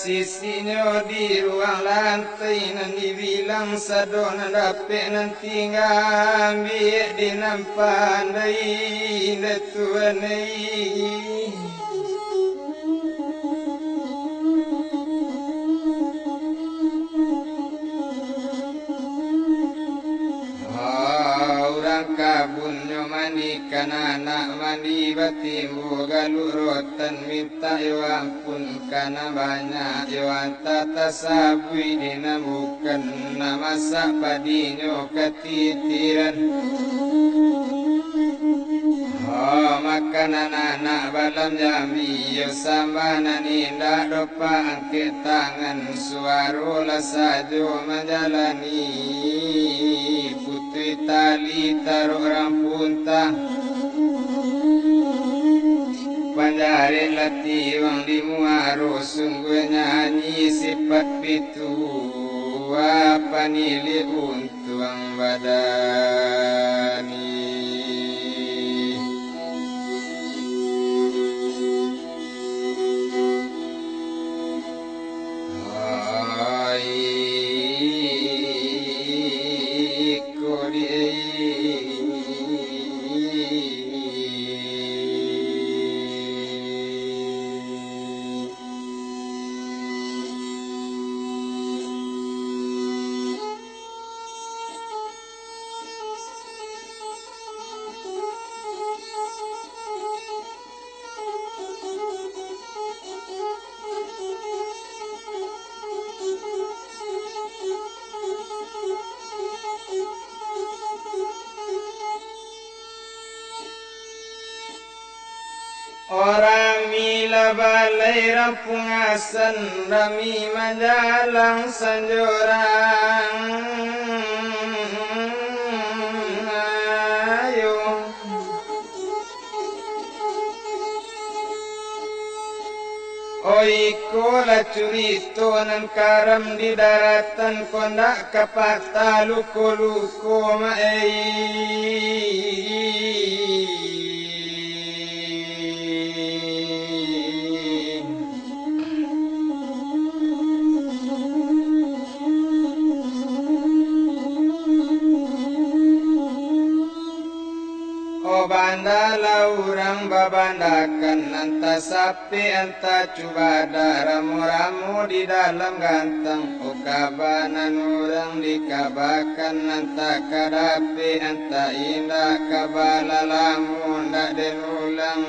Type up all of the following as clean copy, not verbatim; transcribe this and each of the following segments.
sisinya di ruang lantai nan dibilang sadona dapet nanti ngambil di nampandai datuanai. Kabunyo mani kanana mani batimu galurotan minta ampun kana banyak tata sabui dinamukan nama sapadinyo ketitiran. Makanan anak balam jambi yo sama naninda dopa angkat tangan suarula sajo menjalani putri tali taruh rampunta panjari lati wang dimuaro sungguh nyanyi sifat pitu apa nili untuang badani. Orang mila balai rampung asan rami majalang sanjorang ayo oi kola curito nan karam di daratan kondak kapata luko-luko banda laurang babandakan anta sapi anta cubada ramu-ramu di dalam ganteng kabanan orang dikabakan anta kadapi anta indah kabala lamun dak denulang.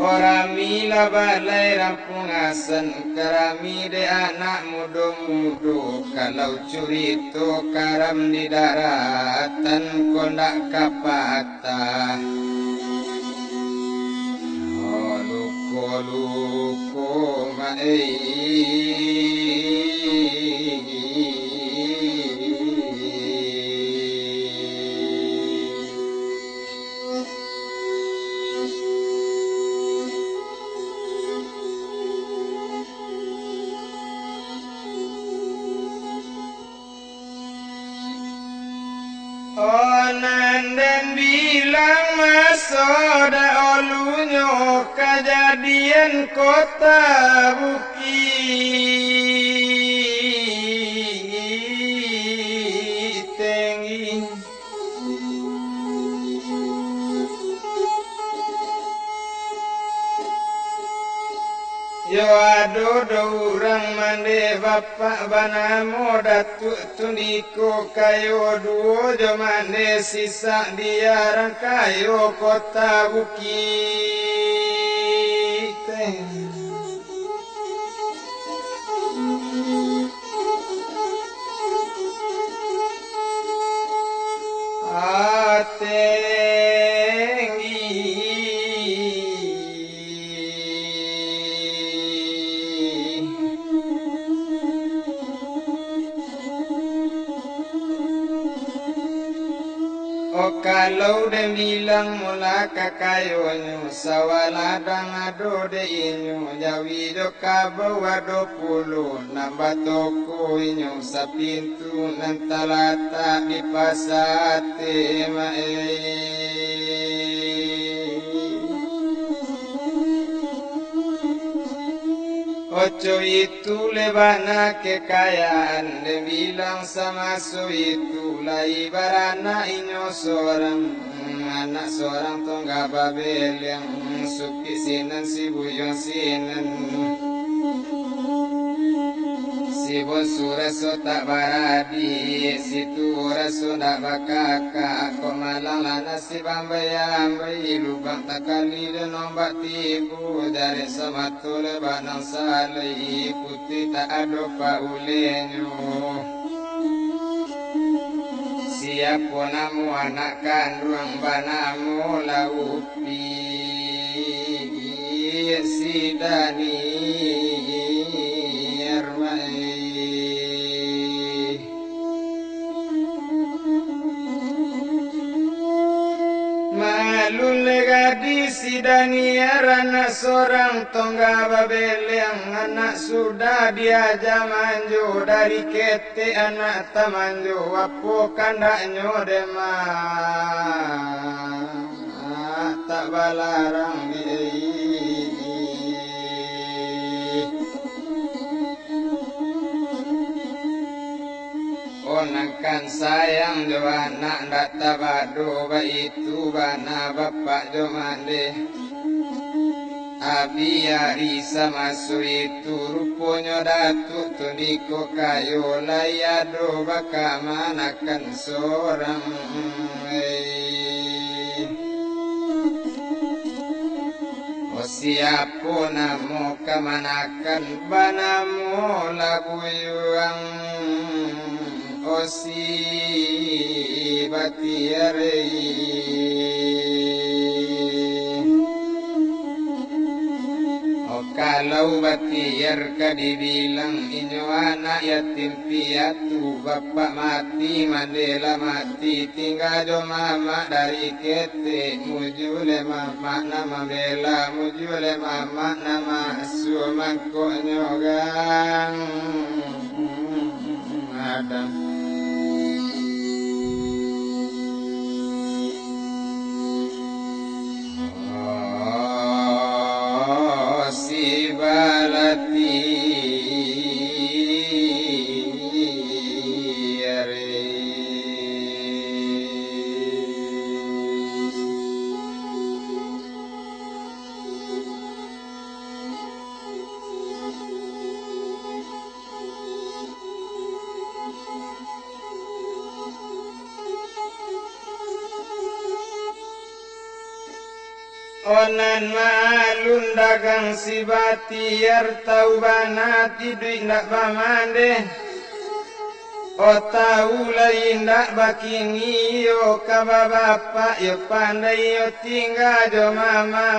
Orang mila balai rampung asan karami de anak mudo-mudo kalau curito karam di daratan kondak kapata luko-luko Nandan bilang masoda olunyo kejadian kota Bukit Tinggi. Yo ado orang mande bapak bana modatuk tundiko kayo duo jo mande sisa diarang kayo kota Bukit. O kalau de bilang mula kakayonyo sawaladang ado de inyo jawi do kabawa 20 nambatoko inyo sa pintu ng talata di pasate Ocho itu lebana kekayaan de bilang sama so itu la ibarana inyo seorang anak seorang tongga Babel yang suki sinan si buyong sinan si bonsu raso tak baradi si tu raso tak bakaka ko malang lana si bambayam bayi lubang takali dan ombak tibu dari samatu lebanang salai putih tak ada paulenyo siapa namu anak kandung banamu laupi sidani Malul gadis sidaniar anak seorang tongga Babel yang anak sudah diajak manjo dari kete anak tamanjo wapo kandaknyo demah tak balarang Onangkan sayang jo anak data bado ba itu bana bapak jo mande Abi sama su itu ruponyo datu tuniko kayo layado baka manakan seorang O siapo namo kamanakan banamu labuyuang O si batiyarei O kalau batiyar ka dibilang inyo anak yatim piatu bapak mati mandela mati tinggal do mama dari kete mujule mama nama bela mujule mama nama sumangko nyogang Adam Onan malun dagang si batiyar tau bana tiduik ndak pamande O tau lain ndak bakingi yo kaba bapak yo pandai yo tinggal jo mama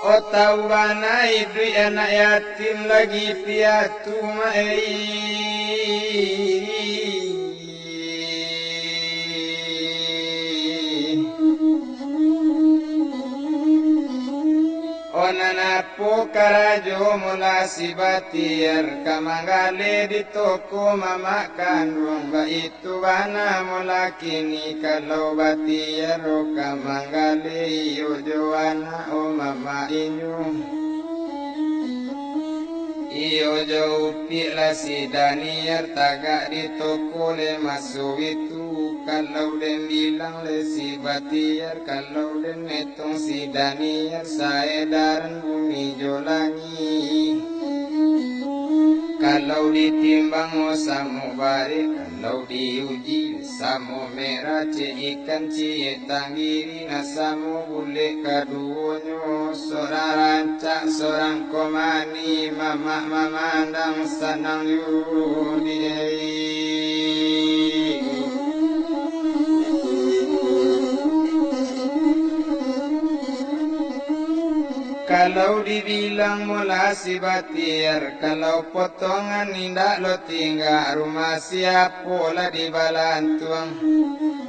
O tau bana itu anak yatim lagi piatu Onanapo karajo mula si batiyar kamangale di toko mama kandung ba itu bana mula kini kalau batiyar o kamangale iyo joana o mama inyo iyo jo upila si daniyar tagak di toko le masuk itu kalau den bilang le si batiyar kalau den netong si daniyar saedaran bumi jolangi kalau ditimbang o samu bare kalau diuji samu merah ce ikan cie tanggiri nasamu bule kaduonyo seorang rancak seorang komani mama mamandang sanang yudi Kalau dibilang mula si batir, kalau potongan indak lo tinggal rumah siapa lah di balantuang.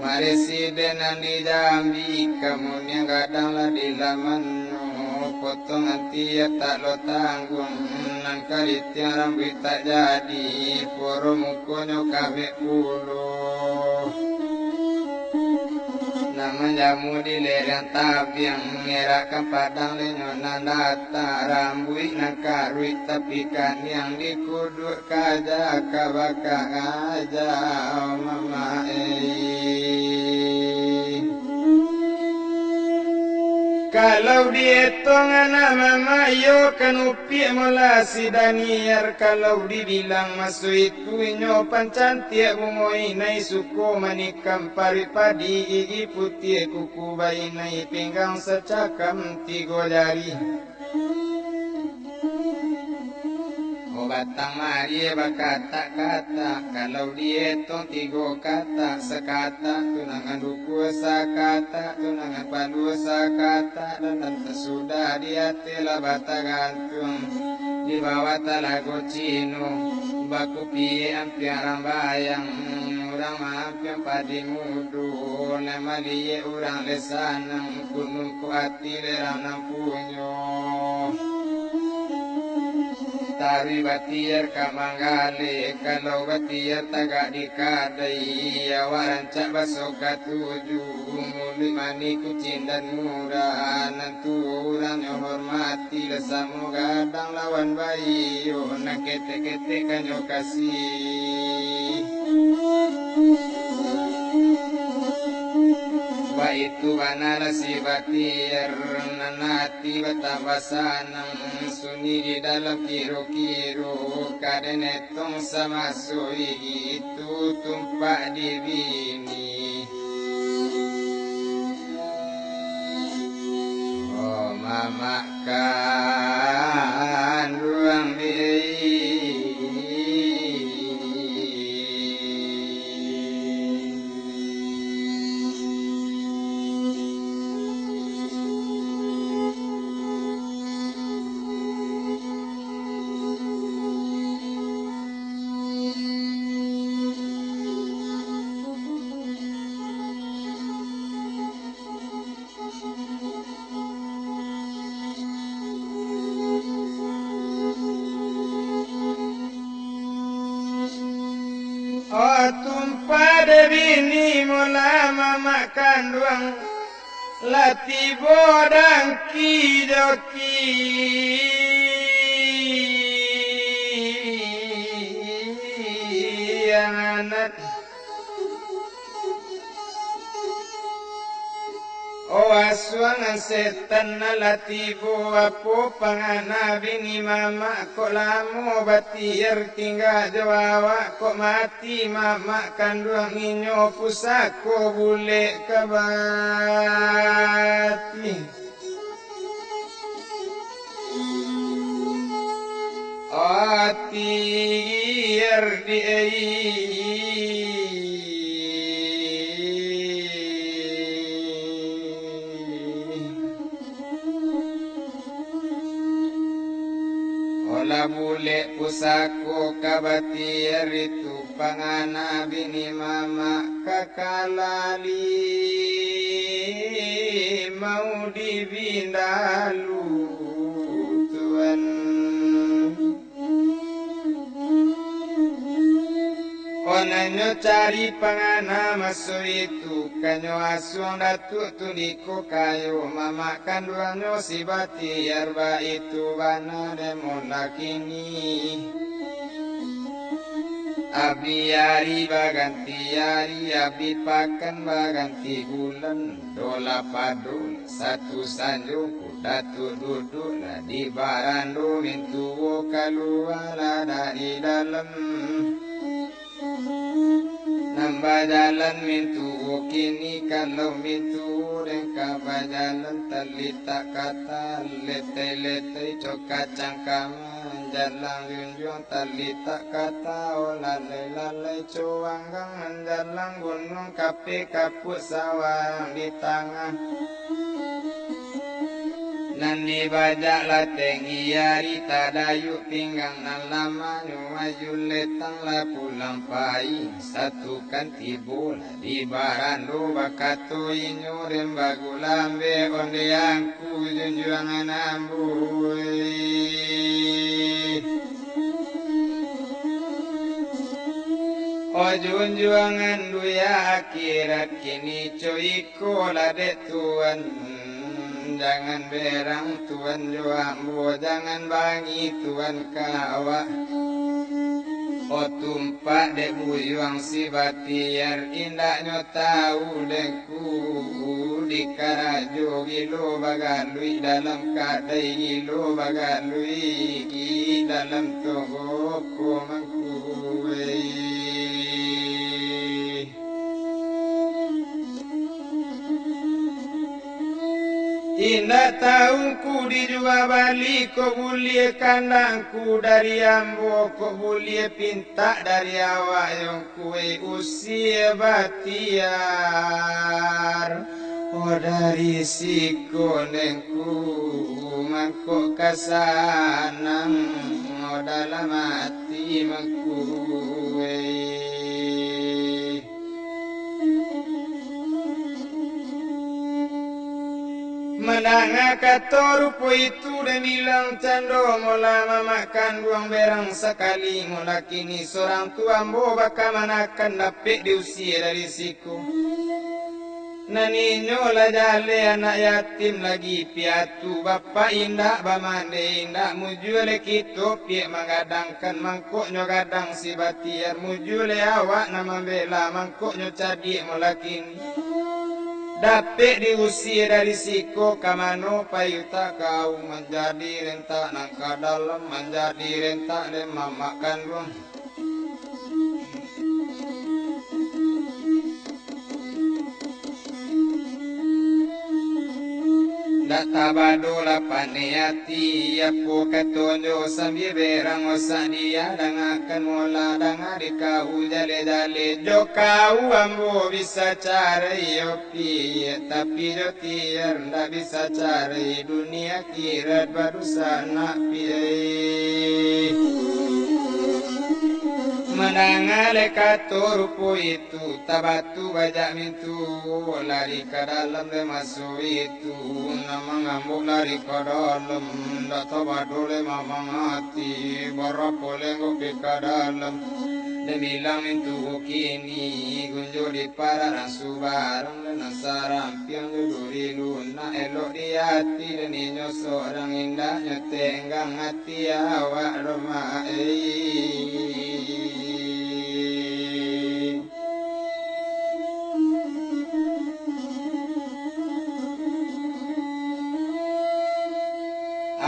Mari si denan di Jambi, kamu yang kadang lah di Lamanu, potongan tiap tak lo tanggung. Nan kali tiang rambut tak jadi, poro mukonyo kabeh puluh. Nama jamu di lereng tabiang ngerakan padang lenyonan data rambut nak karui tapi kan yang dikuduk kaja kabaka aja mama Kalau dihitung anak mama yo kan upi mula si Daniar. Kalau dibilang masuk itu nyopan cantik bungoi nai suku manikam paripadi gigi putih kuku bayi nai pinggang secakam tiga jari. Batang mari berkata-kata, kalau dihitung tiga kata, sekata tunangan duku sakata, tunangan palu sakata, dan sesudah dia telah bata gantung di bawah talago cino, baku pie ampiaran bayang, orang maafkan padi mudu, nama dia orang lesanang, kunung kuati lerang nampunyo. Tari batiar kamanggale, kalau batiar tagak dikadai, awaran cak basoka tuju, muli mani kucing dan murah, nantu orang yang hormati, lesamu gadang lawan bayi, yo nak kete-kete kanyo kasih. Wa itu banala si batir nanati batabasanang sunyi di dalam kiro-kiro kadenetong sama soi itu tumpak di bini. Oh mama kan ruang di Oh tumpah de bini mula mama kandung lati bodang ki joki yang anak oh aswangan setan nalatibo apo pangana bini mama kok lamo batiar tinggal jawa kok mati mama kandung inyo pusako bule kabati atiar di Ola bule pusako kabati itu pangana bini mama kakalali mau dibindalu tuan. Onanyo cari pangana masuk itu kanyo asuang datuk tuniko kayo mama kandunganyo si bati arba itu bana demon lakini abi ari baganti ari abi pakan baganti bulan dola padul satu sanjung datuk duduk di barando mintu keluar dari dalam nambah jalan mintu kini kalau mintu rengka bajalan terlita kata lete-lete coka cangkaman jalan junjung terlita kata olalai-lalai cuanggang jalan gunung kape kaput sawang di tangan Nandi bajak lateng iari tadayu pinggang nan lama nyuajul letang la pulang pai satukan tibola di barando bakato inyo rembagu lambe onde angku junjuangan ambui o junjuangan duya akhirat kini coiko lade tuan jangan berang tuan juambo jangan bangi tuan kawa o tumpak dek buyuang si batiar indaknya tahu deku di karajo gilo bagalui dalam kadai gilo bagalui dalam toko mangkuwe Indah tahunku dijual balik kau boleh kandangku dari ambo kau boleh pinta dari awak yang kue usia batiar oh dari si konengku mangkok kasanang oh dalam hati mangkue Menanga katoru po itu dan bilang cando mula memakan ruang berang sekali mula kini seorang tua mbo baka manakan dapet di usia dari siku Naninyo la jale anak yatim lagi piatu bapak indak bamande indak mujule kita piak mengadangkan mangkoknya gadang si batiar mujule awak nama bela mangkoknya cadik mula kini Dapet diusir dari siko kamano payuta kau menjadi rentak nangka dalam menjadi rentak dan memakan ruang Data badola paneati Apo katonjo sambil berang osak dia Dangakan mola danga di kau jale-jale Jo kau ambo bisa cari yopi Tapi jo tiar ndak bisa cari Dunia kirat baru sana piye Menangale katorupo itu tabatu bajak mintu lari ke dalam le masuk itu nama ngamuk lari ke dalam ndak tabadole mamang hati barapo lengok ke dalam dan bilang mintu kini gunjo di pararan subarang dan nasarampiang duduri luna elok di hati dan inyo seorang indahnya tenggang hati awak rumah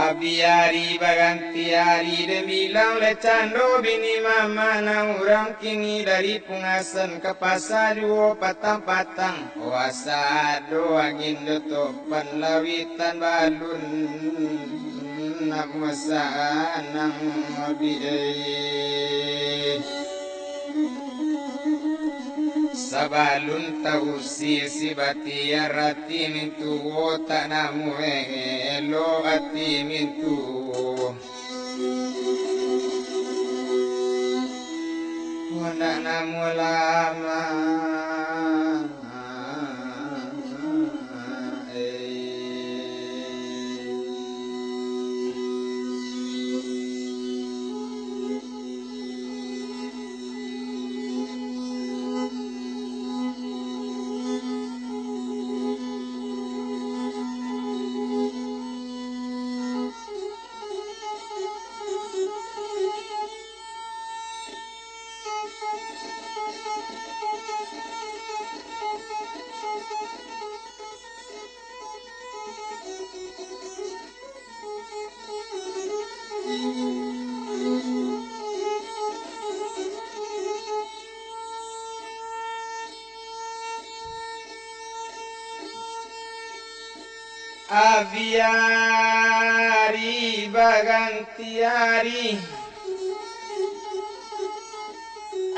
Abiari baganti hari dan bilang lecando bini mama na orang kini dari pungasan ke pasar juo patang-patang puasa do angin do topan lawitan balun nak masanang abiai Sabalun tahu si batiar hati mintu tak namu elo hati mintu Wanda namu lama Aviari bagantiari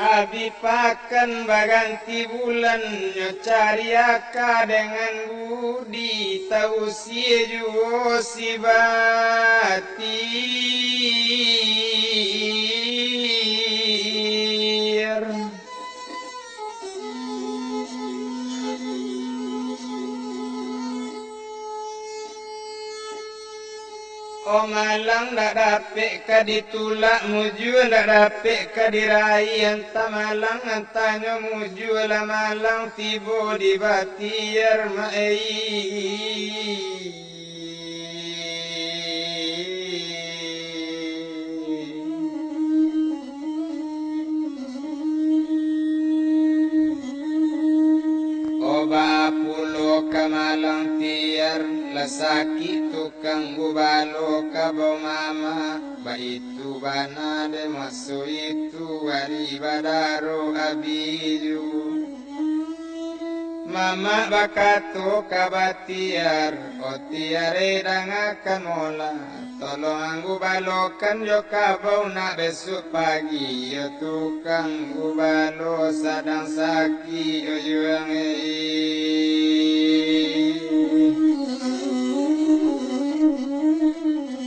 Abi pakan baganti bulan nyocariaka dengan budi tausi juo si batir. O malang dak dapik ka ditulak muju dak dapik ka dirai anta malang antanya muju la malang tibo di batir mai. Oba pulo kamalang tiar lasaki tukang gubalo kabo mama ba itu bana de maso itu wari badaro abiju mama bakato kabatiar otiare dangakan mola tolong anggu balokan yo kabau nak besok pagi yo tukang gubalo sadang saki yo juang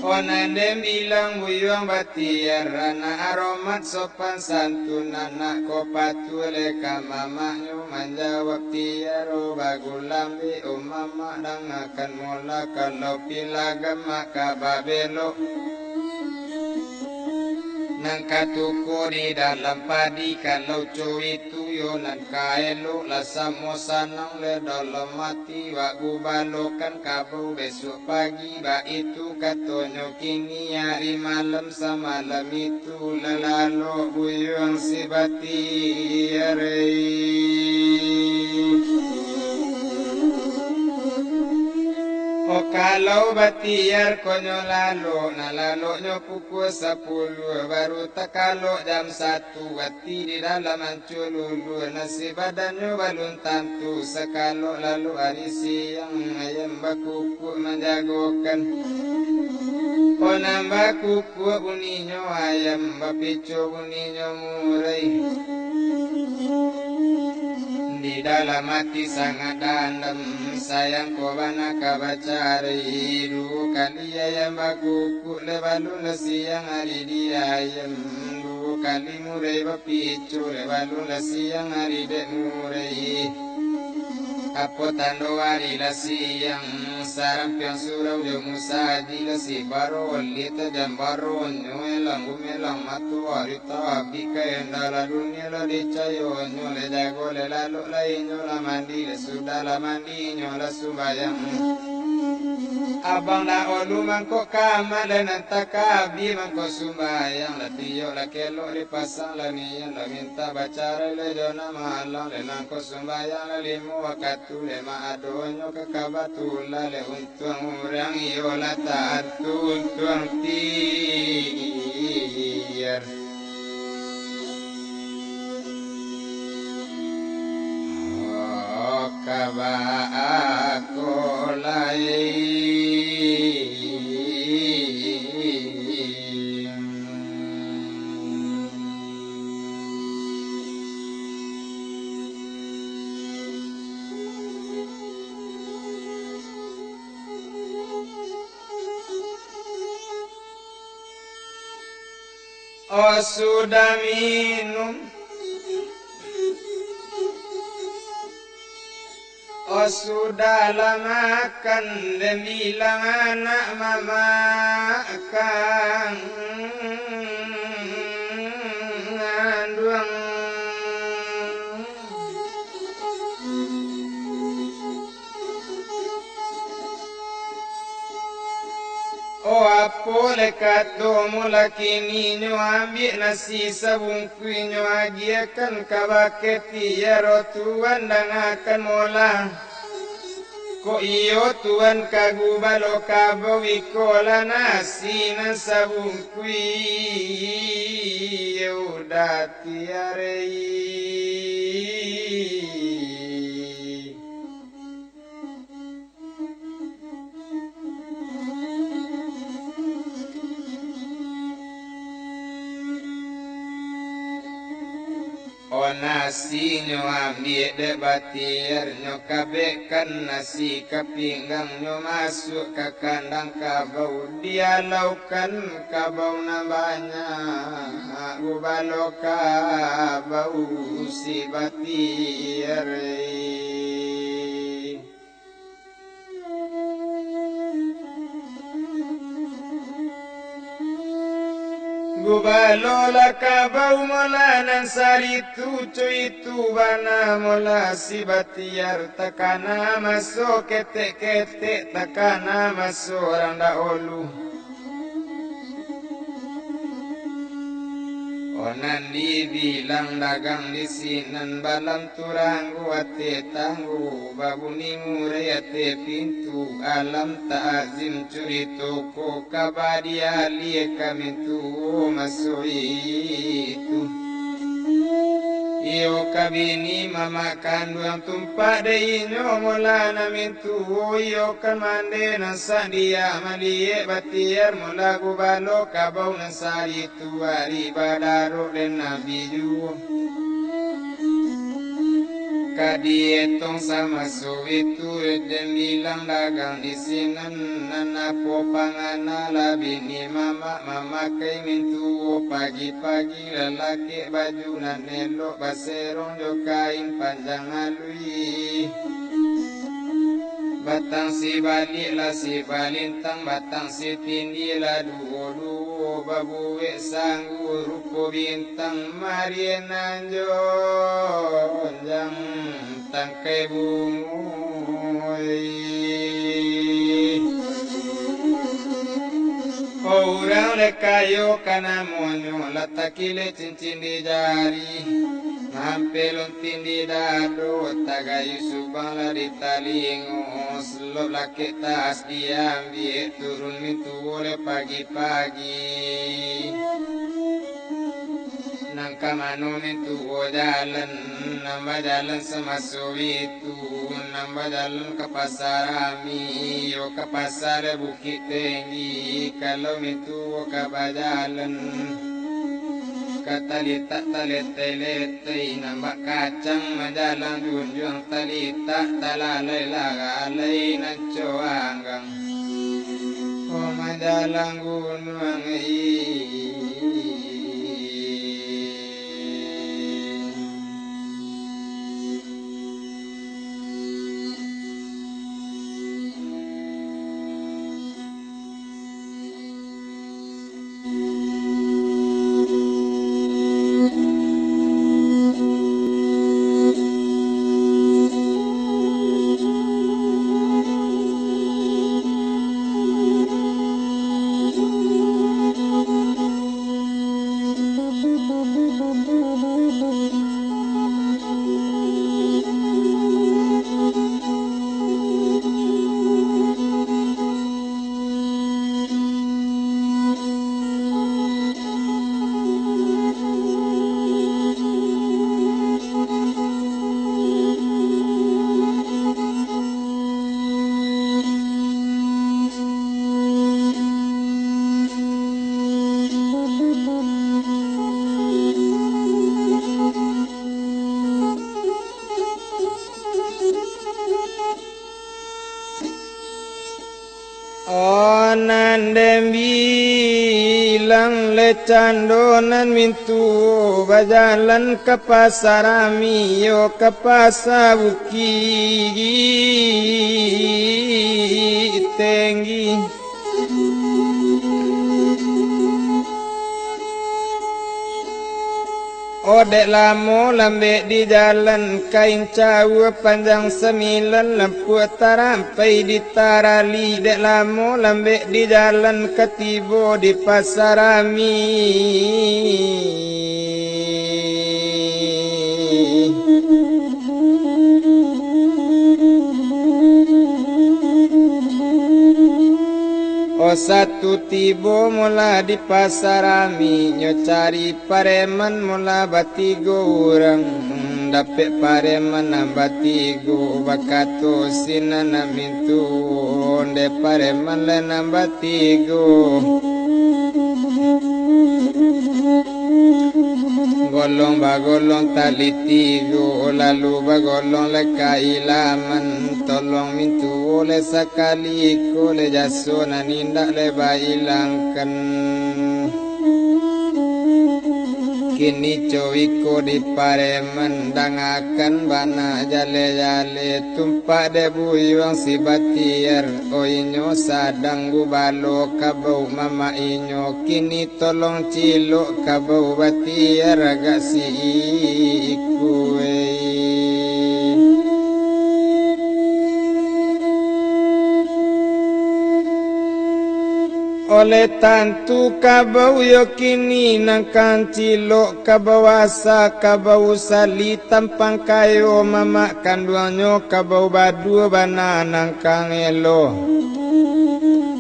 Onandem bilang buyuang batiar anak aromat sopan santun anak kopatule kamamahnya menjawab tiaro bagulambi umama dangakan mula kalau pilagam maka babelo nang katuko di dalam padi kalau cuwi tuyo nan kaelo lasamo sanang le dalam mati wa gubalokan kabau besok pagi ba itu katonyo kini hari malam samalam itu lalalo buyuang si batirei. O kalau batiar konyo lalo na lalo nyo pukul 10 baru takalo jam 1 bati di dalam ancululu nasi badannya balun tantu sekalo lalu hari siang ayam bakuku menjagokan o nambah kuku buninyo ayam bapico buninyo murai di dalam hati sangat dalam sayang ko bana kabacari du kali ayam bakuku lebalu siang hari di ayam du kali murai bapicu lebalu siang hari dek murai apo tando hari siang sarampiang surau jo musaji si baro lita jam baro nyoelang gumelang matu arita abika endala dunia la dicayo nyole jago le lalu lai nyola mandi le sudah la mandi nyola subayang abang la olu mangko kama le nantaka abi mangko sumbayang la tiyo la kelo li pasang la niyan la minta bacara le jona malang le nangko sumbayang la limu wakatu le maadonyo kakabatula le untuang urang iyo la taatu untuang tiar kaba ako lai oh sudah minum oh sudah lama makan dan bilang anak mama kang ngandung oh apo lekat domo laki ninyo ambil nasi sabung kuinyo agiakan kabaketi ya rotuan dan akan mola ko iyo tuan kagubalo kabawi kola nasi na sabung kuiyo dati arei nasi nyo ambil de batir nyo kabekan nasi kepinggang nyo masuk ke kandang kabau dia laukan kabau na banyak gubalo kabau si batir gubalo la kabau mola nan saritu cuitu bana mola si batiar takana masuk ketek takana masuk orang daulu onan dibilang dagang di sinan balam turanggu ate tanggu babuni murai ate pintu alam ta'azim curi toko kabadi ahli kami tu masuk itu iyo kabini mama kandung tumpak de inyo mula namin tuwo iyo kamande nasa dia malie batiar mula gubalo kabau nasari tuari badaro den nabi juwo kadietong sama suwitu den bilang dagang di sinan nanapo pangana labini mama kay mintuwo pagi-pagi lalaki baju nanelo baserong jo kain panjang alui batang si balik la si balintang batang si tindi la duo babuwe sanggu rupo bintang marienanjo jang tangkai bungoy orang lekayo kana monyo latakile cincin di jari hampelon tindi dado tagayu subang la di talingo selop laki tas diambil turun mintu oleh pagi-pagi nangka mano mintu jalan nambah jalan semasuk itu nambah jalan ke pasar Ami yo ke pasar Bukit Tinggi kalau mintu ke bajalan katalita talet-talet nambah kacang majalan junjung talita talalay lagalay nancoanggang o majalang gunung Onan bilang lecandonan mintu bajalan ke pasar Ami yo ke pasar Bukit Tinggi Odek lamo lambek di jalan kain cawa panjang 9 lampu tarampai di tarali dek lamo lambek di jalan ketibo di pasar Ami O satu tibo mula di pasar Ami nyo cari pareman mula batigo orang dapet pareman batigo bakato sinana mintu onde pareman lena batigo golong bagolong taliti go lalu bagolong leka ilaman tolong mintu oleh sekali kole jasona nindak leba ilangkan kini cowiko di pareman dangakan bana jale-jale tumpak debu yuang si batiar o inyo sadang gubalo kabau mama inyo kini tolong cilok kabau batiar agak si ikue oleh tantu kabau yo kini nangkan cilok kabawasa kabau sali tampang kayo mama kanduanyo kabau badu bana nangkang elo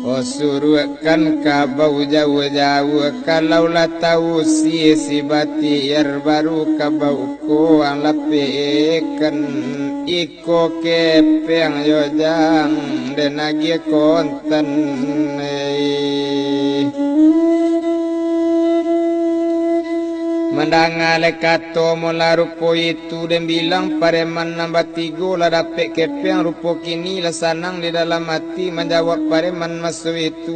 o suruhkan kabau jauh-jauh kalau lah tahu si batiar baru kabau ko ang lapikan iko kepeng yo jang dan agi konten mendangale kato mula rupo itu dan bilang pareman nambah tigo lah dapet kepeng rupo kini lah sanang di dalam hati menjawab pareman masuk itu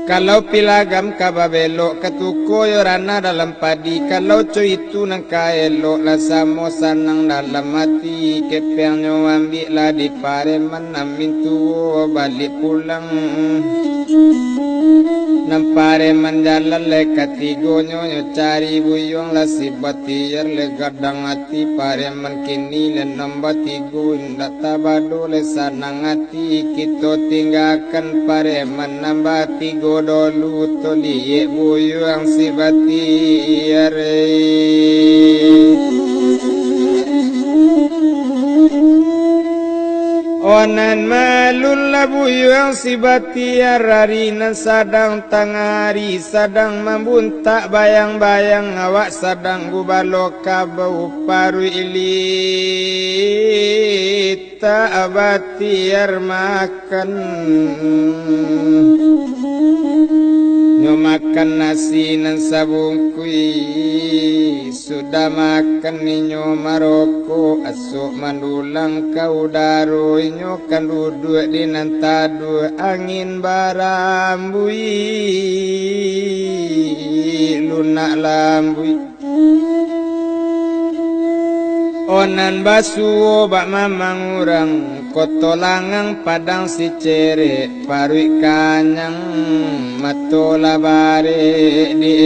kalau pilagam kababelo katuko yorana dalam padi kalau cuy itu nangka elok lah samo sanang dalam hati kepengnya ambil lah di pareman amin tuo balik pulang nampare manjalan le katigonyo nyo cari buyong la si batiar le gadang ati pare man kini le namba tigo ndak tabado le sanang ati kita tinggalkan pare man namba tigo dolu toli ye buyong si batiar onan malul labu yang si batiar harinan sadang tangari sadang membuntak bayang-bayang awak sadang gubalo kabau paru ilita batiar makan nyo makan nasi nan sabung kui sudah makan ninyo maroko asuk mandulang kau daru inyo kan duduk di nantadu angin barambui lunak lambui onan basuo bak mamang urang kotolangang padang si cere parui kanyang matola bare di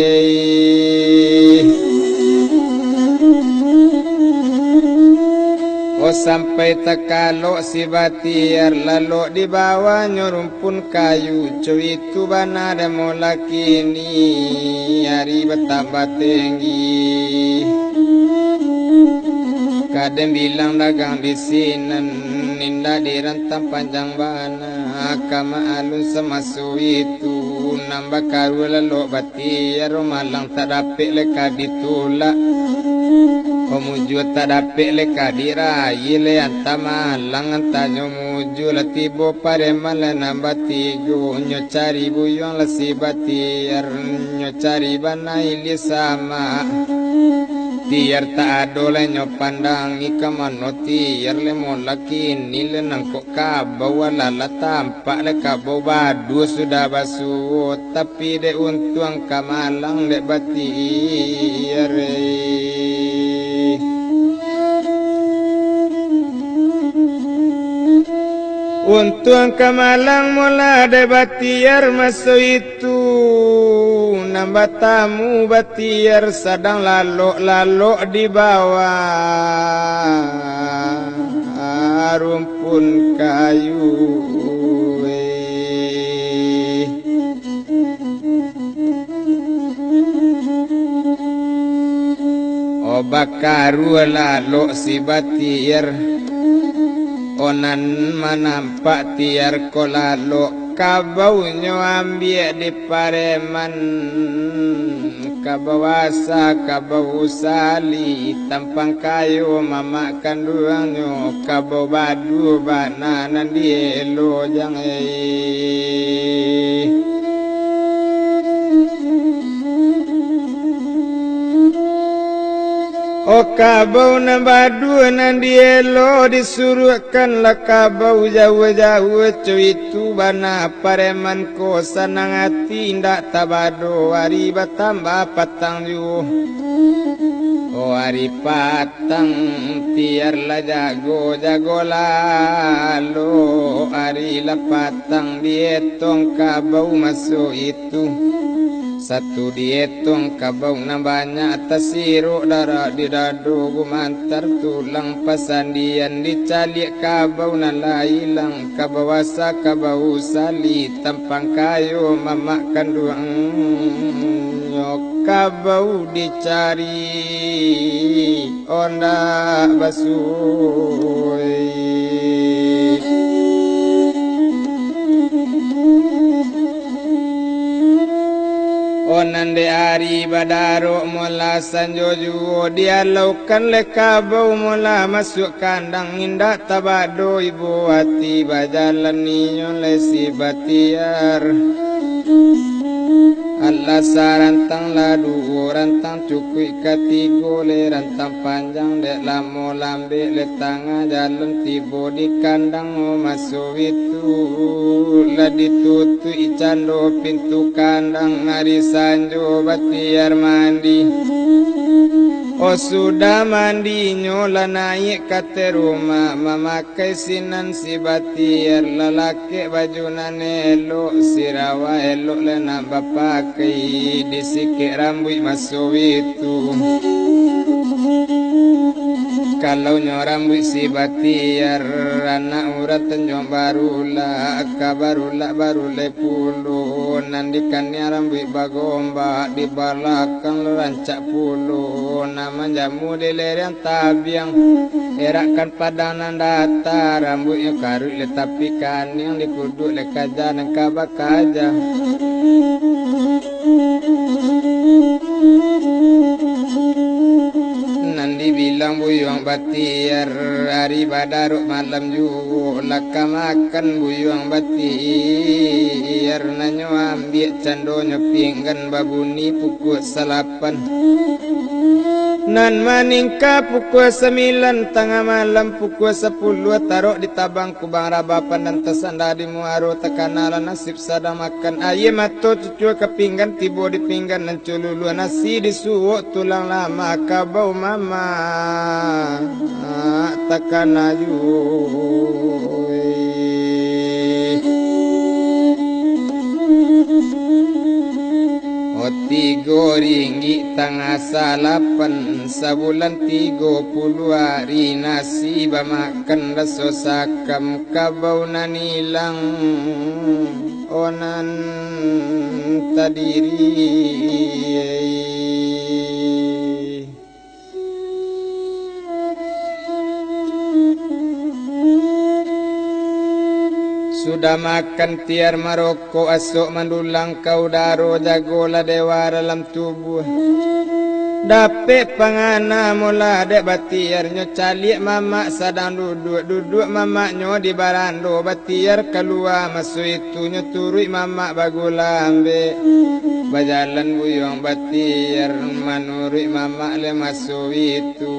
oh sampai tekalo si batiar lalu di bawah rumpun kayu cuy itu bana ada mula kini hari bertambah tinggi kadang bilang dagang di sini ninda di rantang panjang bana kama alun semasu itu nambah karu lalu batiar malang tak dapet leka ditulak Muju tak dapet leka dirayi le antama lang antanyo muju latibo pareman le nambah tigo nyo cari buyong la si batiar nyo cari bana ili sama tiar tak ado le nyo pandang ikamano tiar le molaki nile nangkok kabau lala tampak le kabau badu sudah basuh tapi de untuang kamalang de batiar untuang kamalang mula de batiar masuk itu nambah tamu batiar sedang lalok di bawah rumpun kayu bakaru lalok si batiar onan manampak tiar kolalo kabau nyo ambil di pareman kabawasa kabau sali tampang kayu mama kanduanyo kabau badu bananan di elo jangai O kabau na badu nan dielo disuruhkan la kabau jauh-jauh cuitu bana pareman ko sanang hati ndak tabado hari batambah patang ju. O hari patang tiar la jago lalu hari la patang dietong kabau masuk itu. Satu dietong kabau na banyak tasiruk darah di dadu gumantar tulang pasandian dicalik kabau na lailang kabawasa kabau sali tampang kayu mamak kanduang nyok kabau dicari onda basui. Onan de ari badaro mula sanjoju dia laukan le kabau mula masuk kandang indah tabado ibu hati bajalan ninyo le si batiar. Allah sarantang ladu rantang cukui katigo le rantang panjang dek lamo lambe le tengah jalan tibo di kandang o masuk itu la ditutui cando pintu kandang hari sanjo batiar mandi. O sudah mandi nyola naik kate rumah memakai sinan si batiar lalaki bajunan elok sirawa elok le nambah pakai disikik rambut masuk itu. Kalau nyorambut si batiar anak urat tenjong barulah kabarulah barule puluh nandikannya rambut bagomba di belakang rancak puluh nama jamu di lereng tabiang erakan padanan datar rambutnya karut le tapi kan yang dikuduk le kaja dan kabak kaja. Nandi bilang buyuang batiar hari badaruk malam juga laka makan buyuang batiar nanyo ambil candonyo pinggan babuni pukul 8 nan maningka pukul 9 tengah malam pukul 10 taruh di tabang kubang rabapan dan tersandar di muaro tekanalan nasib sadang makan ayam atau cucu ke pinggan tibo di pinggan dan cululu nasi disuwuk tulang lama kabau mama takkan aju. Tiga ringgit tengah 8 sebulan 30 hari nasi makan raso sakam kabau nanilang onan tadiri. Sudah makan tiar maroko asok mandulang kau daro jagola dewa dalam tubuh. Dapet pangana mula dek batiarnya calik mamak sadang duduk mamaknya di barando batiar keluar masuk itunya turui mamak bagula ambe bajalan buyong batiar manurui mamak le masuk itu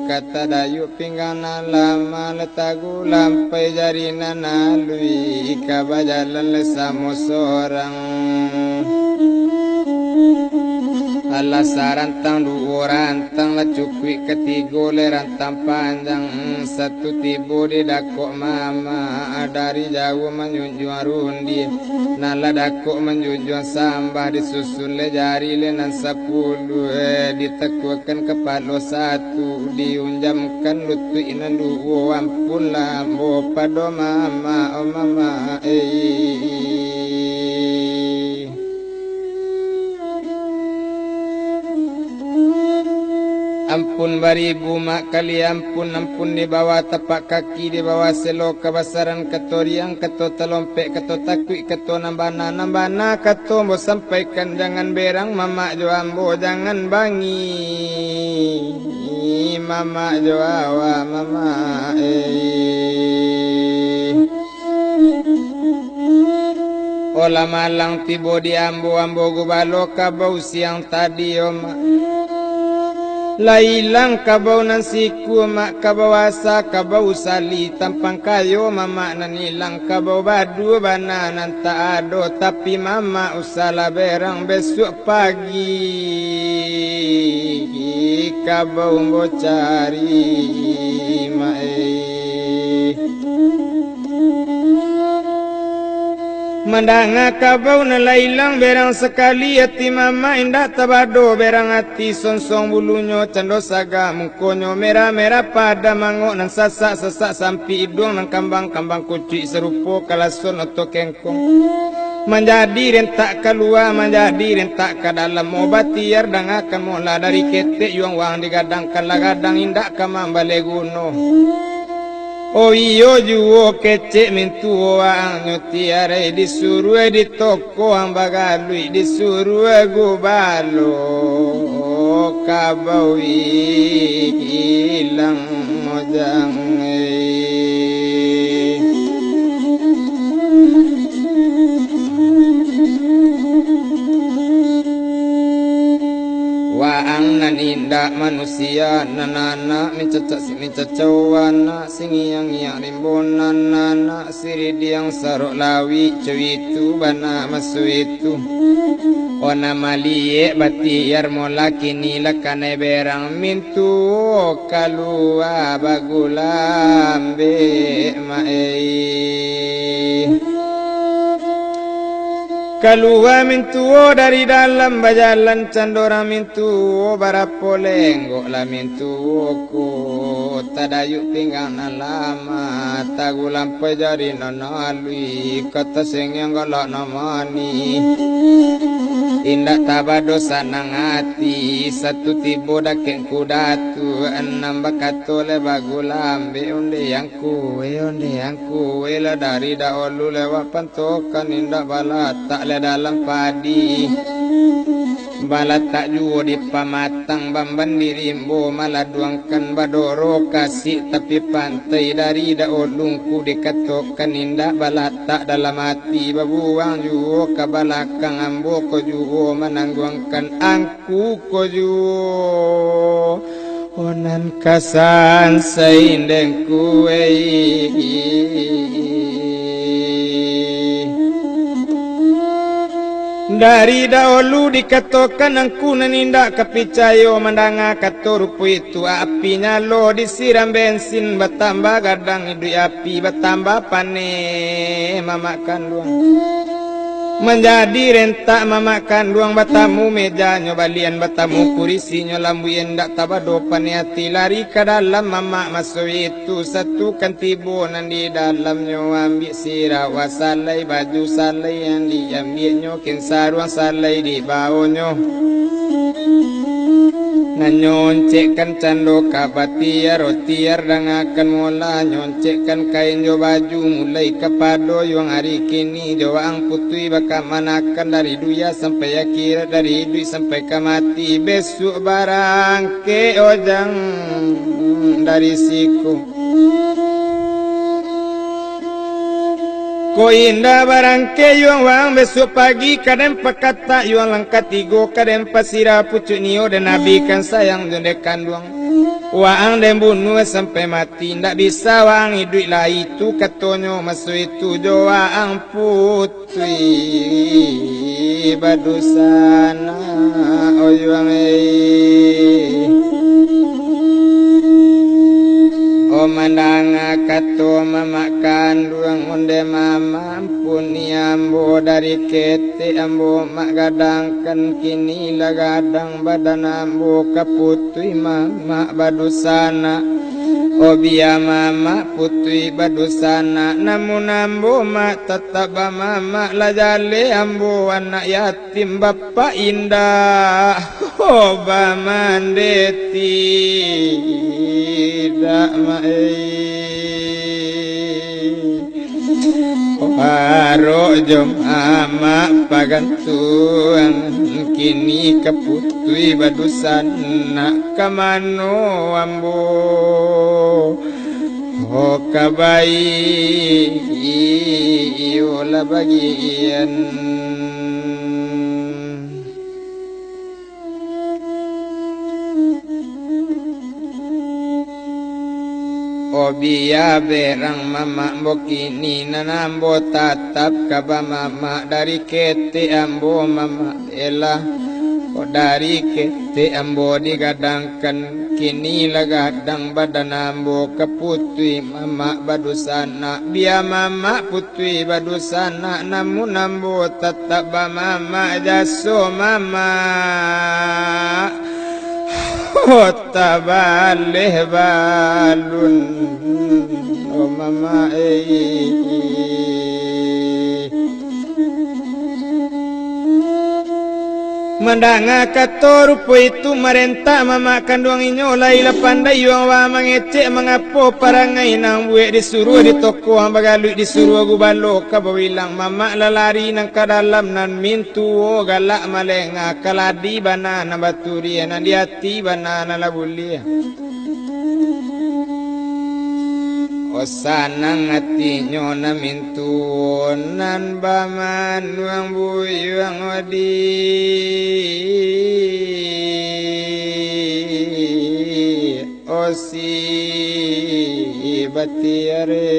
kata dayu pinggana lama letagu lampai jarina nalui kabajalan le samo sorang. Allah sarantang dua rantang la cukui ketiga le rantang panjang satu tibo di dakok mama dari jauh menjunjung rundi nala dakok menjunjung sambah disusul le jari le nan 10 ditekukan kepala 1 diunjamkan lutut nan 2 ampun lambo pado mama oh mama Ampun baribu mak kali ampun di bawah tapak kaki di bawah selo kebasaran ketoriang keto telompek keto takui keto nambana keto mau sampaikan jangan berang mama jo ambo jangan bangi mama jo awa mama Ola malang tibo di ambo gubalo kabau siang tadi oma Lailang kabau nan siku mak kabau asa kabau sali tampang kayo mama nan ilang kabau badu bana nan tak ado tapi mama usala berang besok pagi kabau mau cari mae Mandanga kabau na lailang berang sekali hati mama indah tabado berang hati sonsong bulunya cando saga mungkonyo merah-merah pada mangok nan sasak-sasak sampai hidung nan kambang-kambang kucing serupo kalason atau kengkong menjadi rentak keluar menjadi rentak ke dalam obat tiar dangakan mula dari ketek yuang wang digadangkan lagadang indah kamang baleguno Oh iyo juo kecek mintu ang nyutiare disuruh di toko ang bagalui disuruh gubalo kabawi hilang mojang Waang nan indah manusia nanana mincacawana singiyang rimbonan nana siri diang sarok lawi cewitu bana masuitu ona malie batiyar mola kini lakane berang mintu kalua bagulambe mae Keluar mintuo dari dalam bajalan candora mintuo barapolenggo la mintuo ko tadayu pinggang lama tagulam pejari nanalui kata sengyang galak namani indak tabado sanang hati satu tibo dakeng kudatu enam bakatole bagulambe onde yang kuwe la dari daolu lewat pantokan indak balata dalam padi balat tak juo di pamatang bamban dirimbo malah duangkan badoro kasih tapi pantai dari daolungku dikatokan indah balat tak dalam hati babuang juo ke balakang ambo ko juo menangguangkan angku ko juo onan kasan saindeng kuwe Dari dahulu dikatakan angku nanindak kepicayo mandanga katorupu itu apinya lo disiram bensin bertambah gadang hidup api bertambah pane mama kandung menjadi rentak mama kandung batamu mejanya balian batamu kurisinya lambu endak tabado paniati lari ke dalam mama masuk itu satu kantibo nan di dalamnya ambil sirah wasalai baju salai yang diambilnya kinsaruang salai di bawahnya nyoncekan cando kabatiar rotiar dangakan mola nyoncekan kain jo baju mulai kepado yang hari kini joang putui bakal manakan dari duya sampai akhir dari hidup sampai kemati besok barang ke ojang dari siku Ko indah barang ke yuang wang besok pagi kadang pakata yuang langkat tigo kadang pasira pucuk nio dan nabi kan sayang jende kandung wang dan bunuh sampai mati ndak bisa wang hidup lah itu katonyo masuk itu jo wang putri badusana o yuang O mandanga kato mama kandung onde mama ampuni ambo dari kete ambo mak gadangkan kini lagadang badan ambo kaputui mama badusana O biya mama putui badusana namun ambo mak tetap mama lajale ambo anak yatim bapak indah O bamandeti tidak Paro jom ama pagantuang kini kaputui badusan nak kamano ambo o kabai iola bagian biya berang mama bokini nanambo tatap kaba mama dari kete ambo mama elah kok dari kete ambo digadangkan kini lagadang badan ambo ke putui mama badusana biya mama putui badusana namun ambo tatap ba mama jaso mama tabaleh balun oh mama mandanga kato rupo itu merenta mama kandung inyo laila pandai yang wa mangecek mengapo parangai nang buek disuruh di toko ang bagaluit disuruh gubalo kabawilang mama lalari nang kadalam nan mintu o galak malenga kaladi banana baturi nan diati banana labulia osanang atinyo na mintuonan baman wang buyang wadi osi batiare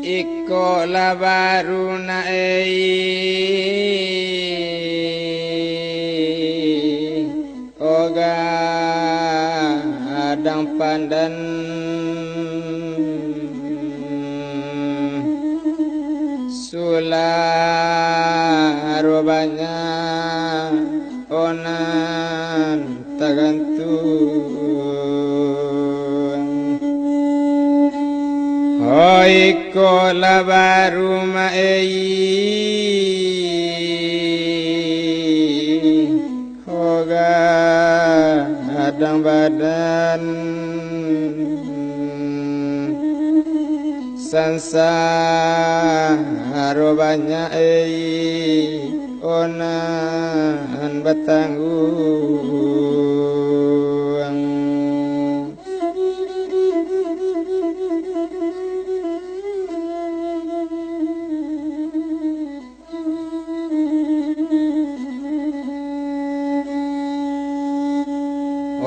iko labaru na oga adang pandan sularobanya onan tagantung hoi ko labaru ma hoga adang badan sansaro banyak onan batanggung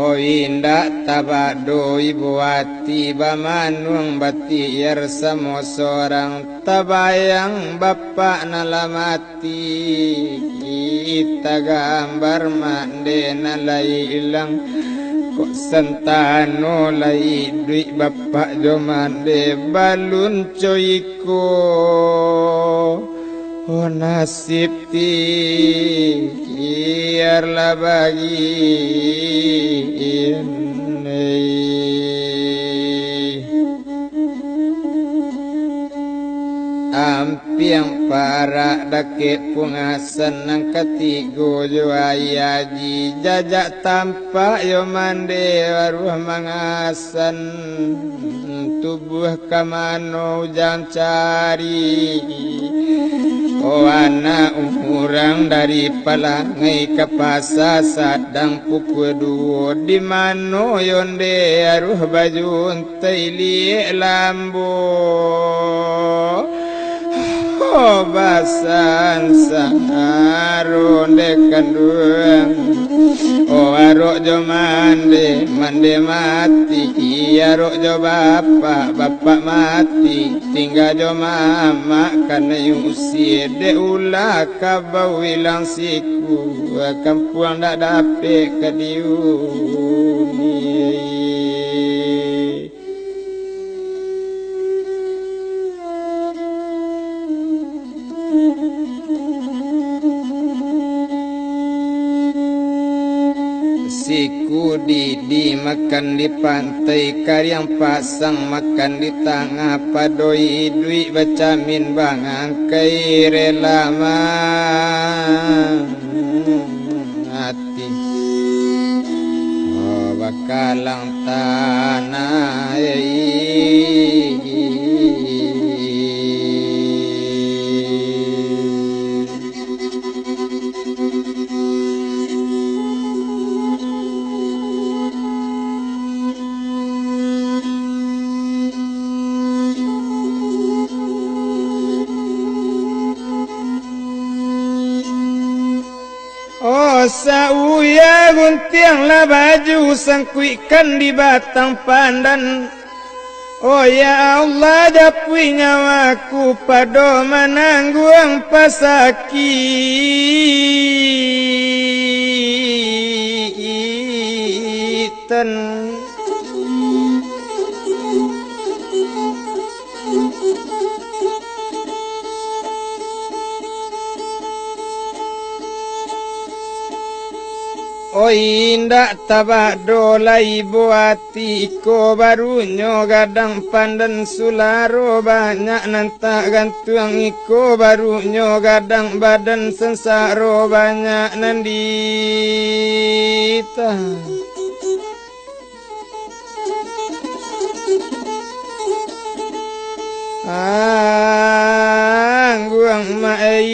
oh indah tabado ibu hati bamanung bati yer samo sorang tabayang bapak nalamati kita gambar mande nalai ilang kok sentano lai duit bapak jo mande balun coiko oh nasib ti biarlah bagi ini ampiang para dake pungasan nang ketigo jo ayaji jajak tampak yo mande waruh mangasan tubuh kamano jang cari oh anak umurang dari palangai ke pasar sadang pukul dua di mano yonde aruh baju untai liek lambo oh basan saharun dekanduang oh arok jo mande mati arok jo bapak mati tinggal jo mama karena usia de ulah kabau hilang siku kampung dak dapet ke diuni siku di makan di pantai karyang pasang makan di tengah padoi duit bacamin bangangkai rela hati oh bakalang tanah sauya guntianglah baju sangkuikan di batang pandan. Oh ya Allah japui nyawaku pado menangguang pasakitan. Oh indah tabado lai buati ko barunyo gadang pandan sularo banyak nanta gantuang iko barunyo gadang badan sensaro banyak nandita. Angguang mai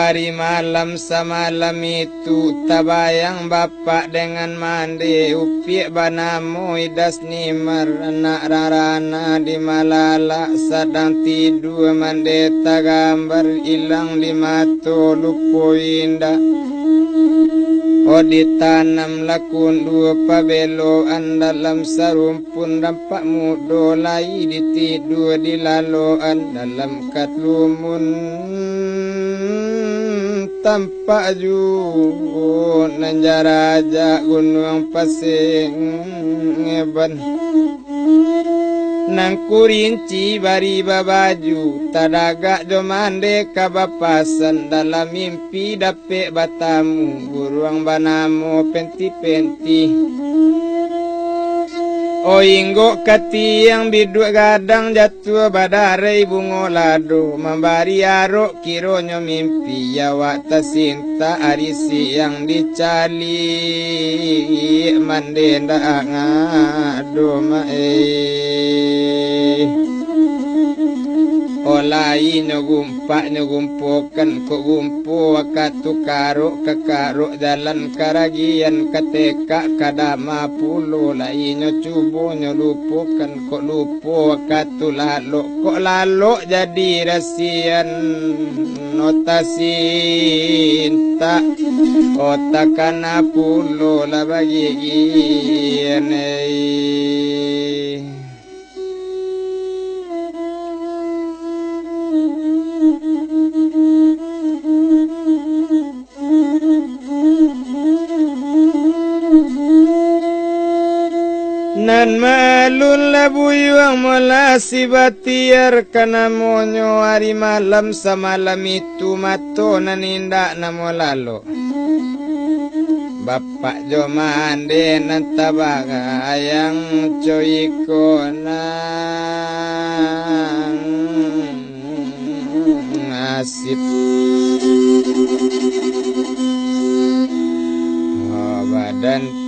hari malam semalam itu tabayang bapak dengan mandi upiak banamu idas nimar anak rarana di malala sedang tidur mandeta gambar hilang di mata lupu indah. Oh ditanam lakun dua pabeloan dalam sarumpun dampak mudo lai ditidur di laluan dalam katlumun tampak ju nanjaraja gunung pasing ngeban nang kurinci bari babaju tadaga jomande kabapasan dalam mimpi dapet batamu buruang banamu penti-penti. Oh inggo kati yang biduk gadang jatuh badare bungo lado membari arok kironyo mimpi yawa tasinta arisi yang dicali mandenda ngado mae. Olai nyogumpak nyogumpokan ko gumpo wakatu karo kakaro jalan karagian kateka kadama pulo lai nyocubo nyolupukan ko lupo wakatu lalo kok lalo jadi rasian notasinta otakana pulo la bagi ianei. Nan malul labuyuang mula si batiar kana monyo hari malam semalam itu mato naninda namo lalo. Bapak jomande nantabaga ayang coyiko nang nasib. Oh badan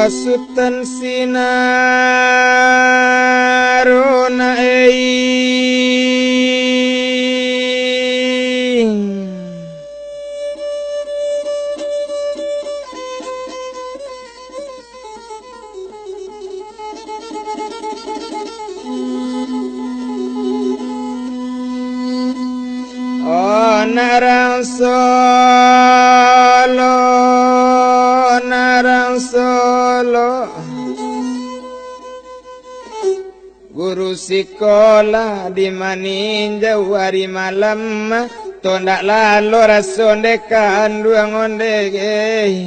Sultan sinarona oh narang solo guru sekolah di maninjau hari malam tondak lalu rason dekan duang ondege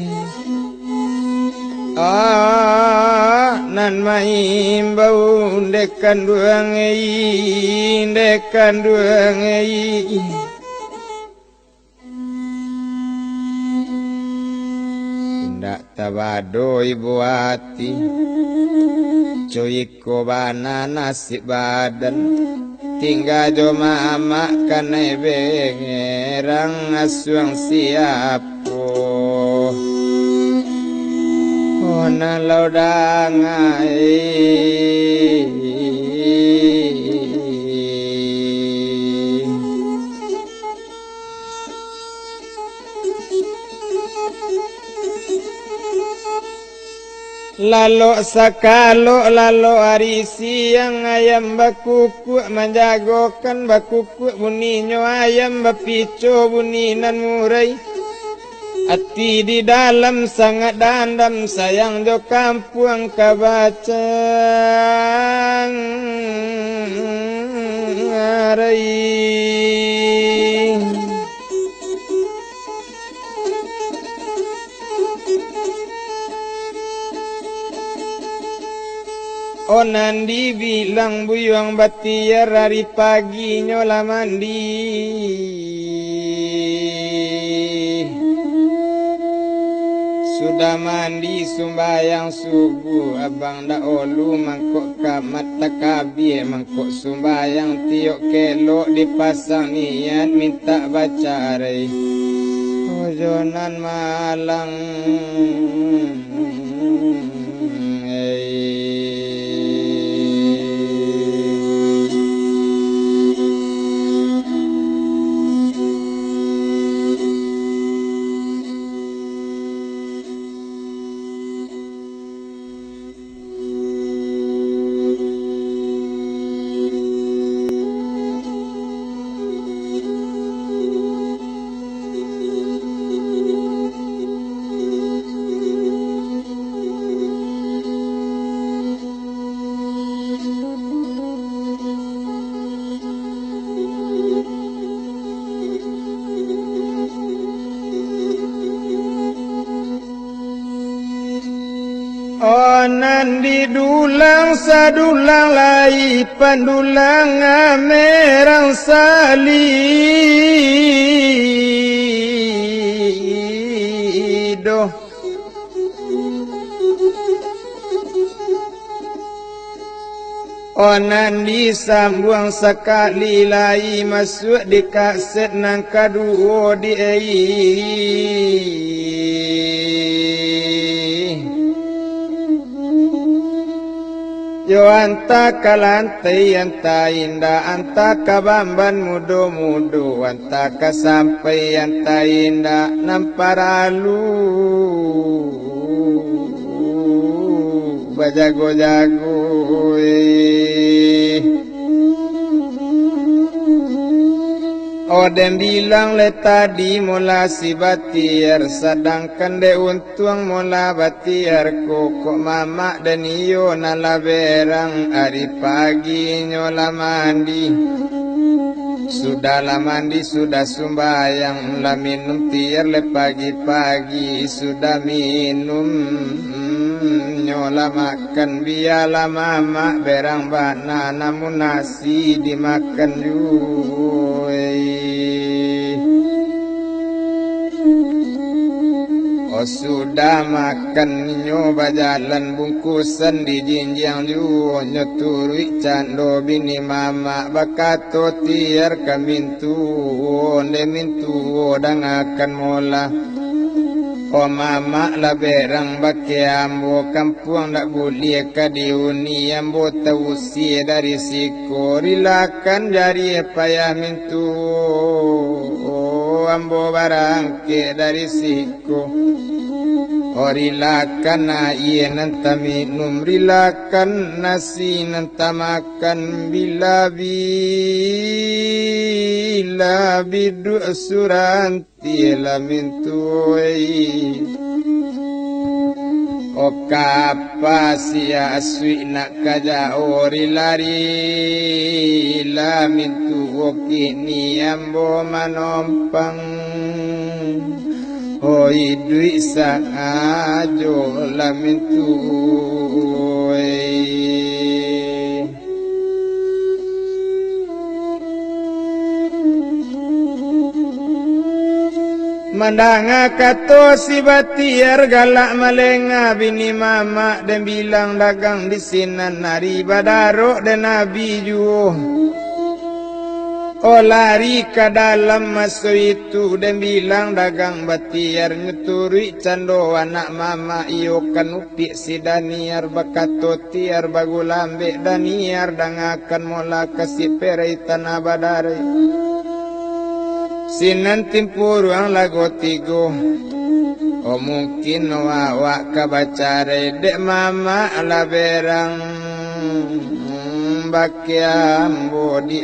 nan main bau dekan duang ndak tabado ibu hati coyiko bana nasib badan tinggal joma makan benge merang asuang siapo ona laudangai Lalo sakalo lalo hari siang ayam bakukuk menjagokan bakukuk bunyinya ayam bapico bunyinan murai hati di dalam sangat dandam sayang jo kampung kabacang ngarai Onan dibilang buyang batiar hari pagi nyola mandi Sudah mandi sumbayang subuh abang dah olu mangkok kamat takabir mangkok sumbayang tiok kelok dipasang niat minta baca rai ojonan malang Onan didulang sadulang lai pandulang merang salido Onan disambung sekali lai masuk di kaset nang kaduo di Yo anta kalantai anta indah anta kabamban mudo-mudo anta kasampai anta indah namparalu bajago-jago Odem bilang le tadi mula si batiar sedangkan de untung mula batiar kok mama dan iyo nala berang hari pagi nyola mandi sudah la mandi sudah sumbayang la minum tiar le pagi-pagi sudah minum nyola makan biala mama berang bana namun nasi dimakan juga Oh sudah makan nyoba jalan bungkusan di jinjang juo nyoturi cando bini mama bakato tiar kamintu onde mintu odang akan mola Oh mama la berang bake ambo kampung dak bulia kadiuni ambo tausi dari siko rilakan jari payah mintu ambo barang ke dari siko Rilakan air nanta minum rilakan nasi nanta makan bila bidu suranti la mintuai kapasia aswi nak kaja lari la mintu kini ambo manompang Hoi dui sang ajo lamintu Mandanga kato si batiar galak malenga bini mama dan bilang dagang di sinan nari badaro dan nabi juo Oh lari ke dalam masa itu dan bilang dagang batiar nyeturi cando anak mama iyo kan upik si Daniar bakato tiar bagulambe Daniar dangakan mola kasih perai tanah badari sinan timpur ang lago tigo. Oh mungkin wawak kabacare dek mama ala berang bakiam bodi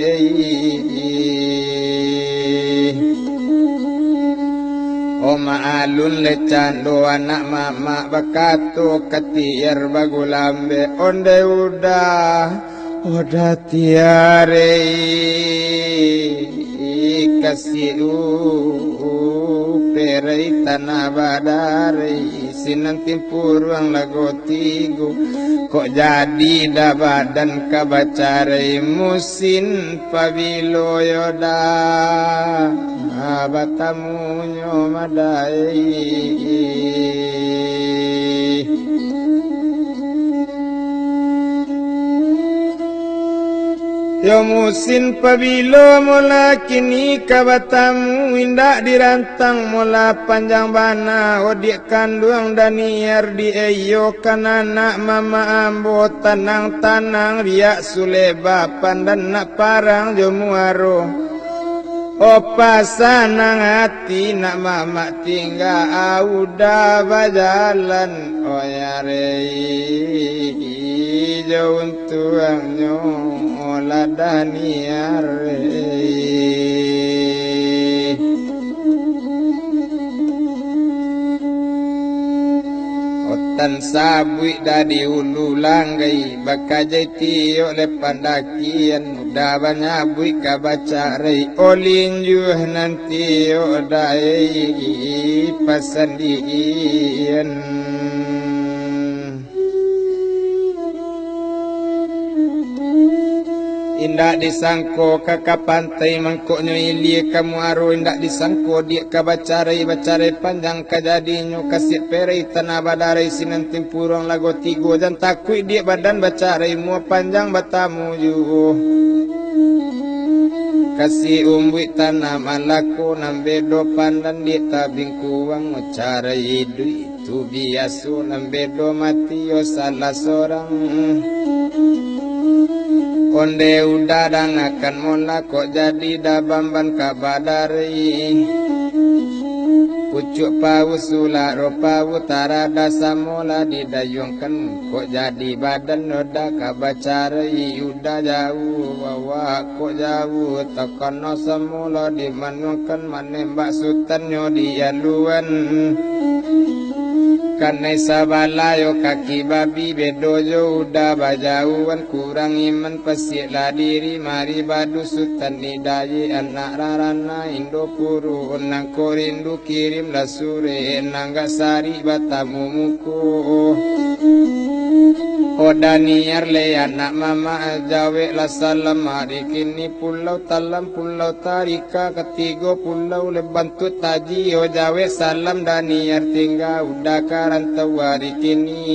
O maalun lecan do anak mama bakato katiar bagulambe onde udah tiare kasih perai tanah badari sinan timpur ang lago tigo kok jadi dah badan kabacare musin pabilo yoda batamu nyomadai yo musin pabilo mula kini kabatamu indak dirantang mula panjang bana odik kandung Daniar di eyo kan anak mama ambo tanang-tanang riak sulebapan dan nak parang jo muaro opa sanang hati nak mama tinggal auda bajalan oyarei jauh tuangnya olah Daniar otan sabui dadi ulu langgai bakajai tiyo le pandakian udah banyak bui kabacare olinjuh nanti odai pasandian indak disangko kakak pantai mangkoknya ilia kamu aru indak disangko dia kabacare panjang kajadinyo kasih perai tanah badare sinan timpurang lago tigo dan takui dia badan bacare mua panjang batamu juh kasih umbi tanah malaku nambedo pandan dia tabing kuang cara hidu itu biasa nambedo mati yo salah seorang onde udah dangakan mola kok jadi dabamban kabadari pucuk pau sula ropa utara dasa mola didayungkan kok jadi badan udah kabacari udah jauh bawa kok jauh tekono semula dimanungkan menembak sutanyo dialuan kanai sabalayo kaki babi bedojo udah bajauan kurang iman pasilah diri mari badu sutan nidayi anak rarana indo puru nang korindu kirim la sure nangga sari batamu muku o Daniar le anak mama jawe la salam hari kini pulau talam pulau tarika ketiga pulau lebantut taji o jawe salam Daniar tinggal udah karantau hari kini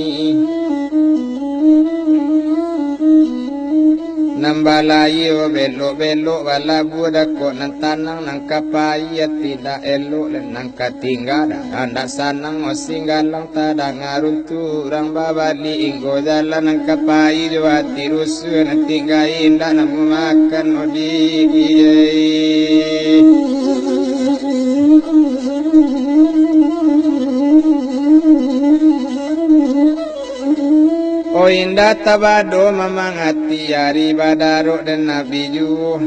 nambalayo belok-belok wala budak kok nang tanang nang kapaya tidak elok dan nang katinggada anda sanang osinggalang tadang aruntu rang babali inggo jalan nang kapaya jawati rusuh nang tinggai indah nang makan odi O indah tabado mamangati hari badarok dan nabi juh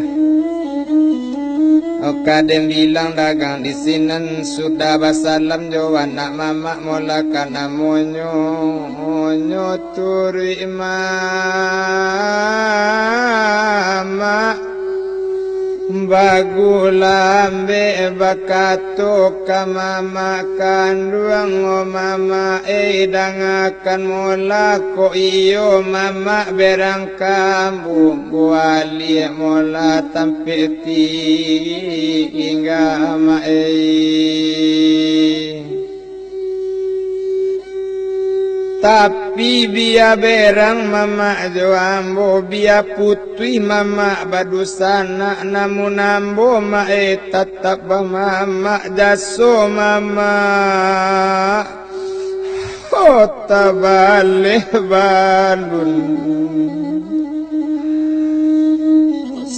O kadem bilang dagang di sinan sudah basalam jo anak mama mola kana monyo turi mama bagulambe bakato kamama kanduang o mama dangakan mola ko iyo mama berang kambu buali mola tampeti hingga ama tapi biya berang mama joambo biya putri mama badusana namun ambo mae tetap mama jaso mama kota balik balun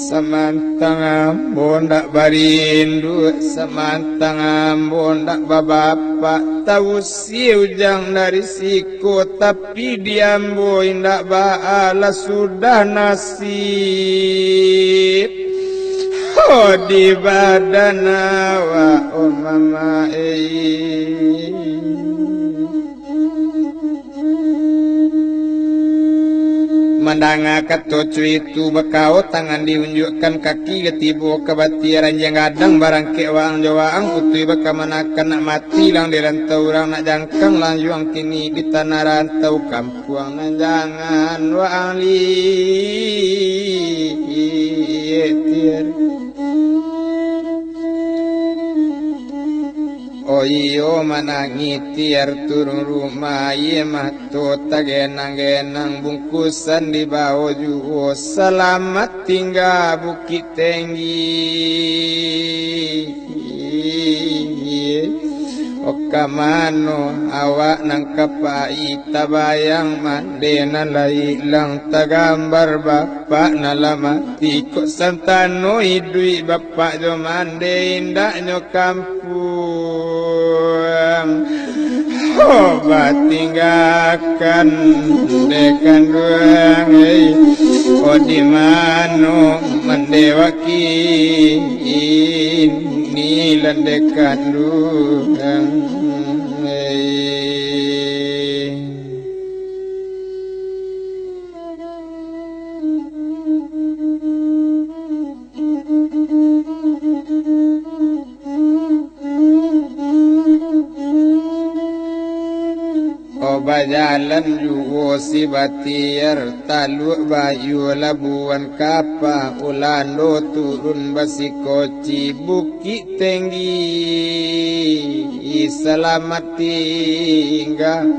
samantang ambo ndak barindu samantang ambo ndak babapak tahu si ujang dari siku tapi diambo ndak baala sudah nasib oh di badan wa oh mama Mandanga katocu itu bekau tangan diunjukkan kaki ketibu kebatiran yang gadang barang kewaang jawaang putui baka manakan nak mati lang di rantau orang nak jangkang lang juang kini di tanah rantau kampuang nan jangan waang litir oh iyo manangitiar turun rumah iya matu tagenang-genang bungkusan di bawah juo selamat tinggal Bukit Tinggi okamano awak nang kapai tabayang mandena lailang tagambar bapak nalamati kok santano idui bapak jo mande indaknyo kampung obat tinggalkan dekan ruang oh di mano mendewaki ini landekan ruang bajalan juwo si batiar taluk bayu labuan kapa ulando turun basikoci Bukit Tinggi selamat tinggal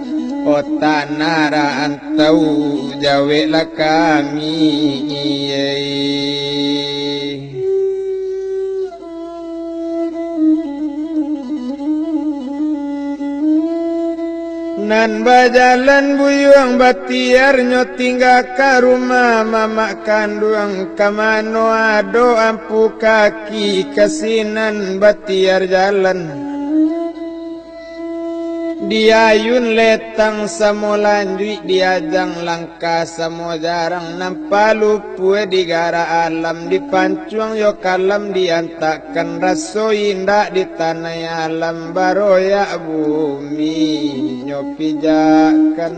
oh tanara antau jawelah kami nan bajalan buyuang batiar nyo tinggal ke rumah mama kandung kamano ado ampu kaki kesinan batiar jalan diayun letang samo lanjui diajang langkah samo jarang nampalu pue digara alam dipancuang yo kalam diantakan raso indah di tanah alam baroya bumi nyo pijakan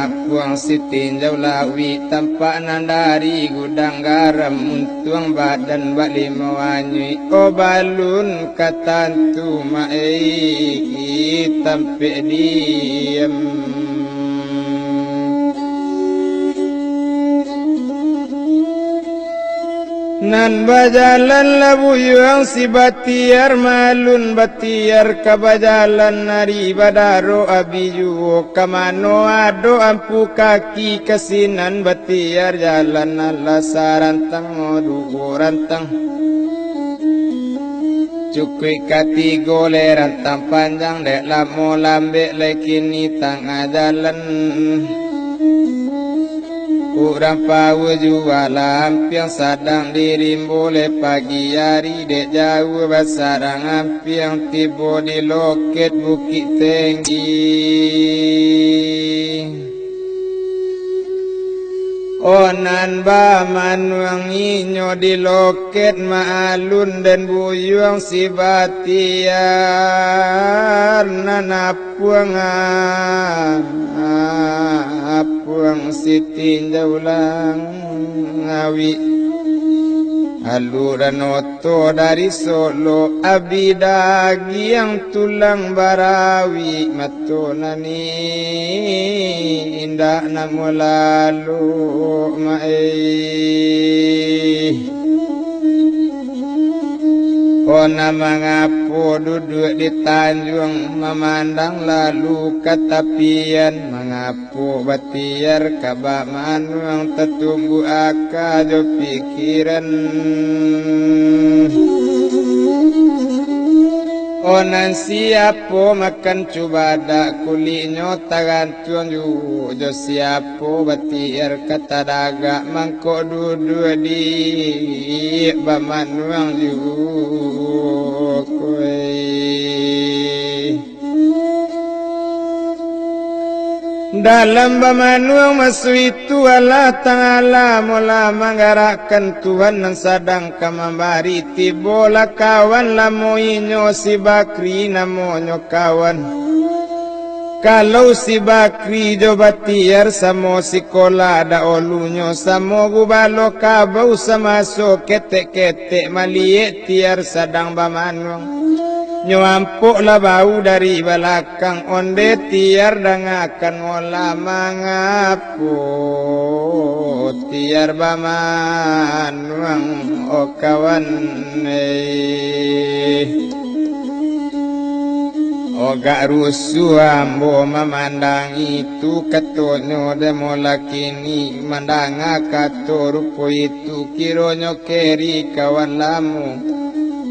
Apuang si tinjau lawi tampak nandari gudang garam untuang badan balik mewanyui oh balun katantu mae tampe diem nan bajalan labu yuang si batiar malun batiar kabajalan nari badaro abiju kamano ado ampu kaki kesinan batiar jalan ala sarantang modu rantang cukui kati gole rantang panjang dek lamo lambe lekini tangah jalan kurang pau jual ampiang sadang dirimbole pagi hari dek jauh basarang ampiang tibo di loket Bukit Tinggi onan ba manuang inyo di loket maalun dan buyuang si batiar nanapuang apuang si tinjau lang ngawi aluran oto dari Solo abidagi yang tulang barawi matonani tidak namu lalu Ona mengapu duduk di tanjung memandang lalu ke tepian mengapu batiar kabak manuang tertumbuh akado pikiran Onan siapo makan cubada kulinyo tagantuan jo siapo batiar kata daga mangko dudu di bamanuang ju Dalam bamanuang masu itu Allah Ta'ala mula menggerakkan Tuhan yang sedang kamambari tibola kawan lamu inyo si Bakri namonyo kawan Kalau si Bakri jo batiar samo sikola da olunyo samo gubalo kabau sama so ketek-ketek maliek tiar sedang bamanuang Nyoampuk lah bau dari belakang onde tiar dangakan ngolah mangapu tiar bamanuang o kawan Ogak rusuh ambo memandang itu katonyo demola kini mandang akato rupo itu kironyo keri kawan lamu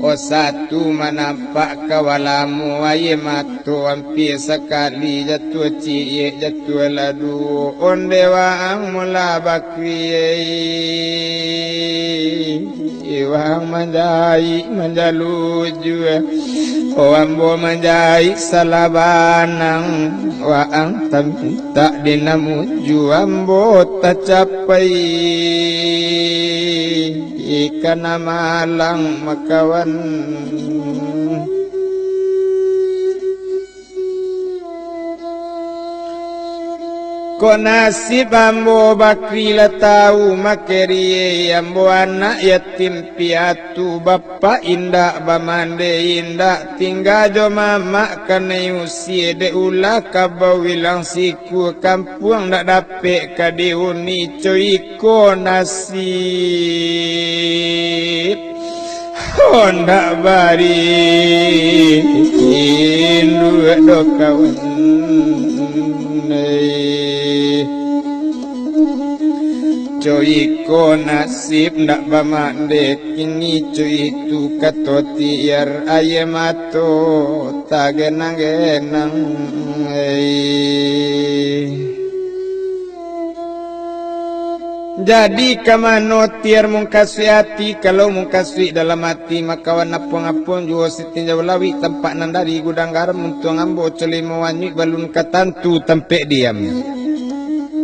O satu menampak kawalamu aye matu hampir sekali jatuh cie jatuh ladu ondewa ang mula bakri iwang manjai manjaluju o ambo manjai salabanang waang tak dinamuju ambo tak capai ikan malang makawan Ko nasib ambo bakri la tahu makeri ambo anak yatim piatu bapa indak bamande indak tinggal jo mama kena usia de ulah kabau wilang siku kampung ndak dapet kadiuni coy ko nasib ndak bari indu do kawan Coy ko nasib ndak bamande kini coy itu kato tiar aye mato tagenang-genang Jadi kamano tiar mungkasui hati kalau mungkasui dalam hati maka wanapong-apong juo sitinjau lawi tempat nandari gudang garam untuk ngambo celimo wanyi balun katantu tempe diam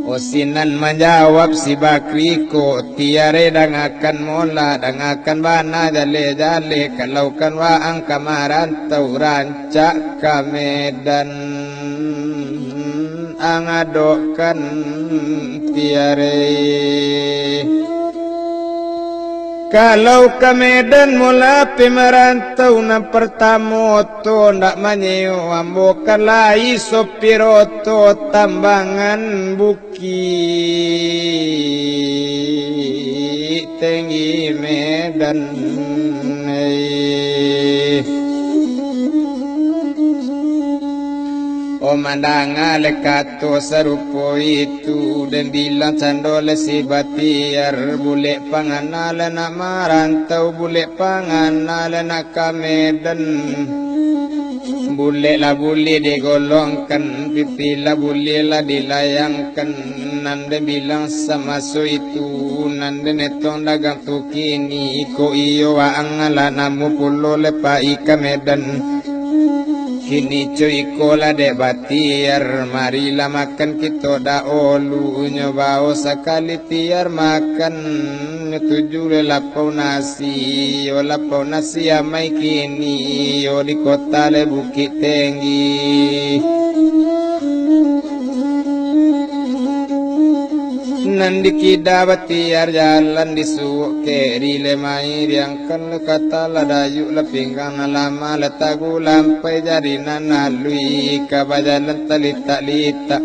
Osinan menjawab si Bakri ko tiare dangakan mola dangakan bana jale-jale kalau kan waang kamaran tau rancak ke Medan angadokan tiare Kalau ke Medan mula pemerantau na pertamo to ndak manyeo ambo kalai sopiroto tambangan buki tinggi Medan Omandanga lekato sarupo itu dan bilang candole si batiar bule panganala nak marantau bule panganala nak Medan bule lah bule digolongkan pipi lah bule lah dilayangkan nande bilang sama so itu nande netong dagang tu kini iko iyo waangala namu pulo lepai ke Medan Kini cuy kola de batiar marilah makan kita dahulu nyobao sekali tiar makan tujuh lapau nasi yo lapau nasi amai kini yo di kota le Bukit Tinggi Nandi kida batiar jalan di suuk keri lemai riangkan le kata la dayu la pinggang lama la tagu lampai jari nanalui kabajalan talita-lita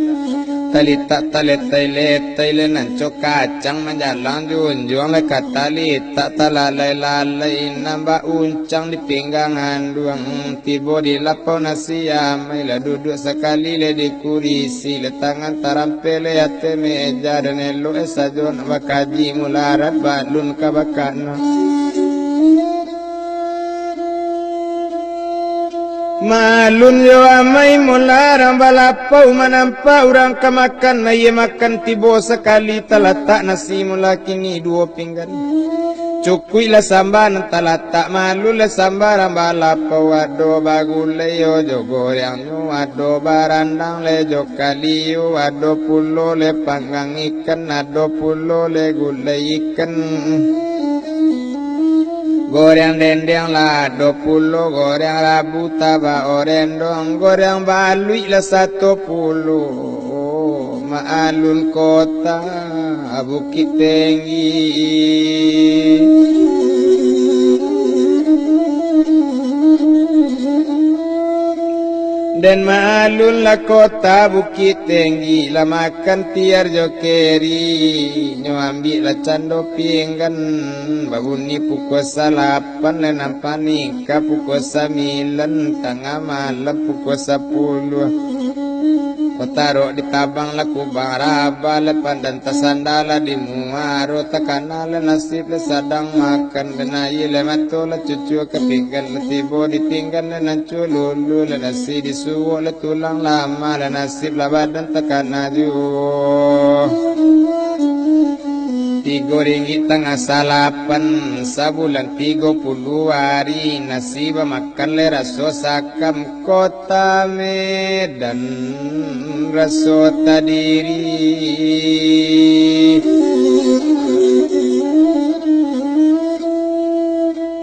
tali tak tali tali nan kacang menjalang junjung le katali tak talalai lalai nambah uncang di pinggangan duang tibo di lapau nasi amai la duduk sekali le di kurisi le tangan tarampele ate meja dan elo esajon bakaji mularat balun kabakana malun yo amai mularang balapau menampak orang kemakan na ye makan tibo sekali talatak nasi mula kini dua pinggan cukui la sambar talatak malu la sambar balapau ado bagule yo jogo yang nyu ado barandang le jokali yo ado pulo le panggang ikan ado pulo le gulai ikan goreng dendeng lah 20 goreng rabu taba orendong goreng balui lah 10 maalun kota Bukit Tinggi dan maalun la kota Bukit Tinggi la makan tiar jokeri nyo ambil la cando pinggan babuni pukul 8 le nampani ka pukul 9 tengah malam pukul 10 Taruh di tabang laku baraba lepan dan tasandala di muaro takana le nasib le sadang makan benai le mato le cucu kepinggan le tibo ditinggan le nancu lulu le nasi disuwo le tulang lama le nasib le badan takana juo RM3 tengah salapan sabulan 30 hari nasib makan le raso sakam kota Medan raso tadiri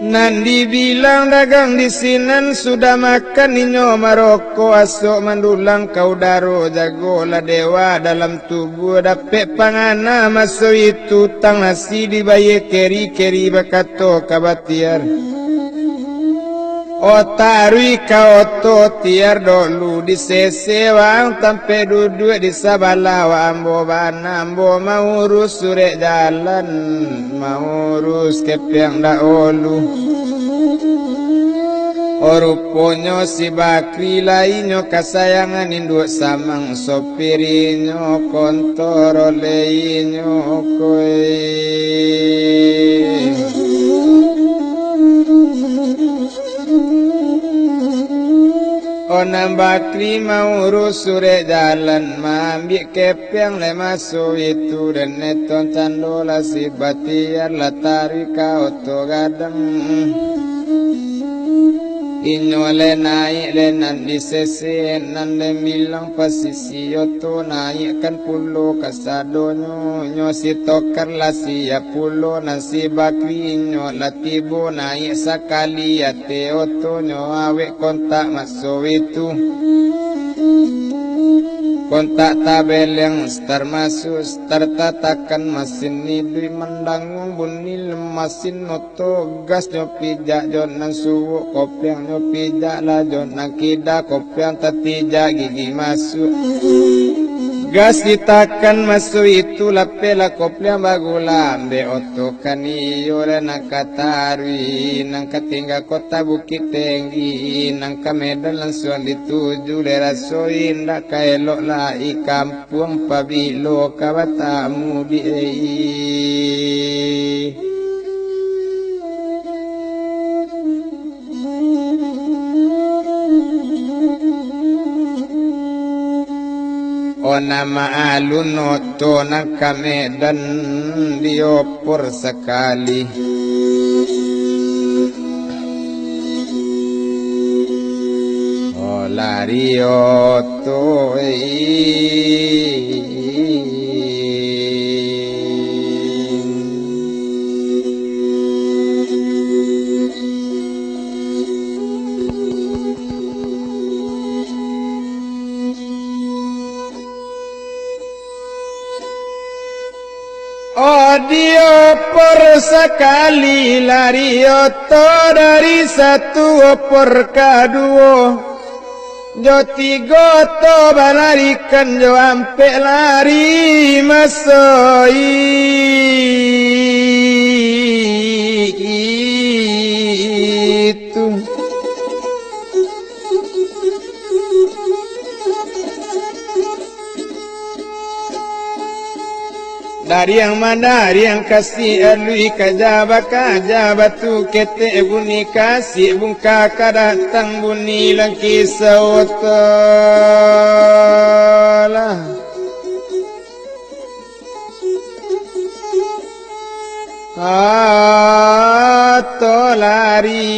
nan dibilang dagang di sinan sudah makan ninyo maroko asok mandulang kau daro jago la dewa dalam tubuh dapet pangana masuk itu tang nasi dibaye keri bakato kabatiar otarui ka oto tiar dolu di sesewang tampe duduk di sabalawa ambo bana ambo mau urus surek jalan mau urus kepiang da olu oruponyo si bakri lainyo kasayangan induk samang sopirinyo kontoro leinyo koe onam bakri mau urus surek jalan mambik kepiang le masuk itu dan neton candola si batiar latari ka oto gadang inyo le naik le nan di sese nan le milang pasisi oto naik kan pulo kasadonyo nyo si tokar la si ya pulo nasi bakri inyo la tibo naik sakali ate oto nyo awek kontak masuk itu kontak tabel yang star masuk star tatakan masin ni dui mendangung bunil masin oto gas nyo pijak jonan suwo kopiang nyo pijak la jonan kida kopiang tatijak gigi masuk gas ditakan masuk itu lapela kopiang bagula ambe oto kaniyo le nakatarui nang katingga kota Bukit Tinggi nang ka Medan langsung dituju le raso indah kaelok la i kampung pabilo kabatamu di nama alun oto nang ka Medan diopor sekali lari oto diopor sekali lari oto dari satu opor kedua Jo tigo to balarikan jo ampe lari masoi itu. Dari yang mana, dari yang kasih alui kajaba tu kete bunyi kasih bungka kadatang bunyi lagi sawatala. Atau lari.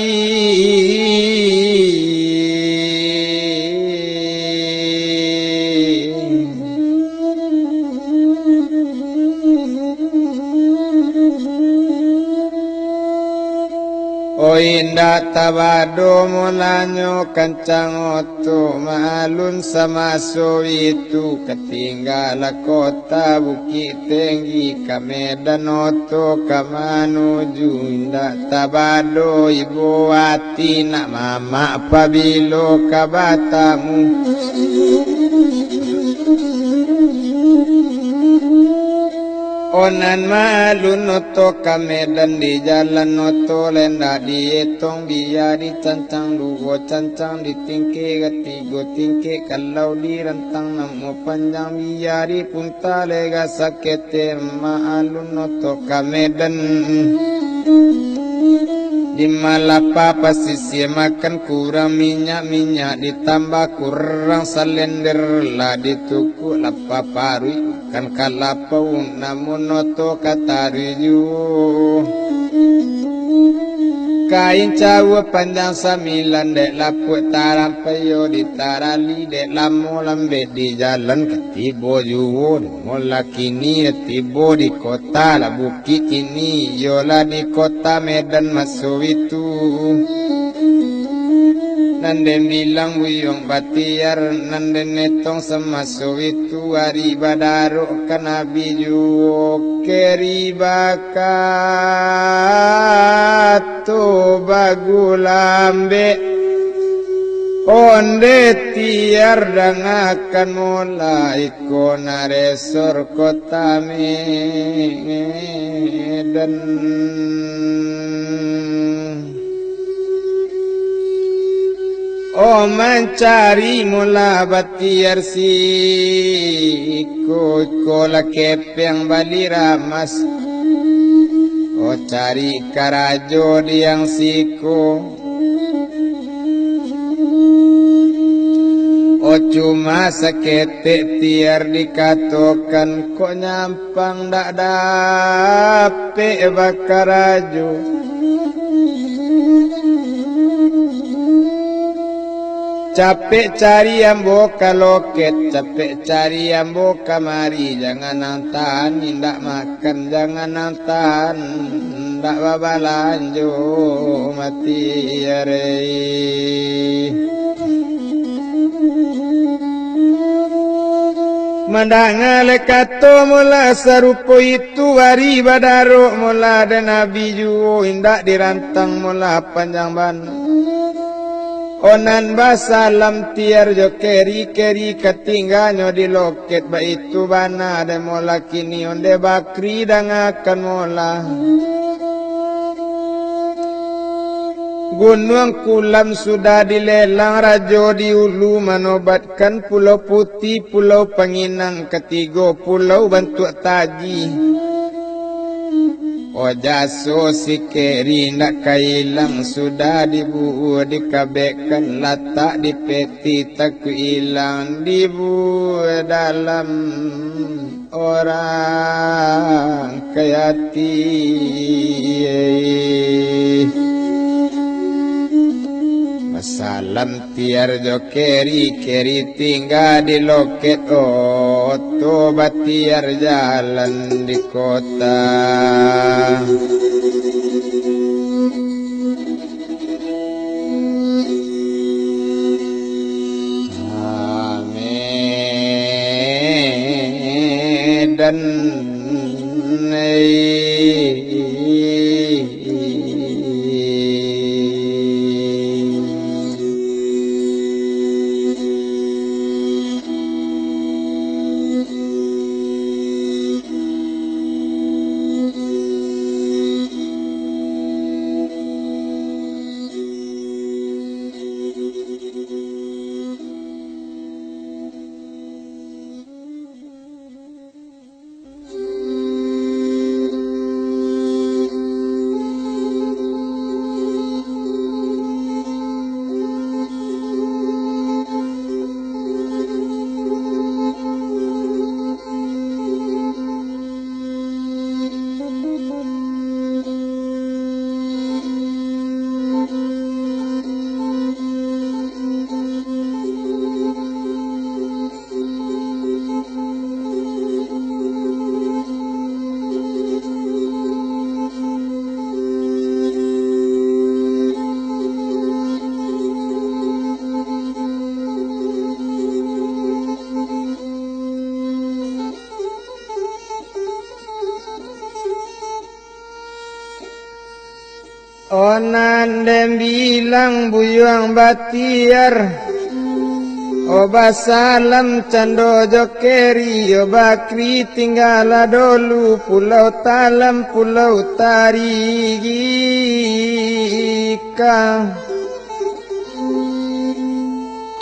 O indah tabado mulanyo kancang oto malun sama so itu ketinggalan kota Bukit Tinggi ke Medan oto ke manuju indah tabado ibu hati nak mama pabilo ke Batamu. Onan malun noto ka Medan di jalan noto lenda dietong biya di cancang dugo cancang di tingke ketigo tingke kalau di rentang namo panjang biya di punta lega sakete malun noto ka Medan. Di malapa pasisi makan kurang minyak ditambah kurang salender lah dituku lapa parui kan kalapau namun noto katariyu. Kain cawa panjang samilan dek lapu taram payo di tarali dek lamo lambe di jalan ketibo juwo mola kini tibo di kota la Bukit kini yola di kota Medan masuk itu. Nanden bilang buyong batiar nanden netong semasuk itu hari badaro kanabi juwo keribakato bagulambe onde tiar dangakan mulai kona resor kota Medan. O mencari mula batiar si ko la kepeng bali ramas. O cari karajo diang siko. O cuma sakete tiar dikatokan kok nyampang dak dape bakarajo. Capek cari ambo kaloket, capek cari ambo kamari, jangan nantan, ndak makan, jangan nantan, ndak babalanjo mati arei. Mandangale kato mula sarupo itu hari badaro mula dan nabi juo indak dirantang mula panjang ban. Onan basalam tiar jo keri ketingganyo di loket ba itu bana de mola kini onde bakri dangakan mola. Gunung Kulam sudah dilelang rajo di ulu menobatkan Pulau Putih, Pulau Panginang, ketiga pulau bentuk taji. Ojaso si keri nak kailang sudah dibuat dikabekan letak di peti tak hilang dibuat dalam orang kayati. Masalam tiar jo keri tinggal di loket oto batiar jalan di kota. Medan Onan dem bilang buyuang batiar Oba salam cando jokeri Oba kri tinggal dulu Pulau talam pulau tarika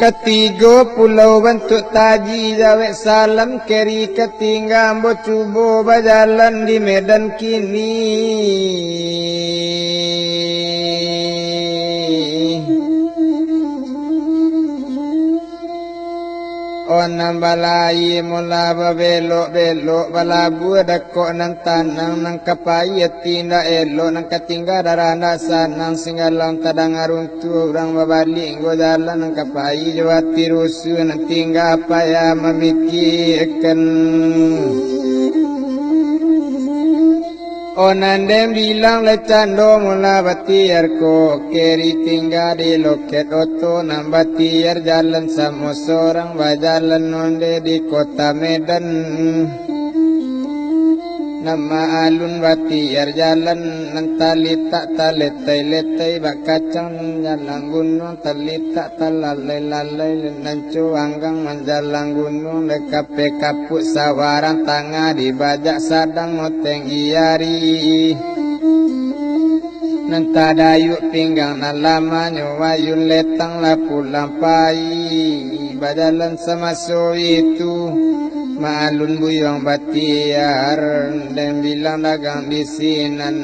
Ketiga pulau bentuk taji Jawek salam keri ketinggal Bocubo berjalan di medan kini Onam balai mula belok balabu dakok nang tanang nang kapai tindak elok nang katinggal darah nasa nang singgalang tadang aruntu orang babalik go jalan nang kapai jawati rusu nang tinggal payah memikirkan Onan dem bilang lecando mula batiar ko keri tinggal di loket oto nang batiar jalan sama seorang bajalan onde di kota Medan Nama alun batiar jalan nang tali tak letai bak kacang jalan gunung tali tak lalai nan cuanggang menjalan gunung lekape kapuk sawaran tangga dibajak sadang moteng iari nan tadayuk pinggang nan lama nyawayun letang lapu lampai bajalan sama so itu Ma'alun buyong batiar dan bilang dagang di sinan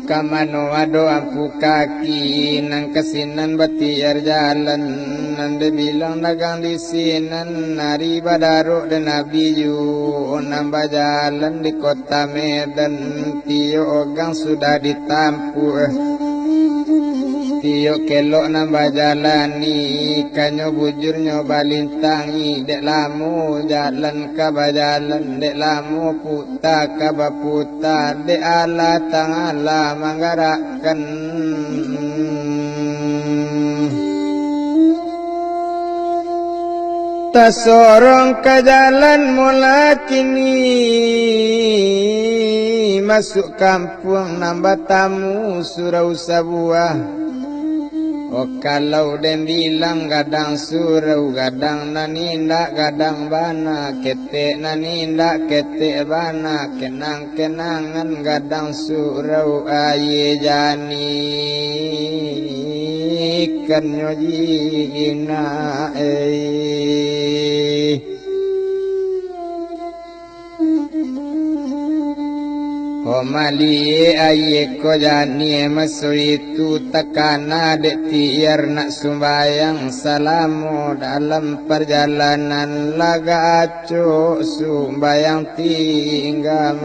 Kamano ado ampu kaki nang kesinan batiar jalan Nande bilang dagang di sinan Nari badaruk dan nabiyu Nambah jalan di kota Medan Tio ogang sudah ditampu Tiyo kelok nambah jalani Kanyo bujur nyoba lintangi Dek lamu jalan kaba jalan Dek lamu puta kaba puta Dek ala tangala manggarakan Tasorong ke jalan mula kini Masuk kampung nambah tamu surau sabuah Oh kalau den bilang gadang surau gadang nanindak gadang bana ketek nanindak ketek bana kenang-kenangan gadang surau aye jani kanyo jina Omali aye ko jani itu takana dek tiar nak sumbayang salamu dalam perjalanan laga aco sumbayang tinggal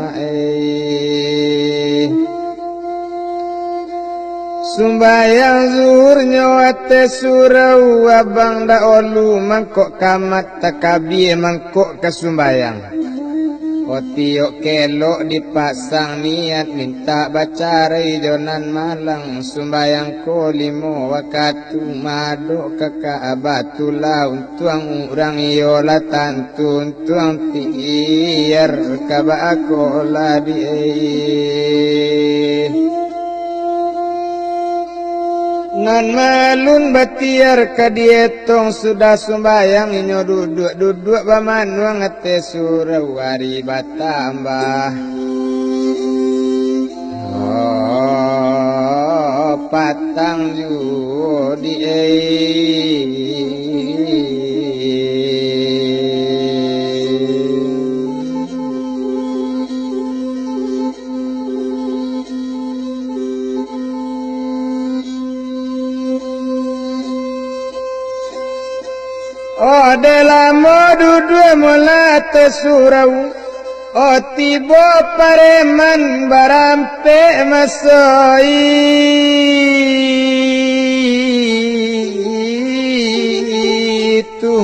Sumbayang zuhur nyawate surau abang da olu mangkok kamat takabi mangkok kesumbayang Otiyok kelok dipasang niat minta baca rejonan malang Sumbayang ko limo wakatu madok kakabatulah Untuang urang yola tantun tuang tiir kaba ako ladi Nan malun batiar kadietong sudah sumbayang inyo duduk bamanuang ate surau hari batambah patang judi Oh dalam duduk mulate surau Oh tibo pareman barampe masoi itu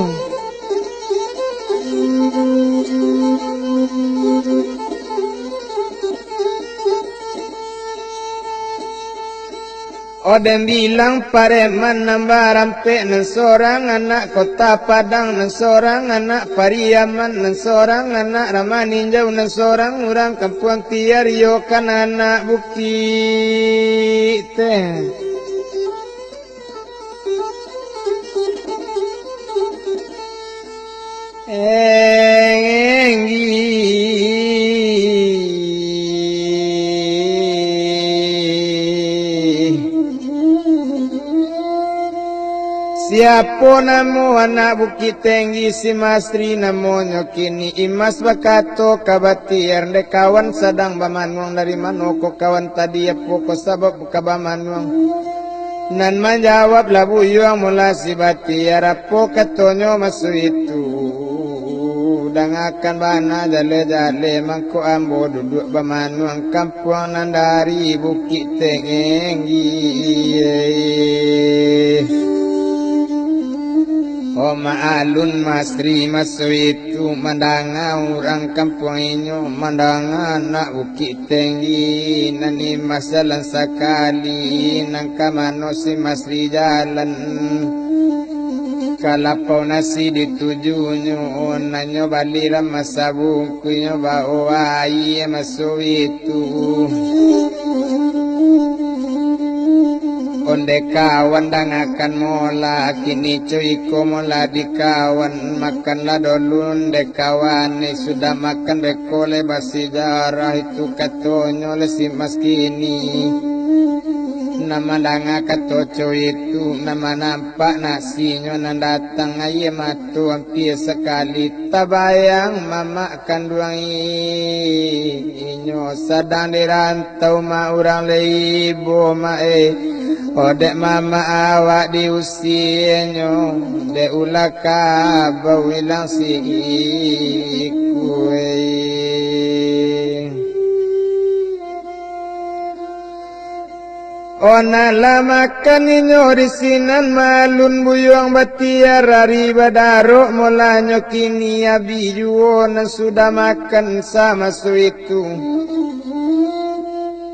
Odem bilang Pareman nambah rampe nan seorang anak Kota Padang nan seorang anak Pariaman nan seorang anak Ramaninjau nan seorang orang Kampung Tiario kan anak Bukit teh. Siapa namo anak Bukit Tinggi si Masri namonyo kini Imas Bakato kabatiar de kawan sadang bamanwang dari manoko kawan tadi apo ko sabab kabamanwang nan menjawab labu yuang mula si batiar apo katonyo masu itu dangakan bana jale-jale mangko ambo duduk bamanwang kampung nan dari Bukit Tinggi. Oma alun Masri maso itu mandanga orang kampung inyo mandanga anak Bukit Tinggi nani masalah sekali nang kamano si Masri jalan kalapau nasi ditujunyo nanyo balira masabungkunyo bawa iya maso itu onde kawan dangakan mola kini cuy ko mola di kawan makanlah dolun de kawan sudah makan bekole basi jarah itu katonyo lesi mas kini nama danga kato cuy itu nama nampak nasinya nan datang aye matu hampir sekali tabayang mama kanduang inyo sedang dirantau ma orang leibo ma Odek mama awak di usianya Dek ulaka bawilang si kue Ona lamakan inyo risinan malun buyuang batiar Hari badaruk mulanya kini abijuo nan sudah makan sama suitu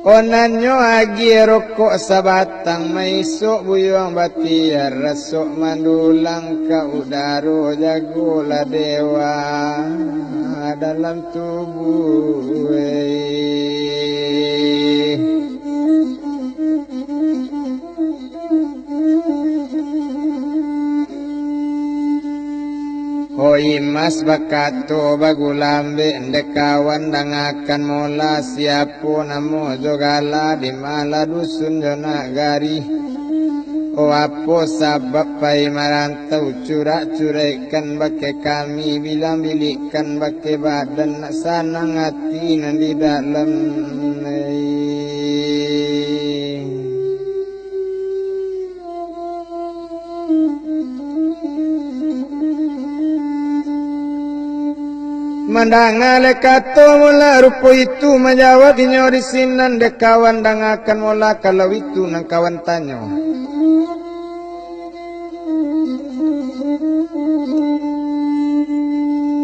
Onanyo agi rokok sabatang maisok buyuang batiar rasok mandulang ka udaro jagola dewa dalam tubuh Hoi mas bakato bagulambe ndekawan dangakan mola siapo namo jogala di mala dusun jonagari O apo sabab pai marantau curak-curaikan bake kami bilang bilikan bake badan nak sanang hati nan di dalam Mandangale kato mula rupo itu menjawab inyo risinan de kawan dangakan mula kalau itu nang kawan tanyo.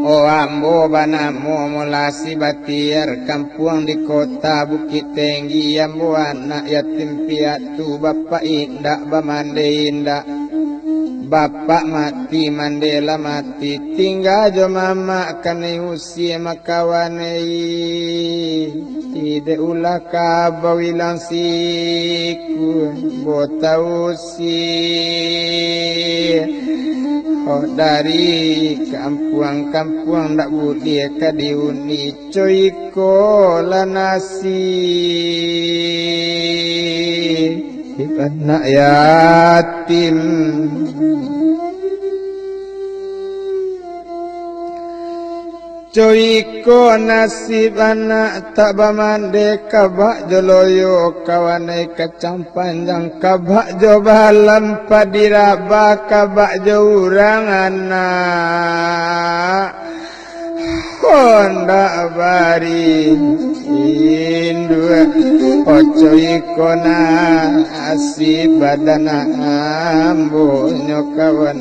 O ambo banamo mula si batiar kampung di kota Bukit Tinggi ambo anak yatim piatu bapak indak bamande indak. Bapak mati Mandela mati tinggal jo mama kane usia makawane tidak ulah kabawilang siku bota usia oh dari kampung ndak budi ka diuni coiko lanasi anak yatim Coiko nasib anak tak bamande kabak joloyo kawanai kacang panjang kabak jo balam padiraba kabak jo urang anak honda bari indua ocoiko nasib badana ambo nyokawan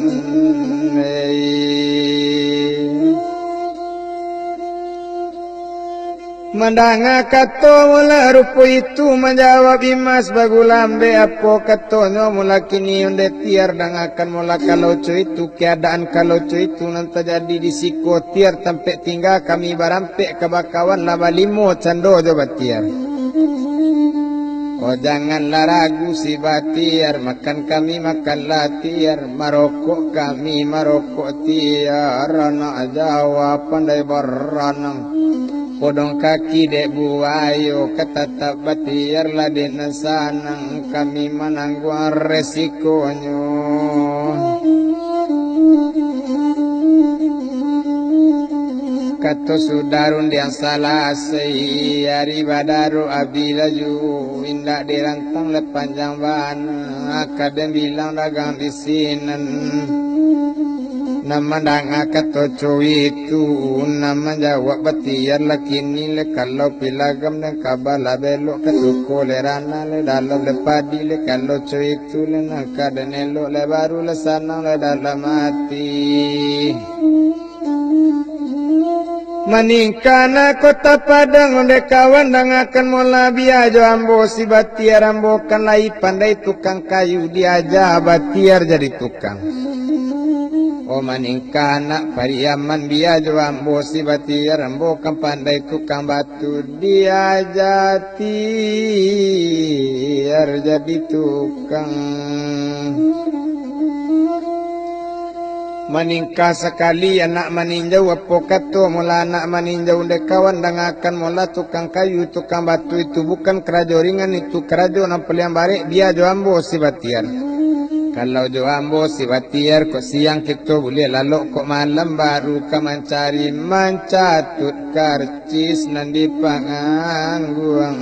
Mandanga kato mula rupo itu menjawab imas bagulambe apo katonyo mula kini onde tiar dangakan mula kaloco itu keadaan kaloco itu nanti jadi disiko tiar sampai tinggal kami barampe kebakawan laba limo cando coba tiar. Oh janganlah ragu si batiar, makan kami makanlah tiar, marokok kami marokok tiar, anak Jawa pandai beranang. Podong kaki dek buayo ketatap batiar laden sanang kami menanggung resikonya. Kato sudarun yang salah hari badaru abilaju indak dirantang lepanjang bana kadang bilang dagang di sini. Nama danga kato itu nama jawab batiar lakini le kalau pilagam dan kabala belok katuko le rana le dalam le padi le kalau itu le nangka dan elok le baru le sanang le dalam hati. Maningkana kota Padang onde kawan dangakan mola biajo ambo si batiar ambo kan lai pandai tukang kayu diaja batiar jadi tukang. O maningkana pariaman biajo ambo si batiar ambo kan pandai tukang batu diaja tiar jadi tukang. Maningka sekali anak maninjau apo kato mula anak maninjau de kawan dangakan mula tukang kayu tukang batu itu bukan kerajo ringan itu kerajo nampel yang barek dia jo ambo si batiar. Kalau jo ambo si batiar kok siang kita boleh lalu kok malam baru ka mencari mencatut karcis nandi pangangguang.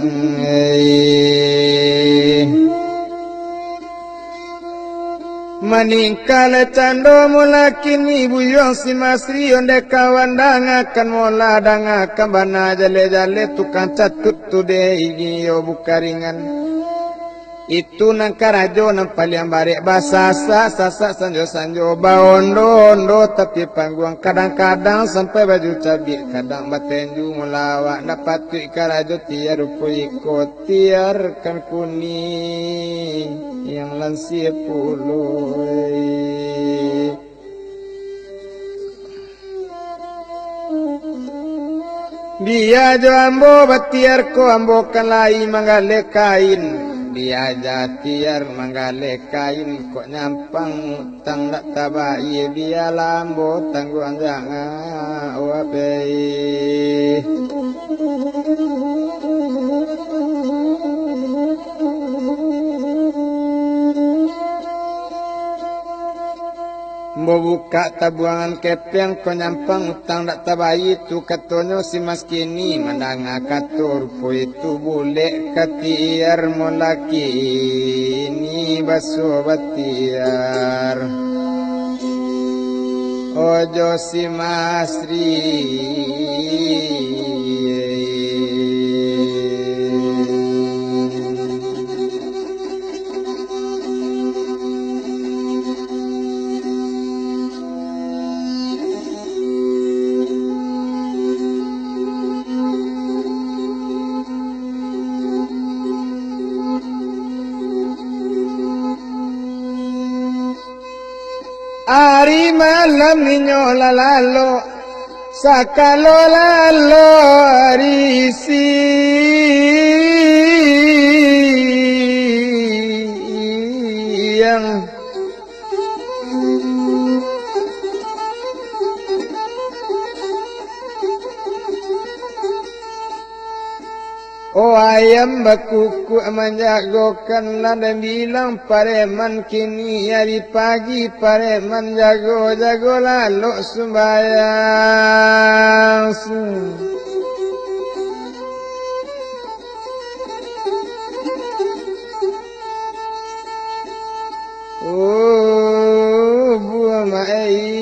Maningkala cando mula kini buyong si masri onde kawan dangakan mula dangakan bana jale-jale tukang catut tu de iyo bukaringan. Itu nang karajo nang paliang barek basasa sasa sanjo-sanjo baondo-ondo tapi pangguang kadang-kadang sampai baju cabi kadang batenju mulawak dapat tu karajo tiar rupo ikut tiar kan kuning yang lansia puluh. Dia jo ambo batiar ko ambo kan lai manggale kain. Dia jatiar manggale kain kok nyampang utang tak tabai dia lambo tangguang jangan wabai. Mau buka tabuangan kepeng kau nyampang utang tak tabai itu katonyo si mas kini mandanga katur po itu boleh katiar molaki ini baso batiar ojo si masri. Ari malam ninyo lalalo sakalo lalo arisi yang oh ayam bakuku menjagokan dan bilang pareman kini hari pagi pareman jago-jago lalu sembahyang. Oh buah mai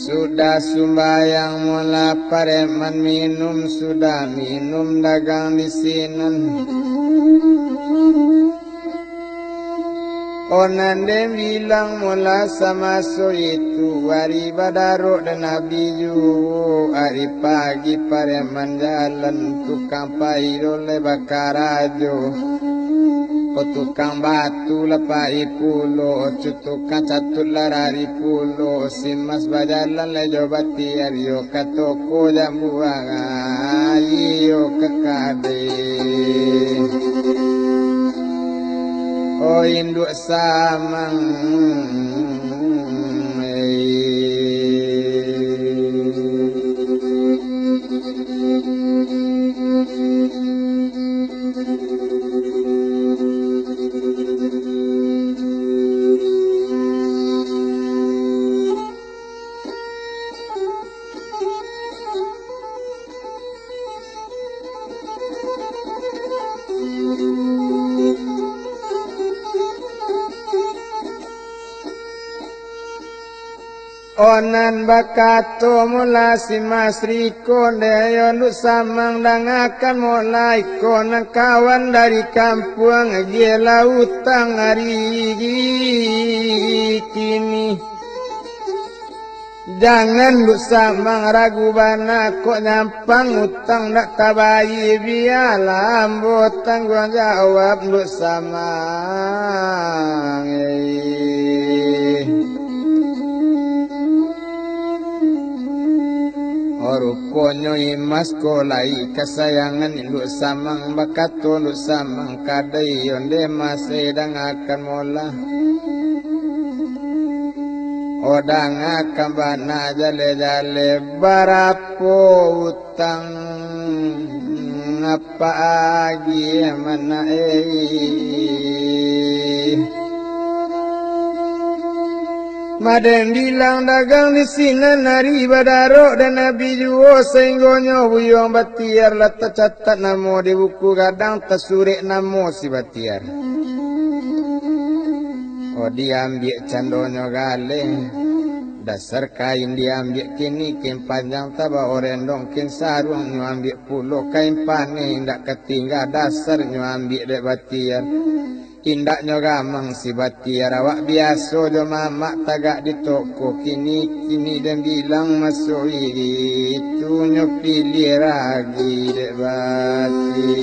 Sudah sumbayang mula pareman minum, sudah minum dagang di sinan. Onan bilang mula sama so itu hari Badaro dan Nabi Ju. Hari pagi pareman jalan tukang paido lebakar ajo. O tukang batu lepai pulo, tukang catut larari pulo. Simas bajalan lejo bati ario katoko jambuang ayo kekade. Oh induk samang onan bakato mula si Mas Riko deyo lu samang dangakan mulai konan kawan dari kampung gila utang hari kini. Jangan lu samang ragu bana kok nyampang utang nak tabayi biarlah ambo tanggung jawab lu samang. Rukonyo imas kolai kasayangan induk samang bakato induk samang kadai yonde masedang akan mola odang akan bana jale-jale barapo utang apa agi mana Maden bilang dagang di sini nari Badaro dan Nabi Juo sehinggonya buyong batiar lata catat namo di buku kadang tersurik namo si batiar. Oh diambil candonyo gale dasar kain diambil kini kain panjang taba orendong kin sarung nyo ambil pulo kain pane ndak ketinggal dasar nyo ambil dek batiar. Indaknya gamang si batiar awak biasa do mamak tagak di toko kini dan bilang masuk itu nyo pilih lagi dek bati.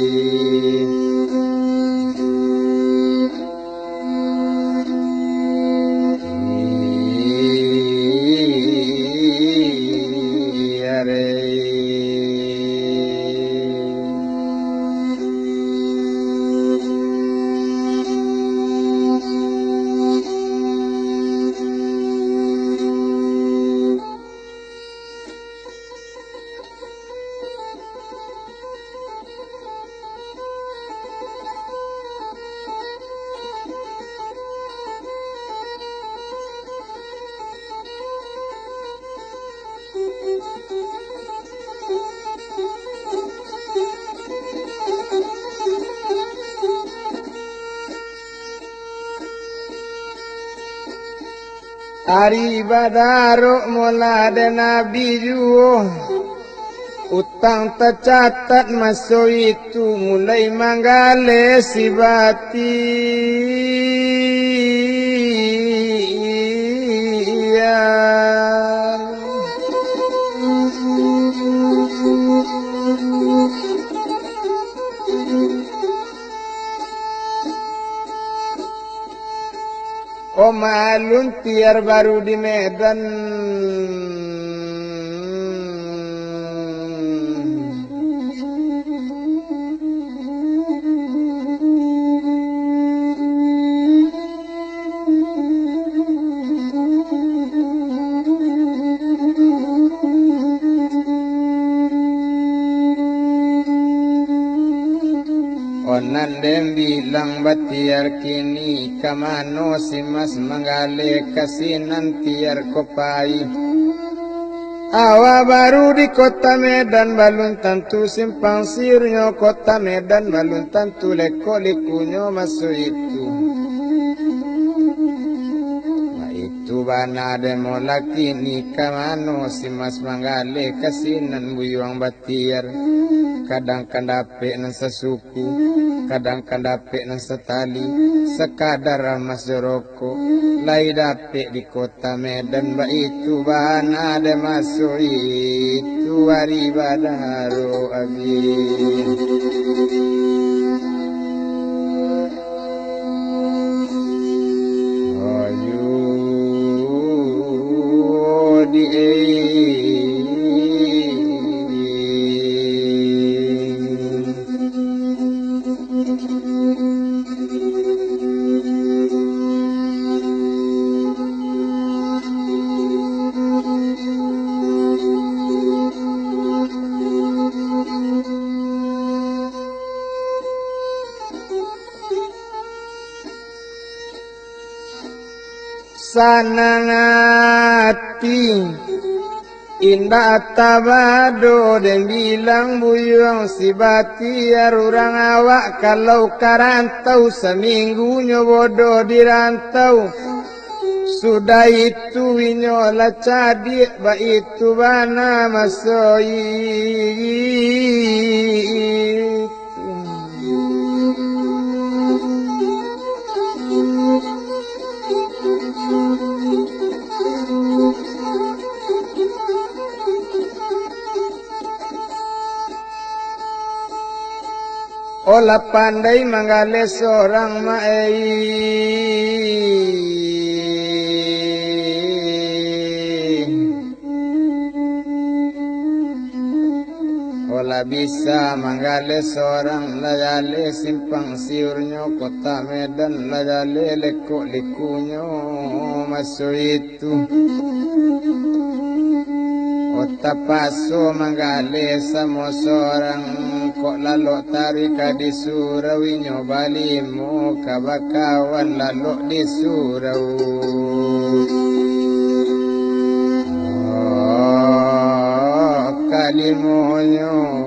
Hari Badaro mula dan Nabi Juo utang tercatat masuk itu mulai manggale si bati Malun tiar baru di Medan Onan dem bilang batiar kini kamano si mas manggale kasinan tiar kopai. Awa baru di kota Medan balun tentu simpang sirnyo kota Medan balun tentu leko-lekunyo masuk itu. Nah itu itu bana demo laki ni kamano si mas manggale kasinan buyuang batiar kadang kandape nang sesuku kadang kandape nang setali sekadar mas joroko lai dape di kota Medan ba itu bana de masuk itu hari badaro agi sanangati indah tabado dan bilang buyuang si batiar urang awak kalau karantau seminggu nyobodo dirantau sudah itu winyola cadik ba itu bana masoi olah pandai manggale seorang maei olah bisa manggale seorang layale simpang siurnya kota Medan layale lekuk likunya masuk itu Ota paso manggale sama seorang kok lalu tarika di surau nyobalimu kabakawan lalu di surau kalimonyo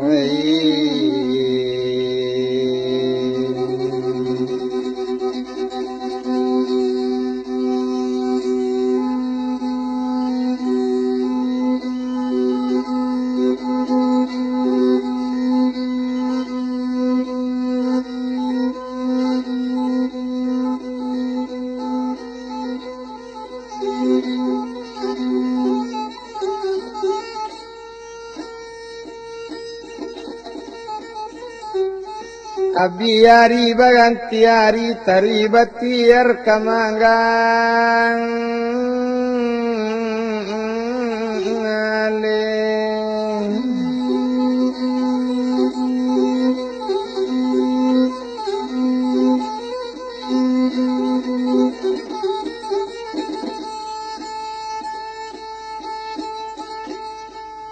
Abiyari bagantiari taribatiar kamanggang ale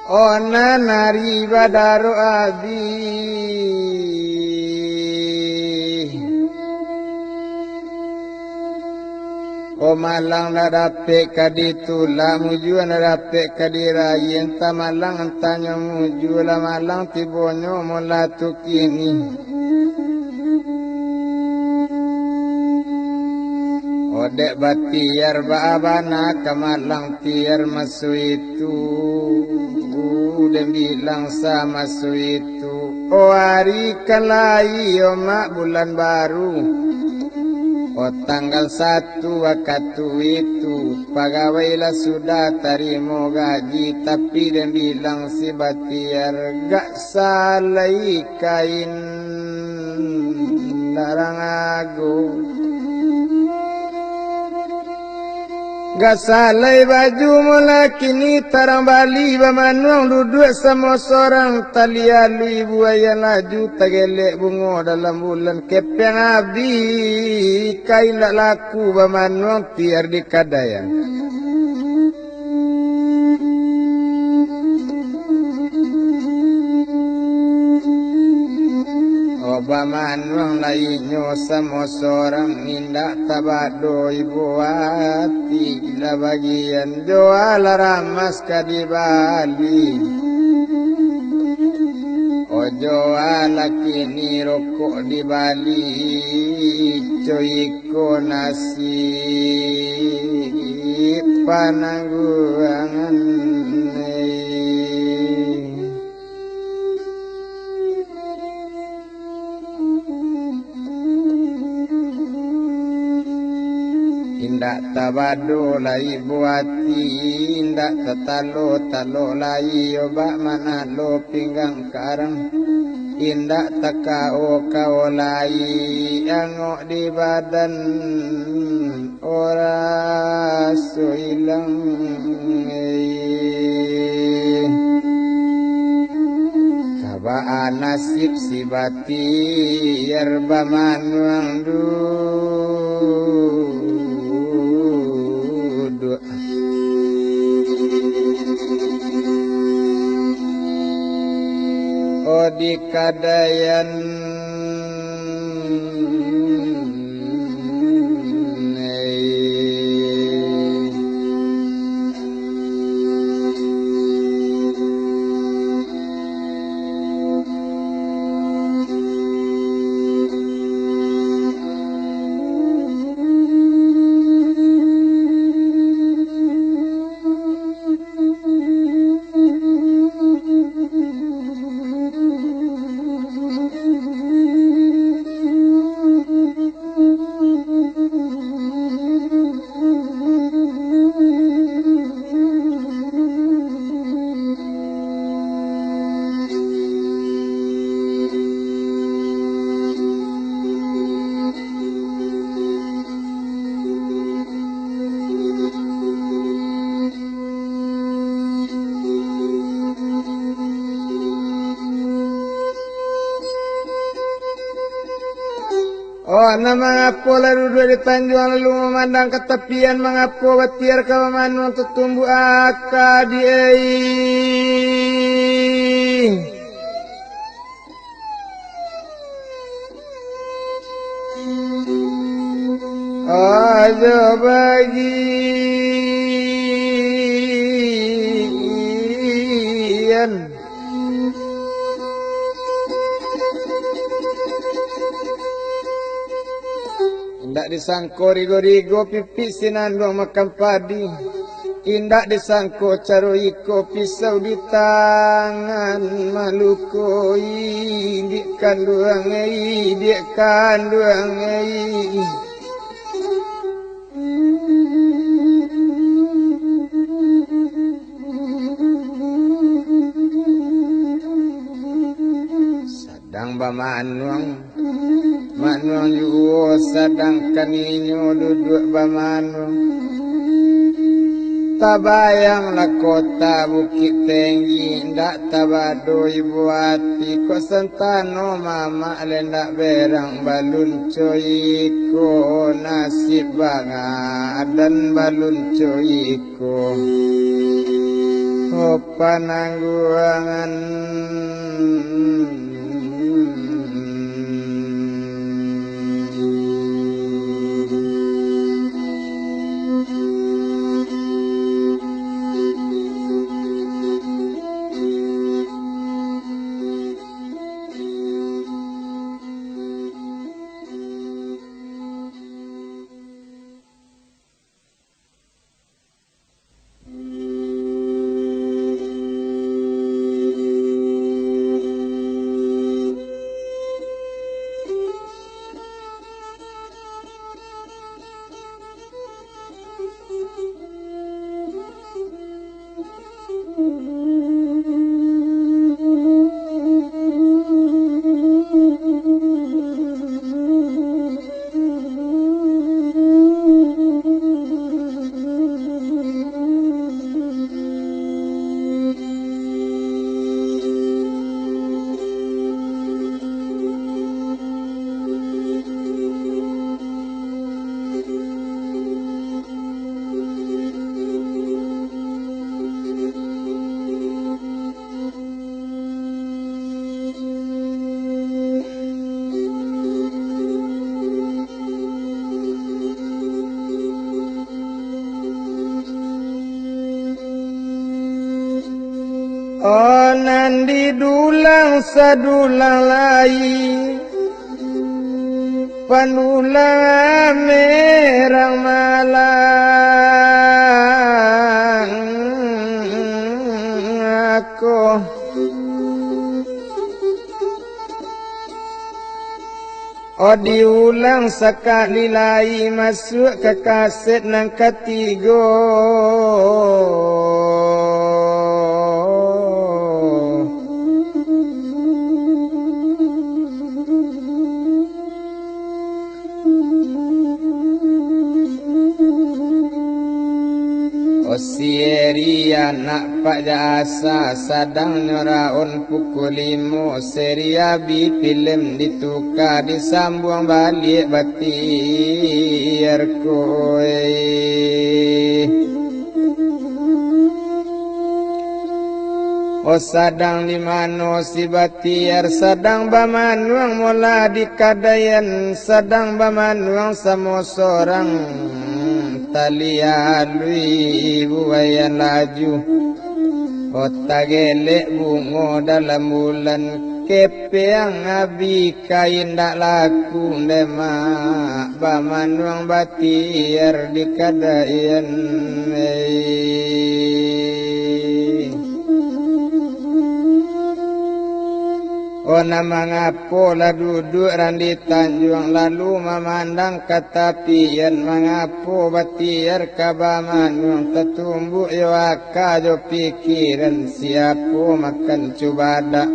ona nari badaro abi o malang na dape kaditu la muju na dape kadirayen ta malang antanyo muju la malang tibonyo molatu kini odek batiar baabana kamalang tiar masu itu dan bilang sama masu itu o hari kalai o mak bulan baru oh tanggal 1 waktu itu pegawailah sudah terima gaji tapi dia bilang si batiar gak salai kain larang aku gak salai baju mula kini tarang bali bamanuang duduk sama seorang talialu ibu ayah laju tagelek bungo dalam bulan kepeng abdi kain tak laku bamanuang tiar di kadaya bamanuang lainnya sama seorang indah tabado ibu hati gila bagian jual ramas kadi Bali jual kini rokok di Bali coiko nasib panangguangan indak tabado lai buati indak tatalo lai oba mana lo pinggang karang indak takao kau lai angok di badan ora suilang kabaan nasib si bati yerba manuang duduk di kadayan mengapo lalu dua di Tanjuang lalu memandang ke tepian mengapo batiar kawaman untuk tumbuh akadi aja bagian indak disangko rigo-rigo pipi sinandung makan padi indak disangko caro iko pisau di tangan maluko di kandung sadang bamanuang manuang juga sedangkan inyo duduk bamanuang tabayang la kota Bukit Tinggi ndak tabado ibu hati ko sentano mama lendak berang balun coyiko nasib banga dan balun coyiko panangguangan onan di dulang sadulang lai panulang merang malam ako o diulang sekali lagi masuk ke kaset yang ketiga. Sieri anak Pak Jasa sadang nyoraon pukul 5 seri abi film ditukar disambung balik batir kowe o sadang di mano si batir sadang bamanuang mula di kadayan sadang bamanuang sama seorang talia lui buayan laju otak gelek bungo dalam bulan kepeang abi kain dak laku demak bamanuang batir di kadayan Ona mangapo la duduk randi Tanjung lalu memandang ke tepian mangapo batiar kabamanung tetumbuk yo akajo pikiran siapo makan cubada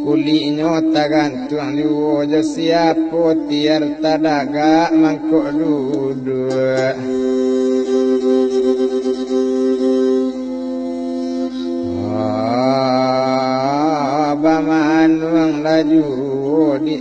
kulinyo tagantung diwojo siapo tiar tadaga mangkok duduk bamanuang laju di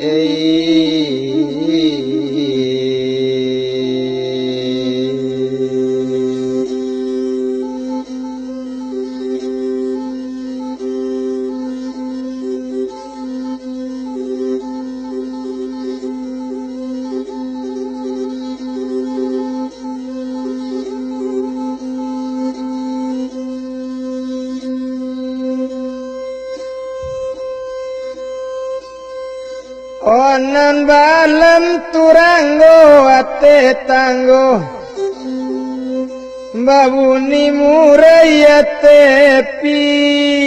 onan balam turanggo ate tanggo babuni murai ate pintu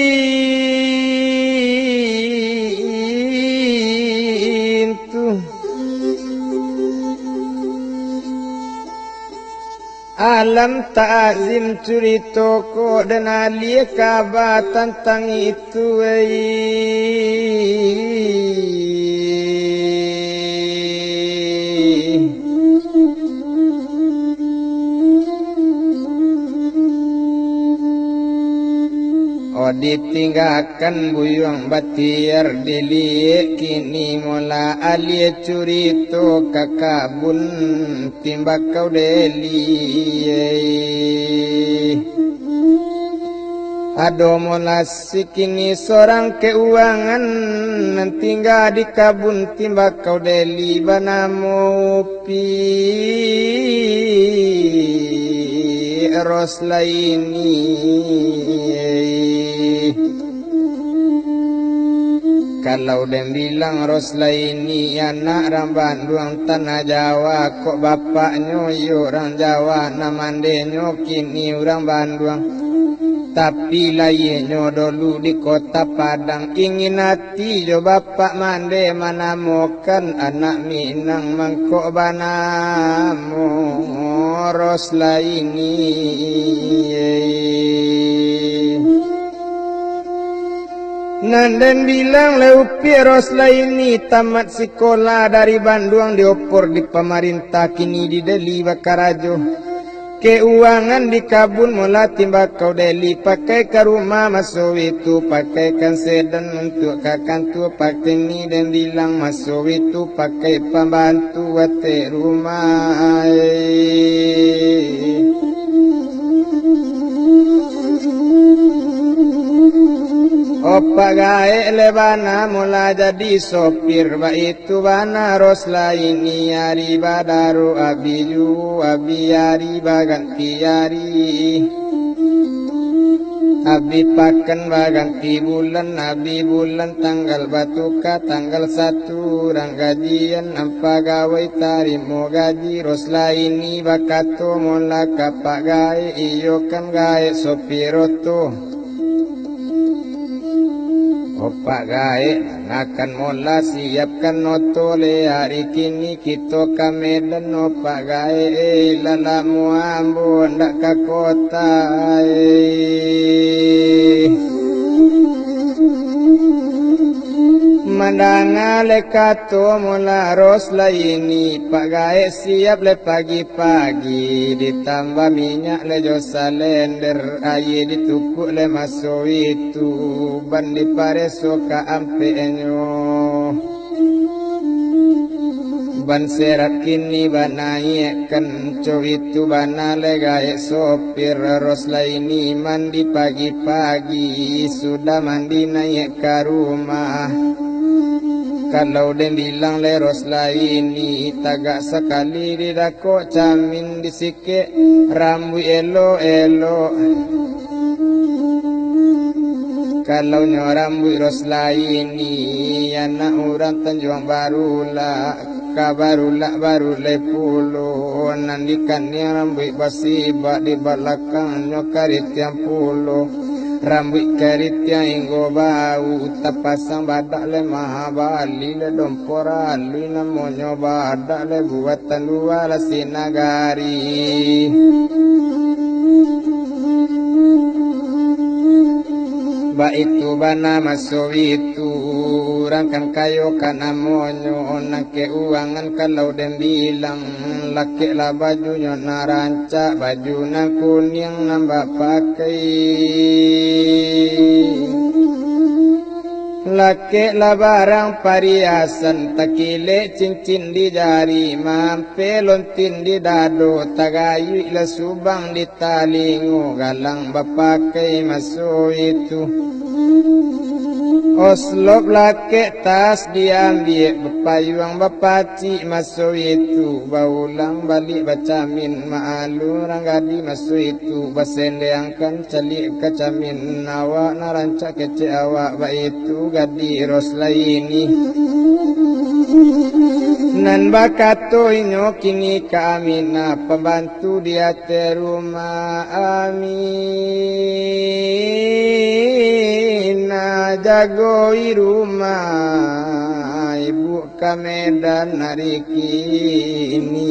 alam ta'zim cerita ko dan alia kabar tentang itu ditinggalkan buyung batir dilihat kini mula alia curito kakabun timbak kau deli ado mula sikini seorang keuangan tinggal di kabun timbak kau deli banamopi ros laini kalau dem bilang Rosla ini anak orang Bandung tanah Jawa kok bapaknya yo orang Jawa namanya kini orang Bandung tapi lainnya dulu di kota Padang ingin hati jo bapak mande mana mokan anak Minang mangkok banamo Rosla ini Nanden bilang leupi Rosla ini tamat sekolah dari Bandung diopor di pemerintah kini di Deli Bakarajo keuangan di kabun mula timbak kau Deli pakai ke rumah masuk itu pakaikan sedan untuk kakantu pakai ni dan bilang masuk itu pakai pembantu wate rumah Opa gae lebana mula jadi sopir itu bana Rosla ini hari badaru abiju abi hari baganti hari abi pakan baganti bulan abi bulan tanggal batuka tanggal 1 orang gajian apa gawe tarimo gaji Rosla ini bakato mula kapak gae iyo kan gae sopiroto Opak gae akan mula siapkan notole hari kini kita ke Medan opak gae lalamu ambu ndak ke kota Mandana lekato mula ros laini pak gae siap le pagi-pagi ditambah minyak le josa lender aye ditukuk le maso itu ban dipareso ka ampenyo ban serat kini ban naikkan co itu bana le gae sopir ros laini mandi pagi-pagi sudah mandi naik ke rumah. Kalau dia bilang leros laini tagak sekali didakok camin disikik rambut elo-elo. Kalau rambut ros laini anak orang Tanjung Barulah kabarulah baru lepulo nandikannya rambut basi bak di belakang nyokarit yang pulo. Rambut karitnya inggo bau tapasang badak le maha bali le dompora lui namonyo badak le buatan dua la sinagari ba itu bana maso itu rangkan kayo kana monyo nake uangan kalau den bilang laki lah bajunya naranca baju na kuning nambah pakai laki lah barang pariasan takile cincin di jari mampe lontin di dado tagayu ila subang di talingo galang bapakai maso itu oslop laki tas diambil bepayuang bapaci maso itu baulang balik bacamin maalu ranggadi maso itu basendeangkan calik kacamin awak narancak kece awak ba itu gadi ros laini nan bakato inyo kini kamina pembantu dia te rumah amin jagoi rumah ibu ke Medan hari kini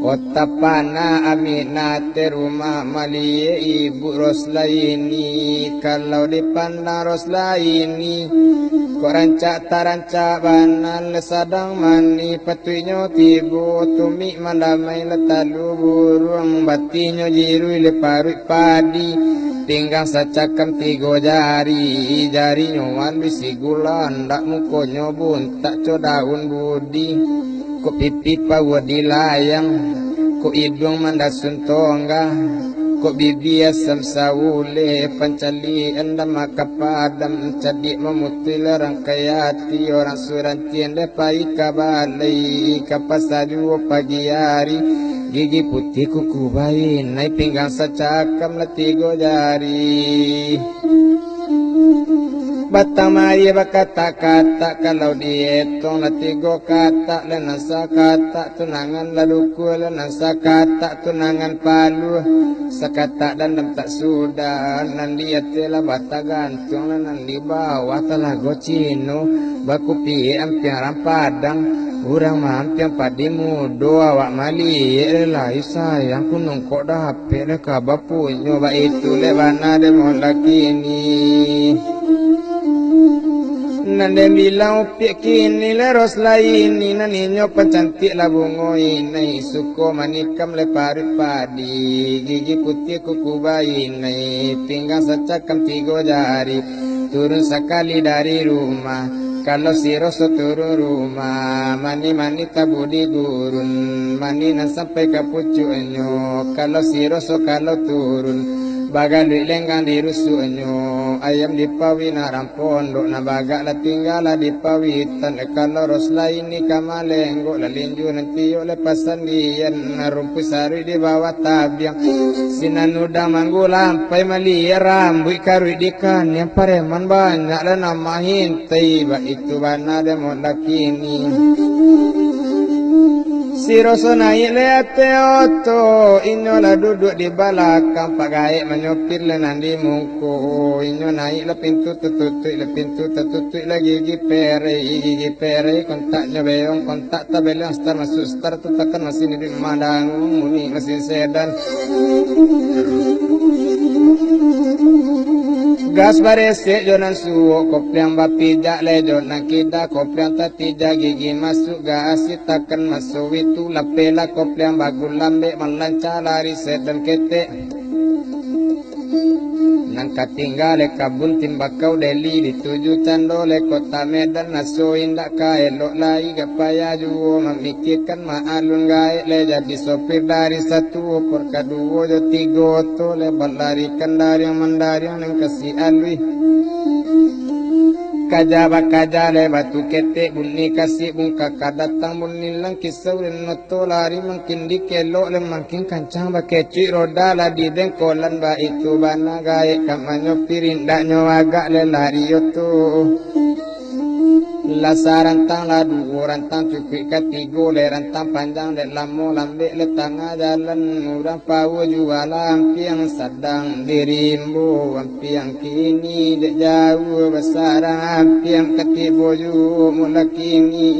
Otapana aminate rumah malie ibu ros laini kalau dipandang ros laini kok rancak tarancak banan lesadang mani patuinyo tibu tumi mandamai letalu burung batinyo jirui leparui padi tinggang sacakam tigo jari nyowan bisi gulan ndak mukonyo bun tak co daun budi ko pipi pawa dilayang ko idung mandasun tongga ko bibi asam saule pancali endam makapadam cadi memutil rangkayati orang surantian depai kabalai kapasadu pagi hari gigi putih kuku bain naik pinggang sacakam letigo jari batang maya bakata-kata kalau dietong latigo kata lenasa kata tunangan laluku lenasa kata tunangan palu sakata dan tak sudah nan dia telah bata gantung nan di bawah telah gocino baku pi ampiaran padang urang mampiang padimu doa wak mali elai sayang kunung kok dah hape le kabapunyo ba itu le bana de mon lakini nande bilang upiak kini le ros laini naninyo pencantik lah bungoi nai suko manikam le parit padi gigi putih kuku bayi nai pinggang sacakam tigo jari turun sekali dari rumah kalau si roso turun rumah mani tabudi turun mani na sampai ke pucuknya kalau si roso kalau turun bagan duit lenggang di rusuhnya ayam dipawi narang pondok na bagak la tinggal di pawitan kalau ros laini kamalenggo la linju nanti yo lepasan dian rumpu sari di bawah tabiang sinan udah manggu lampai mali rambut karui dikan yang pareman banyak la nama hintai ba itu bana de mondakini Si Roso naik leate oto, inyo la duduk di belakang, Pak Gaek menyopir lenan di mungku. Inyo naik le pintu tertutup, le gigi pere, kontaknya beong, kontak tabel yang start masuk start tu tekan mesin di Madang, muni mesin sedan. Gas barese jonan suwo, kopiang bapijak le jonan kita, kopiang tatijak gigi masuk gas tekan masuk itu lapela kopiang bagul lambe melancar lari sedan ketek. Nang katinggale kabun timbakau Deli dituju candole kota Medan naso indak kaelok lai gapaya juo memikirkan maalun gae le jadi sopir dari satu per kedua jo tiga to le balarikan dari yang mandari yang kasih alwi kaja le batu ketek bunyi kasih bungka kadatang bunyi lang kisau dan noto lari makin dikelok le makin kancang bakeci roda la di dengkolan ba itu bana gae kamanyo pirin daknyo agak le lari yoto la sarantang la dua rantang cukup ketiga le rantang panjang le lamo lambe le tengah jalan murah pau jual ampiang sedang dirimbu ampiang kini dek jauh besar ampiang ketibo ju mula kini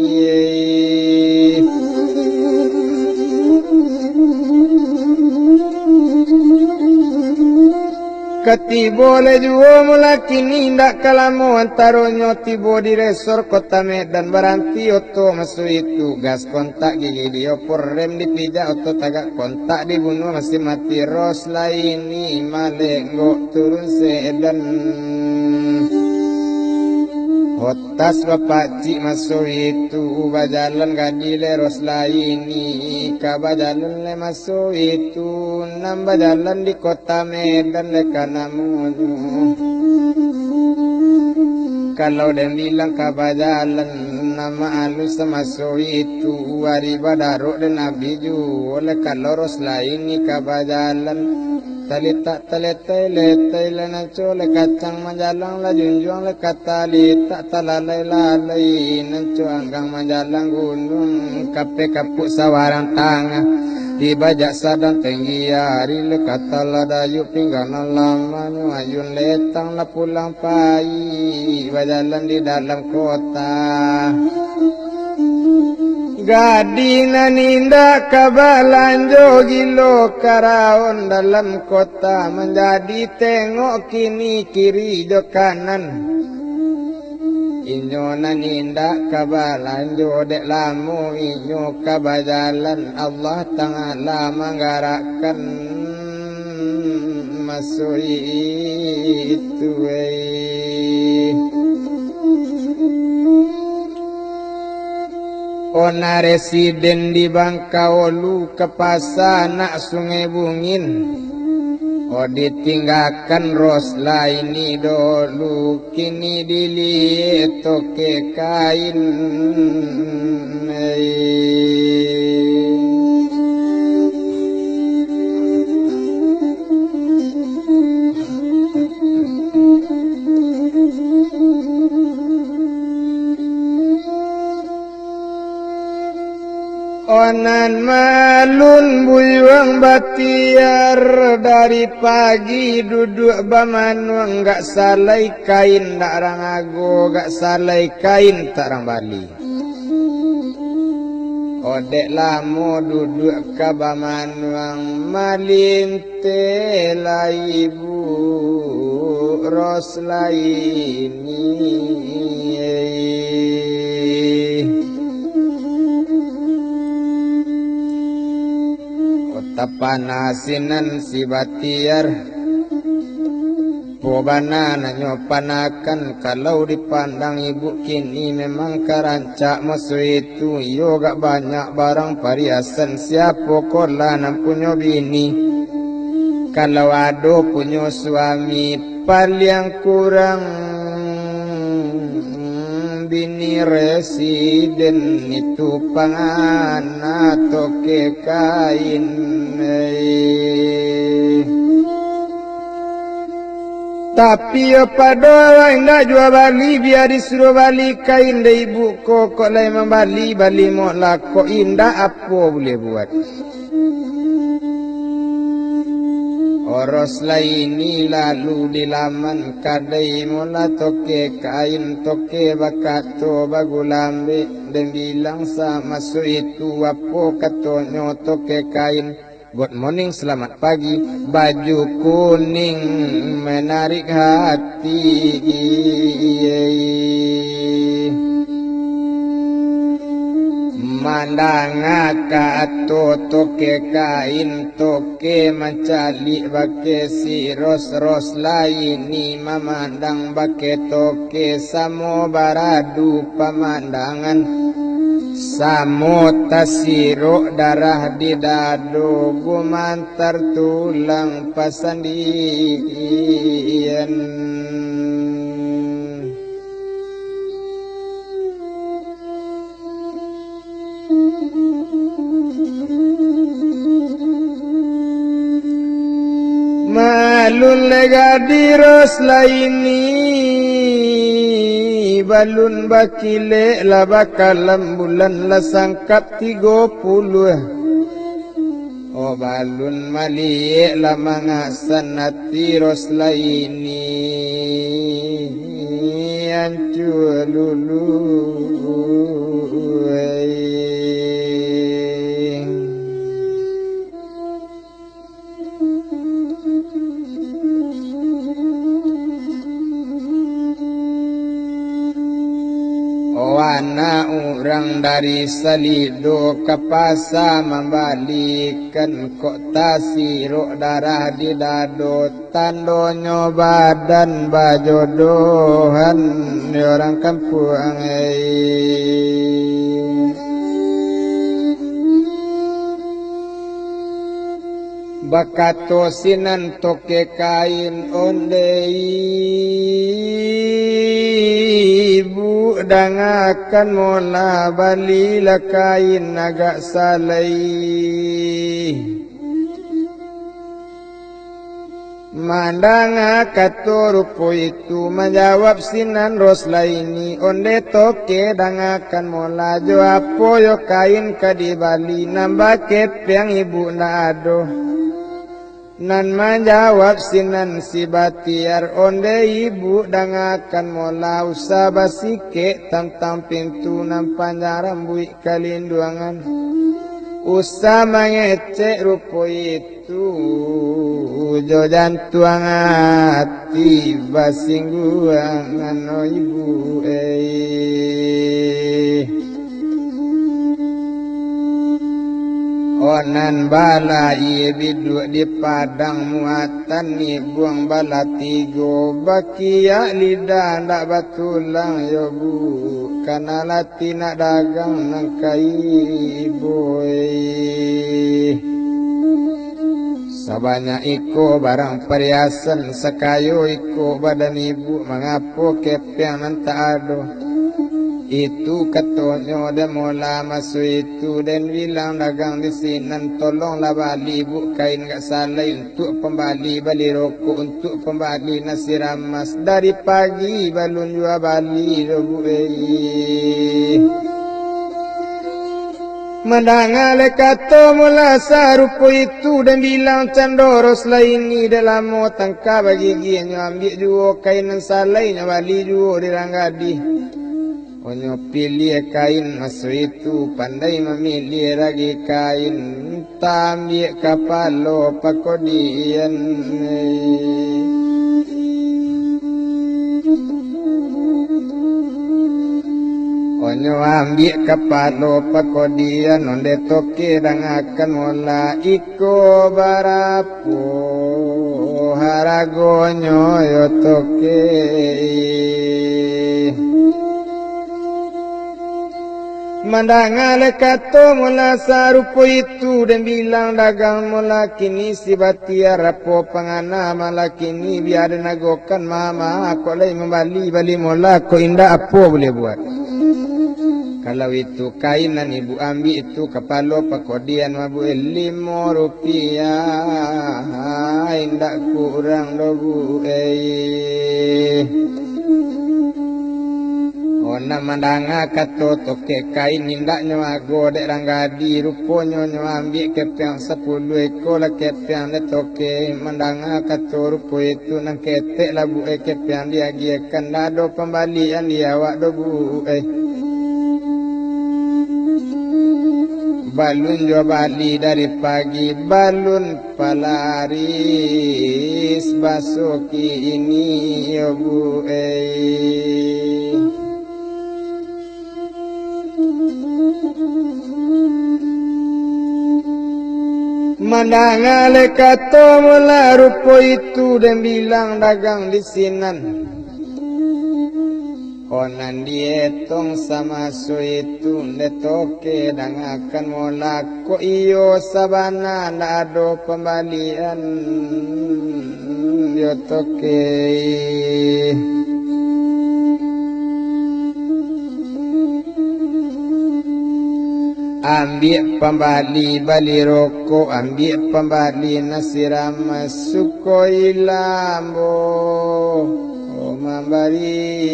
Ketibo le juo mula kini ndak kalamu antaronyo tibo di resor kota Medan beranti oto masuk itu gas kontak gigi diopor rem dipijak oto tagak kontak dibunuh masih mati ros laini malenggo turun sedan Hotas bapak cik masuk itu bajalan gadile ros laini kabajalan le masuk itu nambah jalan di kota Medan le kanamu kalau dia bilang kabajalan nama alus masuk itu hari badaruk dan abiju oleh kalau ros laini kabajalan tali tak teletai letai lenaco le kacang majalang la junjung le katali tak talalai lalai nanco anggang majalang gunung kape kapuk sawarang tangah di bajak sadang tinggi hari le katala dayu pinggang lama ayun letang la pulang pai bajalan di dalam kota Gadina ninda kabalan jogilo karaon dalam kota menjadi tengok kini kiri jo kanan inyo naninda kabalan jodek lamu inyo kabajalan Allah Ta'ala menggerakkan masuk itu Ona residen di Bangkaolu ke pasar nak sungai Bungin Oh ditinggalkan ros laini dulu kini dilihat toke kain Onan malun buyuang batiar dari pagi duduk bamanuang gak salai kain tak rangago gak salai kain tak rang Bali Odek lamo duduk ka bamanuang malinte laibu ros laini Tapanasinan si batiar Pobana nyopanakan kalau dipandang ibu kini memang kerancak masuk itu yo gak banyak barang pariasan siapa kolan punya bini kalau ada punya suami paling kurang bini residen itu pangan atau ke kain Tapi pada indah jual bali biar disuruh balik kain dah ibu kok lain membali bali mau lako indah apa boleh buat. Oros laini lalu di laman kadai mula toke kain toke bakato bagulambe dan bilang sama su itu apa katonyo toke kain. Good morning, selamat pagi. Baju kuning menarik hati. Mandang akato toke kain toke mencali bake si ros laini memandang bake toke samo baradu pemandangan. Samo tasiro darah di dado gumantar tulang pasandian. Malun lega diros laini balun bakile la bakalam bulan la sangkap 30. Oh balun mali la mangasan atiros laini ancu lulu. Wana orang dari Salido ke pasar membalikan kok tasiro darah di dado tandonyo badan bajodohan di orang kampung bakato sinan toke kain ondei ibu dangakan mola balila kain agak salai mandanga katorupo itu menjawab sinan ros laini onde toke dangakan mola jo apo yo kain kadibali nambah kepeng ibu na ado. Nan menjawab sinan si batiar onde ibu dangakan mola usah basike tantang pintu nan panjaran buik kalinduangan usah mengecek rupo itu jo jantuang hati basingguangan no ibu onan bala iye biduk di padang muatan ni buang bala tigo bakia lidah ndak batulang yo bu kana lati nak dagang nang kai boy sabanya iko barang perhiasan sekayo iko badan ibu mengapo kepeng nan tak ado. Itu katonyo dan mula masuk itu dan bilang dagang di sini tolonglah bali ibu kain gak salah untuk pembali bali rokok untuk pembali nasi ramas dari pagi balun jual bali bu mendangar kato mula sarupo itu dan bilang candoros laini dalam mau tangka bagi gianya ambil jual kain yang salahnya bali jual di ranggadi. Onyo pilih kain masuk itu pandai memilih lagi kain tambah kapalo pakodian onyo ambil kapalo pakodian onde toke dangakan mola iko barapo haragonyo yo toke Mandangal kato mula sarupo itu dan bilang dagang mula kini si batia rapo pangana mala kini biar nagokan mama aku lagi membali bali mula ko indah apa boleh buat. Kalau itu kainan ibu ambil itu kepala pakodian mabu 5 rupiah. indak kurang dobu Ona mandanga kato toke kain indak nyawa godek ranggadi ruponyo nyawa ambil kepiang 10 ekor lah kepiang le toke mandanga kato rupo itu nang ketek labu kepiang dia giakan dado pembalian dia awak dobu balun jo bali dari pagi balun palaris basuki ini yo bu Mandangale kato mula rupo itu dan bilang dagang di sinan Konan dietong sama so itu netoke dan akan mula ko iyo sabana na ado pembalian yo toke ambil pembali bali rokok ambil pembali nasi ramas sukoi lambo memberikan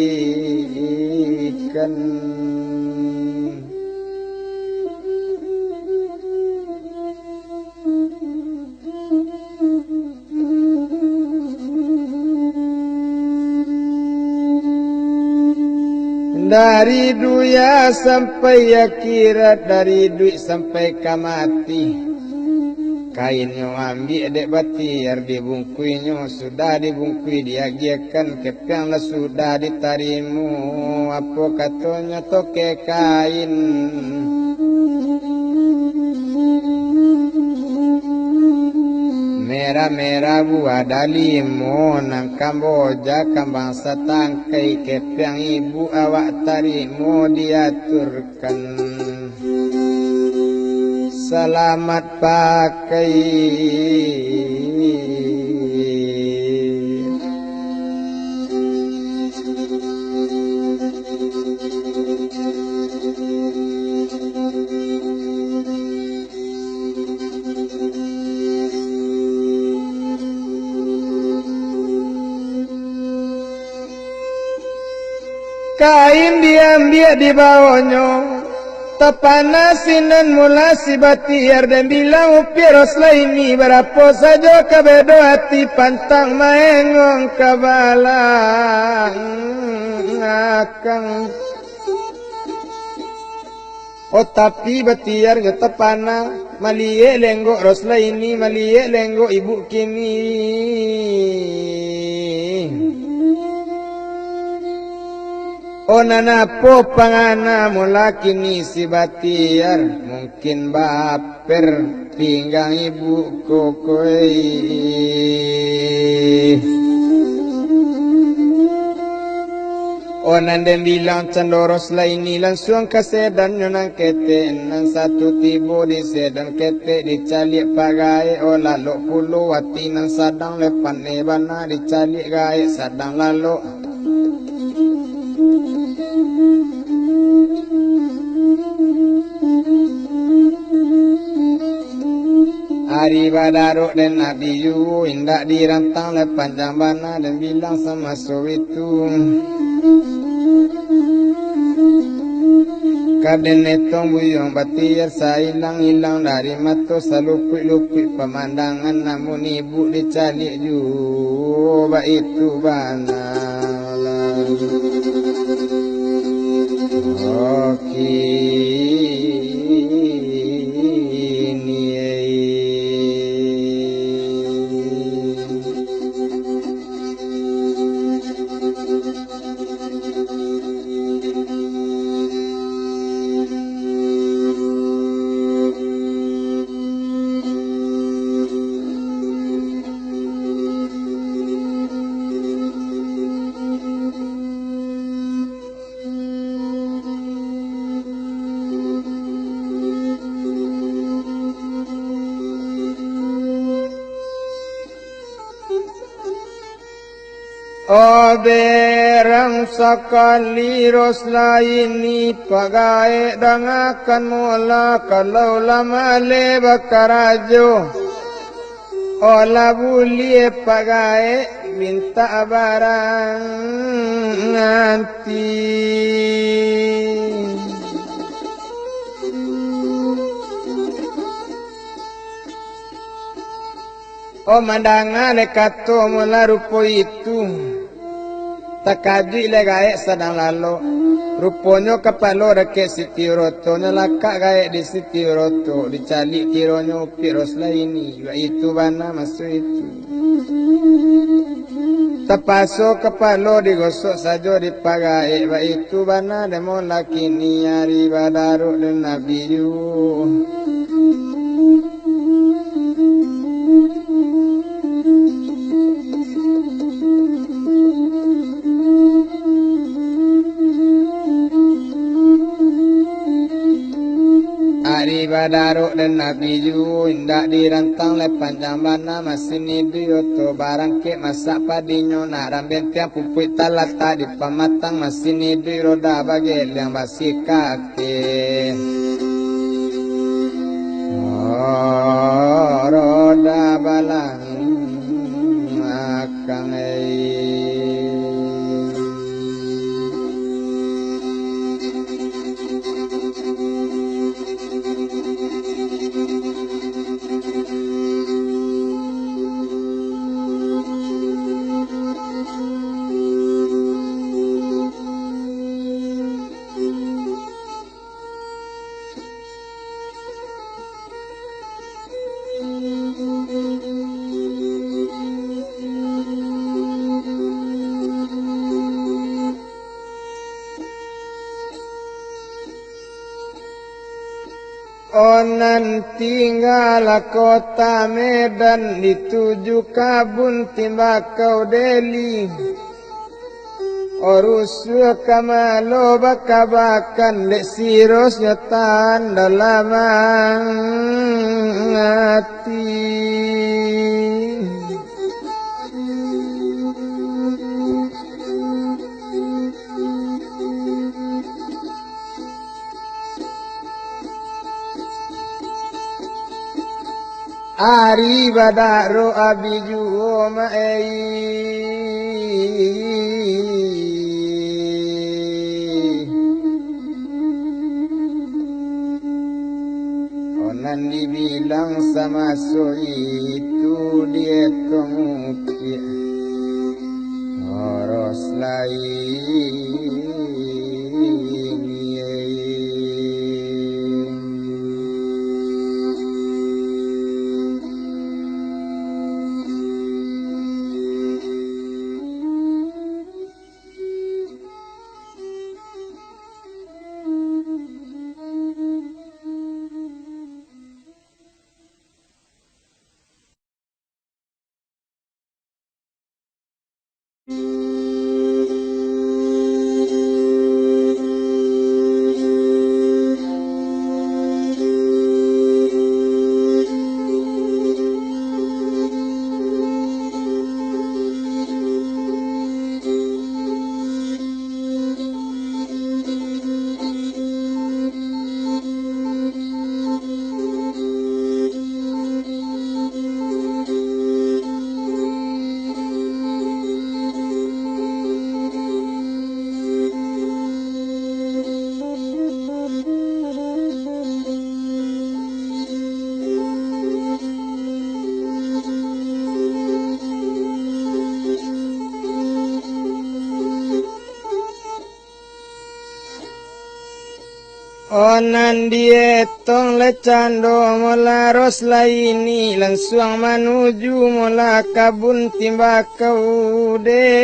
dari duya sampai akhirat dari duit sampai kamati kainnya ambil dek batiar dibungkuinya sudah dibungkui diagiakan kepiang lah sudah ditarimu apa katanya toke kain merah-merah buah dalimu nang Kamboja kambang satangkai kepiang ibu awak tarimu diaturkan selamat pakai kain diambil di bawahnya Tapanasin dan mulasi batiar dan bilang upiros laini berapa saja kebedo hati pantang maengong kabalang akang tapi batiar yo tapana malie lenggo ros laini malie lenggo ibu kini Onana po pangana mula kini si batiar mungkin baper pinggang ibu kokoi Onan dan bilang cendoros laini langsung ke sedan nang kete nang satu tibo di sedan kete dicalik pagai olah lo puluh wati nang sadang lepan nebana dicalik gai sadang lalu Hari badaruk dan Nabi Yu indak dirantang lepan jambana dan bilang sama so itu Kaden netong buyong batiar sailang hilang dari mata salupik-lupik pemandangan namun ibu dicalik juga itu bana Berang sekali ros laini pagai dan akan mula kalau lama le bakarajo Ola bulie pagai minta barang nanti. O mandangan kato mula rupo itu takaju ile gae sedang lalu ruponyo kepalo rake siti roto nyelaka gae di siti roto dicali kironyo piros laini itu bana masuk itu tapaso kepalo digosok sajo dipagai itu bana demo lakini hari badaru dan nabi yu. Hari badaruk dan nabi ju indak dirantang le panjang bana masini biyoto barang ke masak padinyo naram bentiang pupui talata di pamatang masini di roda bagel yang basi kaki roda balang akang Onan tinggal kota Medan dituju Kabun Timbakau Deli Orus kamalo bakabakan dek siros nyotan dalam hati. Ari badaro abiju mai onan dibilang sama so itu dia tongki oros lain. Onan dietong lecando mola ros laini langsung menuju mola Kabun Timbakau Deli.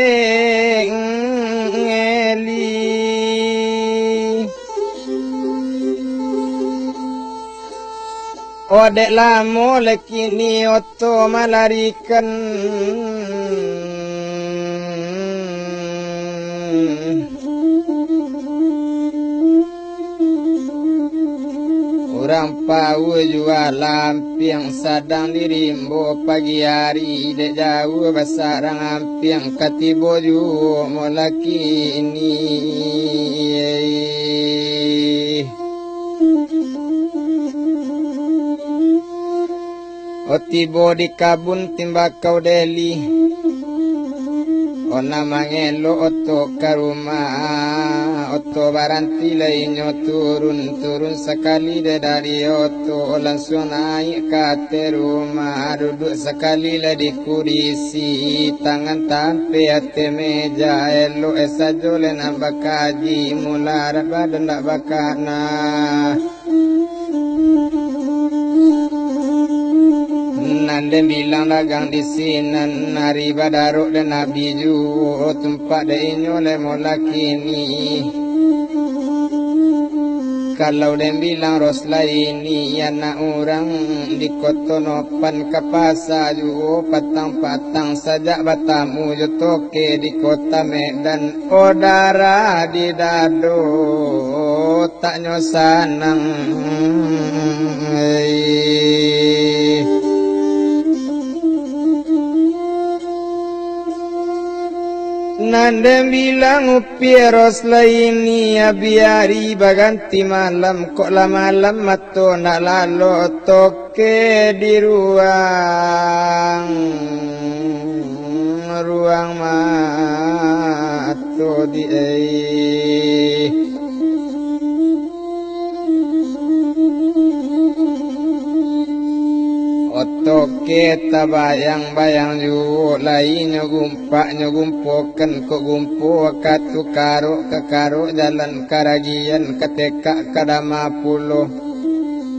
Odek lamo lekini oto malarikan orang pau jual lampiang sadang dirimbo pagi hari dek jauh basarang ampiang katibo ju molaki ini Otibo di kabun timbakau deli Ona mangelo oto karuma Oto baranti lainyo turun sekali dari oto langsung naik ke rumah duduk sekali lah di kursi tangan tampe ate meja elo esajole nambah kaji mular badan nak bakana Nande bilang dagang di sini nari badaruk dan nabi ju tempat deinyo le molakini kalau dem bilang rosla ini anak orang di kota nopan kapasa ju patang sajak batamu jo toke di kota Medan odara di dado tak nyosanang Nanda bilang upieros laini ya biari baganti malam kok malam mato nak lalo toke di ruang mato di Otoke tabayang-bayang ju lain nyogumpokan kok gumpo katu karo jalan karagian keteka kadama pulo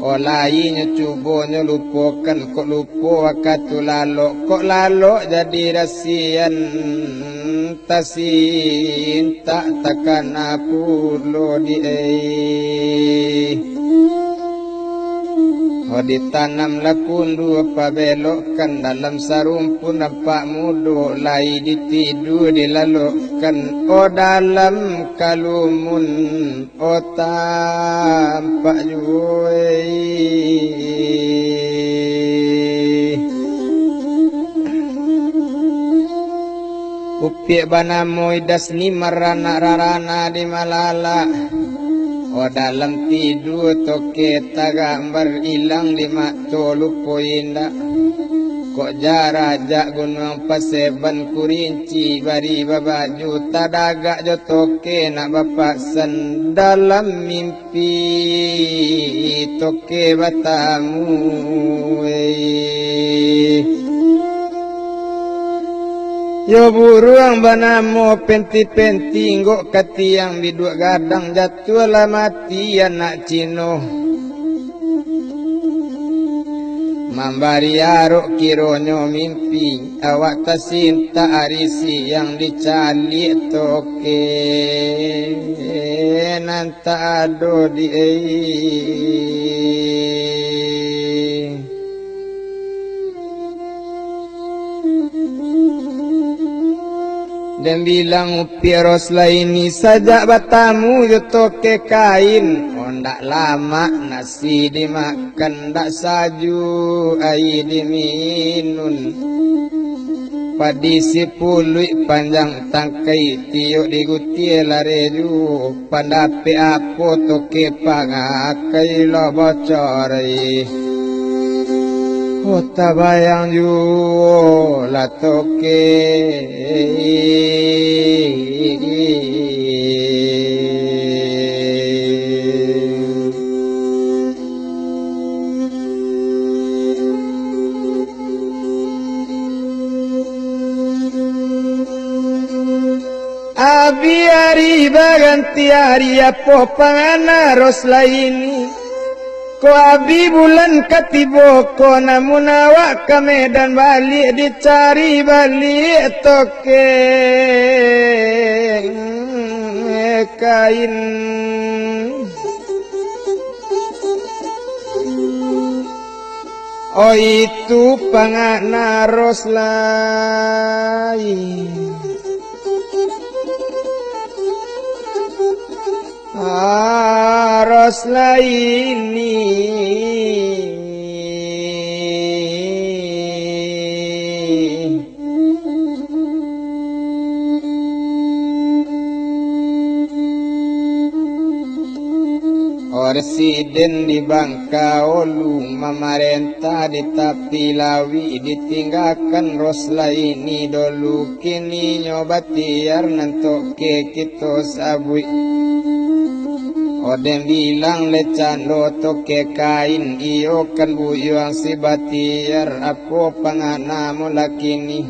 olainya cubo nyelupokan kok lupo katu lalo jadi rasian tasin tak takana pulo di ditanamlah pundu apa belokkan dalam sarumpun nampak mudo lai ditidu dilalokkan dalam kalumun tampak juwe upiak bana moidas ni marana di malala dalam tidur toke gambar hilang di mato lupo indah kok jarak gunung paseban kurinci bari babaju tadagak jo toke nak bapasan dalam mimpi toke batamu Yo buruang banamo penti ngok katiang bidua gadang jatuh lah mati anak cino Mambari arok kironyo mimpi awak tasinta arisi yang dicali toke nanta ado di Dan bilang upieros laini saja batamu yotoke kain ndak lama nasi dimakan ndak saju air diminun padi sipului panjang tangkai tiuk digutie lareju pandape apo toke pangakai lo bocorai Kota bayang ju la toke Abi hari baganti hari apa pangana ros laini Ko abi bulan katibo ko namun awak ke Medan balik dicari balik toke kain itu pangana ros lain Ros laini presiden di Bangkaolu, memerintah di tapi lawi ditinggalkan Roslaini dulu kini nyoba tiar nantok ke kita sabui. Odem bilang lecando toke kain iyo kan buyuang si batiar apa pangana mula kini.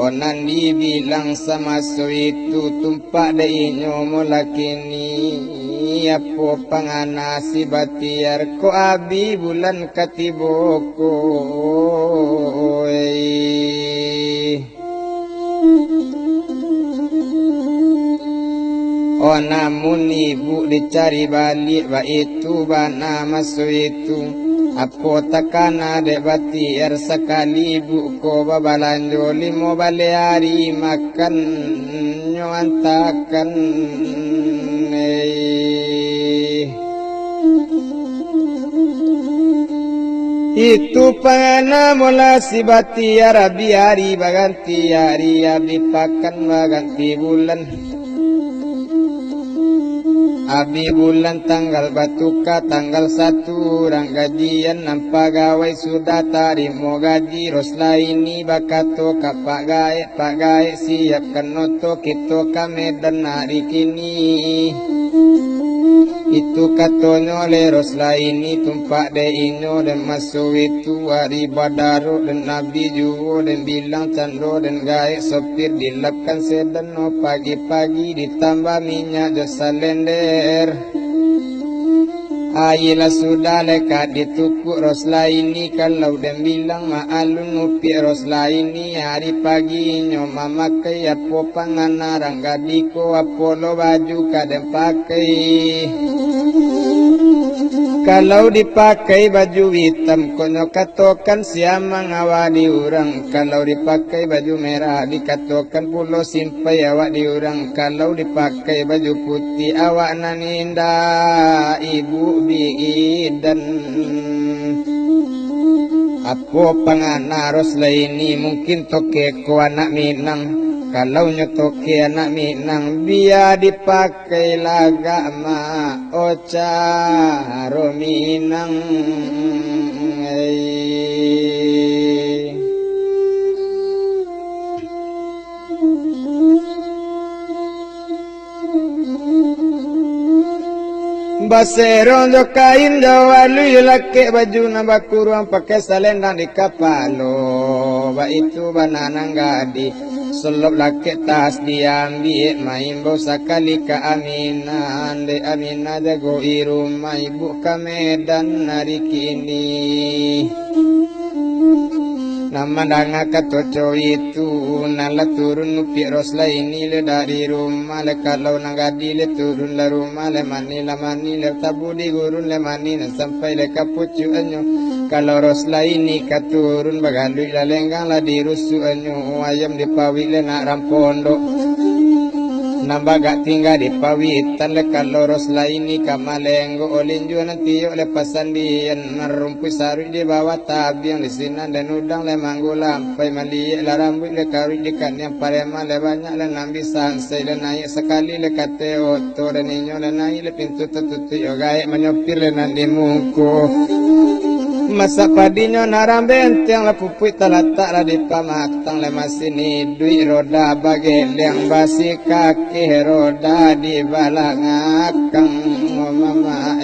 Onan dibilang sama itu tumpak de inyo mula kini apa pangana si batiar ko abi bulan katiboko. Oh namun ibu dicari balik ba itu bana masuk itu apa takana de batiar sekali ibu ko babalanjo limo bale hari makan nyoantakan itu pangana mula si batiar abi hari baganti hari abi pakan baganti bulan. Abi bulan tanggal batuka tanggal 1 orang gajian nampak gawai sudah tarimo gaji Roslaini bakato kapak gae siapkan noto kito kame dan hari kini itu katonyo le Roslaini tumpak de inyo dan masuk itu hari badaro dan nabi juwo dan bilang cando dan gae sopir dilapkan sedan no pagi-pagi ditambah minyak jasa lender. Ayolah sudah lekat ditukuk Roslaini kalau dan bilang maalun nupi Roslaini hari pagi nyo mamakai apa pangana ranggadiko apa lo baju kadang pakai. Kalau dipakai baju hitam konyo katokan siapa ngawadi orang. Kalau dipakai baju merah dikatokan pulo simpai awak di orang. Kalau dipakai baju putih awak naninda ibu bidan. Apa pangana Roslaini mungkin toke ko anak Minang. Kalau nyotoke anak Minang biar dipakai lagama ocaro Minang. Baseron jo kain jawalu laki baju nabakuruan pakai selendang di kapalo. Ba itu banana gadi. Selop laki tas diambil main bau sekali ke Aminah. Ande Aminah jago irumah ibu ke Medan hari kini. Nama danga katoco itu nala turun nupi Roslaini le dari rumah le kalau nagadi le turun le rumah le mani le tabu di gurun le mani sampai le kapucu anyo. Kalau Roslaini katurun bagalui la lenggang la dirusu anyo ayam dipawi le nak rampondo. Nambah gak tinggal di pawitan le kalau Roslaini kamalenggo olinju nanti yo le pasandian narumpu saru di bawah tabiang di sinan dan udang le manggu lampai mali le rambut le karu di kan yang parema le banyak le nambi sansai le naik sekali le kate oto dan inyo le naik le pintu tertutup yo gaek menyopir le nanti muku. Masa padinya narambe enteng la pupui talatak la di pamatang le masini duit roda bagi yang basi kaki roda di balang akang mama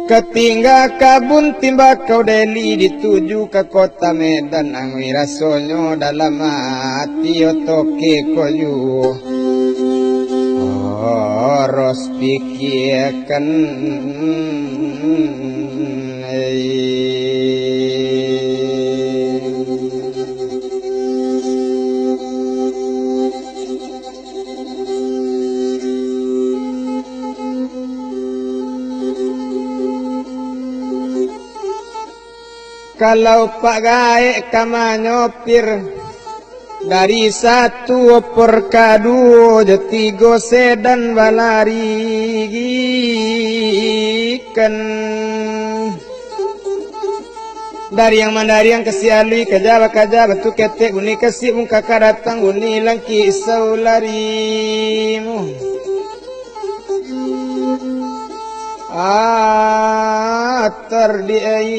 ketinggal kabun timba kau Deli dituju ke kota Medan angwi rasonyo dalam hati otoke koyu oros pikirkan kalau Pak Gaek kama nyopir dari 1 opor kadu jetigo sedan balari kan dari yang mandari yang kesialui kajaba tu ketek uni kasih muka karatang uni langki saularimu terdiai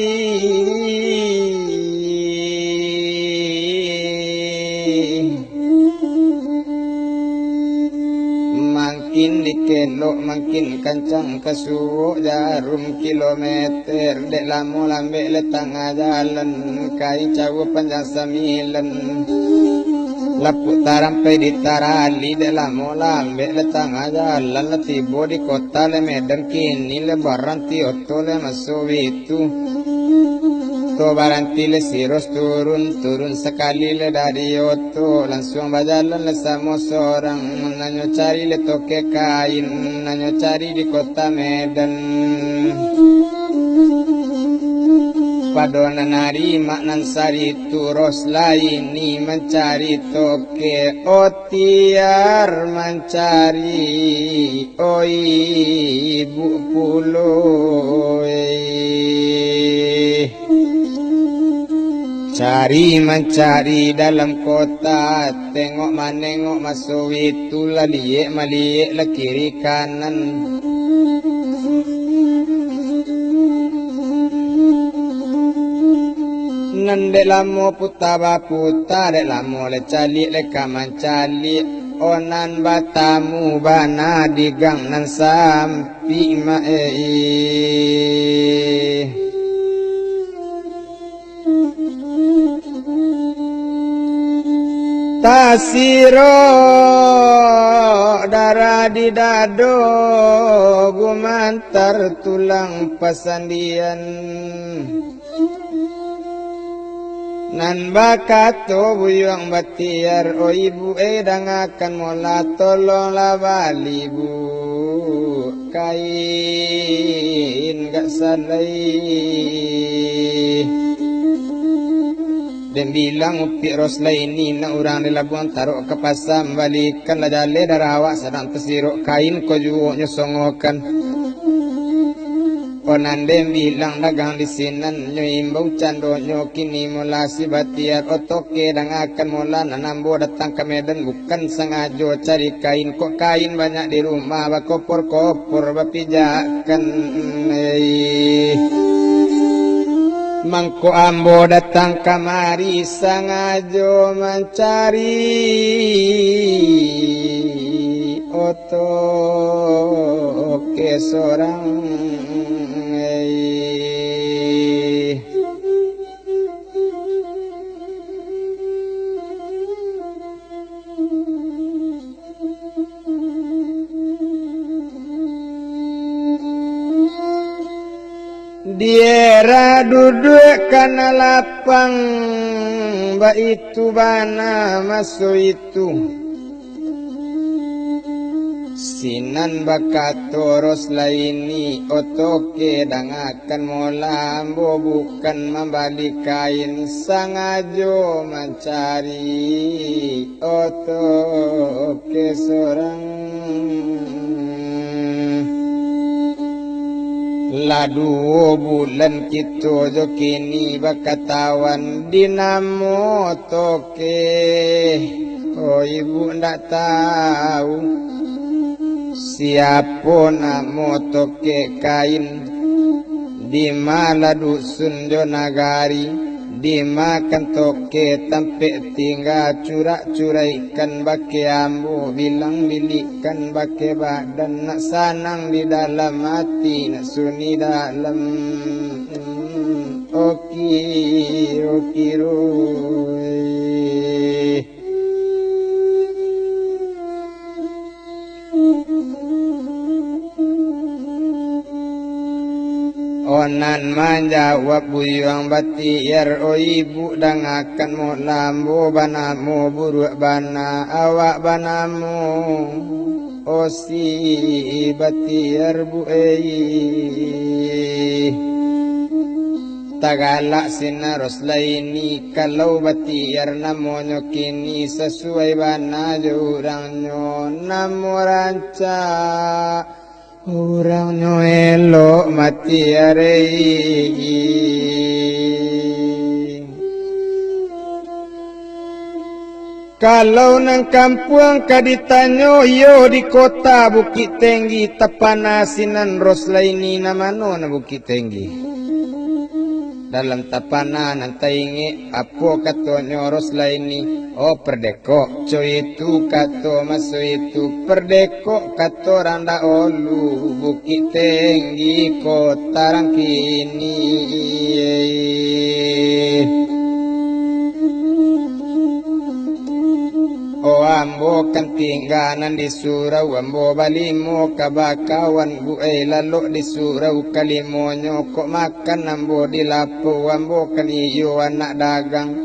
makin dikelok makin kencang kesuwo jarum kilometer dek lamu lambe letang jalan kai cawu panjang sembilan lapuk tarampai di tarali dek lamu lambe letang jalan letibo di kota le Medan kini lebaran tioto le masuk itu to baranti le siros turun sekali le dari oto langsung berjalan le sama seorang nanyo cari le toke kain nanyo cari di kota Medan padona nari maknan sari turos laini mencari toke otiar mencari oi ibu puloi cari mencari dalam kota tengok manengok masuk itu laliek maliek le kiri kanan nandek lamo puta dek lamo le cali le kaman cali onan batamu bana digang nan sampi mae tasiro darah di dado gumantar tulang pasandian nan bakato buyang batiar o ibu edang akan mola tolong labali bu kain gak salai dan bilang upi rosla ini na orang di Labuan taruh ke pasam balikan lah jale darah awak sedang tersiruk kain ko juo nyosongokan onan dem bilang dagang di sinan nyo imbau cando nyo kini mula si batiar otoke dang akan mula nanambo datang ke Medan bukan sengaja cari kain kok kain banyak di rumah bakopor-kopor bapijakan mangko ambo datang kamari sengaja mencari otoke seorang Diera duduk kana lapang ba itu bana masuk itu sinan bakatoros laini otoke dangakan molambo bukan membalik kain sangajo mencari otoke seorang Ladu bulan kita jo kini bakatawan dinamo toke oh ibu ndak tahu siapa namo toke kain di mana dusun jo nagari dimakan toke tampe tinggal curak-curaikan bake ambu bilang bilikan bake badan nak sanang di dalam hati nak suni dalam oki roi onan menjawab buyang batiar o ibu dang akan mo lambo banamu buruk bana awak banamu o si batiar bu Tagalak sinaros laini kalau batiar namonyo kini sesuai bana jurangnya namo ranca orang nyoelo mati arei Kalau nang kampung kaditanyo yo di kota Bukit Tinggi tapanasinan Roslaini namano na Bukit Tinggi. Dalam tapanan nantaingi apo katonyo Roslaini oh perdeko coy itu kato maso itu perdeko kato randa olu Bukit Tinggi kota rangkini. O ambo kantingganan di surau ambo balimo kabakawan buay lalo di surau kalimonyo kok makan ambo di lapo ambo kan iyo anak dagang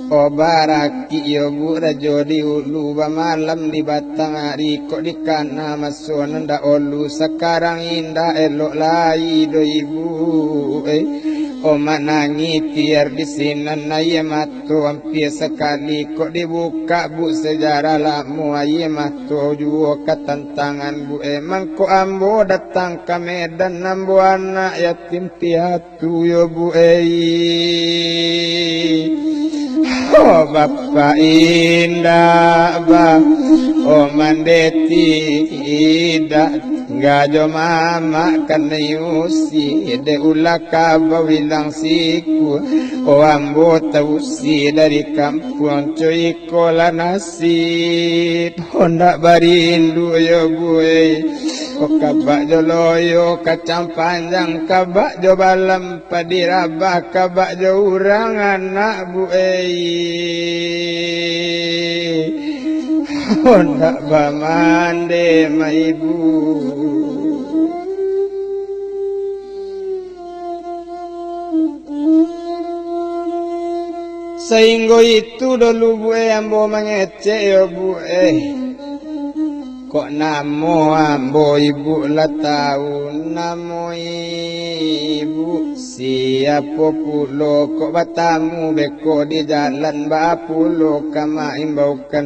o baraki iyo bu rajo di ulu malam di batang hari kok di kana maso nanda olu sekarang indah elok lai do ibu o manangi tiar di sinan aye mato hampir sekali kok dibuka bu sejarah lamu aye mato juo ketantangan bu emang kok ambo datang ke Medan ambo anak yatim piatu yo bu oh bapak indah ba oh mandeti indah Gajo mama kana yusi de ulaka bawilang siku o ambo tausi dari kampung coy kola nasib honda barindu yo buey o kabak joloyo kacang panjang kabak jo balam padirabah kabak jo urang anak buey honda bamande maibu. Sehingga itu dulu bu ambo mengecek ya bu kok namo ambo ibu lah tahu namo ibu siapa pulo kok batamu beko di jalan bapulo kama imbaukan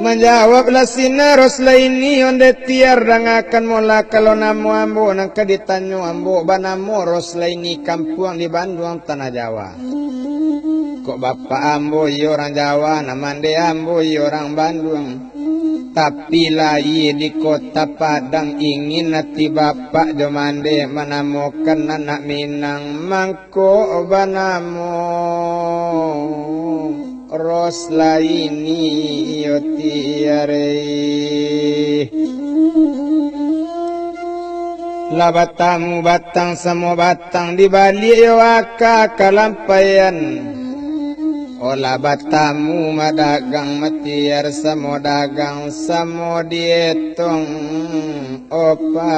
menjawablah sina Roslaini onde tiar dangakan mola kalau namo ambo nang kaditanyo ambo banamo Roslaini kampung di Bandung tanah Jawa kok bapak ambo iyo orang Jawa namande ambo iyo orang Bandung tapi lai di kota Padang ingin hati bapak jomande menamokan anak Minang mangko banamo Roslaini yotiare la batamu batang samo batang di balik yo aka kalampayan ola batamu madagang matiar samo dagang samo dietong opa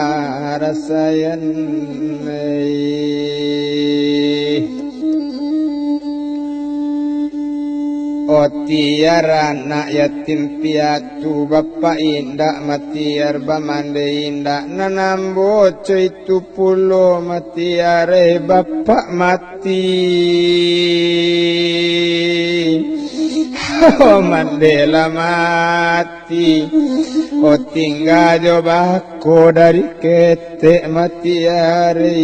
rasayan o tiar anak yatim piatu bapak indak matiar bamande indak nanambo coy itu pulo matiare bapak mati oh Mandela mati o tinggal jobako dari ketek matiare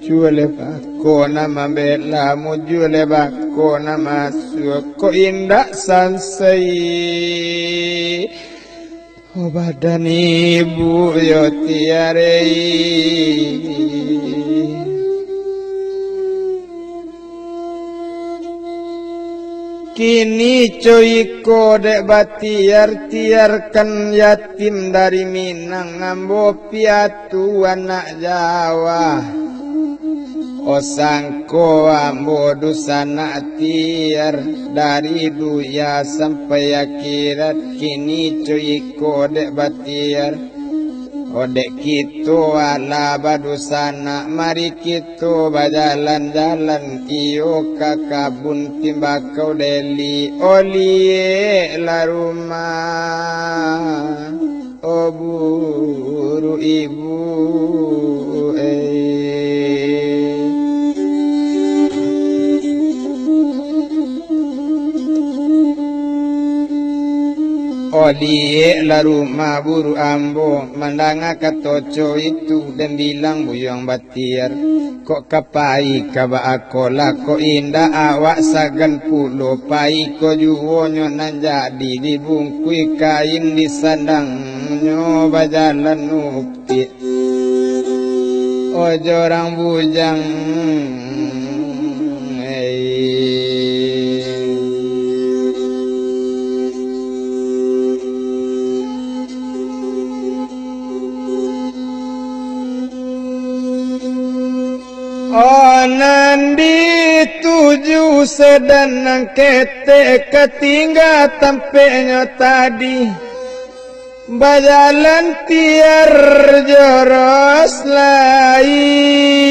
jual bako nama bela jual bako nama suko indak sansai oh badan ibu yo tiare kini coy kode batiar tiarkan yatim dari Minang ambo piatu anak Jawa o sangko ambo dusana tiar dari duya sampai akhirat kini coy kode batiar odek kita ala badusana mari kita bajalan-jalan iyo kakabun timbakau deli olie la rumah o buru ibu Oli lalu maburu ambo mandanga katoco itu dan bilang buyang batir kok kapai kaba akola ko indah awak sagan pulo pai ko juwonyo nan jadi dibungkui kain disandang nyoba jalan nupi ojo orang bujang Nandi tuju sedang kete ketinggal tampaknya tadi berjalan tiar joros lain.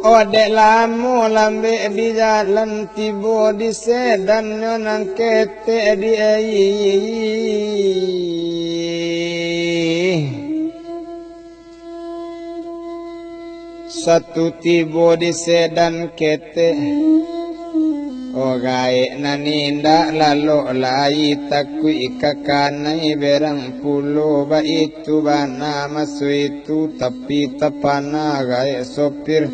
Odek lamu lambe di jalan tibo di sedan nang kete di satu tibo di sedan kete ogai naninda lalu lai takui kakanai berang pulo ba itu bana masu itu tapi tapana gaya sopir.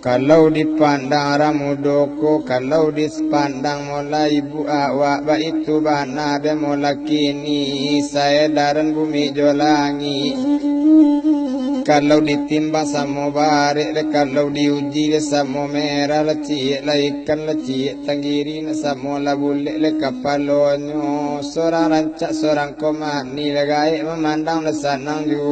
Kalau dipandang ramudoko, kalau dipandang mulai ibu awak, ba itu bana dan mula kini saya daran bumi jolangi. Kalau ditimbang sama barik, kalau diuji sama merah leci, ikan leci, tanggirin sama labulek le kapalonyo. Seorang rancak, seorang komani, legai memandang lesanang ju.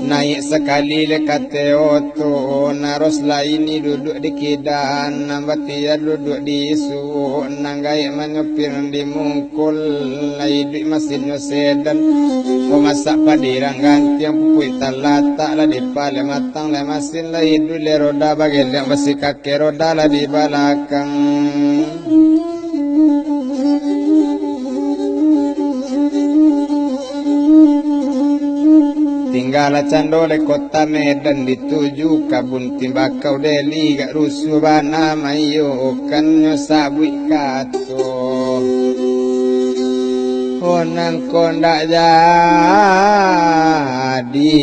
Naik sekali lekate oto naros laini duduk di kidan nambatia duduk di isu nanggai menyopir di mungkul lai duit mesin sedan memasak padirang ganti yang pupui talata lah di pale matang le mesin lai dule roda bagian yang besi kaki roda lah di belakang. Tinggal candole kota Medan dituju kabun timbakau deli gak rusuh bana mayo kan nyosabui kato onang kondak jadi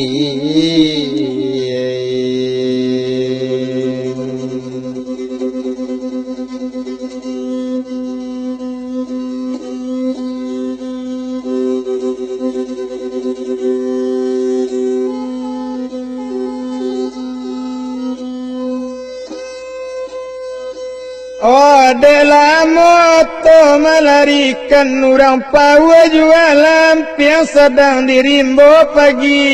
Adalah moto melarikan orang pawa jualan yang sedang dirimbo pagi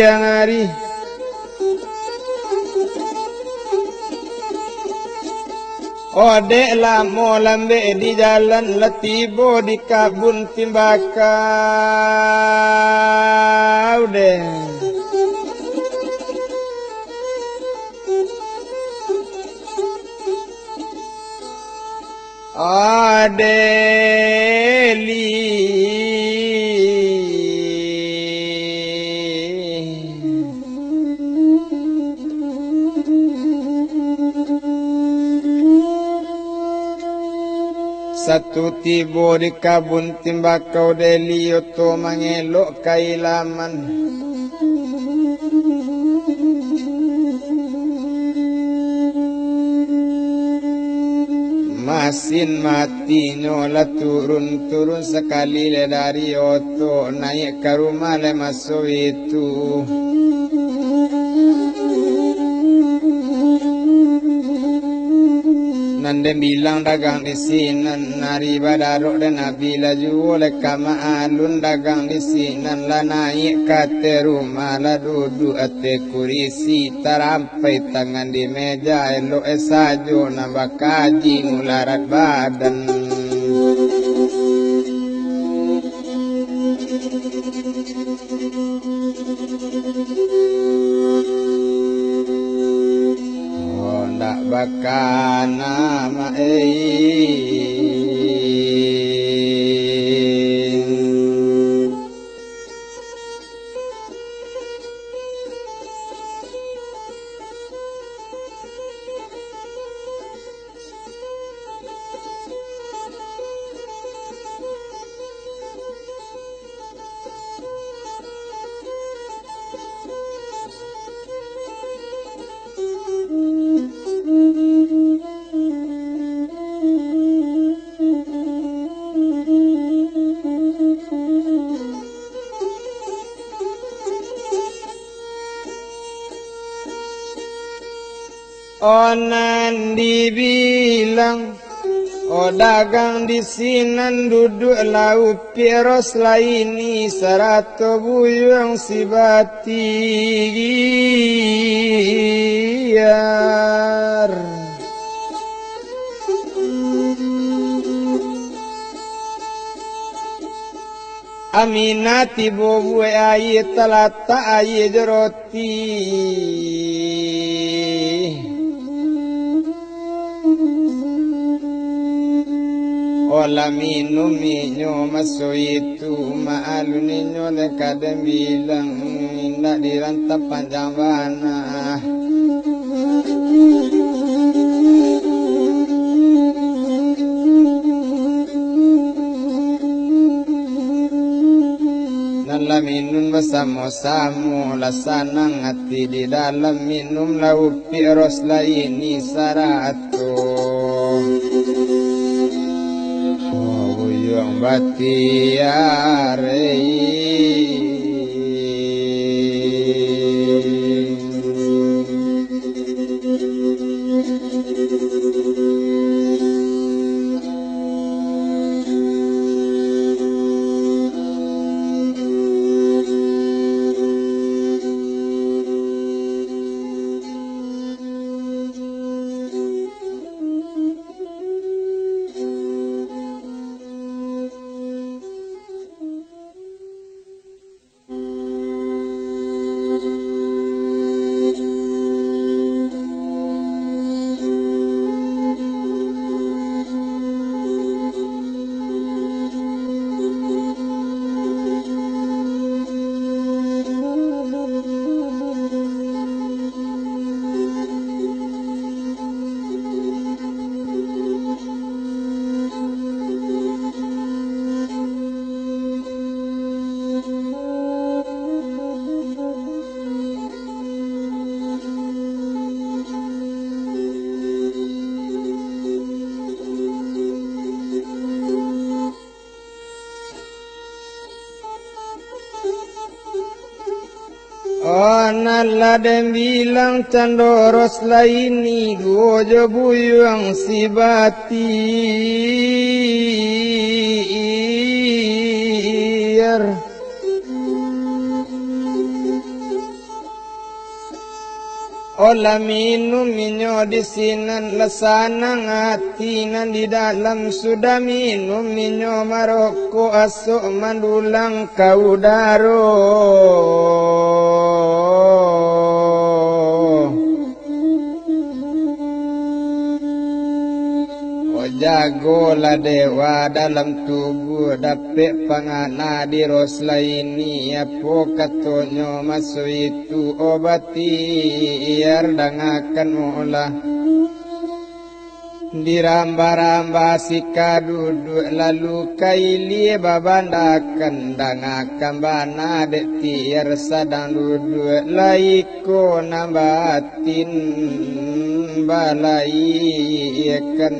yang hari. Odeklah mau lambe di jalan letibo di kabun timbakau deh. Adeli satu tibo di kabun timbakau deli oto mengelok kailaman masin mati nyola turun sekali le dari oto naik ke rumah le masuk itu nande bilang dagang di sini nari badarok dan nabi laju oleh kama alun dagang di sini la naik ke rumah la duduk ate kurisi tarampai tangan di meja elok sajo nambah kaji ngularat badan bakana mae onan dibilang oh dagang di sinan duduk lau piros laini sarato buyung si batiyar aminati bobu ayi talata ayi roti ola minum minyo maso itu maalu ninyo dekade bilang indah dirantap panjang bana nala minum bersama-sama lasanang hati di dalam minum lauk piros laini saratu yang batiare nala dan bilang candoros laini gojo buyung si batiyar ola minum minyo di sinan lasanang hati nan di dalam sudah minum minyo maroko asok mandulang kau daro jagolah dewa dalam tubuh dapet pangana di ros laini apa katonyo masuk itu obati iar dangakan mula diramba-ramba sika duduk lalu kaili babandakan dangakan bana dek tiar sadang duduk laiko nambatin balai ikan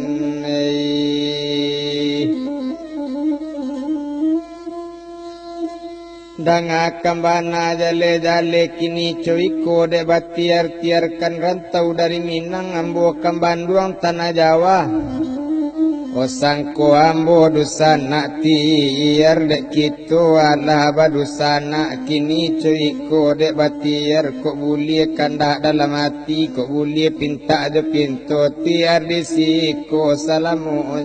danga kambana jale-jale kini coiko de batiar-tiarkan rantau dari Minang ambo kambanduang tanah Jawa osangko ambo dusana tiar dek kito ala badusana kini coiko de batiar kok bulie kandak dalam hati kok bulie pinta aja pintu tiar disiko salamu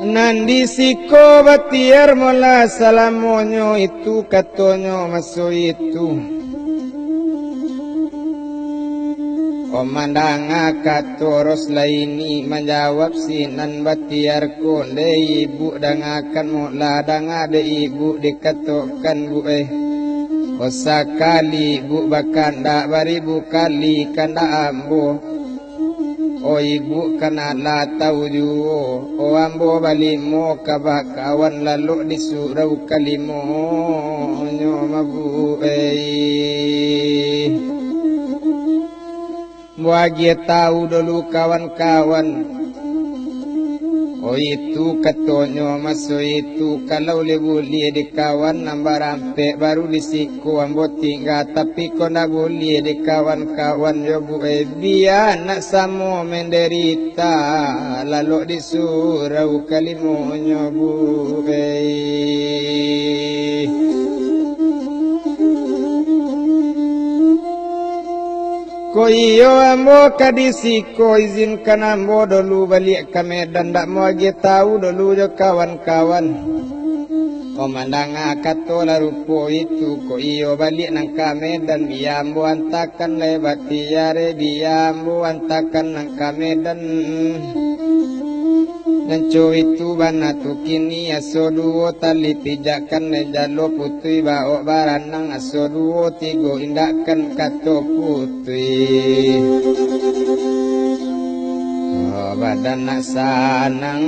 Nandi siko batiar mola salamonyo itu katonyo maso itu Komandang katoros laini menjawab sinan batiar konde ibu dangakan mola dangade ibu dikatokan bu Osakali bu bakanda baribu kali kanda ambo O ibu kana la tauju O ambo balimo kabakawan lalu di surau kalimo Nyoma bu Buagi tahu dulu kawan-kawan O itu katonyo maso itu kalau boleh di kawan nambah rampe baru disiku ambo tinggal tapi kau nak boleh di kawan-kawan yo bu biar nak samo menderita lalu di surau kalimonyo bu Ko iyo ambo kadisi ko izinkan ambo dulu balik ke Medan dak mau lagi tahu dulu jo kawan-kawan Komandang katola rupo itu ko iyo balik nang ke Medan biar ambo antakan lebat tiare biar ambo antakan nang ke Medan Nanco itu banatu kini aso duo tali pijakan nejalo putui baok baranang aso duo tigo indakan kato putui badan nak sanang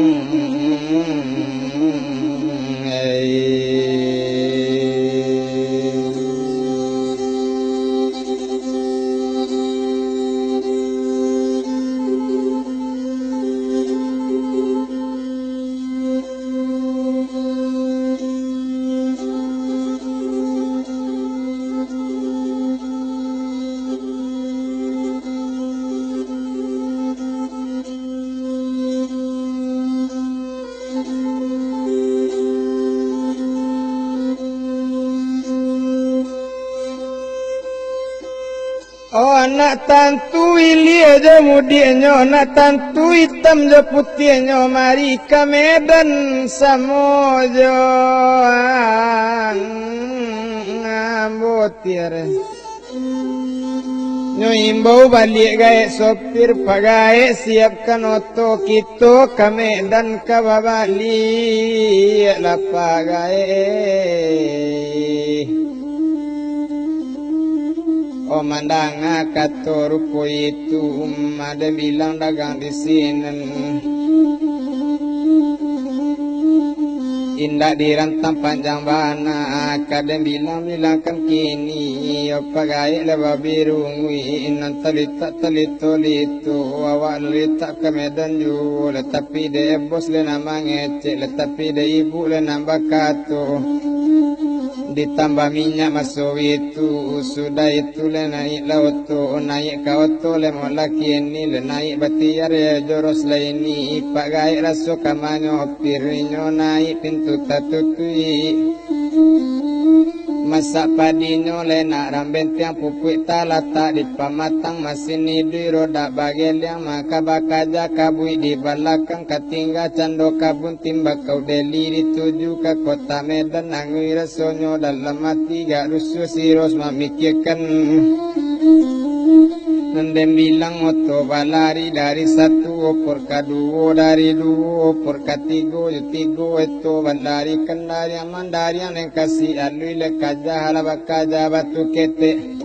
Oh anak tantu ili aja mudianyo anak tantu hitam jo putihnya mari ke Medan samojo ambotir nyo imbau balik gae sopir pagae siapkan oto kito ke Medan ke babali la pagae Komandang katorupo itu ada bilang dagang di sini Indah dirantang panjang bana kadang bilang-bilangkan kini apa gaya leba biru ngui inan talito awak lita ke Medan ju tapi de bos le nama ngecek tapi de ibu le nambah kato ditambah minyak masuk itu sudah itu le naik lauto naik kauto le molaki ini le naik batiar ya joros le ini pak gaya raso kamanyo pirinyo naik pintu tatutui masak padinyo le nak ramben tiang pupuk talata di pamatang masin di roda bagian yang maka bakaja kabui di belakang katingga cando kabun timba kau deli dituju ke kota Medan angui rasonyo dalam hati gak rusuh siros memikirkan Nendem bilang moto balari dari satu opor kedua dari dua opor ketiga tiga itu bandari kendari mandari yang kasih alui lekaja halabakaja batu kete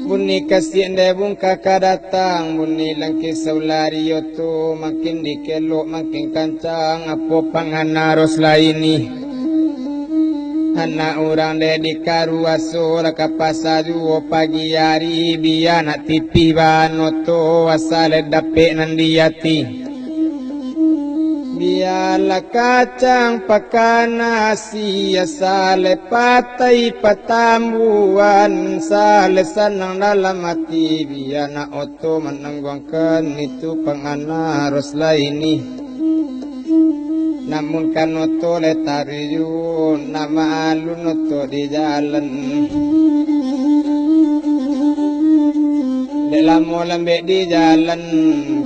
bunyi kasih ndebung kakak datang bunyi langki saulari yoto makin dikelok makin kancang apa panganaros laini anak orang de karuaso la kapasaju pagi hari biar nak tipi banoto asal dapet nandiati biarlah kacang pakan nasi asal patai patambuan sale senang dalam hati biar nak oto menanggungkan itu penganaros laini namun kan oto le tariyun nama alun oto di jalan dalam lambe di jalan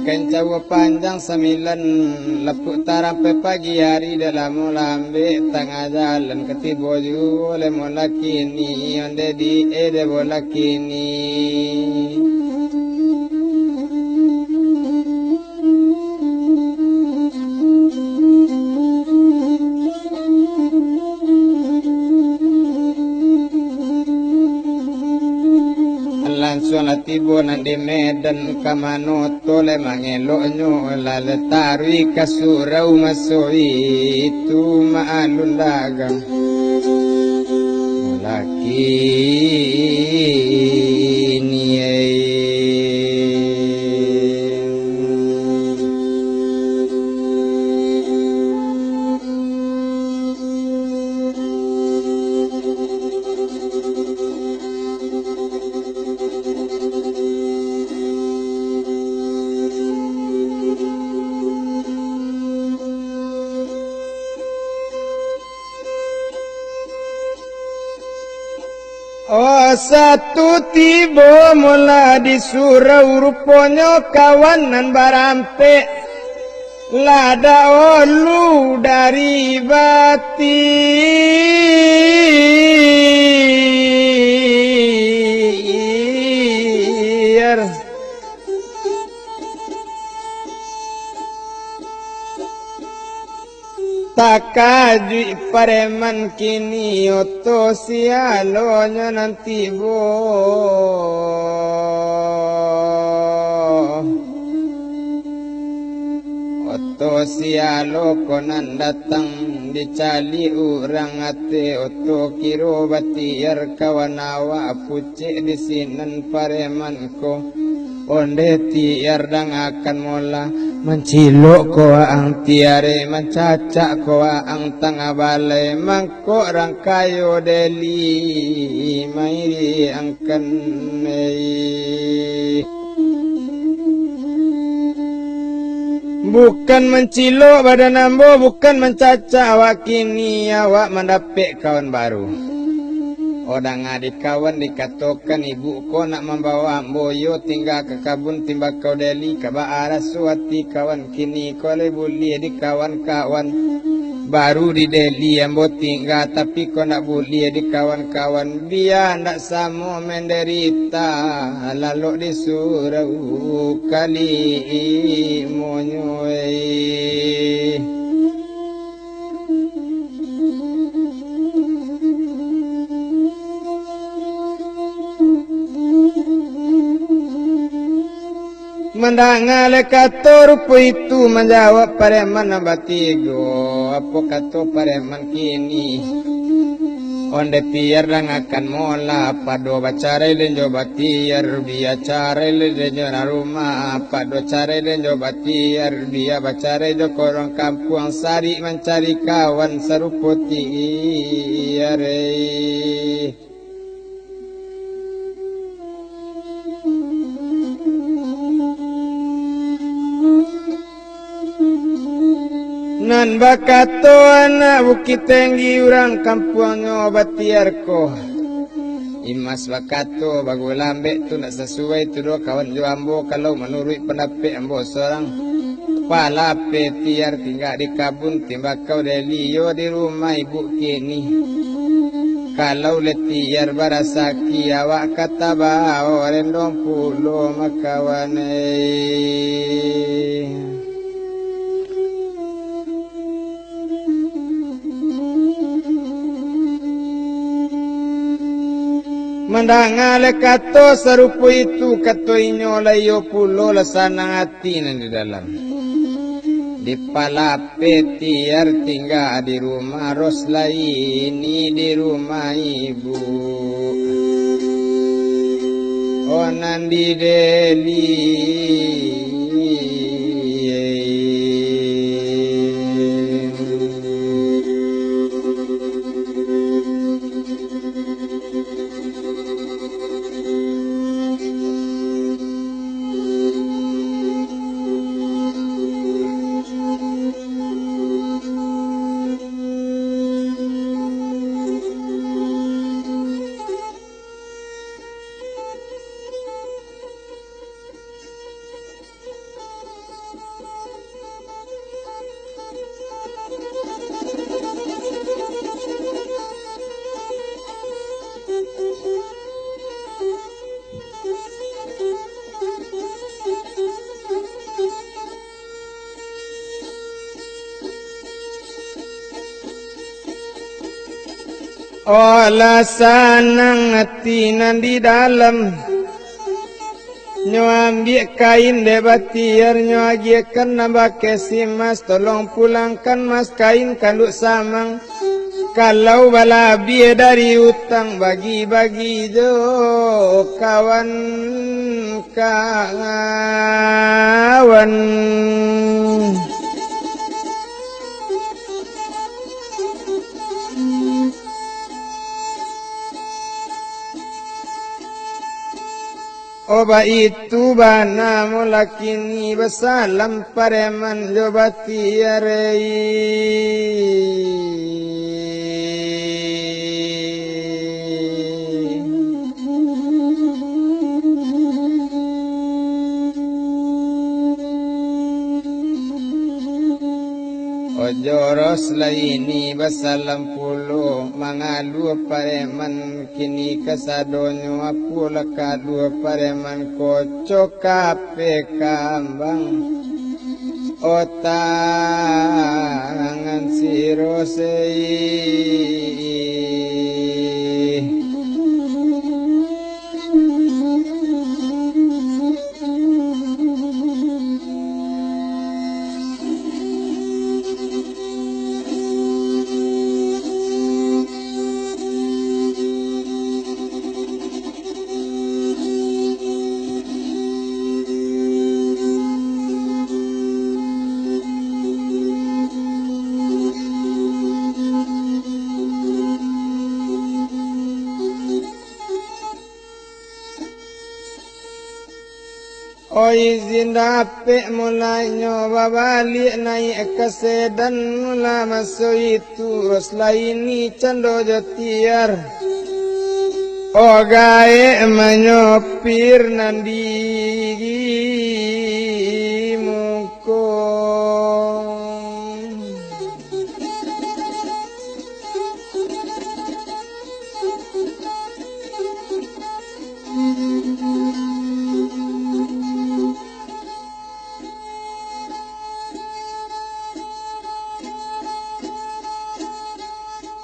kencawa panjang 9 lepuk tarampe pagi hari dalam lambe tengah jalan ketibo oleh molakini onde di ede bolakini langsung tibo nang di Medan kamano tole mangelo nyo laletari kasurau masoi itu maalun dagang laki ni satu tiba mula di surau rupanya kawanan barampe lada olu dari batir takajui pareman kini oto sialonya nanti bo oto sialo konan datang dicali urang ate oto kiro batiar kawanawa pucik di sinan pareman ko onde tiar dang akan mola menciluk koa ang tiare mencacak koa ang tengah balai mangko rangkayo deli mairi angkan bukan menciluk badan ambo bukan mencacak awak kini awak mendapik kawan baru. Odang adik kawan dikatakan ibu ko nak membawa boyo tinggal ke kabun timbakau deli ke baara suati kawan kini ko le boleh di kawan-kawan baru di Deli ambo tinggal tapi ko nak boleh di kawan-kawan biar ndak sama menderita lalu di surau kali monyoe. Mendangal kata rupa itu menjawab pareman batigo apa kata pareman kini onde tiar lang akan mola pado bacare lenjo batiar biya care lenjo rumah pado care lenjo batiar biya bacare jo korong kampung sari mencari kawan seruputi are nan bakato anak bukit tinggi orang kampungnya batiarko imas bakato bagu lambek tu nak sesuai tu do kawan jo ambo kalau menurut pendapat ambo seorang pala petiar tinggal di kabun timbakau deli yo di rumah ibu kini kalau letiar barasaki awak kata bawa rendong pulo makawane mendangal kato serupa itu kato inyo layo pulo lasana hati di dalam di pala petiar tinggal di rumah Roslai ini di rumah ibu onan di Deli Olah sanang atinan di dalam nyo ambil kain debatiar nyo agiakan nambah kesimas tolong pulangkan mas kain kalau samang kalau bala biaya dari utang bagi-bagi jo kawan kawan Oba itu bana mulakini basalam pareman jobati Ojoros laini basalam pulo mangalu pareman kini kasadonyo apula kadu pareman kocok kape kambang otangan sirosei O izin dapet mulai nyoba balik naik ke sedan mula masuk itu selain ini cando jatiar O gae menyopir nandi muko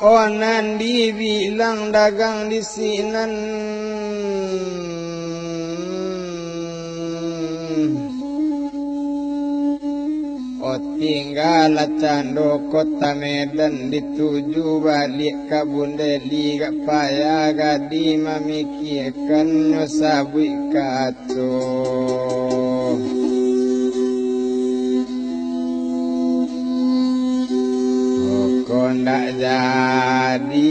Oh nandi bilang dagang di sinan Oh tinggal cando kota Medan dituju balik ke Bundeli gak payah gadi memikirkan nyosabui kacau ndak jadi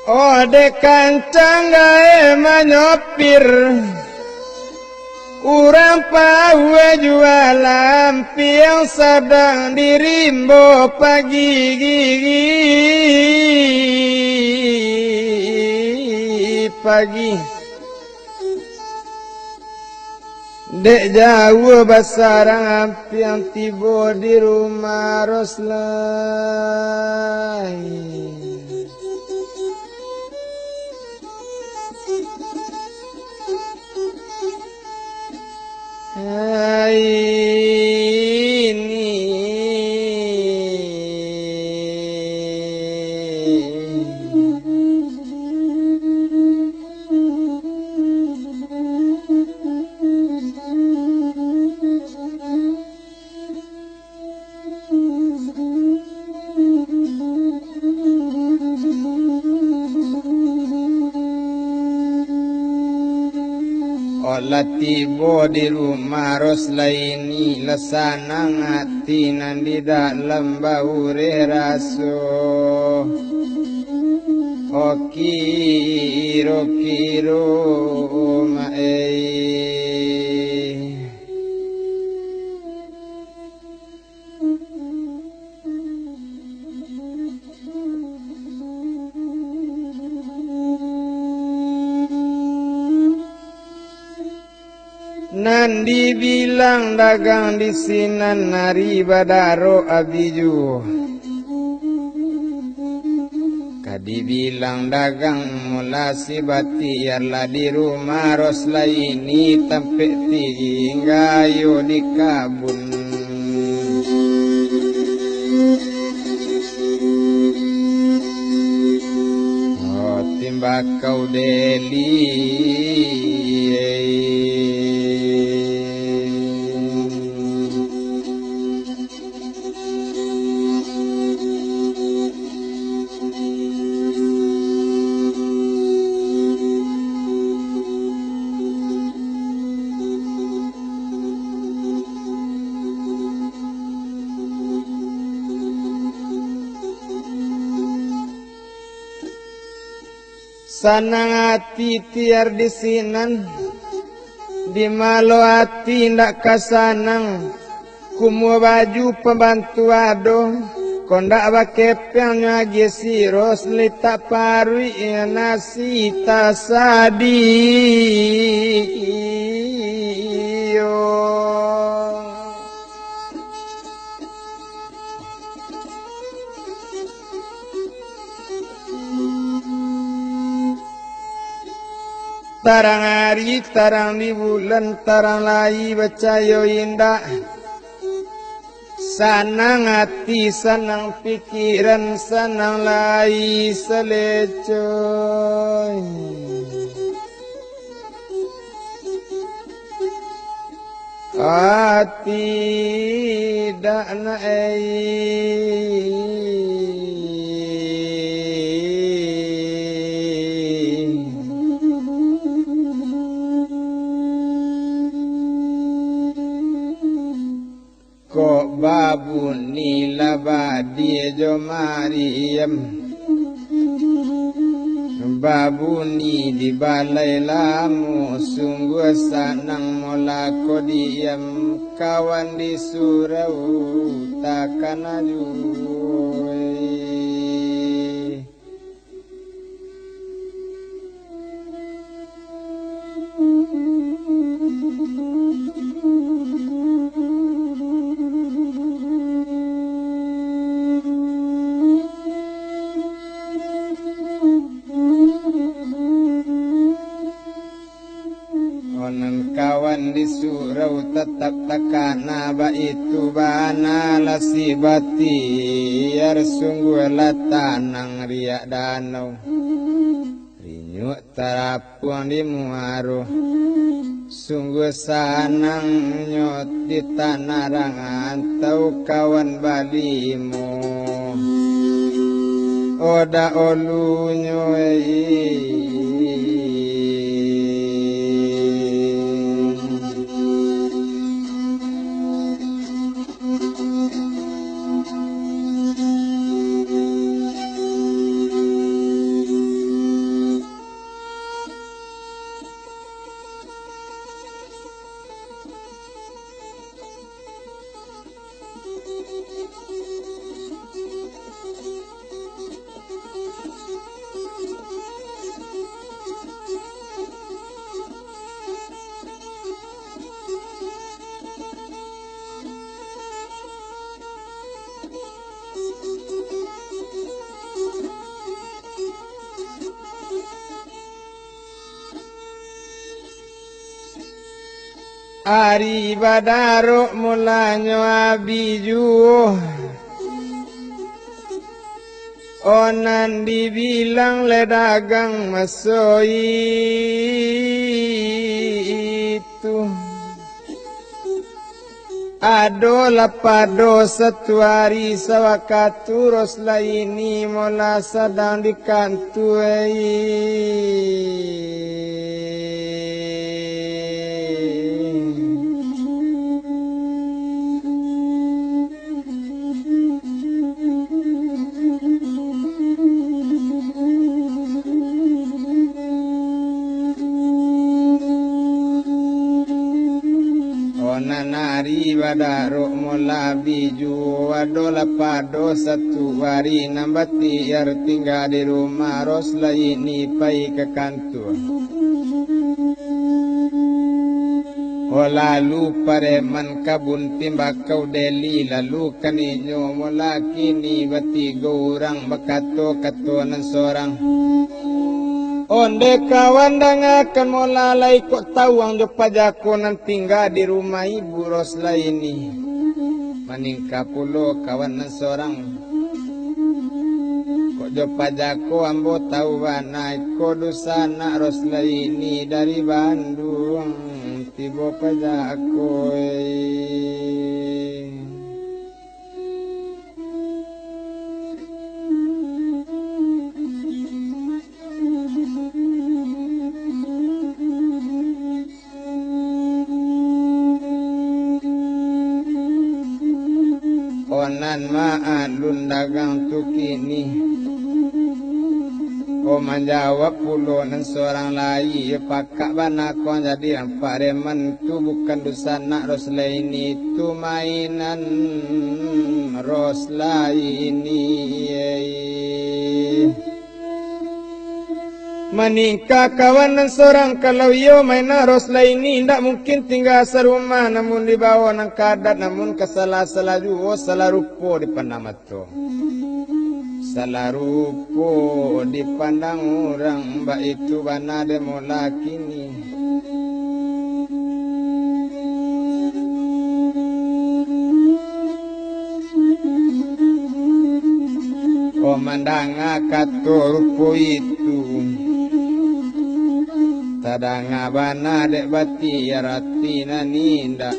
Oh dekancang gae menyopir Urang pawe jualan piang sedang dirimbo pagi Dek jauh basarang piang tiba di rumah Roslai Olah tiba di rumah Roslaini lesanang hati nan di dalam bahure raso O kiro mae nan dibilang dagang di sinan nari badaro abiju. Kadibilang dagang mula sibati yarlah di rumah ros laini tempe tinggayo di kabun. Oh timbakau deli. Sanang hati tiar di sinan, di malo hati ndak kasanang, kumu baju pembantu ado, kondak bakepeng nyagi siros lita parui nasi tasadi. Tarang hari, tarang di bulan, tarang lai bacayo indah. Sanang hati, sanang pikiran, sanang lai selecoy. Hati dak naik. Kok babu nila badi jo Mariam, babu ni di balai lamu, sungguh sanang mola ko diam, kawan di surau takkan ajuy. Kawan di surau tetap takana ba itu bana lasibati yar sungguh latanang riak danau rinyuk tarapuang di muaro sungguh sanang nyot di tanah rangantau kawan balimu oda olunyo Ari badaro mulanyo abiju onan dibilang le dagang masoi itu ado lapado satu hari sawakatu ros laini mola sadang di kantuai. Nari badaro mola biju wadola pado satu hari nambati yar tinggal di rumah ros laini pai ke kantor lalu pareman kabun timbakau deli lalu kaninyo mula kini batigo orang bakato katuanan seorang onde kawan akan molalai kok tawang jo pajako nan tinggal di rumah ibu Rosla ini maningka pulo kawan nan seorang kok jo pajako ambo tahu naik kodusana Rosla ini dari Bandung tibo pajako onan maalun dagang tukini menjawab pulo nan seorang lain pakak bana kon jadi pareman tu bukan dusana Rosla ini tu mainan Rosla ini meningkah kawan nan seorang kalau yo mainan Rosla ini tidak mungkin tinggal serumah namun dibawa nang kadat namun kesalah-salah juga salah rupo di panamato salah rupo dipandang orang mbak itu bana demo laki ni komandang kato rupo itu tadang bana dek bati ya rati naninda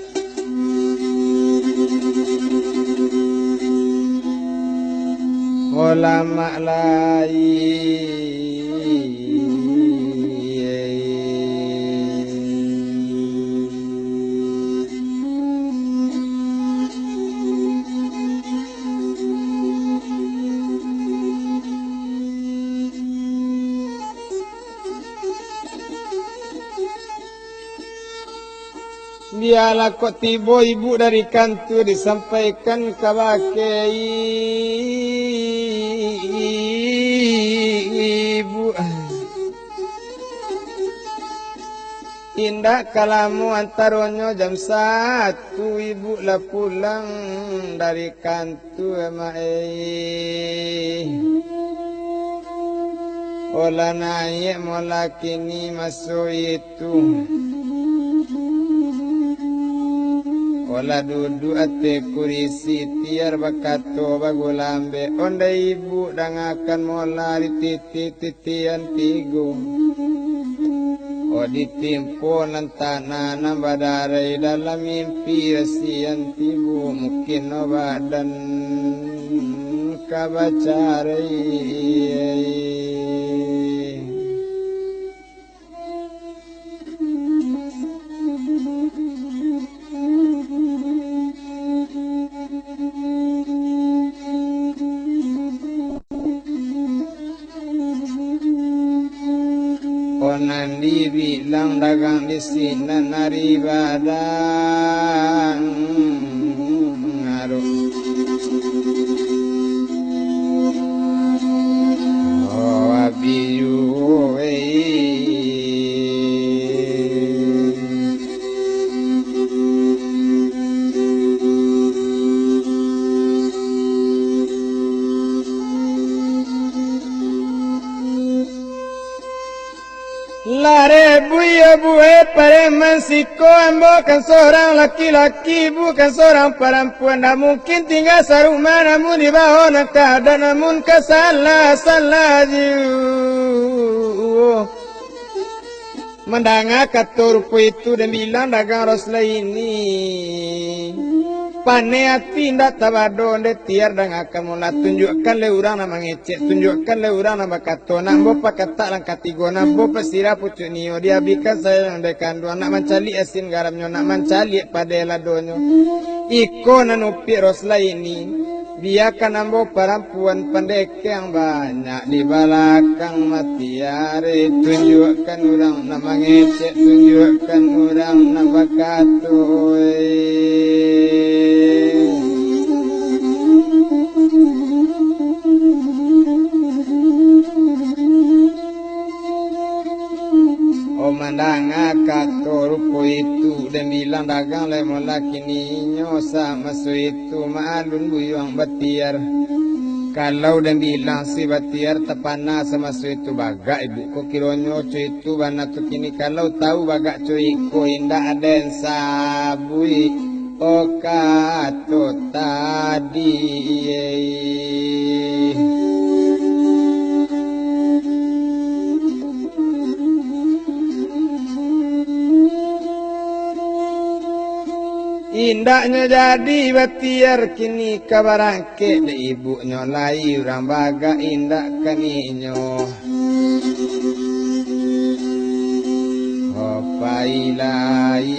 ulama lain biarlah kok tiba ibu dari kantor disampaikan kawakai ibu indah kalamu antaronyo jam 1 ibu lah pulang dari kantor olah naik mola kini masuk itu olah duduk ate kurisi tiar bakato bagulambe onde ibu dangakan mola dititi-titian tigo o ditimpo nan tanah nan badarai dalam mimpi rasian tibu mungkin no badan kabacarai onan dibilang dagang di sini nari badang ngaruh oh abiyu lare buya buhe pareman siko bukan seorang laki-laki bukan seorang perempuan tak mungkin tinggal serumah namun di bawah nak keadaan namun kesalah-salah mendengar kata rupa itu dan bilang dagang Rosla ini pane hati ndak tabado ndak tiar dan akan mula tunjukkan le urang nama ngecek tunjukkan le urang nama kato nak bopa kata lang katigo nak bopa sirap pucuk niyo dia bikan saya yang dekan dua nak mencali asin garamnya nak mencali pada ladonyo iko nanupi Rosla ini biarkan ambo perempuan pendek yang banyak di belakang matiare tunjukkan orang nama ngecek tunjukkan orang nama kato Omandanga kato rupo itu dan bilang dagang lemon laki ninyo sama so itu maalun buyuang batiar. Kalau dan bilang si batiar tapana sama so itu baga ibu ko kironyo co itu bana tu kini kalau tahu baga co iko indah aden sabui o kato tadi. Indahnya jadi batiar kini kabarangke de ibu nyolai urang baga indah kaninyo. Hopailai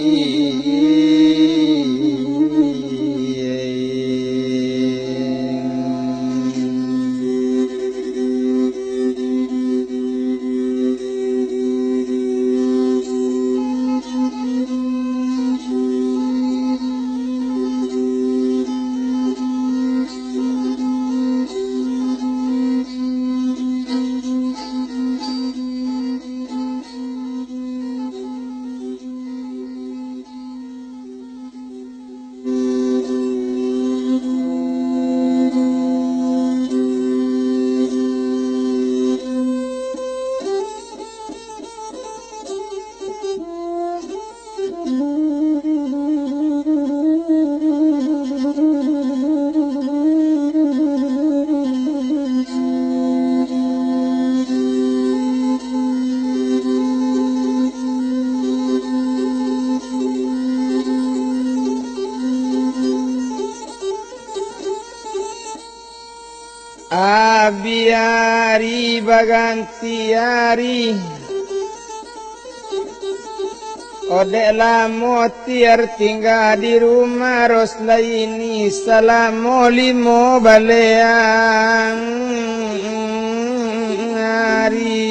Abiari bagantiari Odek lamo tiar tinggal di rumah Rosla ini salamo limo baleang hari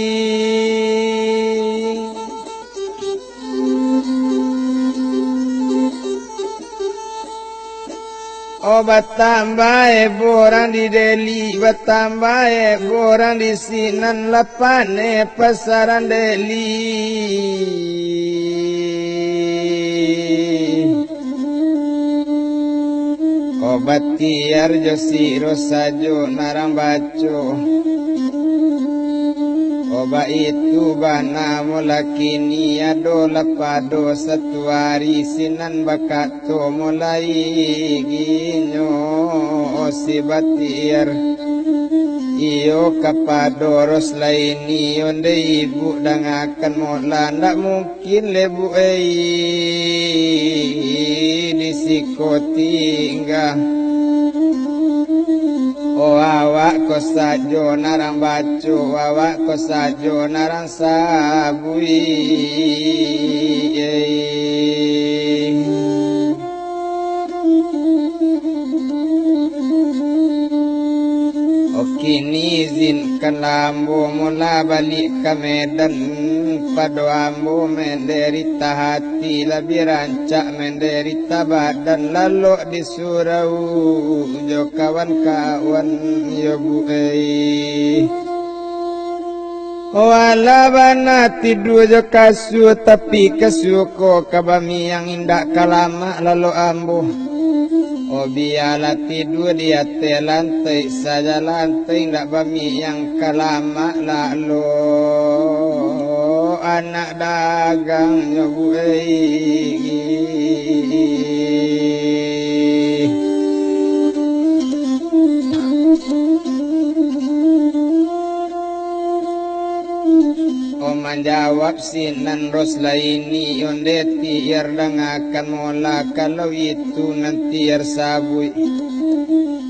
Obat tambah borang di Deli, bertambah borang di Sinan Lapane pasaran Deli. Obat tiar josi rosajo narang baco. Obat itu bana mulaki ni ado lapado satu hari Sinan bakato mulai ginyo si batiar iyo kapadoros laini onde ibu dangakan mola ndak mungkin lebu disikoti enggak. O awak ko sajo narang baco, awak ko sajo narang sabui. Kini izinkan lambu mula balik ke Medan Pado ambu menderita hati lebih rancak menderita badan lalu di surau jo kawan-kawan yo buai wala bana tidur jo kasu tapi kasuko kabami yang indah kalama lalu ambu biala tidur di atas lantai saja lantai ndak bami yang kalama lalu anak dagang nyobuai menjawab Sinan Rosla ini onde tiar dangakan mola kalau itu nanti sabui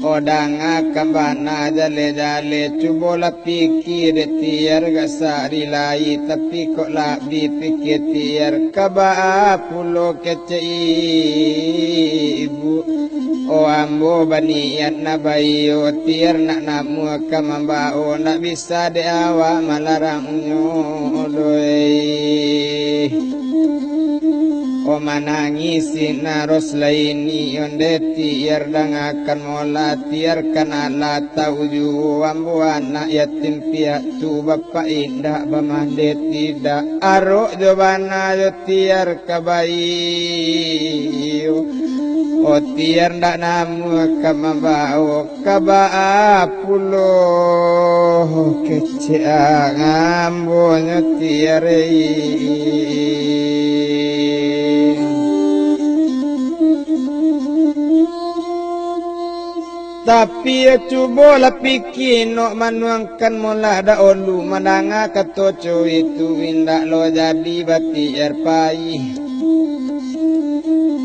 odang akan bana jale-jale cubola pikir tiar gasari lai tapi kok labi pikir tiar kaba pulo kecai ibu o ambo baniat nabayo tiar nak namu kamambao nak bisa deawa malarang nyo doi o manangisi naros laini onde tiar dangakan mola tiar kanala tauju ambuan nak yatim piatu bapak indah bamande tidak arok jobana yo tiar kabai o tiar ndak namu kamabao kaba pulo kecea ngambonyo tiare tapi ya cuba lah pikir nak manuangkan mula dah olu mandanga katoco itu indak lo jadi bati erpai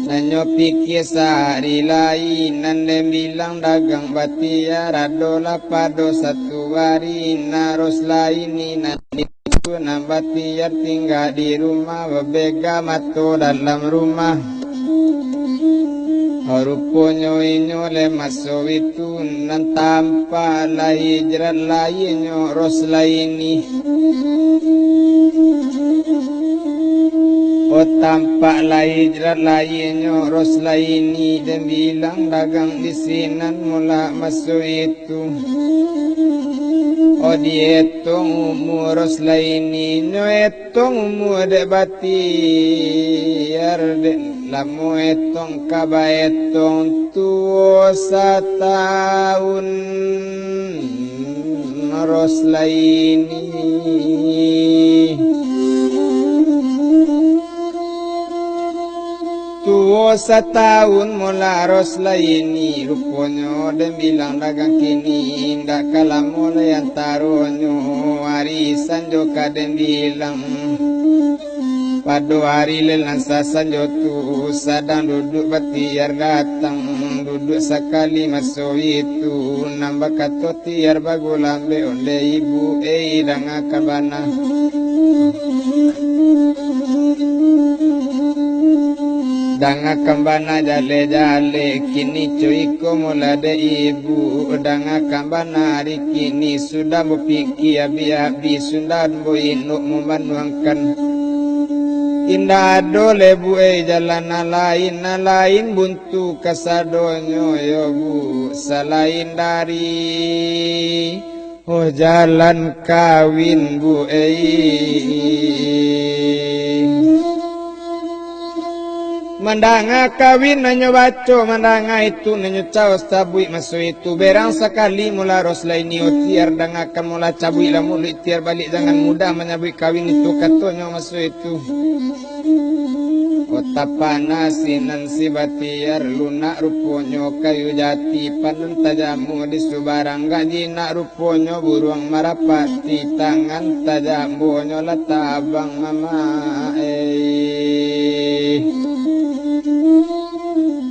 nanyo pikir sehari lain nande bilang dagang bati ya radola pado satu hari narus lain ni nanti itu nambati ya tinggal di rumah bebega mato dalam rumah Ruponyo inyo le maso itu nan tanpa la hijrat lainyo ros laini o tanpa la hijrat lainyo ros laini dan bilang dagang di sinan mula maso itu o dietong umur ros laini no etong umur de bati yarde lamu etong kaba etong tuo setahun ros laini tuo setahun mula ros laini ruponyo dan bilang dagang kini ndak kalah mulai antaronyo warisan joka dan bilang pada hari lelansa sanjotu sadang duduk batiar datang duduk sekali masuk itu nambah kato tiar bagulambe onde ibu dangakan bana dangakan bana jale kini cuiko mulade ibu dangakan bana hari kini sudah berpikir abi sudah boinuk memenuangkan indah dole buai jalan lain buntu kasadonyo yo bu selain dari jalan kawin buai mandanga kawin nanyo baco mandanga itu nanyo caos tabui masuk itu berang sekali mula ros laini tiar dangakan mula cabui lah mulu tiar balik jangan mudah menyabui kawin itu katonyo masuk itu kota panasinan si batiar lunak ruponyo kayu jati panen tajamu di subarang gaji nak ruponyo buruang marapati tangan tajambonyo latabang mama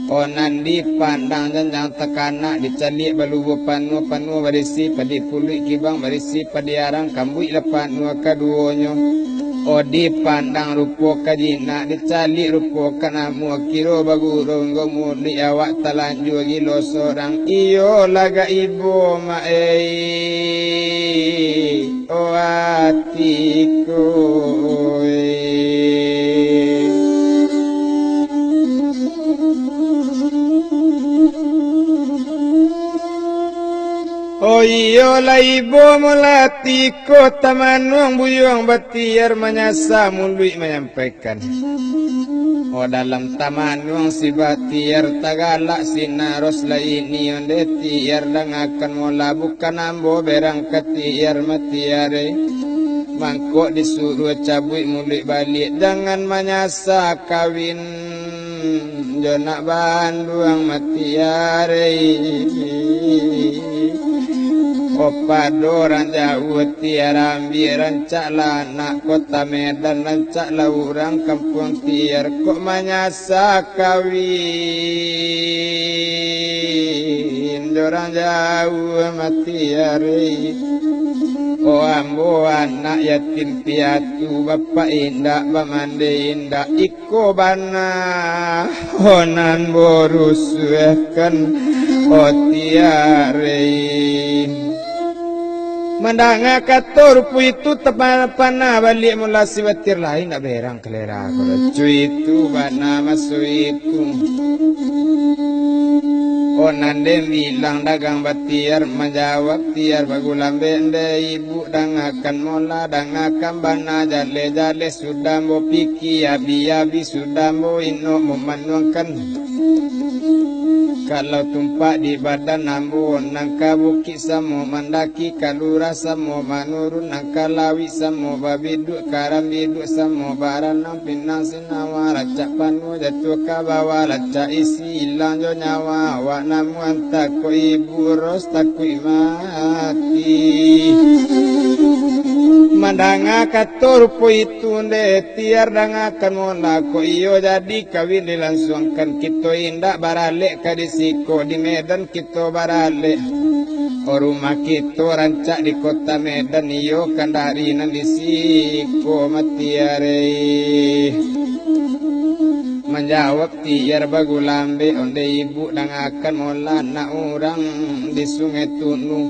onan dipandang janjang tekanak dicalik balubu panu berisi padi puluh kibang berisi padi arang kambui lepan kaduonyo o dipandang rupo kajina dicalik rupo kanamu kiro baguro ngomu di awak talanju gilo sorang iyo laga ibu o atiku oh iyo la ibu melati kota manuang buyuang batiar menyasa mului menyampaikan oh dalam tamanuang si batiar tagalak sinaros laini onde tiar dangakan mola bukan ambo berang ketiar matiare mangkok disuruh cabui mulik balik jangan menyasa kawin jonak banduang matiare Opado rancak uti arambi rancak lanak kota Medan rancak laurang kampung tiar kok manyasa kawin dorang jauh matiari oh ambo anak yatim piatu bapak indak bamande indak iko bana honan borusuehkan oh tiari Mandanga kator pu itu tepan-pana balik mula siwatir lain nak berang kelera kalau cuy itu bana masuk itu onande bilang dagang batiar menjawab tiar bagulam bende ibu dangakan mola dangakan bana jale sudah mau piki abi sudah mau ino memenuhkan kalau tumpak di badan ambon nangka bukit samo mandaki kalura samo manurun nangka lawi samo babiduk karam biduk samo baranang pinang sinawa racak panu jatuh ke bawah racak isi hilang jo nyawa wak namu antaku ibu ros takui mati mandanga kator po itu nde tiar dangakan mola ko iyo jadi kawin dilangsungkan kita indak baralik kadisiko di Medan kita baralik rumah kita rancak di kota Medan iyo kandari nan disiko matiare menjawab tiar bagulambe onde ibu dangakan mola na orang di sungai Tunu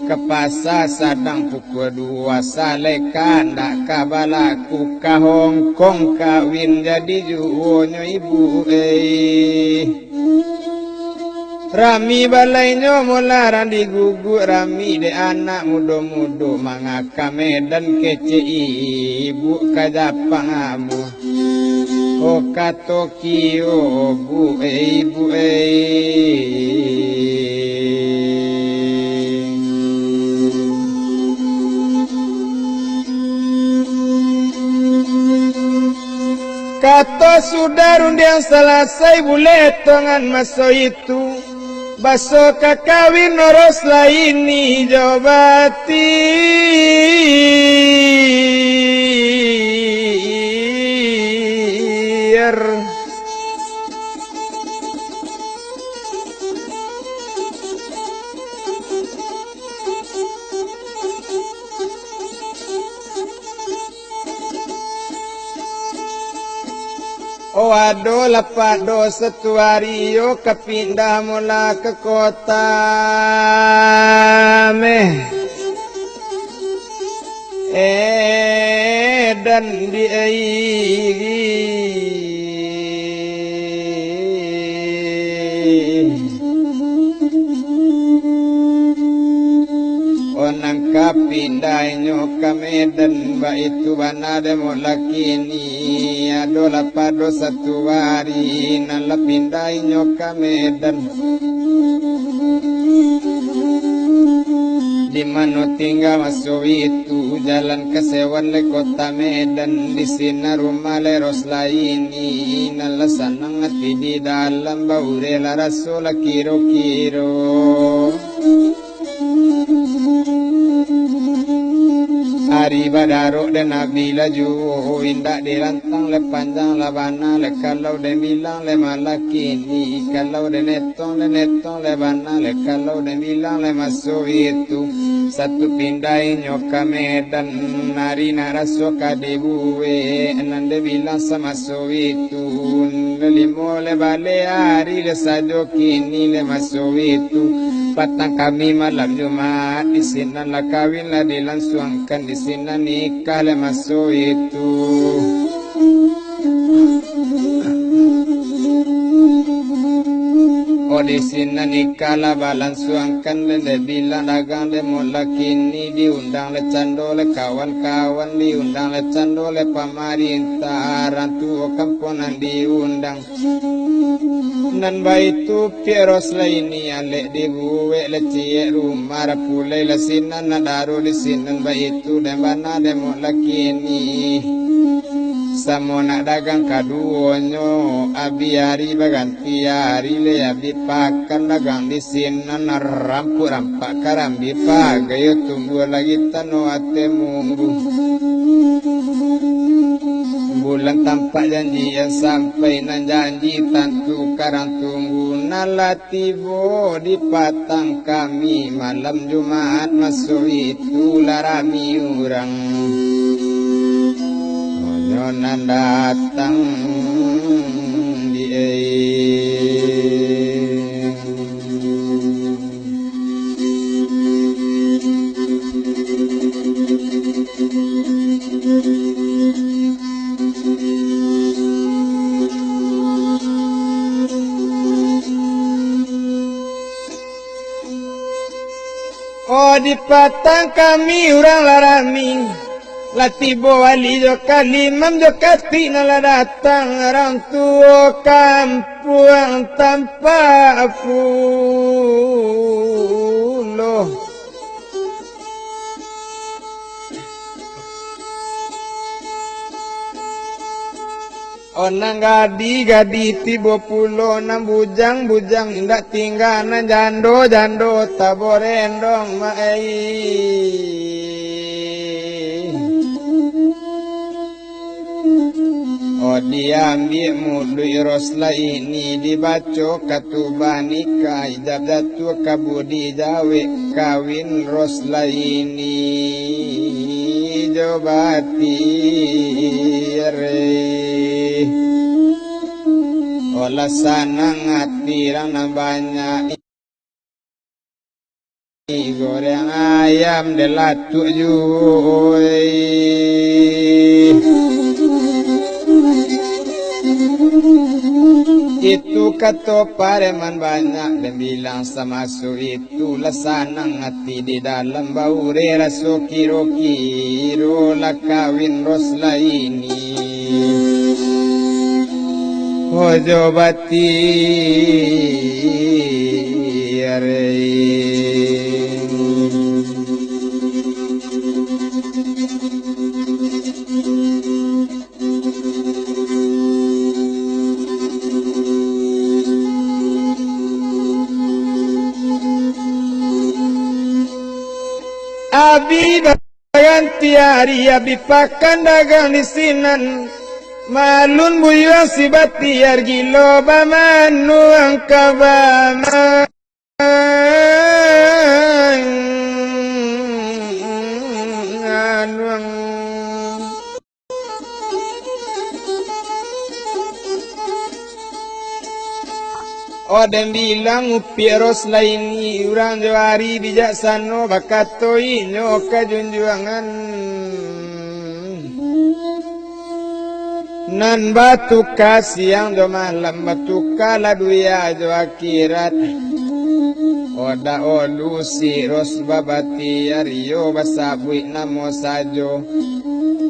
ke pasar sadang pukul 2 salekan dak kabalaku ka Hongkong kawin jadi juonyo ibu rami balainya mularan diguguk rami de anak mudo-mudo mangaka Medan kece ibu ka Japang amu o ka Tokyo bu ibu kata sudah undian selesai boleh tangan masuk itu baso kakawin noros laini jawabati oh ado lapado satu hari yo kepindah mula ke kota dan di onangka pindahnya ke Medan ba itu bana demo lakini ado lapado satu hari nala pindahnya ke Medan di mana tinggal masuk itu jalan kesewan le kota Medan di sini rumah le ros laini nala sanang hati di dalam baure la rasul kiro-kiro hari badaro dan nabi laju indak dirantang le panjang le bana le kalau de bilang le malakini kalau de netong le bana le kalau de bilang le masuk itu satu pindai nyoka Medan nari naraso kadebuwe nande bilang sama so itu limo le bale hari le sajo kini le masuk itu patang kami malam Jumat di sini lah kawin lah dilangsungkan di sini nikah le masuk itu oh di sini nikah lah balangsungkan le bilang dagang le mulai kini diundang le cando le kawan-kawan diundang le cando le pemerintah rantu kampunan diundang nan baitu pieros laini ale dibuwe le cie rumah rapulai le sinan nadaru di sinan baitu dan bana demo lakini samona dagang kaduonyo abi hari baganti hari le abi pakan dagang di sinan rampu rampak karambi pagayo tunggu lagi tano ate munggu bulan tampak janji yang sampai nan janji tantu karang tunggu nalatibo di patang kami malam Jumat masuk itu larami orang onyonan datang di Oh di patang kami urang larami Latibo wali jo kalimam jo kati nala datang orang tua kampung tanpa pulo. Onang gadi tibo pulo nang bujang indak tinggalan jando taborendong maai. Oh diambil mudui rosla ini dibaco katubanika ijab datu kabudi jawe kawin rosla ini jobati re. Olah sanang atirang na banyak goreng ayam delatu juy. Itu kata pareman banyak dan bilang sama su itu lasanang hati di dalam bau raso kiro lah kawin rosla ini. Ojo bati Abi ganti hari abi pakan dagang di sinan malun buyang si batiar gilo bamanu ang kabama anuang Odem bilang upiros laini urang jawari bijaksana bakato inyo kajunjuangan nan batu siang do malam batu kala duya jo akhirat oda olu siros babati ariyo basabui namo sajo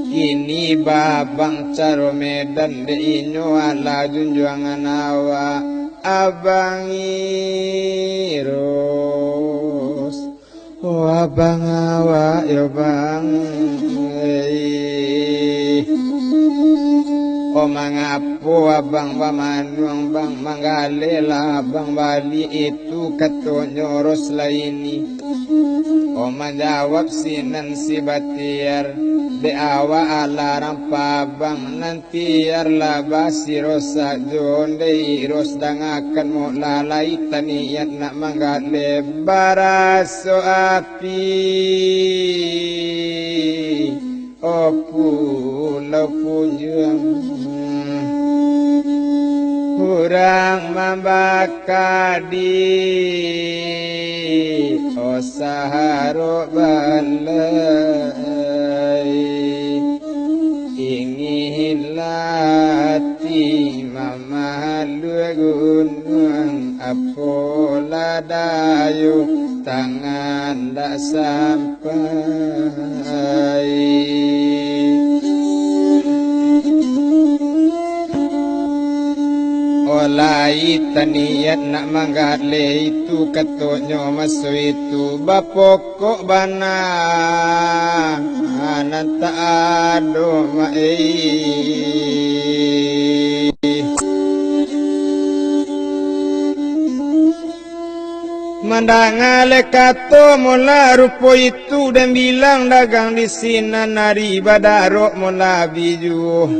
kini babang caro medan de inyo ala junjuangan awa abang iros oh abang awa yo bang O mangapo abang pamanuang bang manggalela abang bali itu katonyo rosla ini. O menjawab sinan si batiar de awa alarang pabang nanti labas si rosa jonde ros dangakan mo lalai taniat nak manggale baraso api. O pulau punjang kurang membakadi o saharo balai ingin lati mamalu gunung apola dayu tangan tak sampai. Olai taniat nak manggale itu katonyo maso itu bapokok bana ananta ado mai mandangale kato mula rupo itu dan bilang dagang di sini nari badarok mula biju.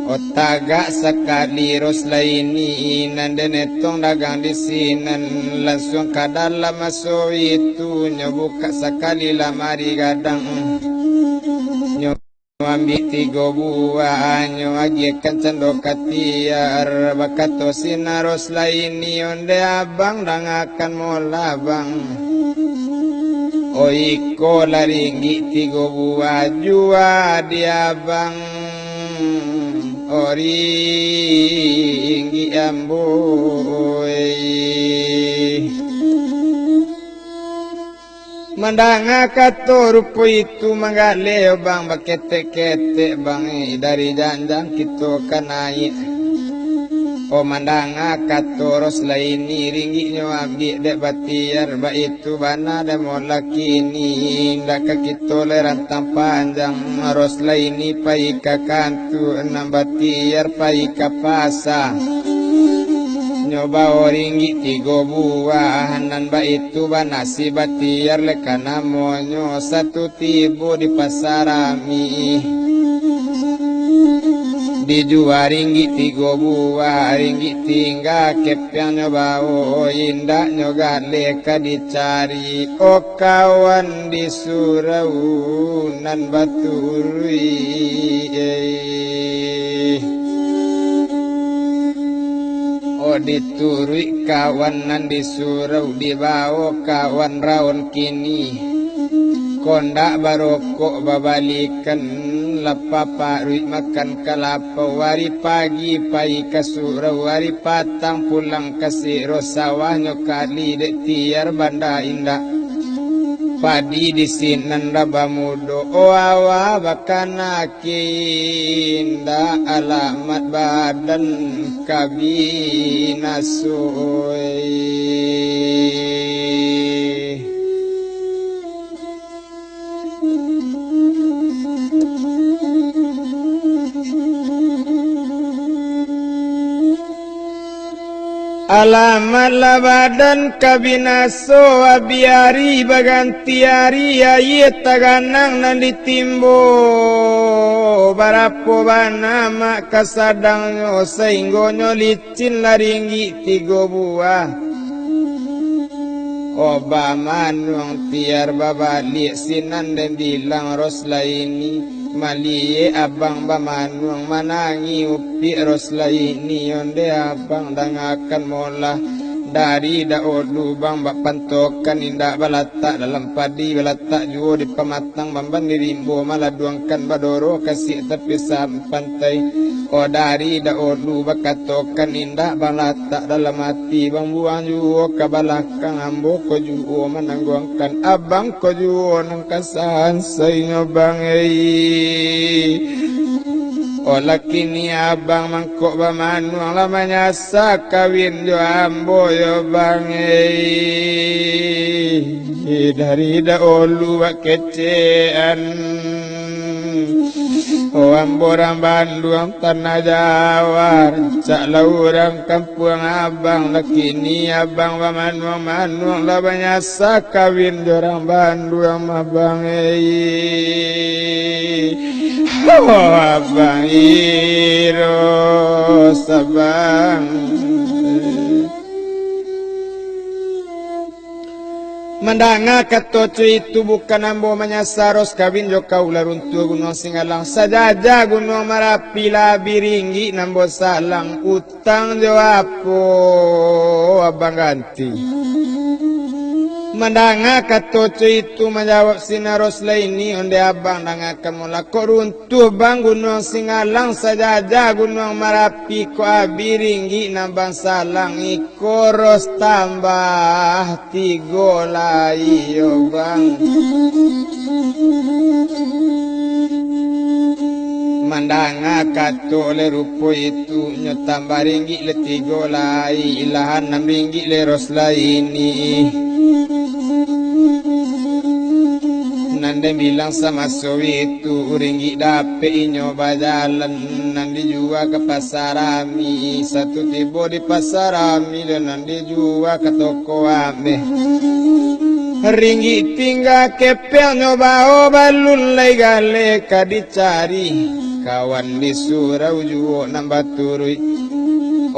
Otaga sekali rosla ini nandenetong dagang di sini langsung ke dalam masuk itu nyobuka sekali lamari gadang nyambi 3 buah nyoagikan cendok katiar bakato sina rosla ini onde abang dangakan mola bang oiko laringgi 3 buah jua dia bang ori inggi amboy Mandanga kato rupo itu manggaleo bang bakete-kete bang dari janjang kita kanai. O mandanga kato ros laini ringgi nyo abdi dek batiar ba itu bana de molaki ni ndak kita lerantang panjang ros laini pai kakantu enam batiar pai kapasa. Nyoba oringgi tigo buah nan ba itu ba nasi batiar lekana monyo satu tibu di pasarami dijual ringgi tigo buah ringgi tingga kepiang nyoba indah nyoga leka dicari o kawan di surau nan baturi diturui kawan nan disurau dibawa kawan raon kini kondak barokok babalikan lapaparui makan kelapa wari pagi pai ke surau wari patang pulang ke siro sawahnya kali dek tiar banda indah padi di sinan rabamudo awa bakana kinda alamat badan kabinasoi alamat labadan kabinaso abiari bagantiari ayat taganang nan ditimbo barapo banama kasadangnya sehinggonyo licin laringgi tigo buah Obama nuang tiar babali sinan dan bilang rosla ini maliye abang bamanuang manangi upi rosla ini yonde abang dangakan mola dari daodu bang bak pantokan indak balatak dalam padi balatak juo di pematang bamban dirimbo malah duangkan badoro kasih tepi sampantai o dari daodu bakatokan indak balatak dalam hati bang buang juo ke balakang ambo ko juo menangguangkan abang ko juo nang kasahan sainyo bang o laki ni abang mangkok bamanuang lamanya sa kawin jo ambo yo bang dari daolu wak kecean o ambo orang Bandung tanah Jawa cak laurang kampung abang laki ni abang bamanuang manuang lamanya sa kawin jo orang Bandung abang oh abang iro sabang mendanga katoco itu bukan ambo menyasaros kawin jo kaulah runtuh gunung Singalang sajaja gunung Marapi labiringgi nambo salang utang jo apo abang ganti mendanga katoco itu menjawab sinaros laini onde abang danga kamula kok runtuh bang gunung Singalang sajaja gunung Marapi ko abiringgi nambang salang ikoros tambah tigo layo bang mandanga kato le rupo itu nyotambah ringgi le tigo lai ilahan 6 ringgi le ros laini nande bilang sama sowi itu ringgi dape nyoba jalan nandi jual ke pasarami satu tibo di pasarami dan nandi jual ke toko ame ringgi tinggal kepel nyoba balun lay gale ka dicari kawan di surau juo nambah turui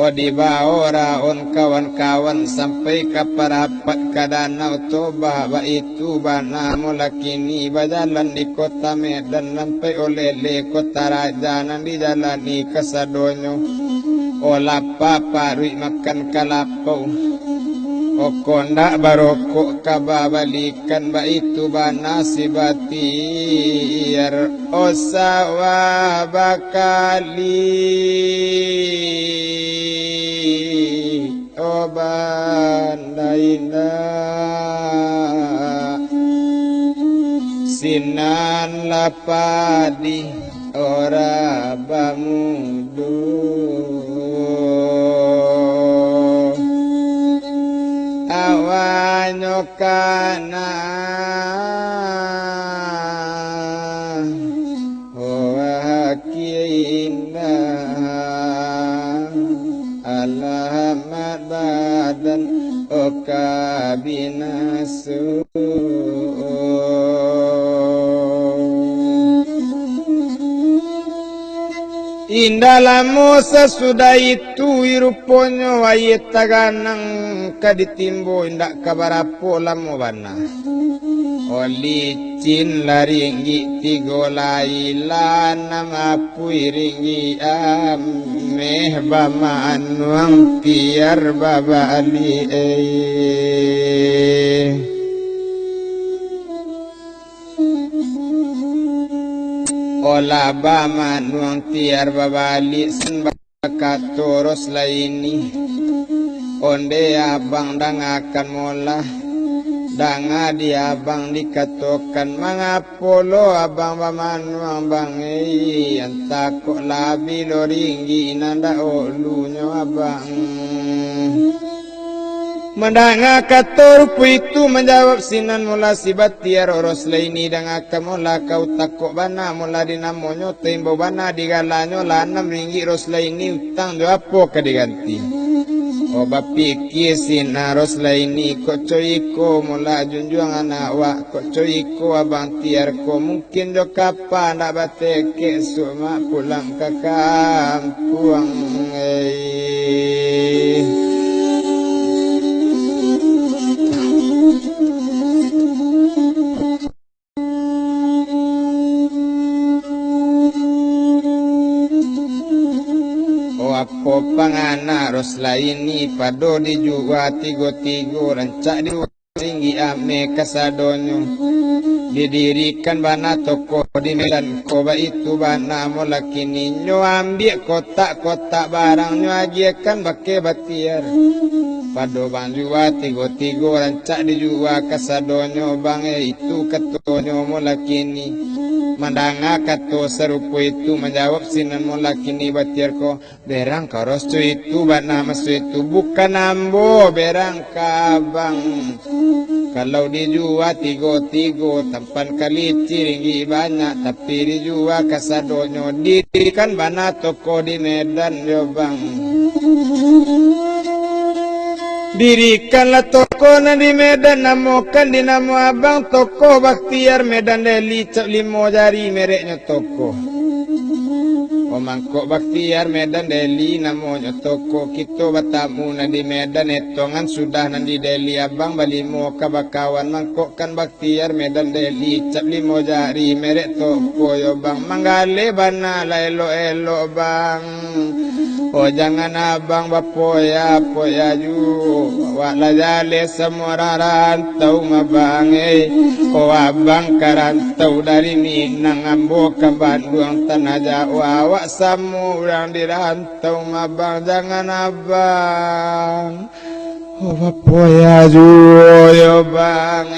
o di bawah on kawan-kawan sampai ke parapat ke danau Toba ba itu bana mula kini berjalan di kota Medan sampai oleh kota Raja nan dijalani ke sadonyo o lapa parui makan kalapau o kondak barokok kababalikan ba itu bana si batir o sawa bakali o banda indah man lapadi ora bamudo awanyokana alamat badan oka binasu indalamu sesudah itu iruponyo ayat taganang kaditimbo indak kabarapo lamu bana oli cin laringgi tigo laila nama puiringgi ameh bama anuang tiar baba ali ola bama anuang tiar baba ali sembakatoros laini onde abang dangakan mola danga di abang dikatokan mangapolo abang bamanuang bangai antakok labi loringgi nanda olunyo abang mendanga kator itu menjawab sinan mula sibat tiar oros laini danga kamola kau takok bana mula dinamonyo tembo bana digalanyo lanam ringgi ros laini utang do apo kadiganti oba pikir sinaros laini kocoiko mula junjuang anak wak kocoiko abang tiar ko mungkin do kapan nak bateke suma pulang ke kampung Apo pangana ros laini pado dijuwa tigo-tigo rancak diringgi ame kasadonyo didirikan bana toko di Medan koba itu bana molakini nyo ambil kotak-kotak barangnya ajakan bake batiar pado bang juwa tigo-tigo rancak dijuwa kasadonyo bang itu ketonyo molakini mandanga kato serupu itu menjawab sinan molakini batiar ko berang karostu itu bana masu itu bukan ambo berang kabang kalau dijual tigo-tigo tampan kali ciringgi banyak tapi dijual kasadonyo dirikan bana toko di Medan yo bang dirikanlah toko na di Medan namokan dinamo abang toko Baktiar Medan Deli cak limo jari mereknya toko omangkok Baktiar Medan Deli namanya toko kita bertamu na di Medan etongan sudah nan di Deli abang balimo kabakawan mangkok kan Baktiar Medan Deli cak limo jari merek toko yo bang manggale bana la elo bang oh jangan abang bapoya ju wala jale semua rantau mabang oh abang karantau dari Minang ambo ke Bandung tanah Jawa wak samu yang dirantau mabang jangan abang oh bapoya ju yo bang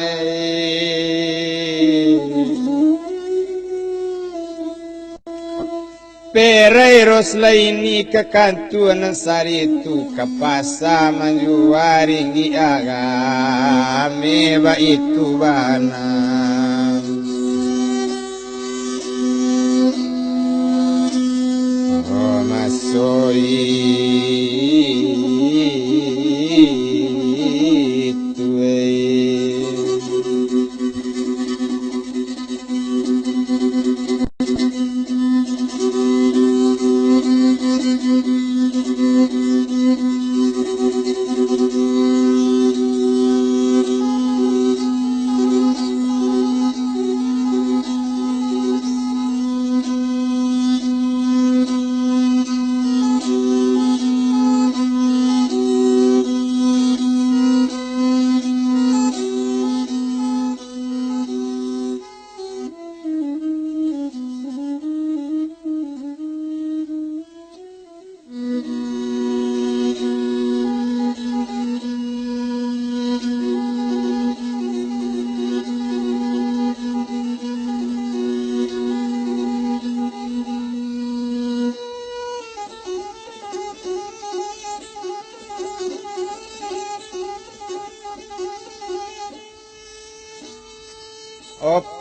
Pereiros laini ke kantuan sari itu kapasa menjuaringgi agame ba itu bana oh masoi itu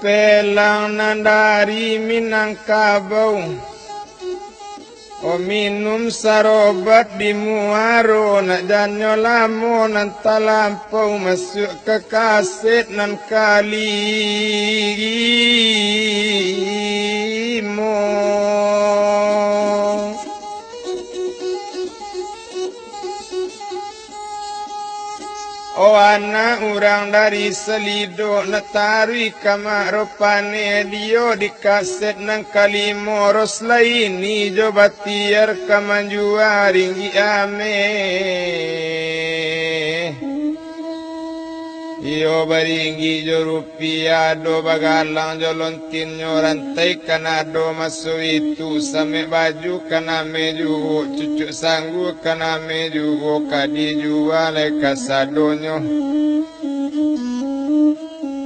pelang nandari Minangkabau minum sarobat di muaro nak janyo lamo nan talampau masuk ke kaset nan kalimo. Anak orang dari Selido natarui kamarupane dio di kaset nang kalimo ros laini joba tiar kamanjua ringgi ame. Iyo baringgi jo rupiah do bagalang jo lontin nyo rantai kana do maso itu same baju kana meju cucuk sanggu kana meju kadi jual kasadonyo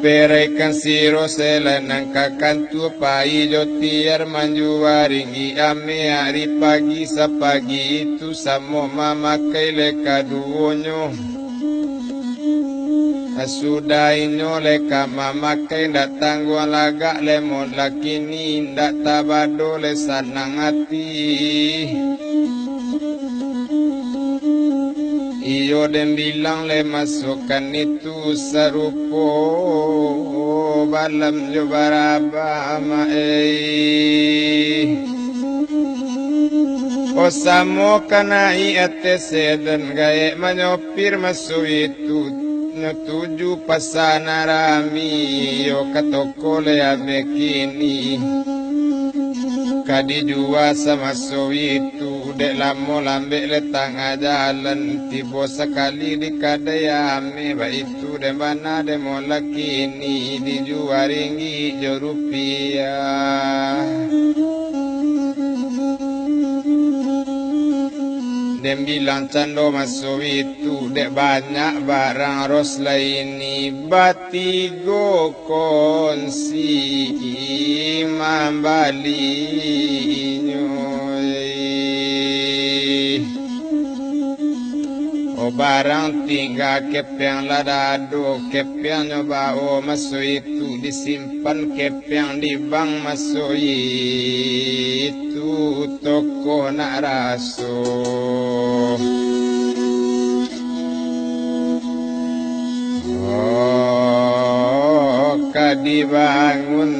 perekan siro selenang kakantu pai jo tiar manjua ringgi ame hari pagi sapagi itu samo mama kele kaduonyo. Sudah inyo leka mamakai ndak tangguh lagak lemon lakini ndak tabado le sanang hati. Iyo dan bilang le masukkan itu serupo balam jo baraba Osamo kana iate seden gae manyopir masuk itu tuju pasana rami yo katoko le abekini kadi jua sama itu dek lamo lambe le tangga jalan tibo sekali di kadayame ba itu de mana de molakini dijual ringgi jo rupiah. Dem bilang cando masuk itu dek banyak barang ros laini batigo konsi mambali barang tinggal kepeng ladado kepeng nyoba masuk itu disimpan kepeng di bank masuk itu toko nak raso. Kadibangun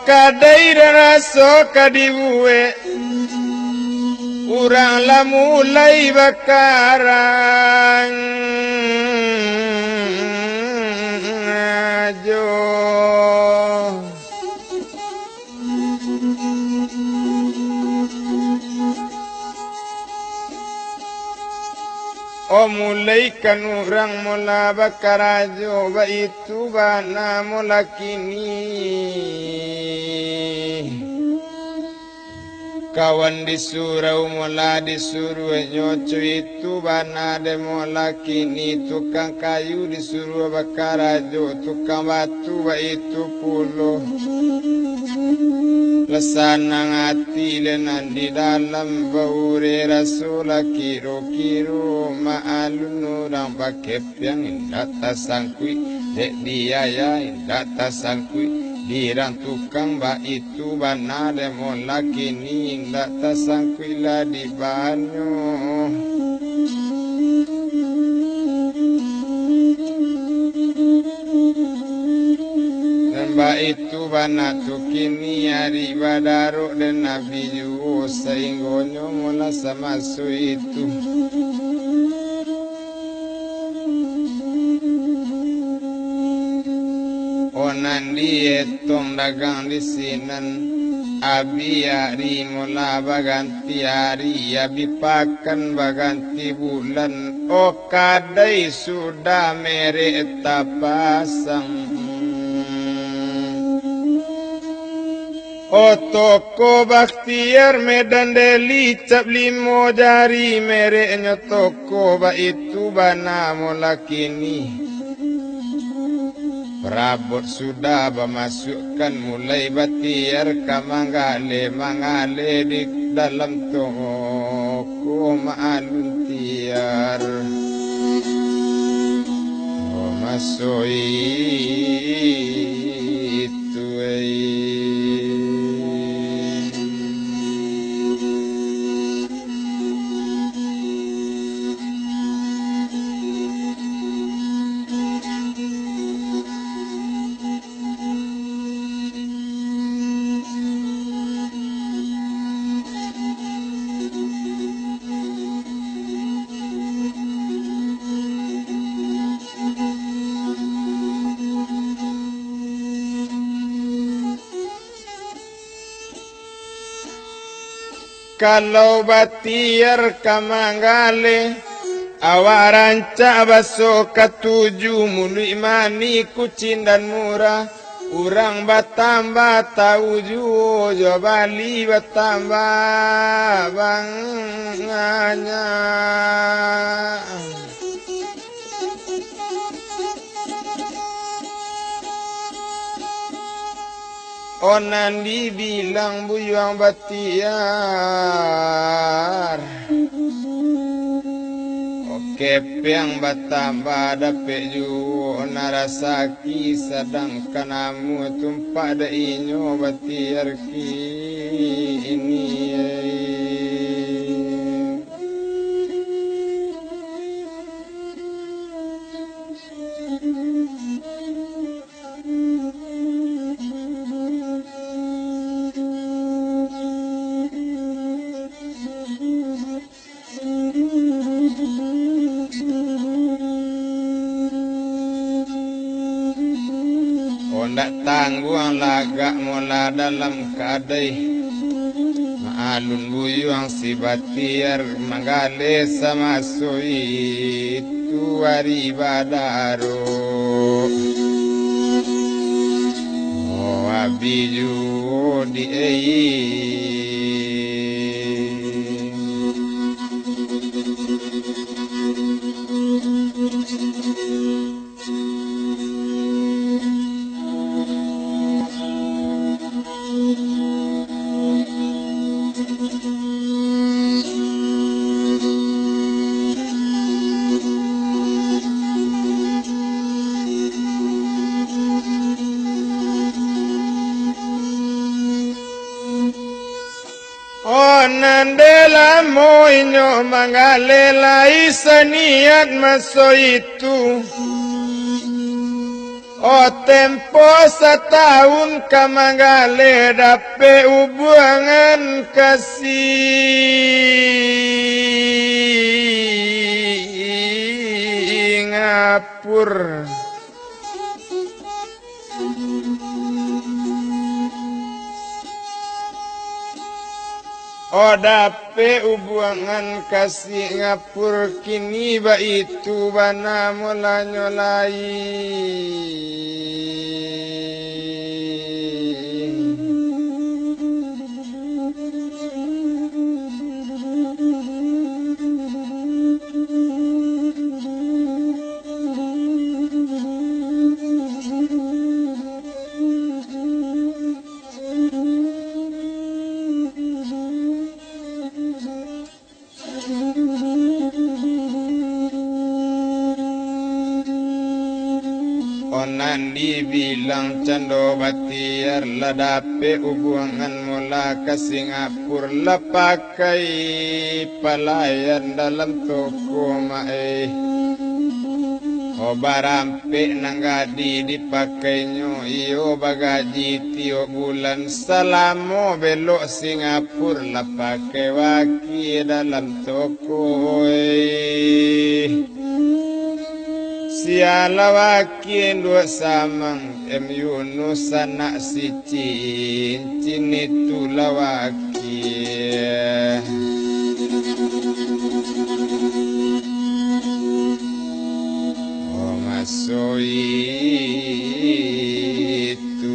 kadai raso kadibuwe urang la mulai bakarang ajo mulai kan urang mula bakarajo ba itu bana mula kini kawan disurau mula disuruh nyoco itu bana de mula kini tukang kayu disuruh bakarajo tukang batu ba itu puluh lesanang hati lenan di dalam baure rasula kiro-kiro ma'alun orang bakep yang indah tasangkui dek dia ya indah tasangkui dirang tukang ba itu bana demon laki ni indah tasangkui lah di banyo. Ba itu bana tukini hari badaruk dan nabi juo sehinggonyo mula sama su itu. Onan dietong dagang di sinan abi hari mula baganti hari abi pakan baganti bulan kadai sudah mere tapasang O toko Bakhtiar Medan Deli cap 5 jari mereknya toko ba itu bana mula kini perabot sudah memasukkan mulai batiar kamangale mangale di dalam toko maalun tiar o masoi itu kalau batiar kamangale awaranca baso katuju mulu imani kucing dan murah urang batambah tahu jo Bali batambah banganya onan dibilang buyang batiar oke yang batambah dapet ju narasaki sedangkan amu tumpak da inyo batiar ki ini ndak tangguang lagak mula dalam kadai maalun buyuang si batiar manggale sama sui itu hari badaro oh abiju di nandela moinyo mangalela isaniat maso itu o tempo setahun kamangale dape hubungan kasih ngapur o dape hubungan kasih ngapur kini ba itu bana mula nyolai onan dibilang cando batiar la dape hubungan mula ke Singapura la pakai pelayan dalam toko mae o barampe nanggadi dipakainya iyo bagaji tiap bulan selama belok Singapura la pakai waki dalam toko siala wakin dua samang Yunus anak si cincin itu lawaki oh masoi itu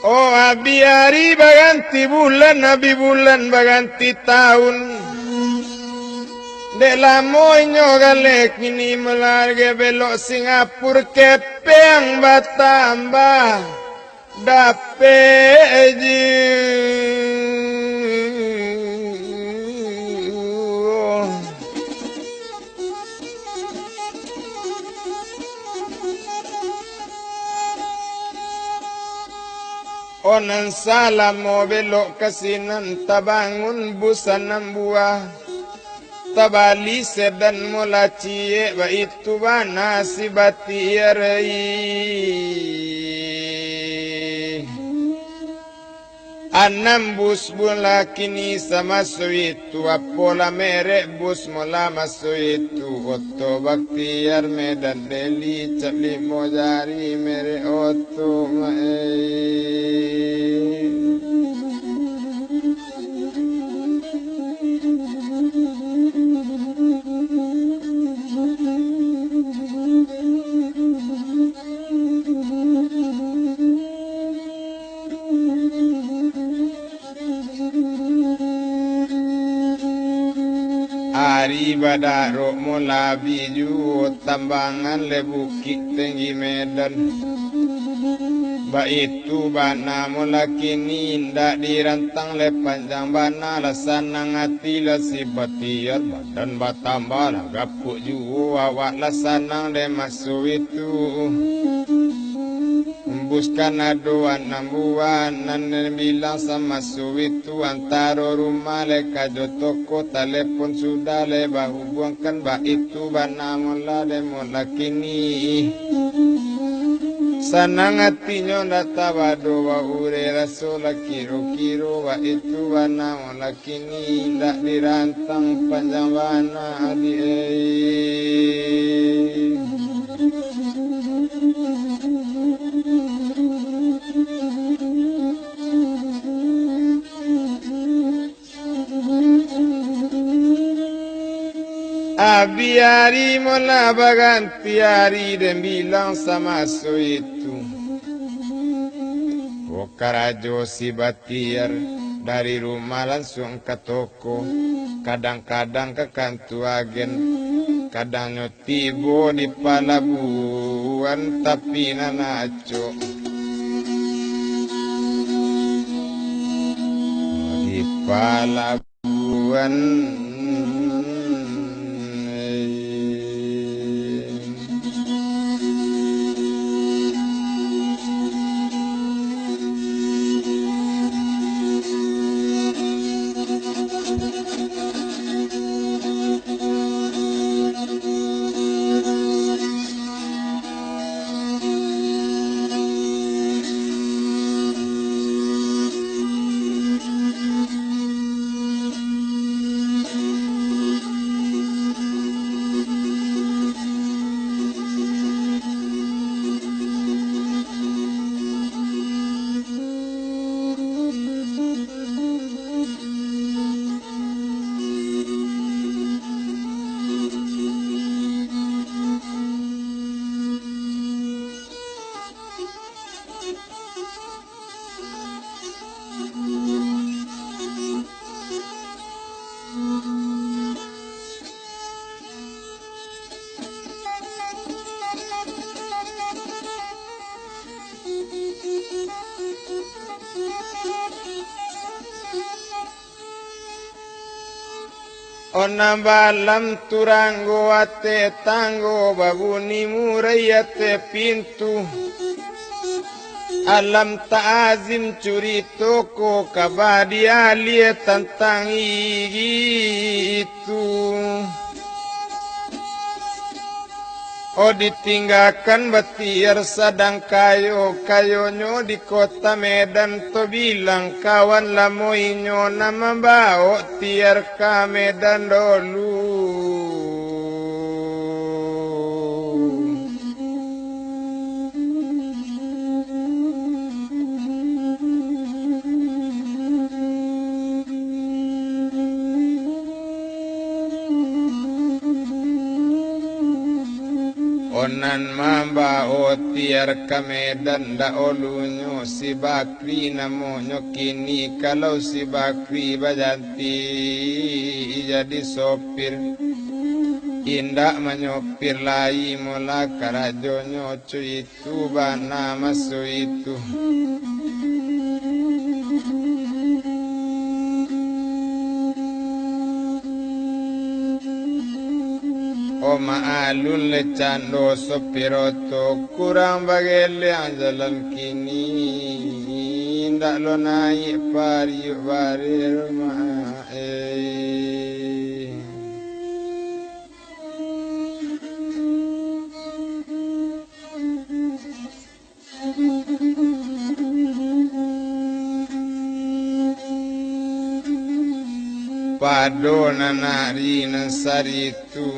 Oh abi hari baganti bulan, abi bulan baganti tahun. De la moño galek ini melarga belok Singapura kepeng batamba dape onan salam mo belok kasinan tabangun busan buah tabali sedan mula cie ba itu bana si batirai anam bus bula kini sama suitu apola merek bus mula masuitu oto baktiar medan deli capli mojari mere oto Ari badaro mula biju tambangan lebukik tinggi Medan. Ba itu bana mula kini ndak dirantang le panjang bana lasana ngati la si batiar badan batamba la gapuk ju awak lasana le masu itu. Embuskan aduan nambuan nan bilang sama suwitu antara rumah le kajo toko telepon sudah le bahu buangkan ba itu bana mula le mula kini sanang hatinya data bado wa ure rasola kiro-kiro wa itu bana mula kini tak dirantang panjang bana adi abi hari mula baganti hari dan bilang sama so itu Okarajo si batiar dari rumah langsung ke toko kadang-kadang ke kantor agen kadang nyotibo di palabuhan tapi nanaco di palabuhan Ona balam turango ate tango babuni murayate pintu alam ta'azim curi toko kabadi alie tentang itu oh ditinggalkan batiar sadang kayonyo di kota Medan to bilang kawan lamoinyo nama bawa tiar ka Medan dulu Onan mamba otiar kamedan da olunyo si Bakri namonyo kini kalau si Bakri bajanti jadi sopir indak menyopir lai mula karajonyo cuy itu bana masu itu Oma alun lecando sopiroto kurang bagel yang jalan kini ndak lo naik pari rumah Padona nari nasaritu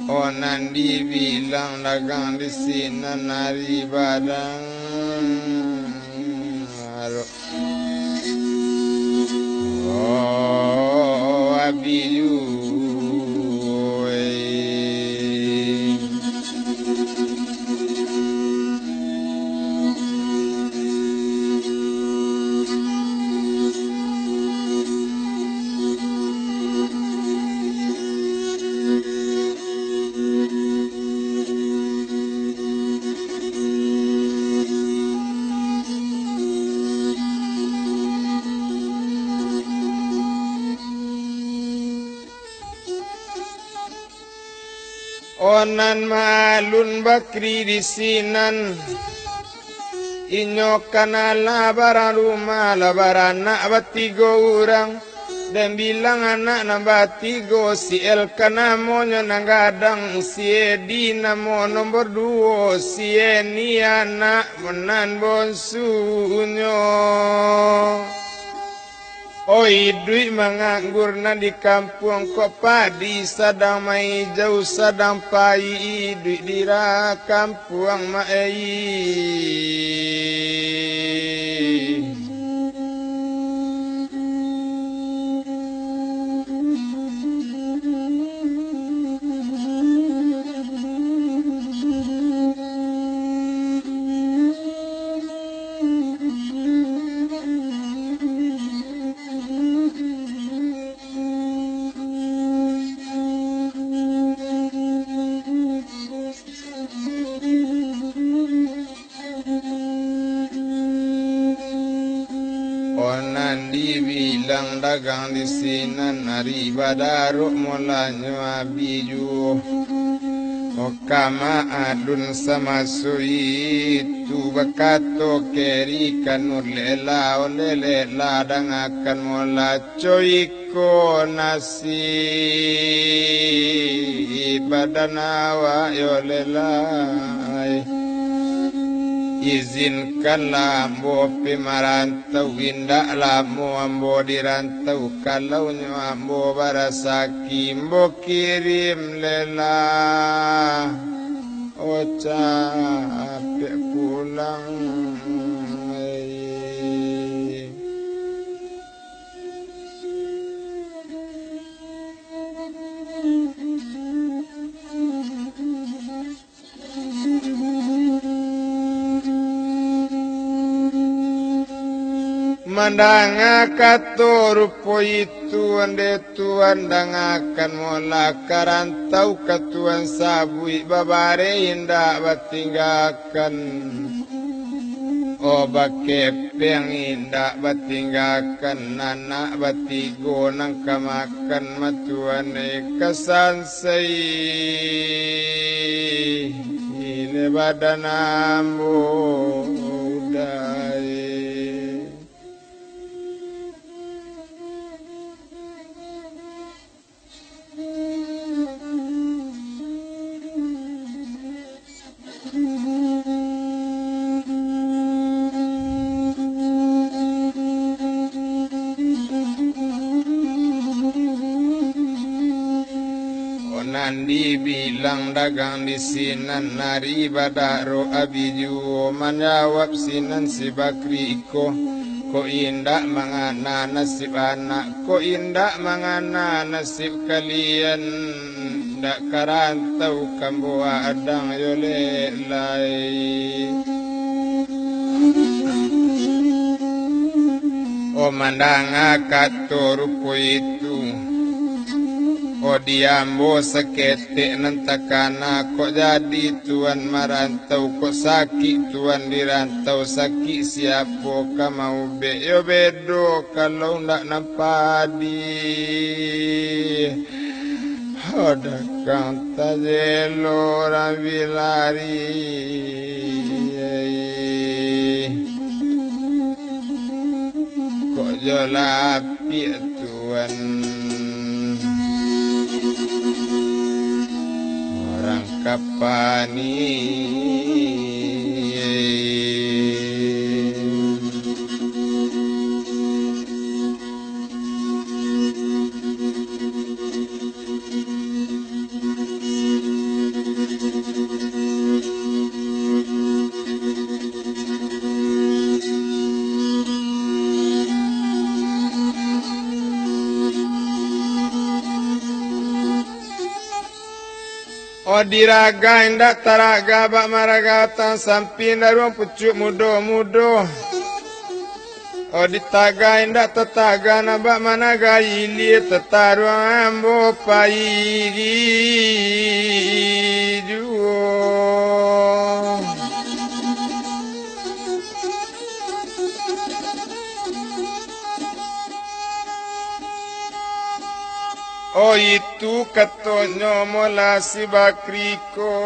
Onan dibilang dagang di sini nari badang Oh abiyu Onan malun bakri di sinan Inyo kana labaran rumah labaran anak batigo orang Dan bilang anak nambah tigo si El kana monyo nanggadang si Edi namo nomor 2 si Eni anak menan bonsunyo Oi duit menganggur na di kampung kok padi sadang mai jauh sadang pai duit di kampung mai Dibilang dagang di sinan hari badaruk mulanya abiju Okama adun sama suitu bakato keri kanur lela olela dan akan mula coiko nasi badanawa yolelai Izinkanlah ambo pemarantau indaklah ambo dirantau kalau ambo barasaki ambo kirim lelah capek pulang Mandanga rupo itu ande tuan dangakan mola karantau katuan sabui babare indah batinggakan Oba kepeng indah batinggakan anak batigo nang kamakan matuan kasansai ile badanamu udai Nandi bilang dagang di sinan nari badaro abiju menjawab sinan si Bakri ko indak mangana nasib anak ko indak mangana nasib kalian ndak karantau kamboa adang yole lai o mandanga katorupo itu o diambo sakete nantakana kok jadi tuan marantau kok sakit tuan dirantau sakit siapa kamau be yo bedo kalau ndak nampadi ada kanta jelo ravilari kok jolapi tuan orang kapani o diraga indak taraga bak maragatan sampin daruang pucuk mudo-mudo o ditaga indak tetaga nabak managa ili tetaruang ambo pairi juo oh itu katonyo mola si bakriko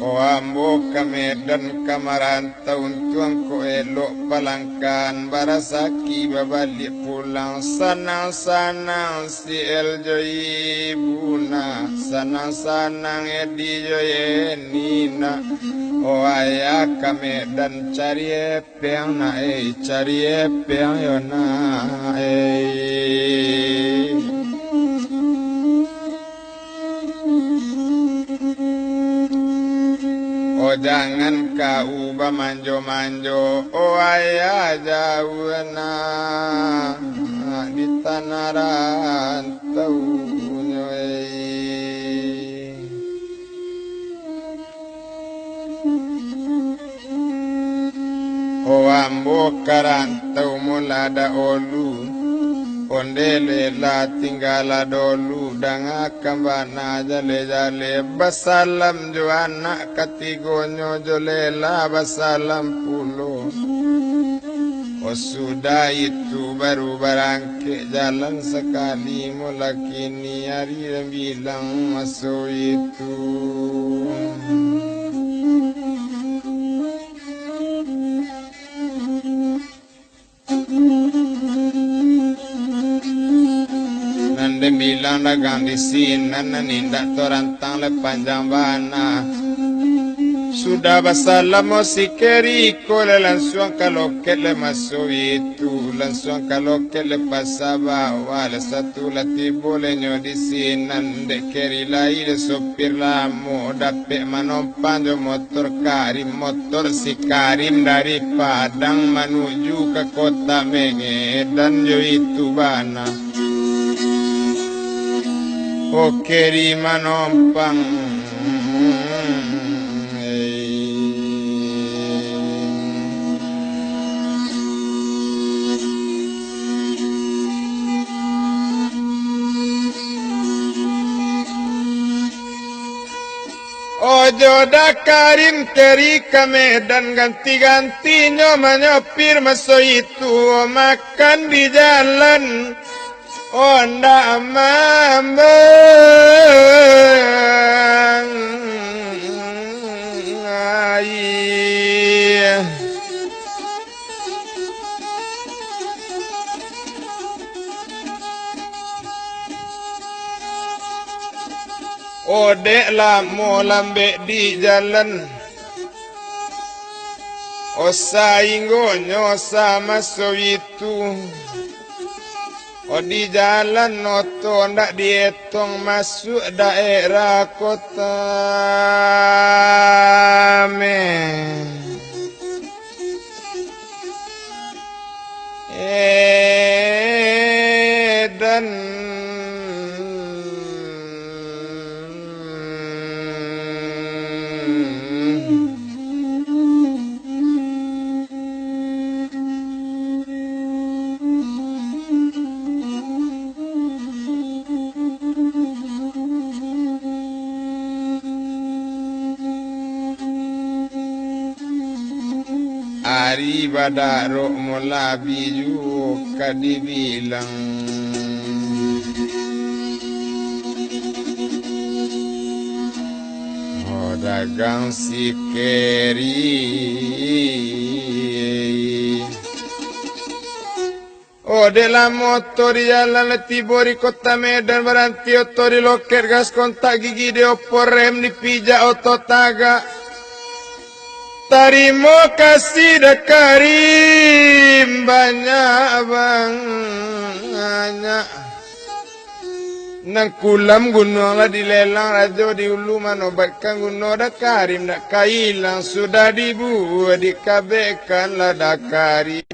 oh ambo kamedan kamarantau tuang ko elok palangkan barasaki babalik pulang sanang-sanang si eljoy buna sanang-sanang edi joy nina oh ayah kami dan cari epeng na cari epeng yo na oh jangan kau manjo-manjo oh ayah jauh na di tanah rantau o ambo karantau mulada olu ondele la tinggala dolu danga kambana jale-jale basalam jo anak katigonyo jole la basalam pulo o sudah itu baru barangke jalan sekali mula kini hari bilang masuk itu nande bilang dagang di sini nindak torantang le panjang bana sudah basalam si keriko le langsung kalau le masuk itu langsung kalau le pasaba wala satu lati boleh nyo di sini nande keri lai le sopir lamu dapet manompan jo motor karim motor si karim dari Padang menuju ke kota Medan jo itu bana o keri manompang ojo da karim keri ke Medan ganti-ganti nyopir masuk itu makan di jalan oh ndak mamang oh dek lamo lambe di jalan oh sainggonyo sama sowitu oh di jalan noto ndak dihitung masuk daerah kota me Sian Ari badaro mula biju kadibilang dagang si keri della motoria la tibori kota Medan berhenti otori loket gas kontak gigi de oporem di pija ototaga tarimo kasih dekarim banyak banyak nang kulam gunung lah dilelang rajo di ulu manobatkan gunung dah karim nak kailang sudah dibuat dikabekan lah dah karim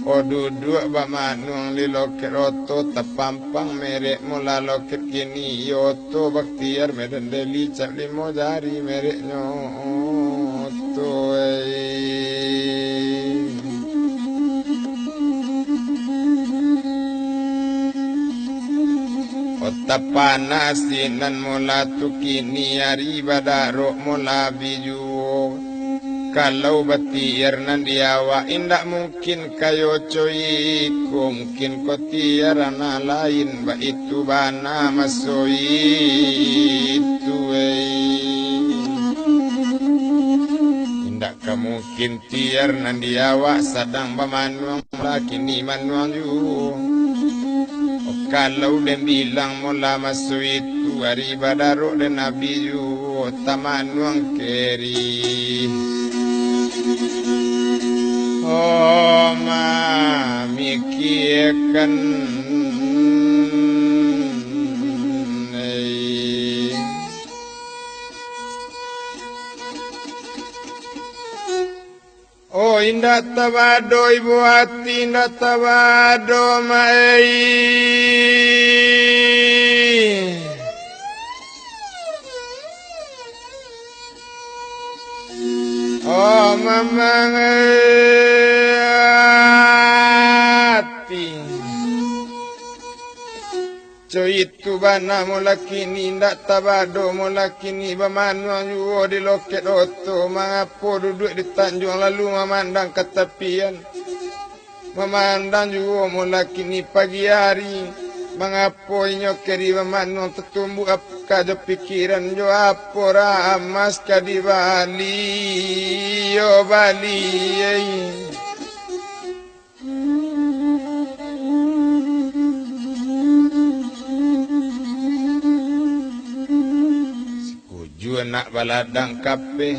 duduk bamanuang li loket oto tepampang merek mula loket kini yoto baktiar medan deli cap limo jari mereknya oto Otak panas sinan mula tu kini hari badarok mula biju kalau batiar nan diawa indak mungkin kayo coy ko mungkin ko tiar na lain ba itu bana masoi itu indak ka mungkin tiar nan diawa sadang bamanuang laki ni manuang yu kalau dem bilang mula masuk itu hari badarok dan nabi yu tamanuang keri ma mikirkan indah tabado ibu hati indah tabado mai mamang hati coy itu bana mula kini ndak tabado mula kini bamanuang yuo di loket oto mangapo duduk di Tanjung lalu memandang ke tepian memandang yuo mula kini pagi hari mangapo inyo keri bamanuang tertumbuh apakah jo pikiran jo apo ramas kadi Bali yo Bali nak baladang kape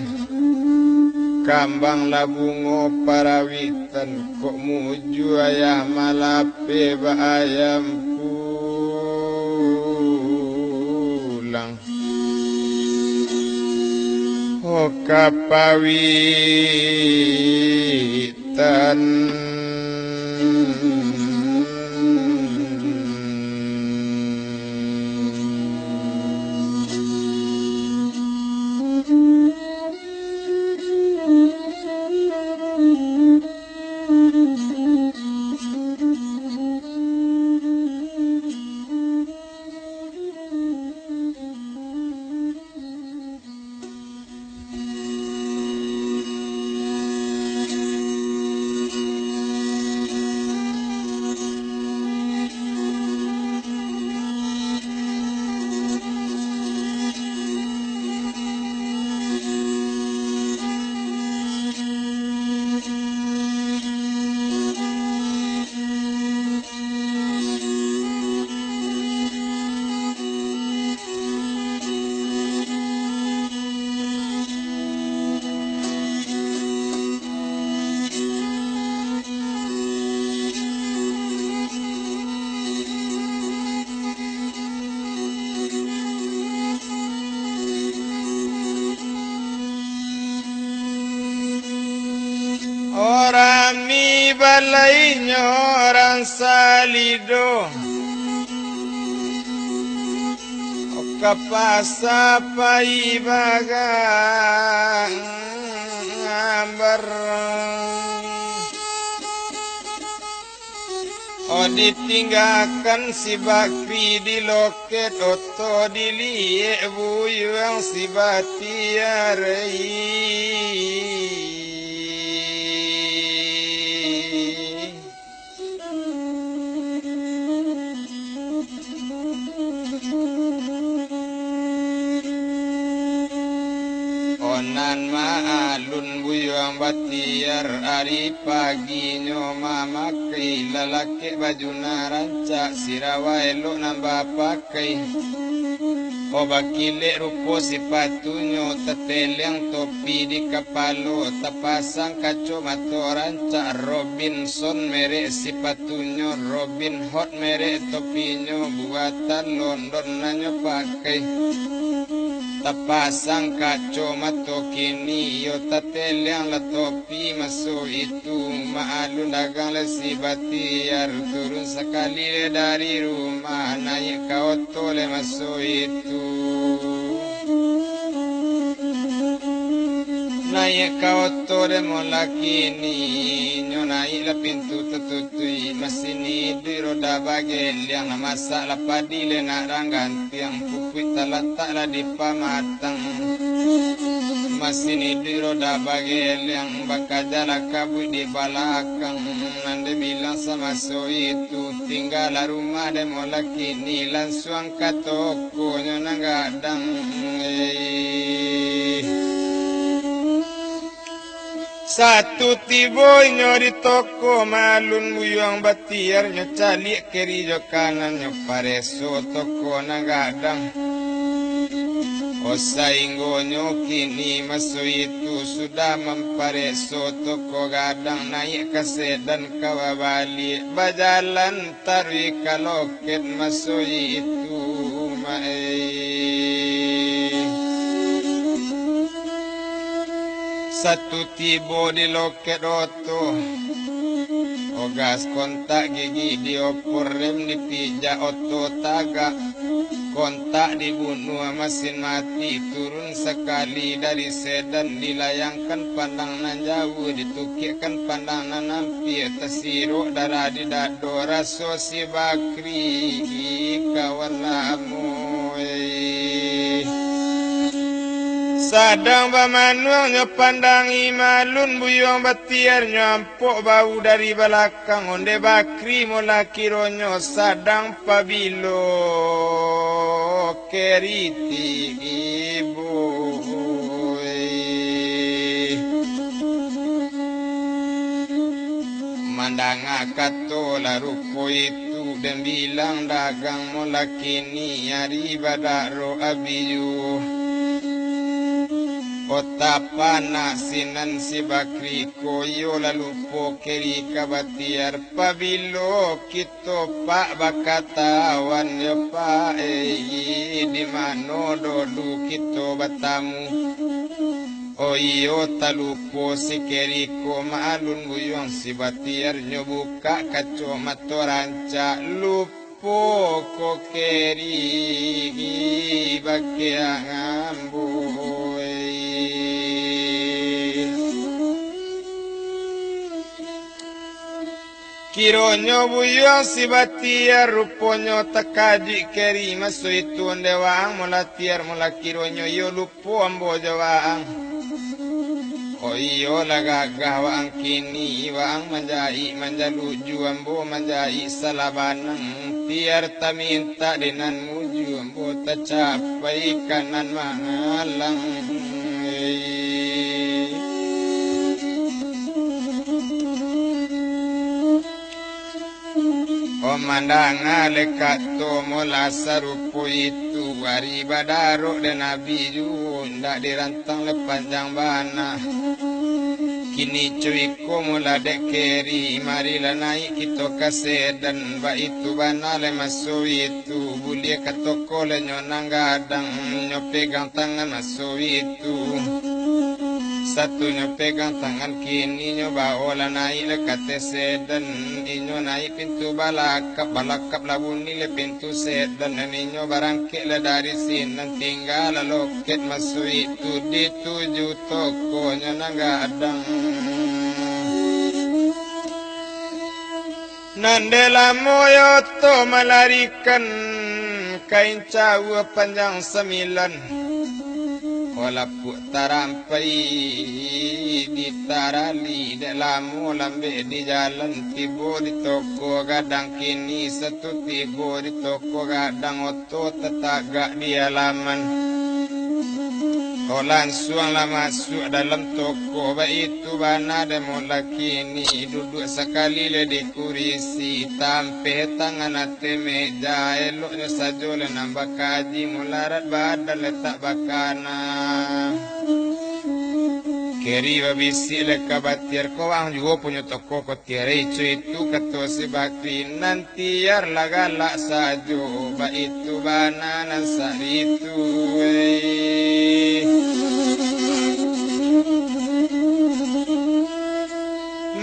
kambang labungo parawitan kok muju ayah malape ba ayam pulang kapawitan Orang mi balai nyoran salido kapasa pai bagang ditinggalkan si Bakri di loket oto diliek buyang si Batiarai. Onan maalun buyang Batiar ari pagi nyoma makai lalaki baju naranca sirawa elok nambah pakai obakile rupo sipatunyo teteleng topi di kapalo tapasang kacamata ranca Robinson merek sipatunyo Robin Hood merek topinyo buatan London nanyo pakai tapasang kacamata kini yo teteleng la topi masuk itu maalun dagang lesi Batiar turun sekali dari rumah naik ke oto le masuk itu naik ke oto le mola kini nyo naik la pintu tertutui masini di roda bagel yang masak la padi le nak rangganti yang pupui talatak la di pamatang masini di roda bagel yang bakal jalan kabut di belakang nanti bilang sama so itu tinggal rumah dan mola kini langsung ke toko nyo gadang satu tiboy nyo di toko malun buyang Batiar nyo calik kiri jo kanan nyo pareso toko gadang osainggo nyo kini masuk itu sudah mempareso toko gadang naik ke sedan kawabali bajalan tarik ke loket masuk itu satu tibo di loket oto ogas kontak gigi diopor rem dipijak oto tagak kontak dibunuh mesin mati turun sekali dari sedan dilayangkan pandangan jauh ditukikkan pandangan hampir tersiruk darah di dado raso si Bakri kawan lamu sadang bamanuang nyo pandangi malun buyang Batiar nyampok bau dari belakang onde Bakri mula kironyo sadang pabilo keriti ibu mandang akato la rupo itu dan bilang dagang mula kini hari badaro abiyu Otapa nasinan si Bakri koyo lalu pokeri ka Batiar pabilo kito pak bakatawan yo pa di mano dolu kito batamu oyo talupo si keriko maalun buyong si Batiar nyo buka kaco matoranca lupo ko keri bakiang kironyo buyong si Batiar ruponyo takadi keri maso itu onde waang mula tiar mula kironyo yo lupo ambo jawaang oyo lagagah waang kini waang manjai manjaluju ambo manjai salabanang tiar taminta dinan muju ambo tacapai kanan mangalang Omandang lekato mula sarupo itu wari badaro dan nabi ndak dirantang lepanjang bana kini cuiko mula dekeri marilah naik kita kasih dan ba itu bana le masuk itu bulia ke toko le nyonang gadang nyo pegang tangan masuk itu satunya pegang tangan kininya baola naik lekate sedan inyo naik pintu balakap labun nile pintu sedan inyo barangkit le dari sini tinggal loket masuk itu di 7 tokonya nanggadang nandela moyo to melarikan kain cawa panjang 9 walaupun tarampai di tarali dalam lambe di jalan tibo di toko gadang kini satu tibo di toko gadang oto tetagak di halaman langsung lah masuk dalam toko itu bana demo laki ini duduk sekali le di kursi tampe tangan ate meja eloknya saja le nambah kaji mularat badan letak bakana keri babisi le kabatir ko ang juga punya toko ko tiare itu kata si bakri nanti yar lagala sajo ba itu bana nasari itu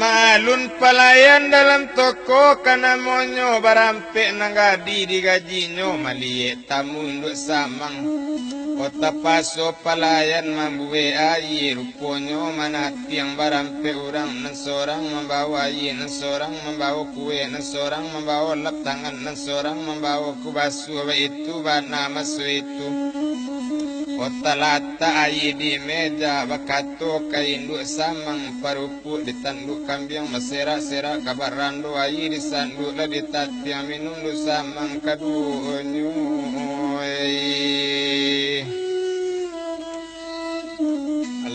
malun pelayan dalam toko karena monyo barampe nanggadi digajinya malie tamunduk samang kota paso pelayan mambuwe air ruponyo manati yang barampe orang nan seorang membawa air nan seorang membawa kue nan seorang membawa lap tangan nan seorang membawa kubasu itu bana masu itu kota lata air di meja bakato kainduk samang parupu ditanduk kambing maserak-serak kabarando air disanduk lah ditatiang minum du samang kadunyo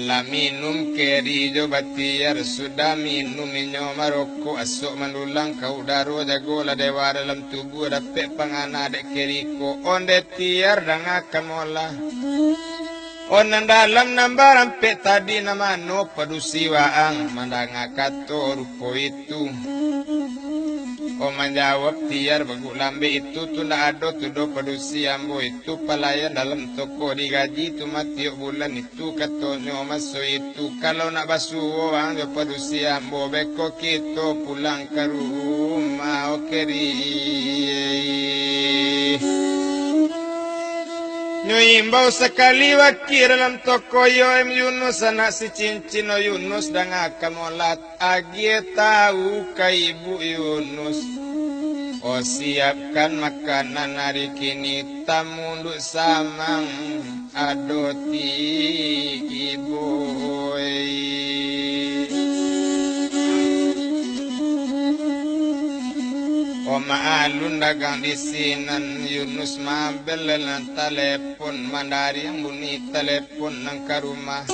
Allah minum keri jo batiar sudah minum inyo maroko asok manulang kau daro jago la dewa dalam tubuh dapat pangana dek keriko onde tiar dangakan mola onan dalam nambaran pe tadi nama no padusi waang mandangakato rupo itu o menjawab tiar bagu lambe itu tu na ado tu do padusi ambo itu pelayan dalam toko digaji tu mati bulan itu katonyo masuk itu kalau nak basuh wang do padusi ambo beko kita pulang ke rumah okeri Nyuimbau sekali wakir dalam toko Yoem Yunus anak si cincin Yunus dan akan molat agi tahu ke ibu Yunus. Oh siapkan makanan hari kini tamunduk samang adoti ibu. Maalun dagang di sinan Yunus mabel lan telepon mandari yang bunyi telepon nang ke rumah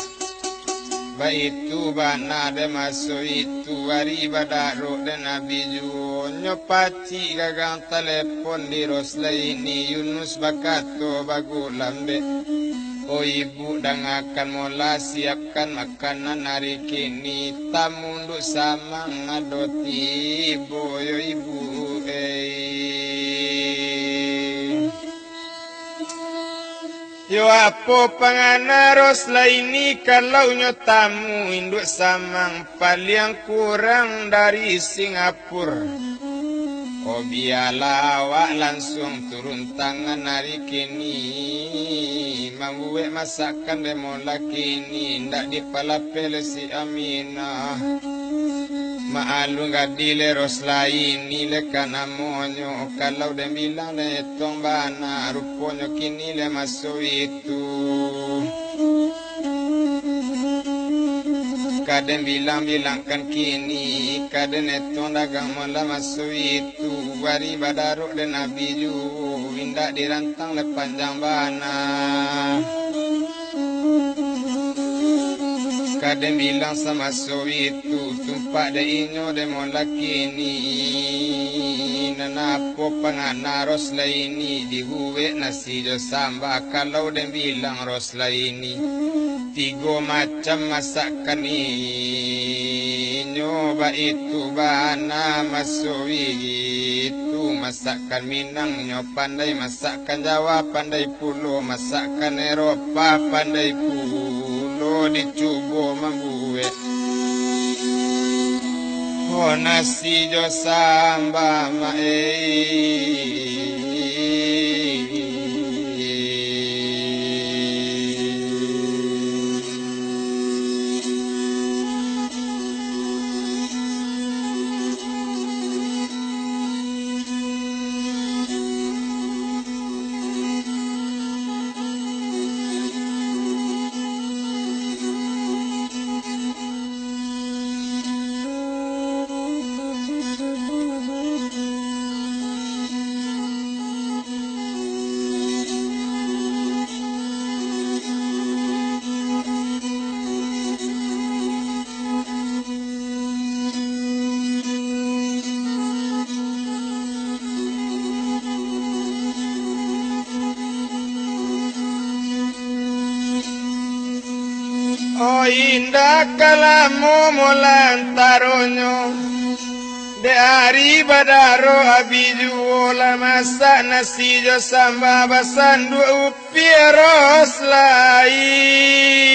baitu bana de masuk itu hari badaro dan Nabi Junyo paci gagang telepon di Rosla ini Yunus bakato bagu lambe oh ibu dan akan mula siapkan makanan hari kini tamunduk sama ngadoti boyo ibu yo apa panganaros laini kalau nyotamu induk samang paling kurang dari Singapura oh biarlah awak langsung turun tangan hari kini mambuwe masakan demo laki ini ndak dipalapel si Aminah maalung gadile Roslai ni le kanamonyo kalau dia bilang le tong bana ruponyo kini le masuk itu kadang bilangkan kini kadang etong dagang mula masuk itu wari badaruk dan Nabi ju indak dirantang le panjang bana kadang bilang sama so itu tumpak de inyo de molaki ni nanapo pangana Rosla ini dihuwe nasi jo samba kalau de bilang Rosla ini tiga macam masakan inyo ba itu bana masuk itu masakan Minang nyo pandai masakan Jawa pandai pulo masakan Eropa pandai pulo do dicubo mambuwe nasi jo samba mae indah kalamu mulantaronyo de ari badaro abiju la masa nasi jo samba basandu upieros laini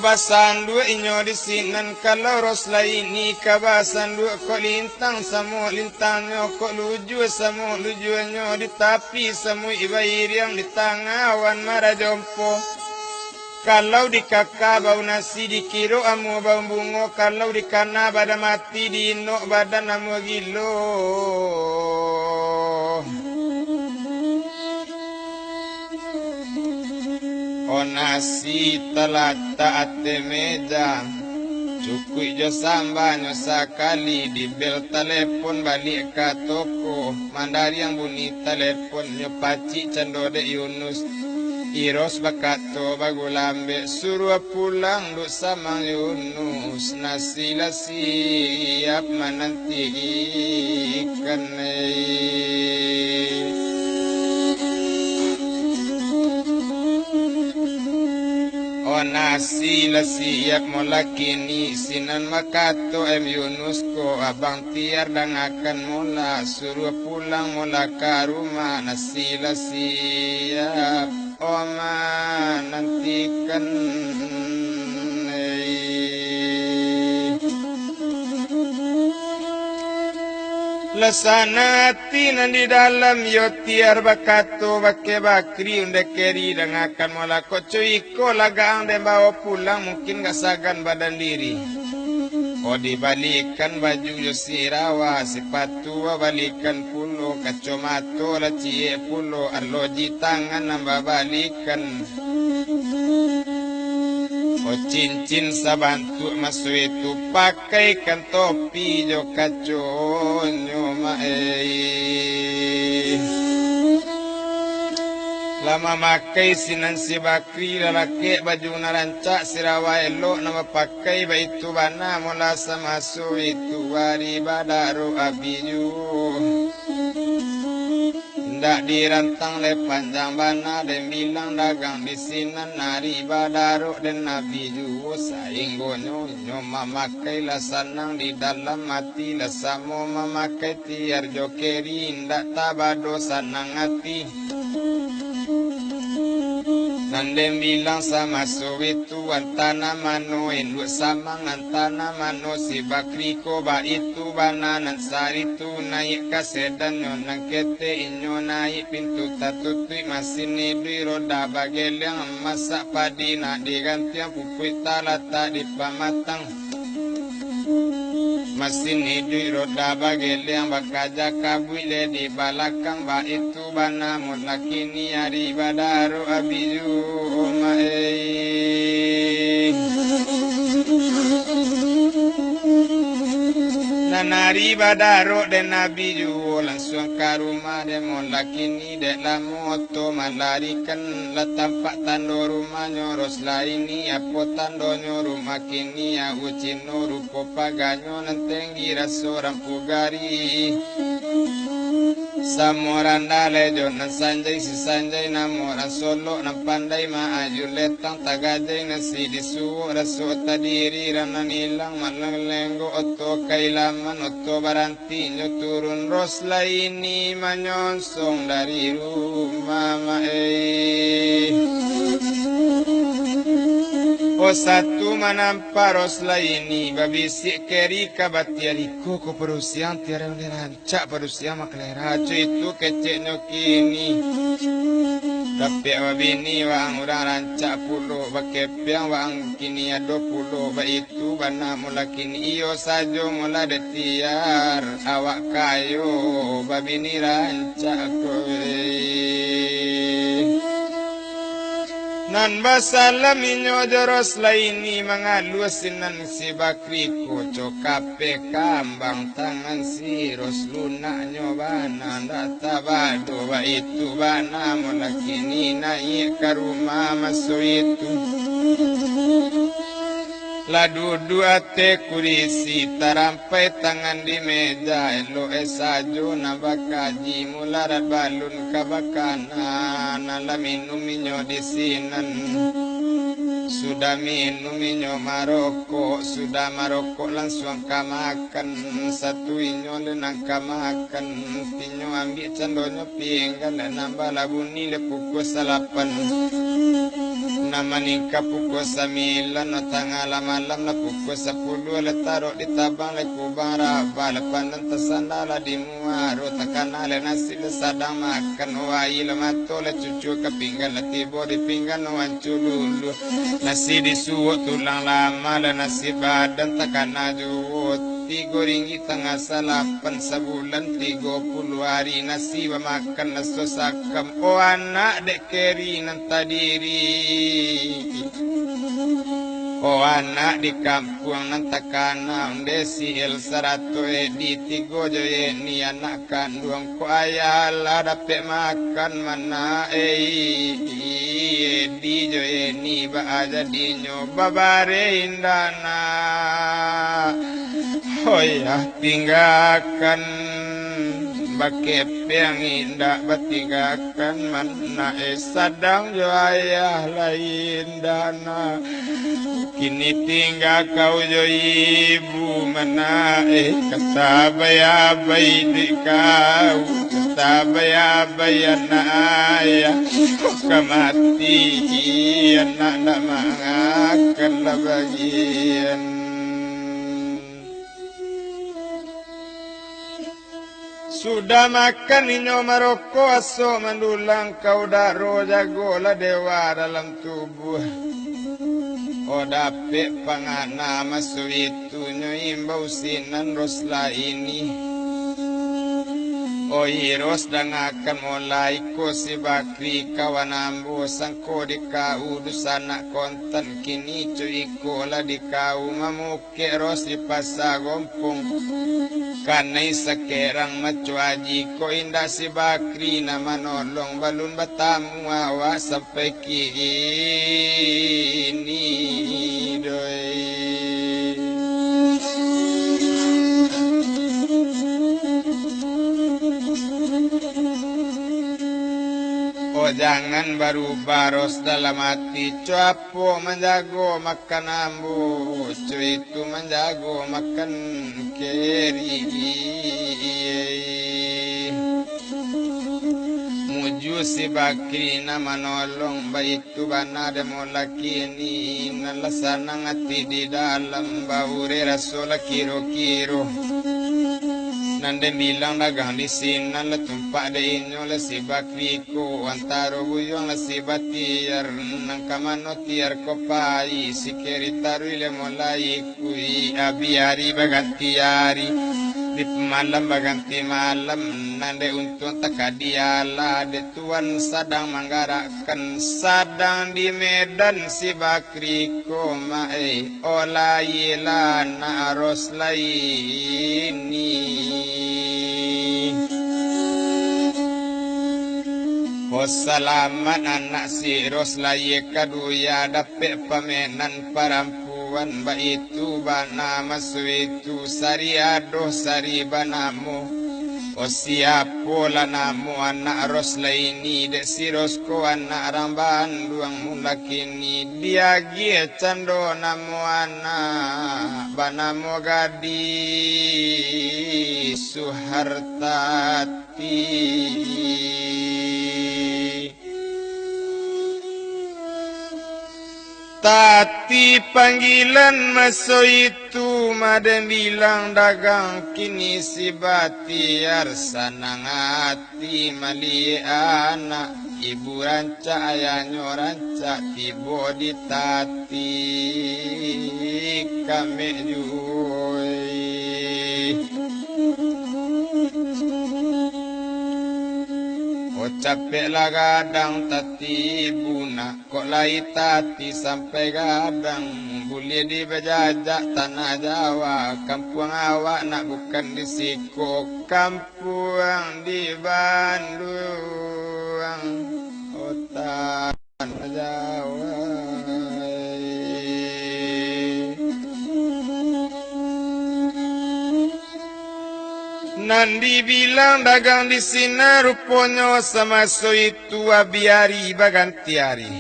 basan dua inyo di sinan kalau ros laini kabasan dua ko lintang samu lintang nyo ko luju samu luju nyo di tapi samu ibair yang di tangawan marajompo kalau di kakak bau nasi di kiro amu bau bungo kalau di kana bada mati di ino badan amu gilo nasi telah taat meja cukui jo samba nyo sakali di bel telepon balik ke toko mandari yang bunyi telepon nyo paci cendode Yunus Iros bakato bagulambe suruh pulang duk sama Yunus nasi lah siap menanti ikan nasi lah siap mula kini sinan makato Yunus ko abang tiar dan akan mula suruh pulang mula ke rumah nasi lah siap oma nantikan Lasana tinan di dalam yo tiar bakato bake bakri unde keri dan akan mula koco iko lagang dan bawa pulang mungkin gak sagan badan diri. Dibalikan baju yo sirawa sepatu balikan pulo kacomato la cie pulo arloji tangan nambah balikan. Cincin sabantu masuk itu pakaikan topi jo kaconyo mae lama makai sinan si bakri lalaki baju narancak sirawa elok nama pakai baitu bana mula sama masuk itu wari badaru abiju ndak dirantang le panjang bana dan bilang dagang di sinan nari badaro dan nabi juwo saing gonyo nyo mamakai lah sanang di dalam mati lah samo mamakai tiar jokeri ndak tabado sanang hati nandem bilang sama sowitu antana mano induk sama antana mano si bakri ko ba itu bananan saritu naik kasedan nang kete inyo naik pintu tatutui masin nibri roda bagel yang masak padi nak diganti yang pupui talata di pamatang mesin hidup roda bagel yang bakaja kabuile di balakang ba itu bana mulakini hari badaru abiju omae nanari badaro dan nabi ju langsung ke rumah de mulakini de la moto malarikan la tampak tando rumah nyoros laini apo tando rumah kini ya ucino rupo paganyo nenteng gira seorang pugari Samuran dale jonan sanjay si sanjay namuran solo ng panday maayun letang tagajay na si disuwo raso tadiri ranan ilang malalenggo oto kailaman oto baranti nyo turun rosla ini manyonsong dari rumah O satu manamparos laini babisi keri kabatiari koko perusian tiara rancak perusian maklerajo itu keceknya kini tapi wabini wang urang rancak pulo bakepiang wang kini ado pulo ba itu bana mula kini iyo sajo mula detiar awak kayo babini rancak kowe nan basalam inyo joros laini mga luasinan si bakri ko kape kambang tangan si ros luna nyo bana databado ba itu bana mula kini naik ke rumah maso itu ladu dua te kurisi tarampai tangan di meja elo esajo nabakaji mularat balun kabakana nala minum minyo di sinan sudah minum minyo maroko sudah maroko langsung kamakan satu inyo lenang kamakan tinyo ambil candonyo pinggan dan nambah labuni le pukul 8 namani ka pukul 9 no tanggal malam na pukul 10 le taruh di tabang le kubang raba lepan dan tersandala di muaro takana le nasi le sadang makan wai le mato le cucu ke pinggan le tibo di pinggan no ancululu nasi disuwuk tulang lama le nasi badan takana juwut 3 ringgit tengah 8 sebulan 30 hari nasi makan naso sakam o anak dek keri nan tadiri o anak di kampung nan takana desi el 100 di 3 joye ni anak kandung ko ayah lah dapat makan mana di joye ni ba aja di nyoba bare indana oh ya tinggalkan bakep yang indah batinggalkan mana sadang jo ayah lain dana kini tinggal kau jo ibu mana kata bayi di kau kata bayi anak ayah kemati anak nak makan lah bagian sudah makan inyo maroko aso mandulang kau daro jago la dewa dalam tubuh o dapet pangana masu itu nyo imbau sinan rosla ini o hiros dan akan mulai ko si bakri kawan ambo sangko di kau dusana konten kini cuy ko la di kau mamuke ros di pasar gompong kanai sekerang macuaji ko indah si bakri nama nolong balun batamu awak sampai kini doi oh jangan baru baros dalam hati cuapo menjago makan ambu cuy itu menjago makan keri muju si bakri nama nolong baik tu bana demo laki ini nalasana ngati di dalam baure rasul kiro-kiro nande bilang dagang di sini la tumpak de inyo la si bakri ko antaro buyong la si batiar nang kamano tiar ko pai si keri tarui le mulai kui abiari baganti hari di malam baganti malam nande untung takadiala de tuan sadang manggarakan sadang di Medan si bakri ko mae olai lana aros laini selamat anak si roslaye kaduya dapet pamenan parampuan ba itu bana masu itu sari adoh sari banamu O siapo lanamu anak Roslaini dek si Rosko anak Ramban duang mulakini dia gie cando namu anak banamo gadi Suhartati Tati panggilan maso itu maden bilang dagang kini si batiar sanang hati mali anak ibu ranca ayahnya ranca tibo di tati kami juy capek lah gadang tati buna kok lai tati sampai gadang boleh dibejajak tanah Jawa kampung awak nak bukan di Siko kampung di Bandung oh tanah Jawa Nandi bilang dagang di sini rupanya sama so itu abiari baganti hari.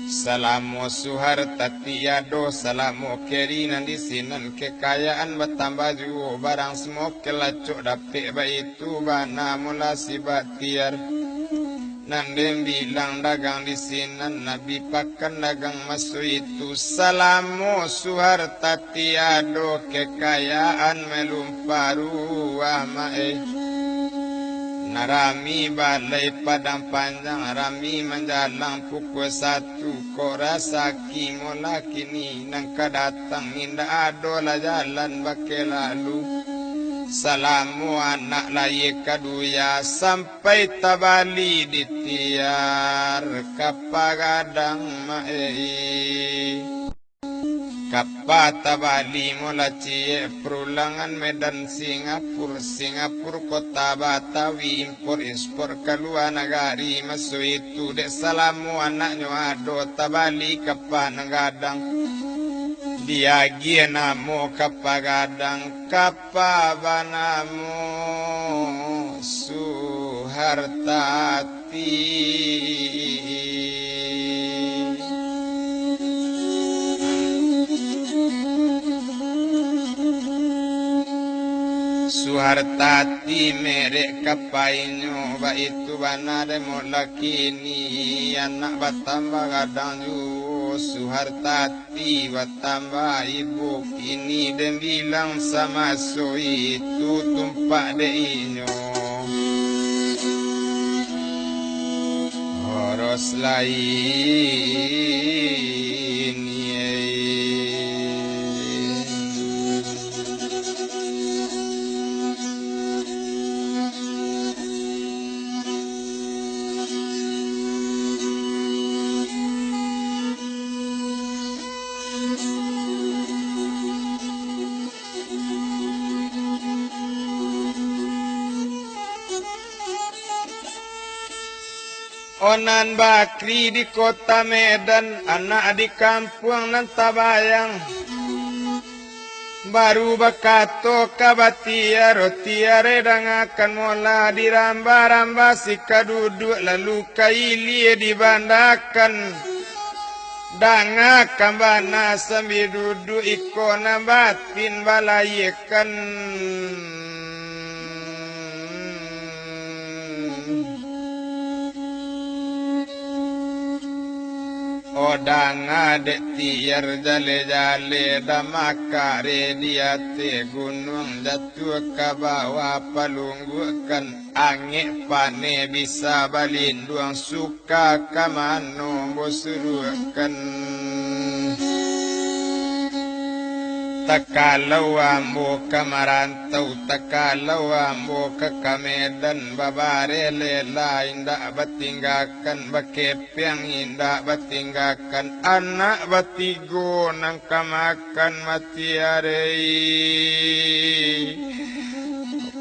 Salamu Suhartati yado salamu keri nandi sinan kekayaan bertambah juga barang semua kelacuk dapet itu bana mula si batiar. Nandem bilang dagang di sini Nabi pakan dagang masuk itu salamu Suhartati ado kekayaan melumparu amae Narami balai padang panjang rami menjalang pukul 1 kok rasa kimola kini nangka datang indah ado lah jalan bakai lalu Salamu anak laye kaduya sampai tabali di tiar kapagadang mae kapatabali mula cie perulangan Medan Singapura kota Batawi impor ekspor keluar negari masuk itu dek salamu anaknya ado tabali kapanagadang dia gie namo kapagadang kapabanamo Suhartati Suhartati merek kapainyo ba itu banade molakini anak batamba gadang ju Suhartati batamba ibu kini dan bilang sama so itu tumpak de inyo horos lain Onan Bakri di kota Medan, anak di kampung nan tabayang. Baru bakato kabatia rotia redang akan mola diramba-ramba si kaduduk lalu kaili dibandakan. Dangakan bana sambil duduk ikona batin balayekan. Odang adek tiar jale-jale damakare diate gunung jatuh ke bawah palunggukan angin pane bisa balinduang suka kamano bosurukan takalau ambo kamarantau takalau ambo ke Medan babare lela indah batinggakan bakepiang indah batinggakan anak batigo nang kamakan mati arei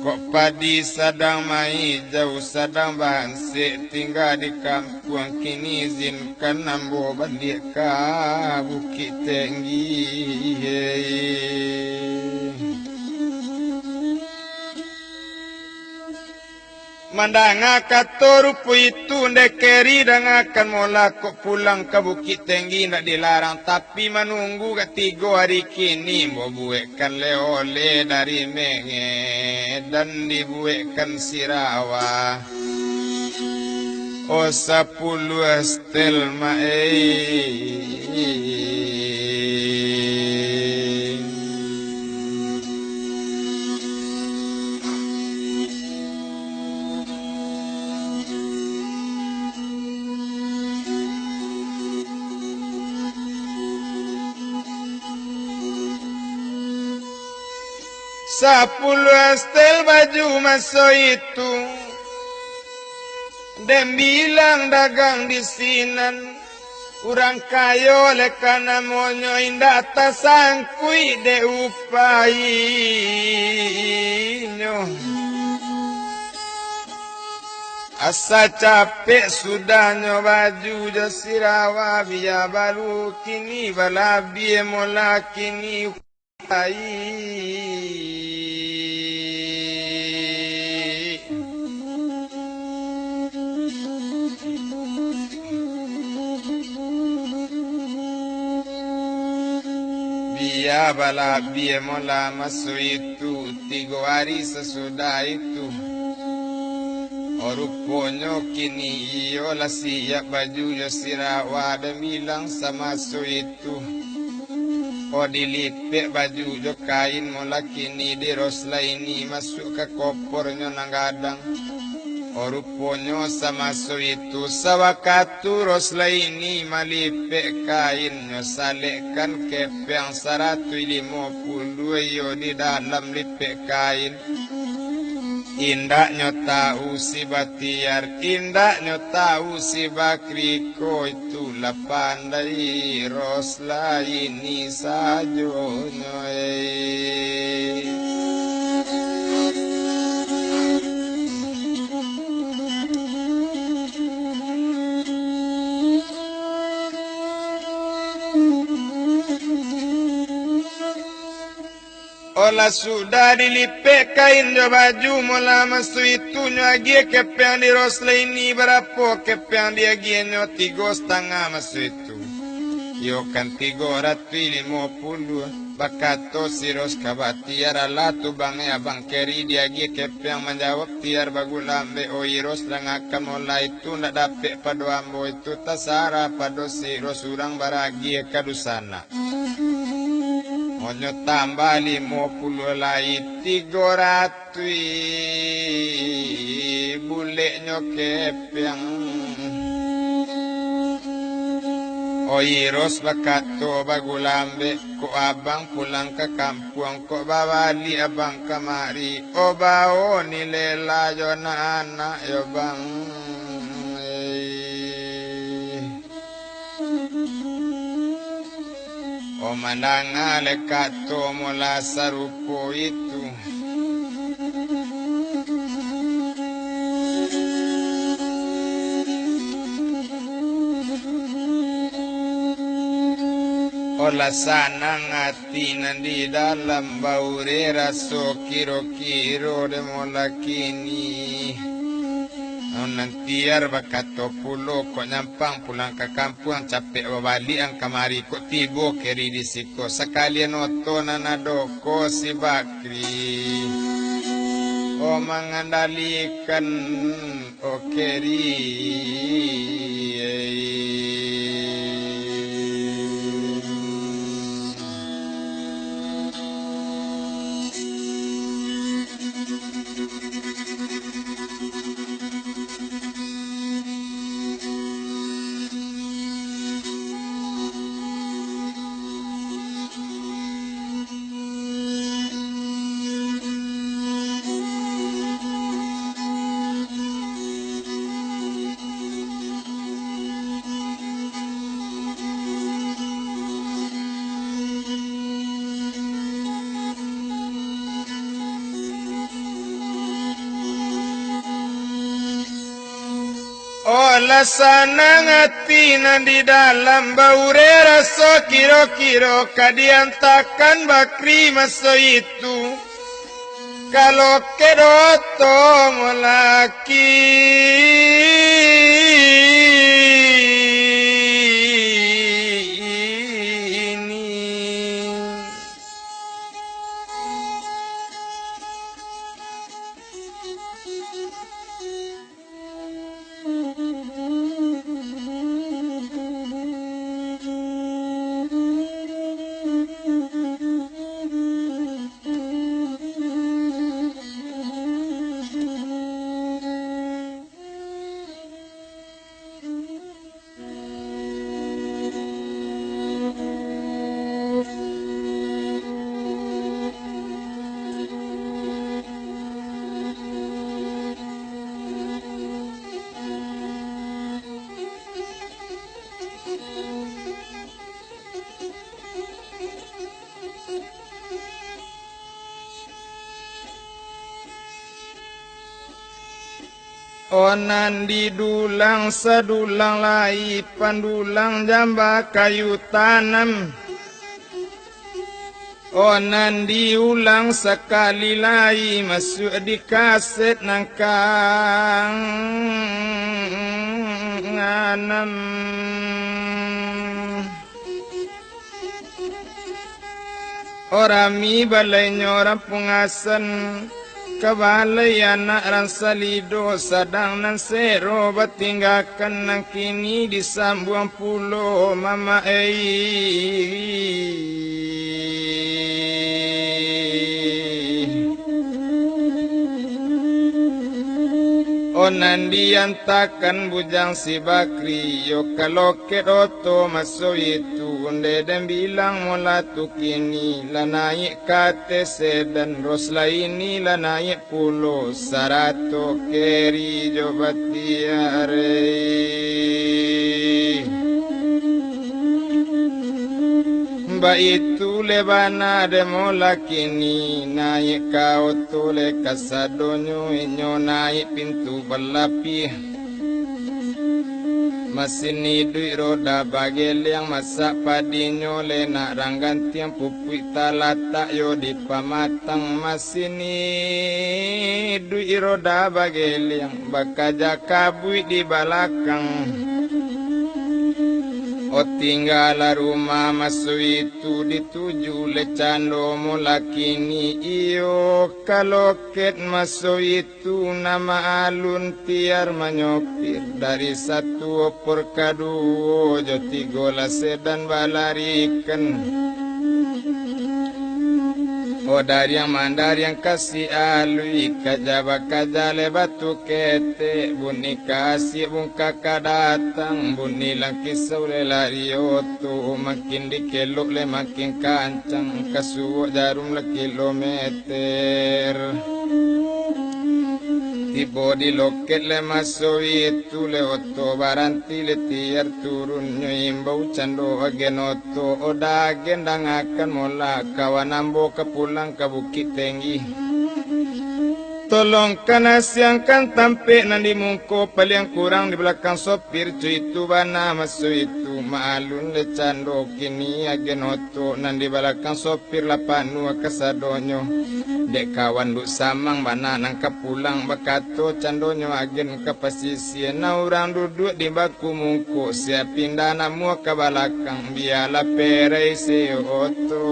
kok padi sedang mai jauh sedang banse tinggal di kampung kini izinkan ambo balik ke Bukit Tinggi Mandanga katorupu itu ndekeri dan akan mola kok pulang ke Bukit Tinggi ndak dilarang, tapi menunggu ketiga hari kini bubuekan leole dari Menge dan dibuekan Sirawa. O 10 estel Sepuluh estel baju masuk itu, dan bilang dagang di sinan, urang kayo lekana monyo indah tasangkui de upainyo. Asa capek sudahnya baju jasirawa biya baru kini balabi mola kini upai. Biya balabi mola masuk itu 3 hari sesudah itu. Rupanya kini iolah siap baju jasirawa dan bilang sama su itu. Dilipik baju jo kain mula kini dirosla ini masuk ke kopornya nanggadang. Rupanya sama su itu sawakatu rosla ini malipik kainnya salekkan kepeng 150 yo di dalam lipik kain. Indaknya tahu si Batiar, indaknya tahu si Bakriko, itulah pandai rosla ini sajonya. Olah sudah dilipik kain jo baju mula masuk itu nyagi kepeng di rosla ini berapa kepeng dia gienyo 3,5 masuk itu. Yo kan 350 bakato siros kabatiar ala tu bange abang keri dia gi kepeng menjawab tiar bagulambe oiros lang akan mula itu ndak dapet pada ambo itu tasara pada siros urang baragi kadusana. Onyo tambah 50 lagi 300 buleknya kepeng. Oiros bakato bagulambe ko abang pulang ke kampung ko bawali abang kamari. O bao nilela yo na anak yo bang. O manangale kato mula sarupo itu. Olah sanang hati di dalam baure raso kiro-kiro de mula kini. Nantiar bakato pulo kok nyampang pulang ke kampung capek babali ang kamari kok tibo keri disiko sekalian oto nanadoko si Bakri. O mengandalikan o keri. Olah sanang hati di dalam baure rasa kiro-kiro kadiantakan Bakri masa itu. kalau kedoto mulaki onan didulang sedulang lai pandulang jamba kayu tanam onan diulang sekali lai masuk di kaset nangkang nganam orami balai nyora pungasan kabalay anak ransalido sadang nan sero batinggakan nang kini di sambuang pulo mama onan diantakan bujang si Bakri yo kaloket oto maso itu unde dan bilang mula tu kini la naik kate sedan rosla ini la naik pulo sarato keri jo batiare ba itu lebana de mola kini naik kau tole kasadonyo inyo naik pintu balapi mesin idui roda bagel yang masak padinyo le nak ranggan tiang pupui talatak yo di pamatang mesin idui roda bagel yang bakaja kabui di balakang o tinggal rumah masu itu dituju le cando mula kini iyo kaloket masu itu nama alun tiar menyopir dari satu opor kadu jo tigola sedan balarikan o dari yang mandar yang kasih alui kajaba kajale batu kete buni kasih bungka kadatang buni laki saule lari otu makin dikeluk le makin kancang kasuo jarum le kilometer tibo di loket le maso itu le oto baranti le tiar turun nyoimbau cando agen oto oda gendang akan mola kawan ambo kepulang ke Bukit Tinggi tolong kanasiangkan tampe nanti mungko paling kurang di belakang sopir cuy itu bana maso itu maalun le cando kini agen oto nanti belakang sopir lapanu kasadonyo dek kawan duk samang bana nangkap pulang bakato candonyo agen ke pesisir na orang duduk di baku mungko siap pindah namu ke belakang biarlah perai se oto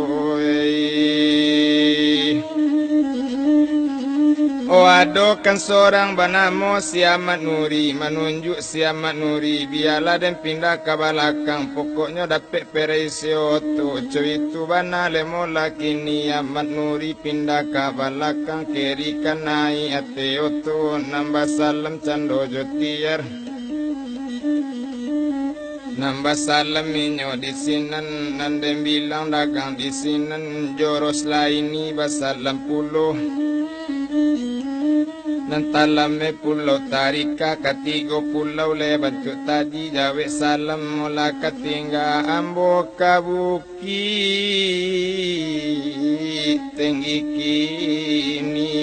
oh adokan seorang banamo si Ahmad Nuri menunjuk si Ahmad Nuri biarlah dan pindah ke belakang pokoknya dapat perai se oto cuy itu bana lemola kini Ahmad Nuri pindah ke belakang kiri kanai ate oto nambah salam cando jotiar nambah salam minyo di sinan nandem bilang dagang di sinan joros laini basalam puluh nantalame pulau tarika katigo pulau lebat ke tadi jawe salam mula katingga ambo kabuki tinggi kini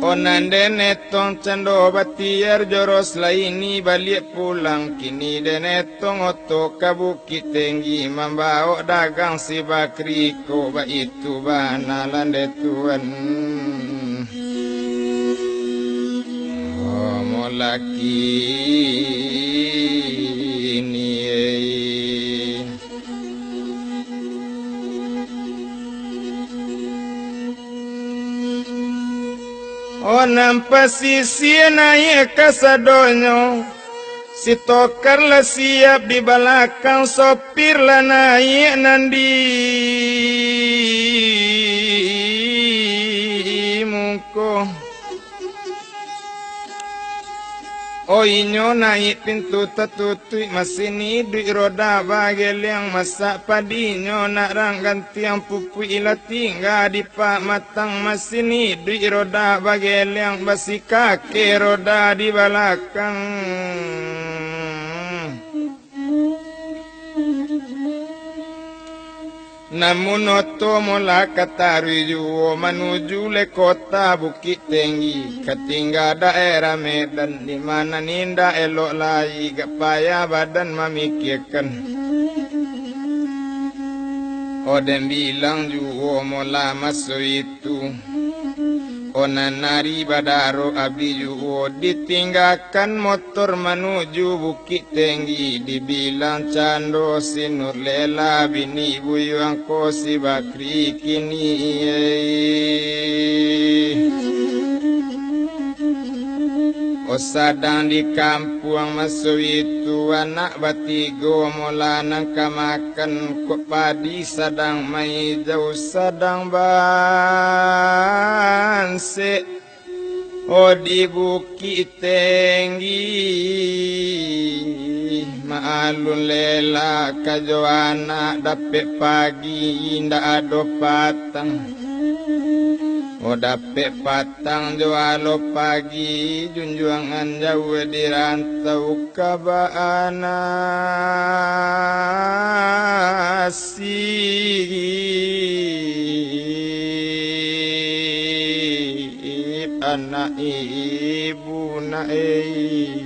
Onandenetong cendo batiar joros laini balik pulang kini denetong oto ke Bukit Tinggi membawa dagang si bakri ko ba itu banalan detuan laki ini onam pesisir naik ke sadonyo si tokar lah siap di belakang sopir lah naik nandi muko oh inyo naik pintu tertutup mesin hidup roda bagel yang masak padinyo nak rang ganti yang pupui ila tinggal di pak matang mesin hidup roda bagel yang basi kaki roda di belakang namun oto mula kataruju menuju le kota Bukit Tinggi ketinggal daerah Medan di mana ninda elok lagi gak payah badan memikirkan Odem bilang juga mula masuk itu Onanari badaro abdi juga ditinggalkan motor menuju Bukit Tinggi dibilang cando sinur lela bini buyang ko si bakri kini sedang di kampung masuk itu anak batigo mula nangka makan kok padi sedang mai jauh sedang banse di Bukit Tinggi maalun lela kajo anak dapet pagi indah ado patang dapet patang jualo pagi junjuangan jauh di rantau kabanasi anak ibu naik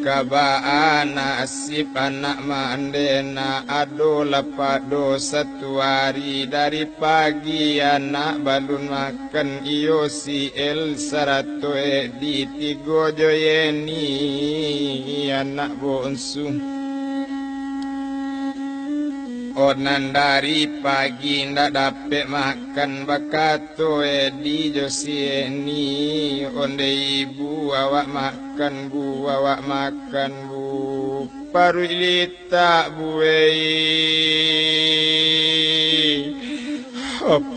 kabaan nasib anak mandena ado lapado satu hari dari pagi anak balun makan iyo si el sarato di tigo joyeni anak bonsu onan dari pagi ndak dapet makan bakato di josieni onde ibu awak makan bu awak makan bu paru lita buei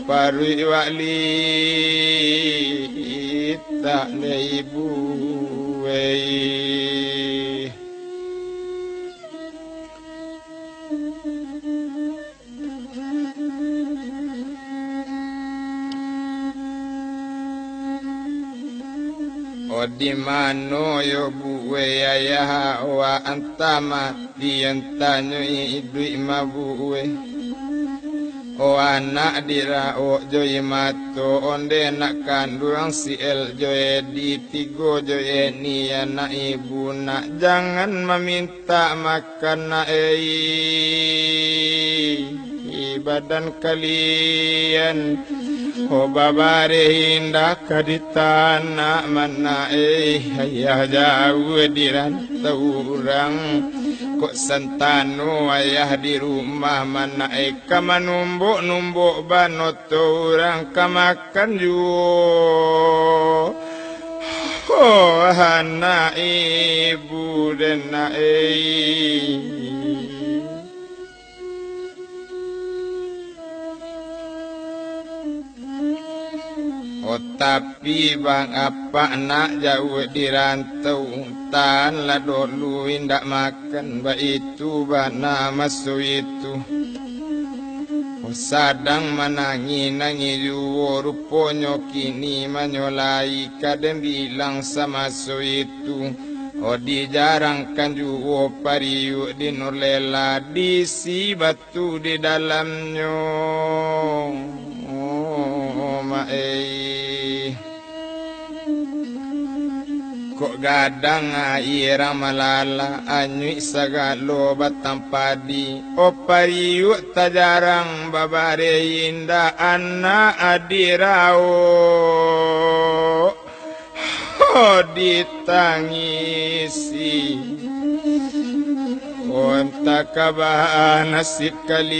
paru wali lita ne ibu buei di mano yo buwe ayah wa antama di antanyo idu ima buwe o anak dira o joy mato onde nak kandung si el joy di tigo joy ni anak ibu nak jangan meminta makan na badan kalian babare hindah di tanah mana ayah jauh di rantau orang kok santano ayah di rumah mana kamanumbuk banoto orang kamakan juo anak ibu dan tapi bang apa nak jauh di rantau tan lah dulu indak makan ba itu bana masuk itu sadang menangi juo ruponyo kini menyolai kadang bilang sama so itu Odi jarangkan juwo pariu di nur lela di si batu di dalamnya kok gadang aira malala anyui sagalo batang padi o pariu tajarang babare indah anna adirao ditangisi onta kabah nasib kalian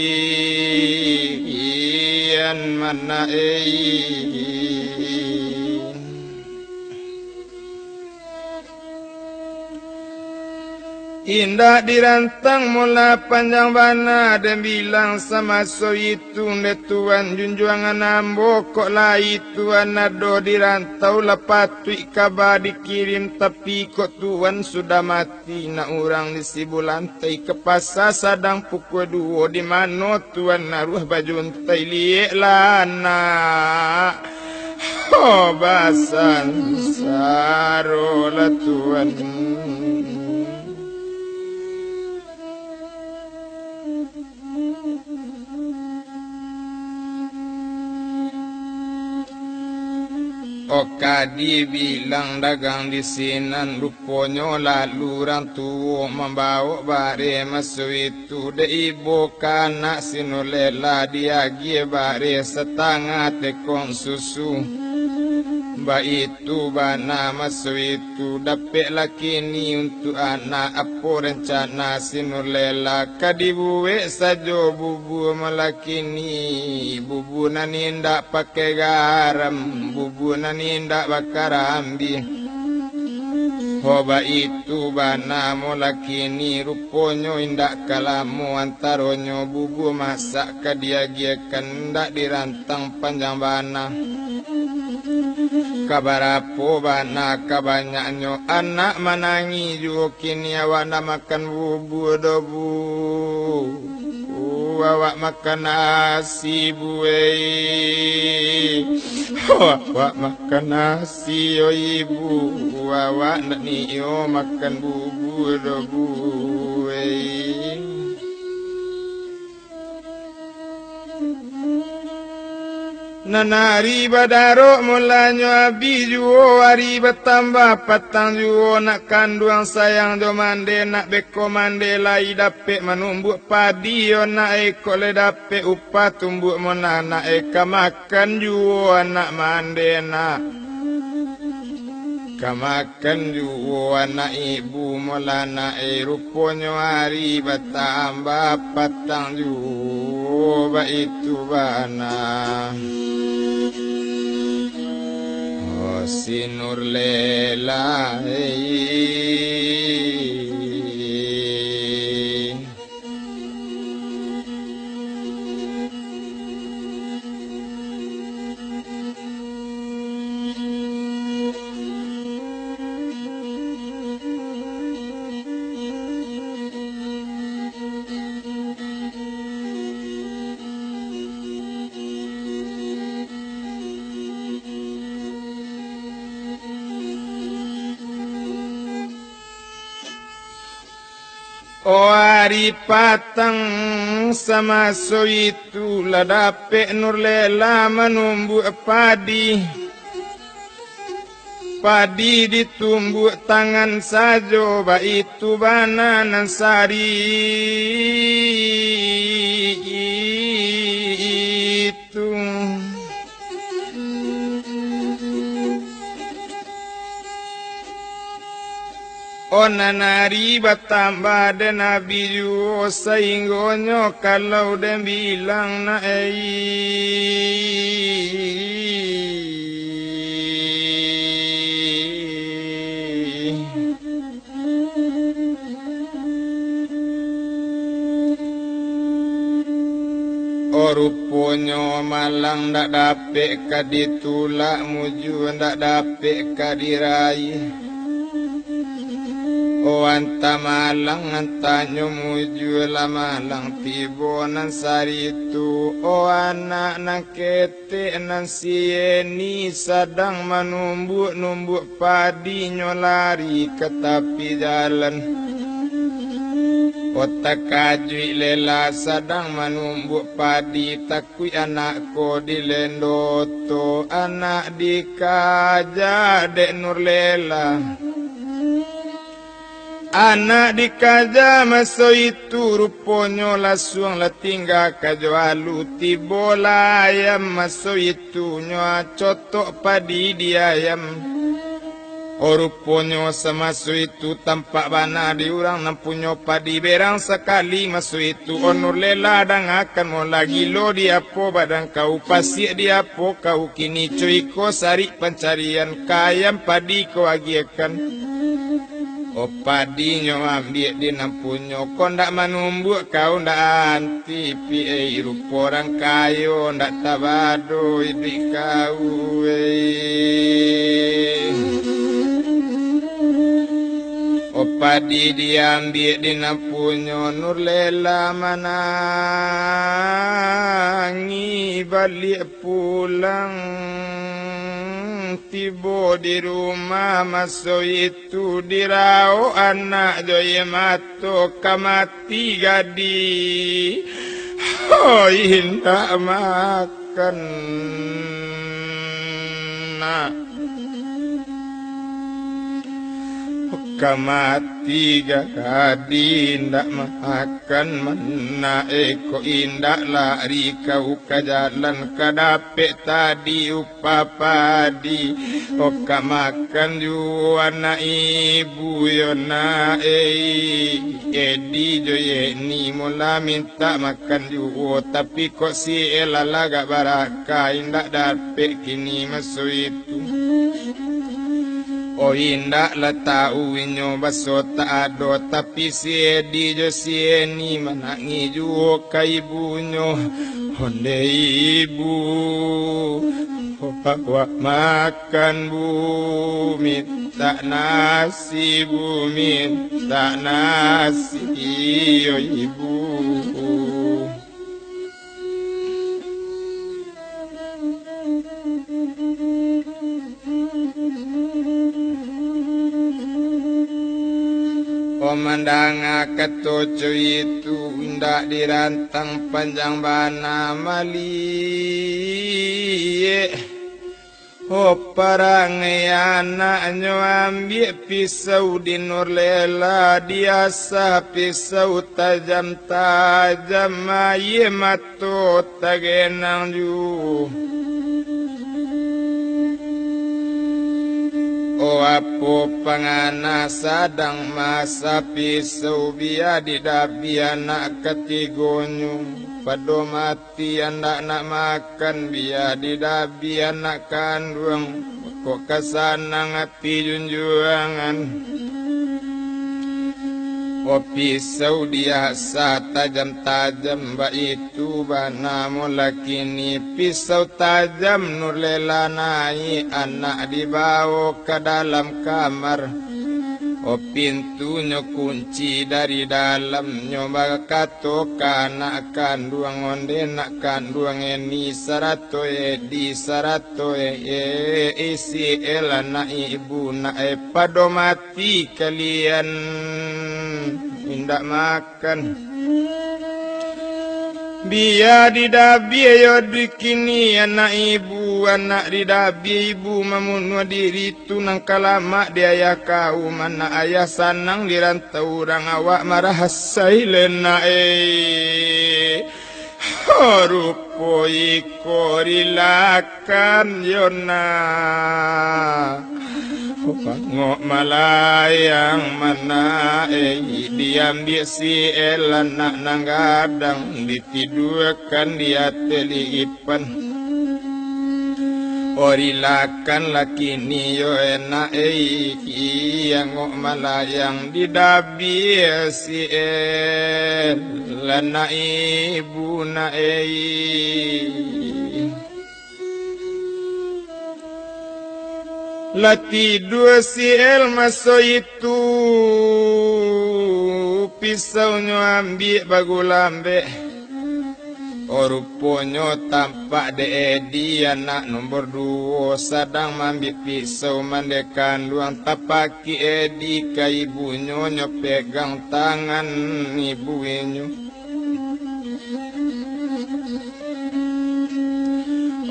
mana indah dirantang mula panjang bana dan bilang sama so itu netuan junjuangan ambo kok lah tuan nado dirantau lapatui kabar dikirim tapi kok tuan sudah mati na orang di sibulantai ke pasar sadang pukul 2 di mana tuan naruh baju untai liek lana basan sarola tuan Oka dibilang dagang di sinan rupanya lalu orang tua membawa bare masuk itu de ibu kanak sinulela dia gie bare setengah tekong susu ba itu bana masuk itu dapet laki ni untuk anak apa rencana sinulela kadibuwe sajo bubu malaki ni bubu nani ndak pakai garam bubu nani ndak bakar ambi hoba itu bana molaki ni ruponyo indak kalamu antaronyo bubu masak kadiagiakan ndak dirantang panjang bana kabar apa bana kabanyaknya anak manangi juga kini awak nak makan bubu dobu awak makan nasi buai awak makan nasi oh ibu awak nak niyo makan bubu dobu Nanari badaro mulanya abi juo hari bertambah patang juo nak kanduang sayang jo mande nak beko mande lai dapet manumbuk padi yo nak eko le dapet upah tumbuk mona nak eka makan juo anak mande nak kamakan juo anak ibu mulana ruponyo hari bertambah patang juo ba itu bana sinur lela hari patang sama so itu lah dapet nur lela menumbuk padi padi ditumbuk tangan sajo ba itu bananan sari itu onanari bertambah dan nabi juo sehinggonyo kalau dan bilang na ruponyo malang ndak dapet kaditulak muju ndak dapet kadirai O anta malang anta nyumuju lamalang tibonan saritu. O anak nang kete nan sieni sadang menumbuk-numbuk padi nyolari ke tepi jalan. Otak kajui lela sadang menumbuk padi takui anakku di lendoto. Anak dikaja dek nur lela. Anak dikaja maso itu rupanya langsung la tinggal kajualu tibola ayam maso itu nyoa cotok padi di ayam. O rupanya semaso itu tampak bana di orang nampunya padi berang sekali maso itu onur lela dan akan mau lagi lo diapo badang kau pasir diapo kau kini cuy ko sari pencarian kayam padi kau agiakan. O padi nyo ambil di nampunyo kau ndak menumbuk kau ndak anti pi rupa orang kayo ndak tabado di kau O padi diambil di nampunyo nur lela manangi balik pulang. Tibo di rumah maso itu dirau anak joye mato kamati gadi. Oh indah makan nak kamati gadi ndak makan mana eko indak lari kau ke jalan kadapek tadi upapadi oka makan ju anak ibu yona edi joye ni mula minta makan ju tapi kok si elala gak baraka indak dapek kini masuk itu. O indak la tau inyo baso ta ado tapi si edi jo si eni manangi ju ka ibunyo honde ibu bawa makan bu minta nasi bu minta nasi yo ibu. Komandang ketujuh itu ndak dirantang panjang bana mali. O parang anaknya ambil pisau di nur lela diasah pisau tajam-tajam aye mato tagenang ju. O apo pangana sadang masa pisau biar didabi anak ketigonyo. Pado mati anak nak makan biar didabi anak kandung. Kok kesanang hati junjuangan. O pisau biasa tajam-tajam mbak itu bana mula kini pisau tajam nur lela naik anak dibawa ke dalam kamar. O pintunya kunci dari dalam nyoba kato anak kandung onde nak kandung ini sarato di sarato isi anak ibu nak pado mati kalian indak makan. Biar didabi yo dikini anak ibu anak didabi ibu mamun diri tu nang kalama dia ya kau mana ayah sanang dirantau orang awak marah sailena rupo iko rilakan yona ngok malayang mana diambil si elanak nanggadang ditidurkan dia telipan. Orilakan laki ni yo enak yang ngok malayang didabi si elanak ibu na Lati dua si el maso itu pisaunya ambil bagulambe. Rupanya tampak de Edi anak nomor 2 sedang ambil pisau mandekan luang tapaki Edi ke ibunya pegang tangan ibunya.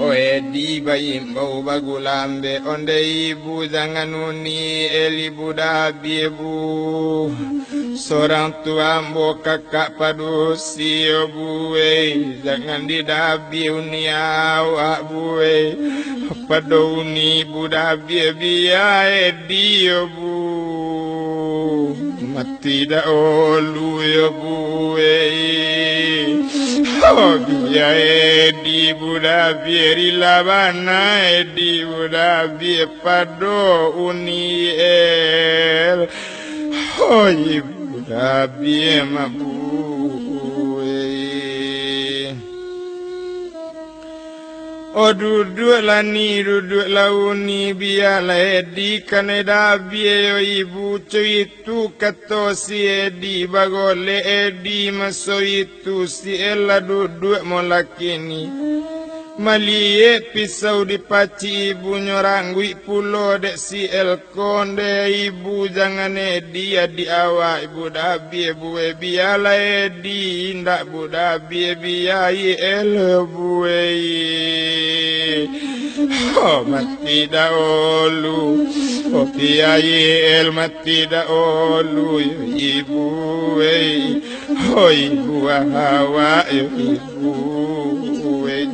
Edi bayi bau bagulambe onde ibu jangan uni ibu dabi ibu. Seorang tua ambo kakak padusi buwe jangan didabi uni awak buwe padu uni budabi biya Edi bu mati dah olu buwe biya Edi budabi rilabana Edi budabi padu uni ibu Dabi mabuwe. Duduk lani duduk launi biarlah Edi kane dabi ibu itu kata si Edi bagole Edi maso itu si Ella duduk molakini. Malie pisau dipaci ibu nyoranggui pulo dek si Elkonde ibu jangan Edi di awak ibu dabi ibu biala Edi ndak bu dabi biai bu mati dahulu biai mati dahulu ibu ibu hawa ibu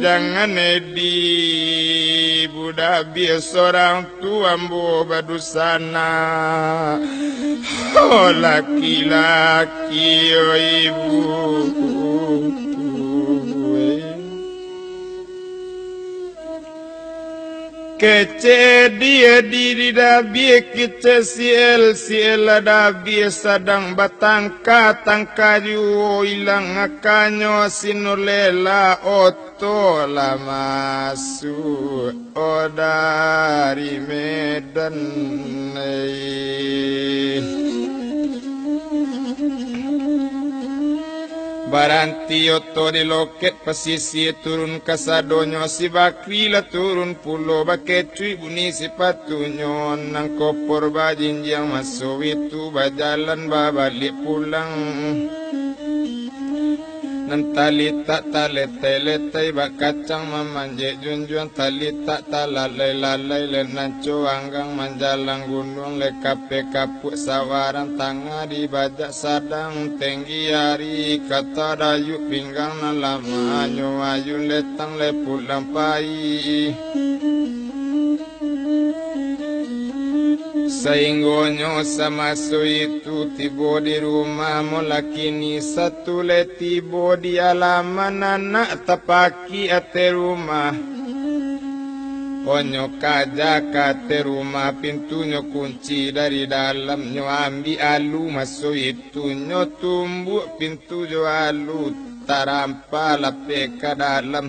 jangan Edi budabi seorang tua ambo badusana laki-laki ibu kece dia diri dabi kece si El dabi sedang batangka tangkayu ilang akanyo sinulela oto la masuk dari Medan Baranti oto di loket pesisi turun kasadonyo si bakri la turun pulo baketui bunyi sepatunya nang kopor bajinjang masuk itu bajalan babalik pulang nantali tak tale-tele bak kacang memanjek junjuan tali tak talalai-lalai lenanco anggang manjalang gunung le kape kapuk sawaran tangga di bajak sadang tinggi hari kata dayu pinggang nalama anyo ayun letang le pulang pai Sainggonyo sama so itu tibo di rumah molakini satu le tibo di halaman anak tapaki ate rumah onyo kaja kate rumah pintunya kunci dari dalam nyo ambi alu masuk itu nyo tumbuk pintu jo alu tarampa lape ke dalam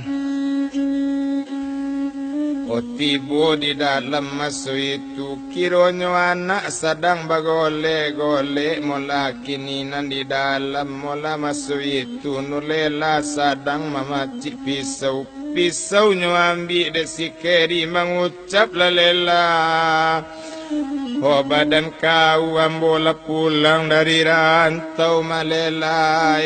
tibo di dalam masuk itu kironyo anak sedang bagole-gole mola kininan di dalam mola masuk itu nulela sedang memacik pisaunya ambil desi keri mengucap lalela badan kau ambola pulang dari rantau malela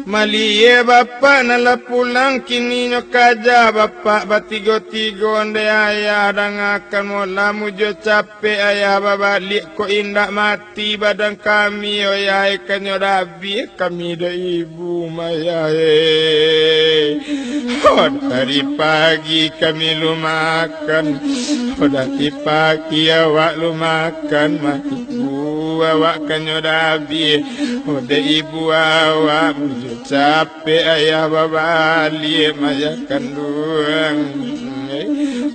Malie bapak nala pulang kini nyo kaja bapak batigo-tigo onde ayah dangakan mola mujo capek ayah babalik ko indak mati badan kami oyah kanyo dabi kami da ibu maya dari pagi kami lu makan dari pagi awak lu makan mati awak kanyo dabi ibu awak mujo capek ayah babali maya kandung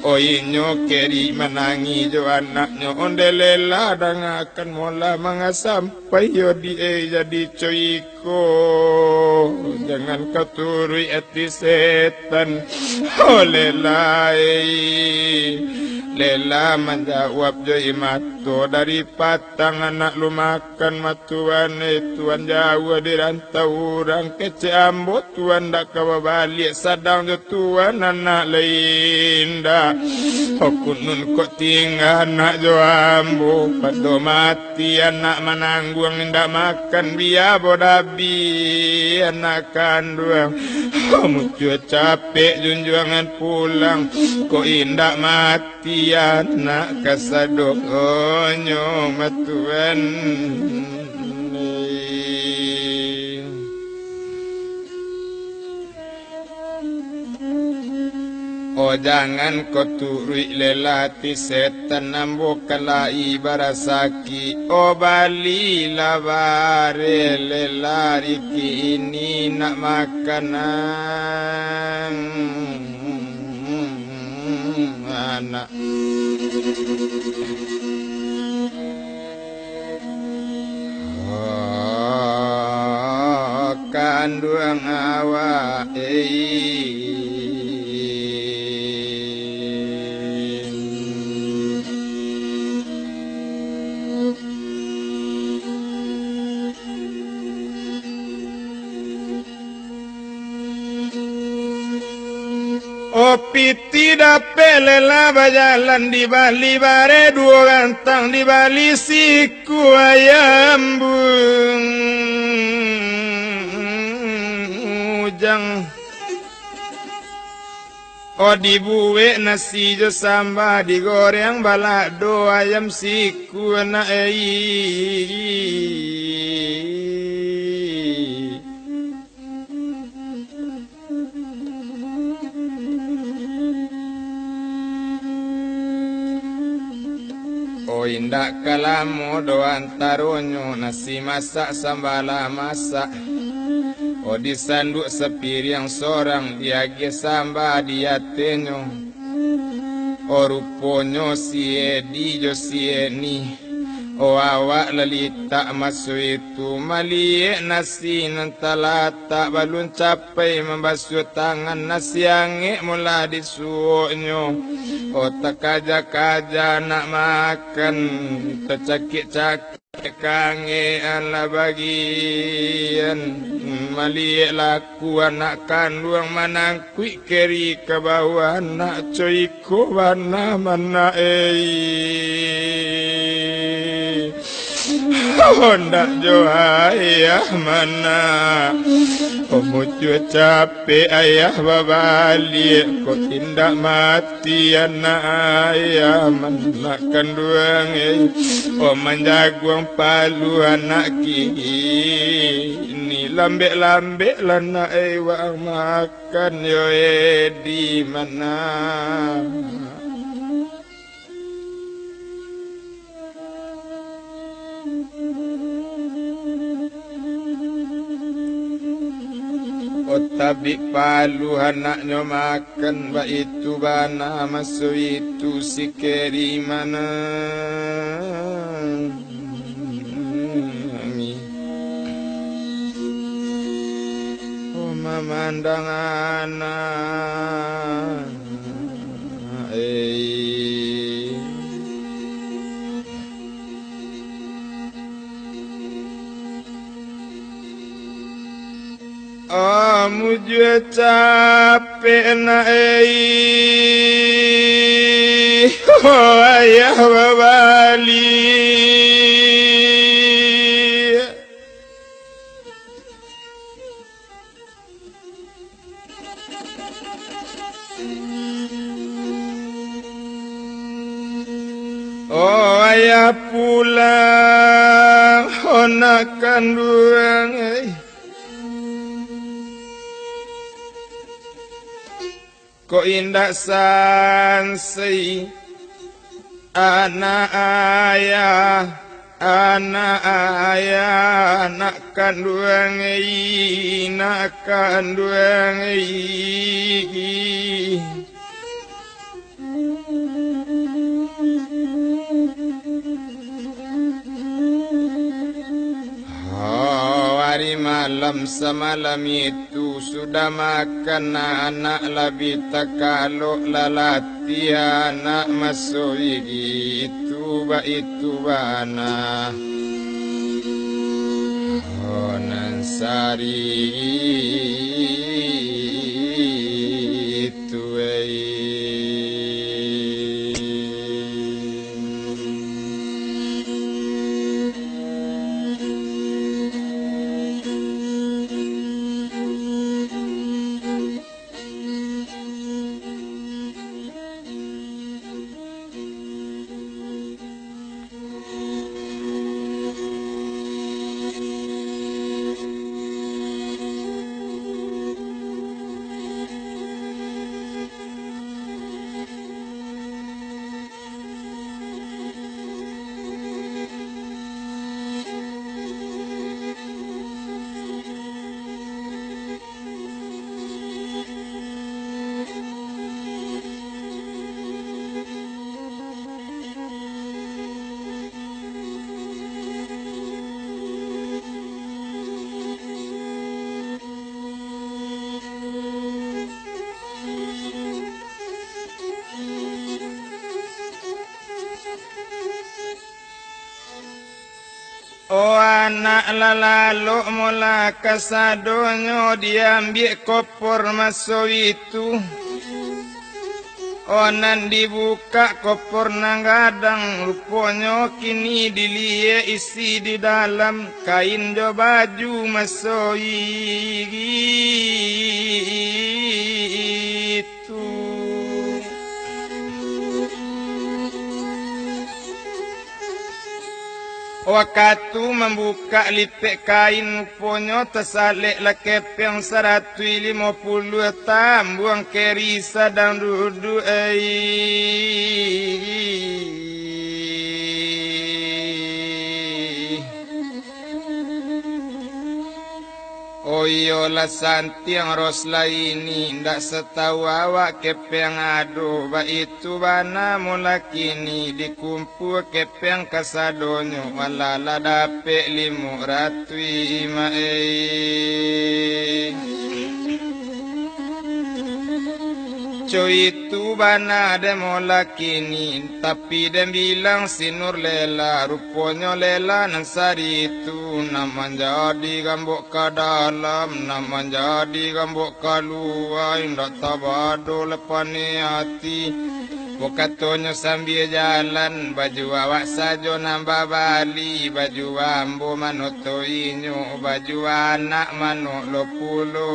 Oinyo keri menangi jo anaknya ondelela dangakan mola mga sampai yo di jadi coiko jangan keturui eti setan olelai Lela menjawab Jaimato, dari patang anak lu makan matuan tuan Jawa di rantau orang ke Ciambut tuan dak kawa balik sadang jo tuan anak lain dah. Okunun kok tinggal anak jo ambo pado mati anak menanggung ndak makan biar bodabi anak kandung. Muncul capek junjungan pulang kok indak mati anak kasadok onyo matuan. Oh jangan kau turui lelati setan nambo kalai barasaki. Oh bali labare lelari kini nak makanan anak. Oh kandung awak Piti dape lela bajalan di Bali bare dua gantang di Bali siku ayam bujang. Oh dibuwe nasi jo sambal digoreng balado ayam siku anak indak kalamu doan taronyo nasi masak sambala masak. Oh disanduk sepiring sorang dia ge samba dia tenyo. Oh ruponyo sie di jo sie ni. Oh awak lalita masu itu malie nasi nantalata balun capai membasuh tangan nasi ange mula disuonyo. Oh tak kaja nak makan tercakik-cakik kange ala bagian malie laku anak kandung manangkui keri ke bawah nak coiko mana mana Honda jo ayah mana muncul capek ayah babalik kok tindak mati anak ayah mana kandung menjaguang palu anak kini lambek-lambek lana wang makan yo di mana. Tapi palu anaknya makan ba itu bana masuk itu si keri mana oh memandang anak oh mujue capek na oh ayah babali oh ayah pulang oh nak kandung kok indah sansai anak ayah anak kandung hari malam semalam itu sudah makan anak lebih tak kalau lalat pati anak masoigi itu bana onan sari itu O anak lalalo mula kasadonyo diambil kopor maso itu. Onan dibuka kopor nang gadang rupanya kini dilie isi di dalam kain jo baju maso itu. Waktu membuka lipek kain rupanya tersalek lekepeng 150 tambuang kerisa dan duduk Oh iyalah santiang rosla ini ndak setahu awak kepeng ado ba itu bana mula kini dikumpul kepeng kasadonyo walala dapet 500 Coy itu bana ada mula kini tapi dia bilang sinur lela rupanya lela nansari itu nama jadi gambok ke dalam nama jadi gambok keluar indah tabado lepani hati Pokatonyo sambil jalan baju awak sajo nambah bali baju ambo manoto inyo baju anak manok lopulo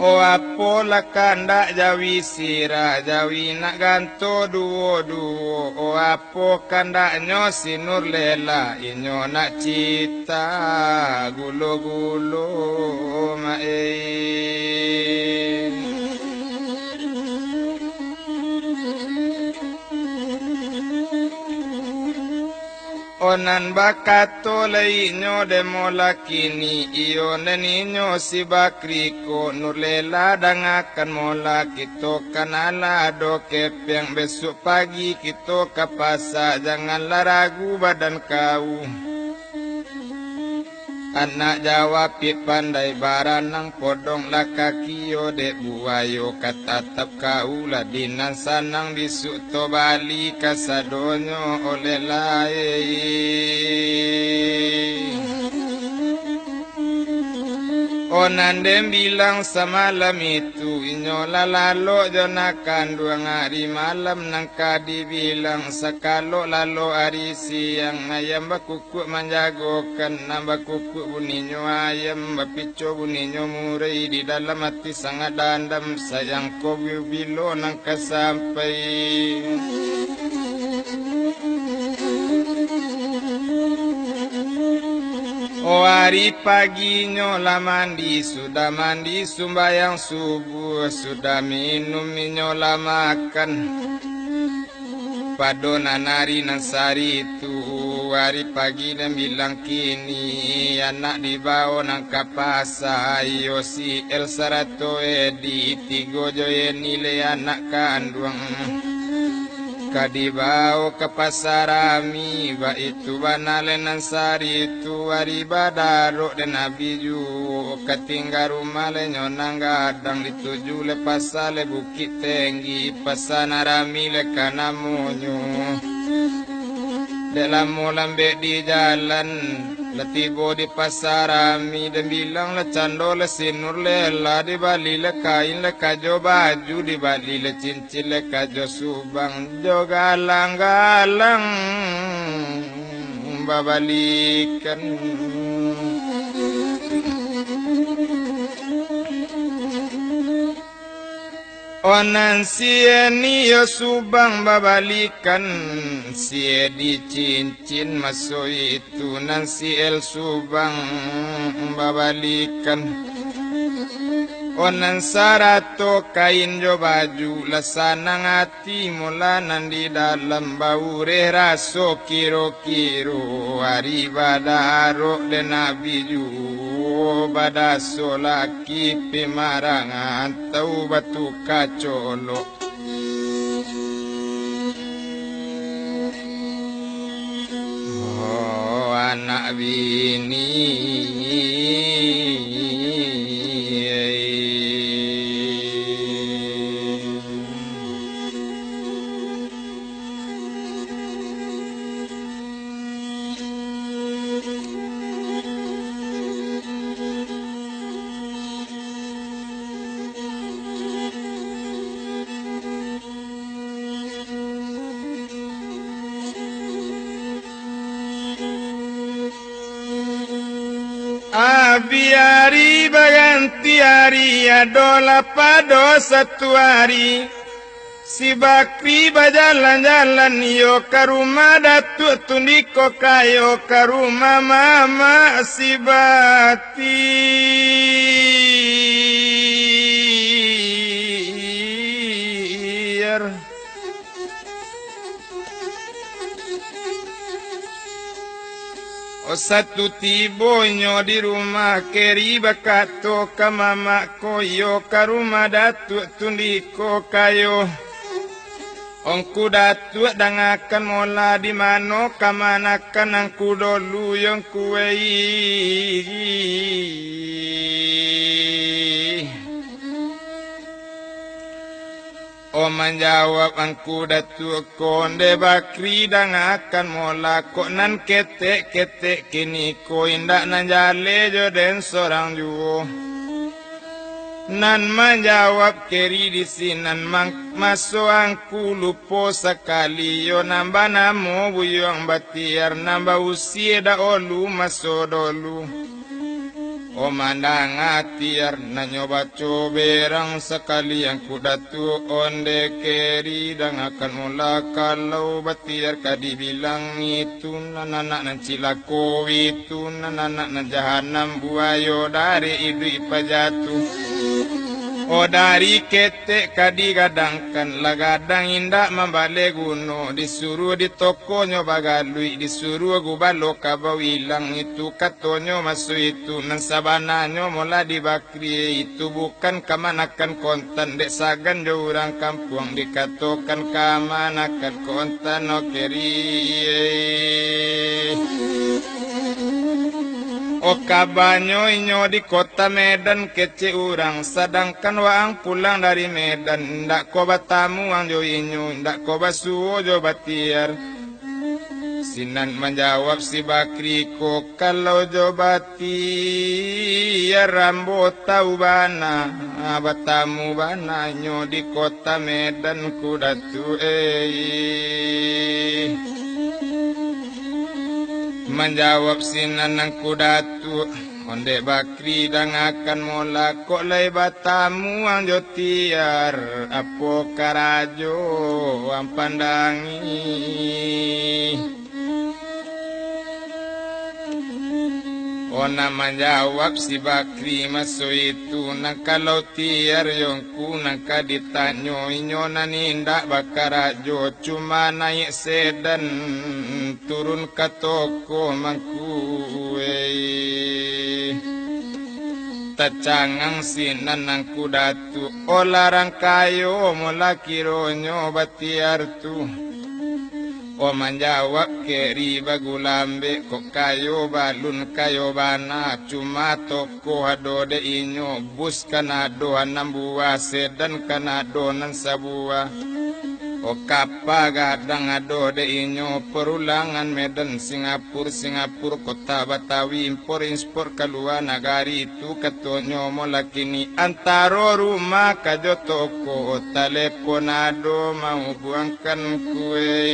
O apola kandak jawi sira jawi nak ganto duo O apo kandaknyo sinur lela inyo nak cita gulo-gulo Onan bakato lainyo demola kini iyo neninyo si bakriko nurlela dangakan mola kito kanala do kepeng besok pagi kito kapasa janganlah ragu badan kau Anak jawab pandai baranang podong lah kakiyo dek buayo katatap kaulah dinan sanang bisuk to bali kasadonyo oleh lain. Onan dem bilang semalam itu inyola lalo jona kanduang hari malam nangka dibilang sakalo lalo hari siang ayam bakukuk menjagokan nambah kukuk buninyo ayam bapico buninyo murai di dalam hati sangat dandam sayang ko bilo nangka sampai O hari paginya lah mandi, sudah mandi sembahyang subuh, sudah minum minyola makan. Padonan hari nansari itu, hari pagi dan bilang kini, anak dibawa nang kapasa, ayo si El Sarato di tigo joye nilai anak kandung. kadibau ke pasarami ba itu banalenan sari itu waribadaro dan abiju ketinggal rumah le nyonang gadang dituju le pasale bukit tinggi pasanarami le kanamunyu dalam lambe di jalan letibo di pasarami dan bilang le cando le sinur le la di bali le kain le kajo baju di bali le cincin le kajo subang jo galang-galang babalikan onan sieni yo subang babalikan sie di cincin masuk itu nan siel subang babalikan onan sarato kain jo baju lasana ngati mulanan di dalam baure raso kiro-kiro hari badaro den abiju badaso laki pemarangan tau batu kacolo oh anak bini Biari baganti hari adola pado satu hari si bakri bajalan-jalan yo ke rumah datuk tundiko kayo ke rumah mama si batir satu tibonyo di rumah keri bakato ka mama koyo ka rumah datuk tundiko kayo ongku datuk dangakan mola di mano kamanakan angku dolu yang kuwei o menjawab angku datuk konde bakri dangakan mola kok nan ketek kini ko indak nan jale joden sorang juo nan menjawab keri di sinan masuk angku lupo sekali yo nambah namo buyong batiar nambah usia da olu masuk dolu o mandang atiar na nyoba coberang sekali yang kudatu onde keri dan akan mula kalau batiar kadibilang itu nanak nan cilako itu nanak nan jahanam buayo dari idu ipajatu o dari ketek kadigadangkan lagadang indak membalik guno disuruh di toko nyoba galui disuruh gubalo kabawilang itu katonyo masuk itu nan sabananyo mula di bakri itu bukan kamanakan kontan dek sagan jo urang kampung dikatokan kamanakan kontan o keri o kabanyo inyo di kota Medan kece urang sedangkan waang pulang dari Medan ndak ko batamu ang jo inyo ndak ko basuo jo batiar sinan menjawab si bakri ko kalau jo batiar rambut tau bana batamu bana nyo di kota Medan kudatu menjawab sinan kudatu onde bakri dangakan mola kok lay batamu ang jotiar apo karajo ang pandangi ona menjawab si bakri masuk itu nang kalau tiar yongku nang kaditanyo inyo nanindak bakarajo cuma naik sedan turun ke toko mangkuwe tacangang sinan nang kudatu olarang kayo mula kironyo batiar tu O menjawab keri bagulambe kok kayo balun kayo bana cuma toko hadode inyo bus kanado hanambua sedan kanado nan sabua o kapa gadang adode inyo perulangan Medan Singapura kota Batawi impor keluar negari itu katonyo molakini antaro rumah kajo toko teleponado mau buangkan kue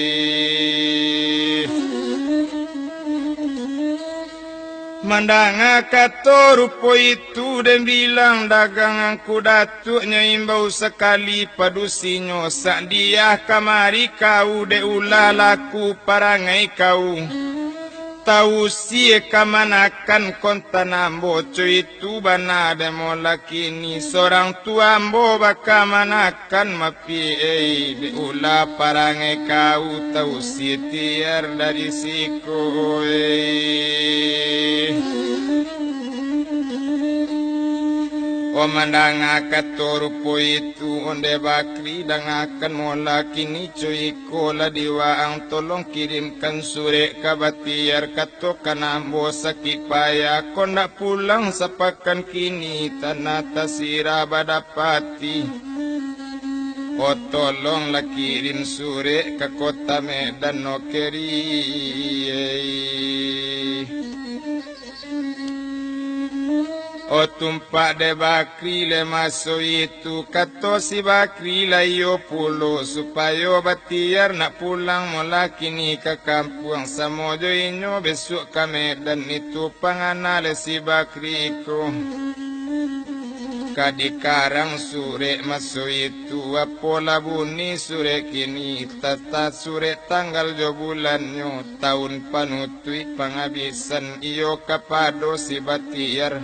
mandanga kato rupo itu dan bilang daganganku datuknya imbau sekali padusinyo sak dia kamari kau de ulalaku parangai kau tahu si kamanakan kontanambo cuy itu bana demo lakini seorang tua ambo bakamanakan mapi de ula parangai kau tahu si tiar dari siku O mandanga katorupo itu onde bakri dangakan mola kini cuy kola diwaang tolong kirimkan sure kabatiar kato kanambo sakit payah kondak pulang sepakan kini tanah tasira badapati O tolong lah kirim sure ke kota Medan no keri O tumpak de bakri le maso itu kato si bakri la yo pulo supaya batiar nak pulang mula kini ke kampung samojo inyo besok ke Medan itu panganale si bakri ko kadikarang sure maso itu apola buni sure kini tata sure tanggal jo bulannya tahun panutui pangabisan iyo kapado si batiar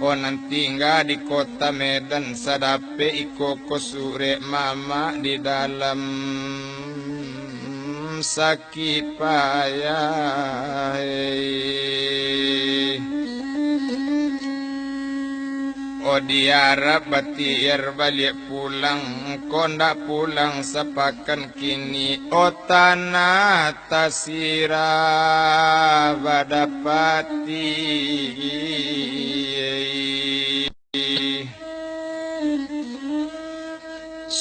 O nanti nggak di kota Medan sadape iko kosure mama di dalam sakit payah O diarap batiar balik pulang kondak pulang sepakan kini O tanah tasira badapati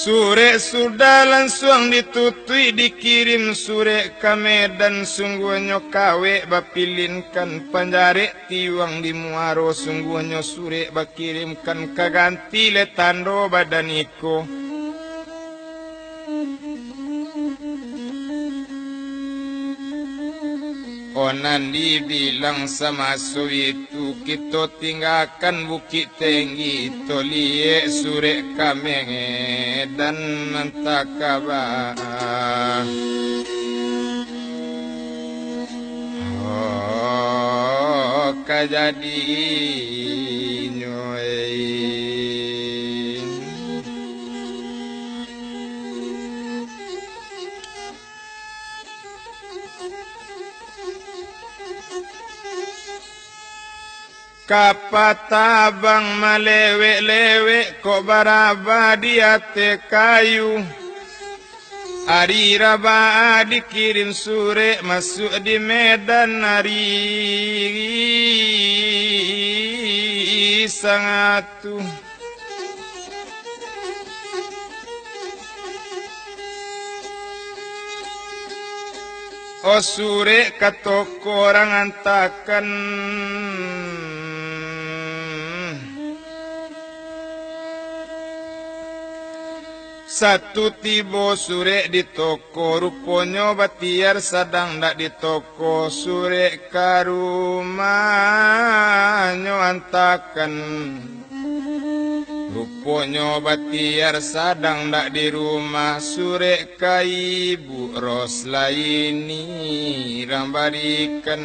Sure sudah langsung ditutui dikirim sure ke Medan sungguhnya kawe bapilinkan panjarek tiwang di muaro sungguhnya sure bakirimkan kaganti le tando badaniko Onan dibilang sama itu kita tinggalkan bukit tinggi tolie sure kamenge dan mentakaba Oh kajadi nyoy Kapatabang malewe-lewe kok baraba di ate kayu Ari raba dikirim sure masuk di Medan hari sangatu O sure katoko orang antakan Satu tibo sure di toko ruponyo batiar sadang dak di toko sure karumanyo antakan ruponyo batiar sadang dak di rumah sure ka ibu ros laini rambarikan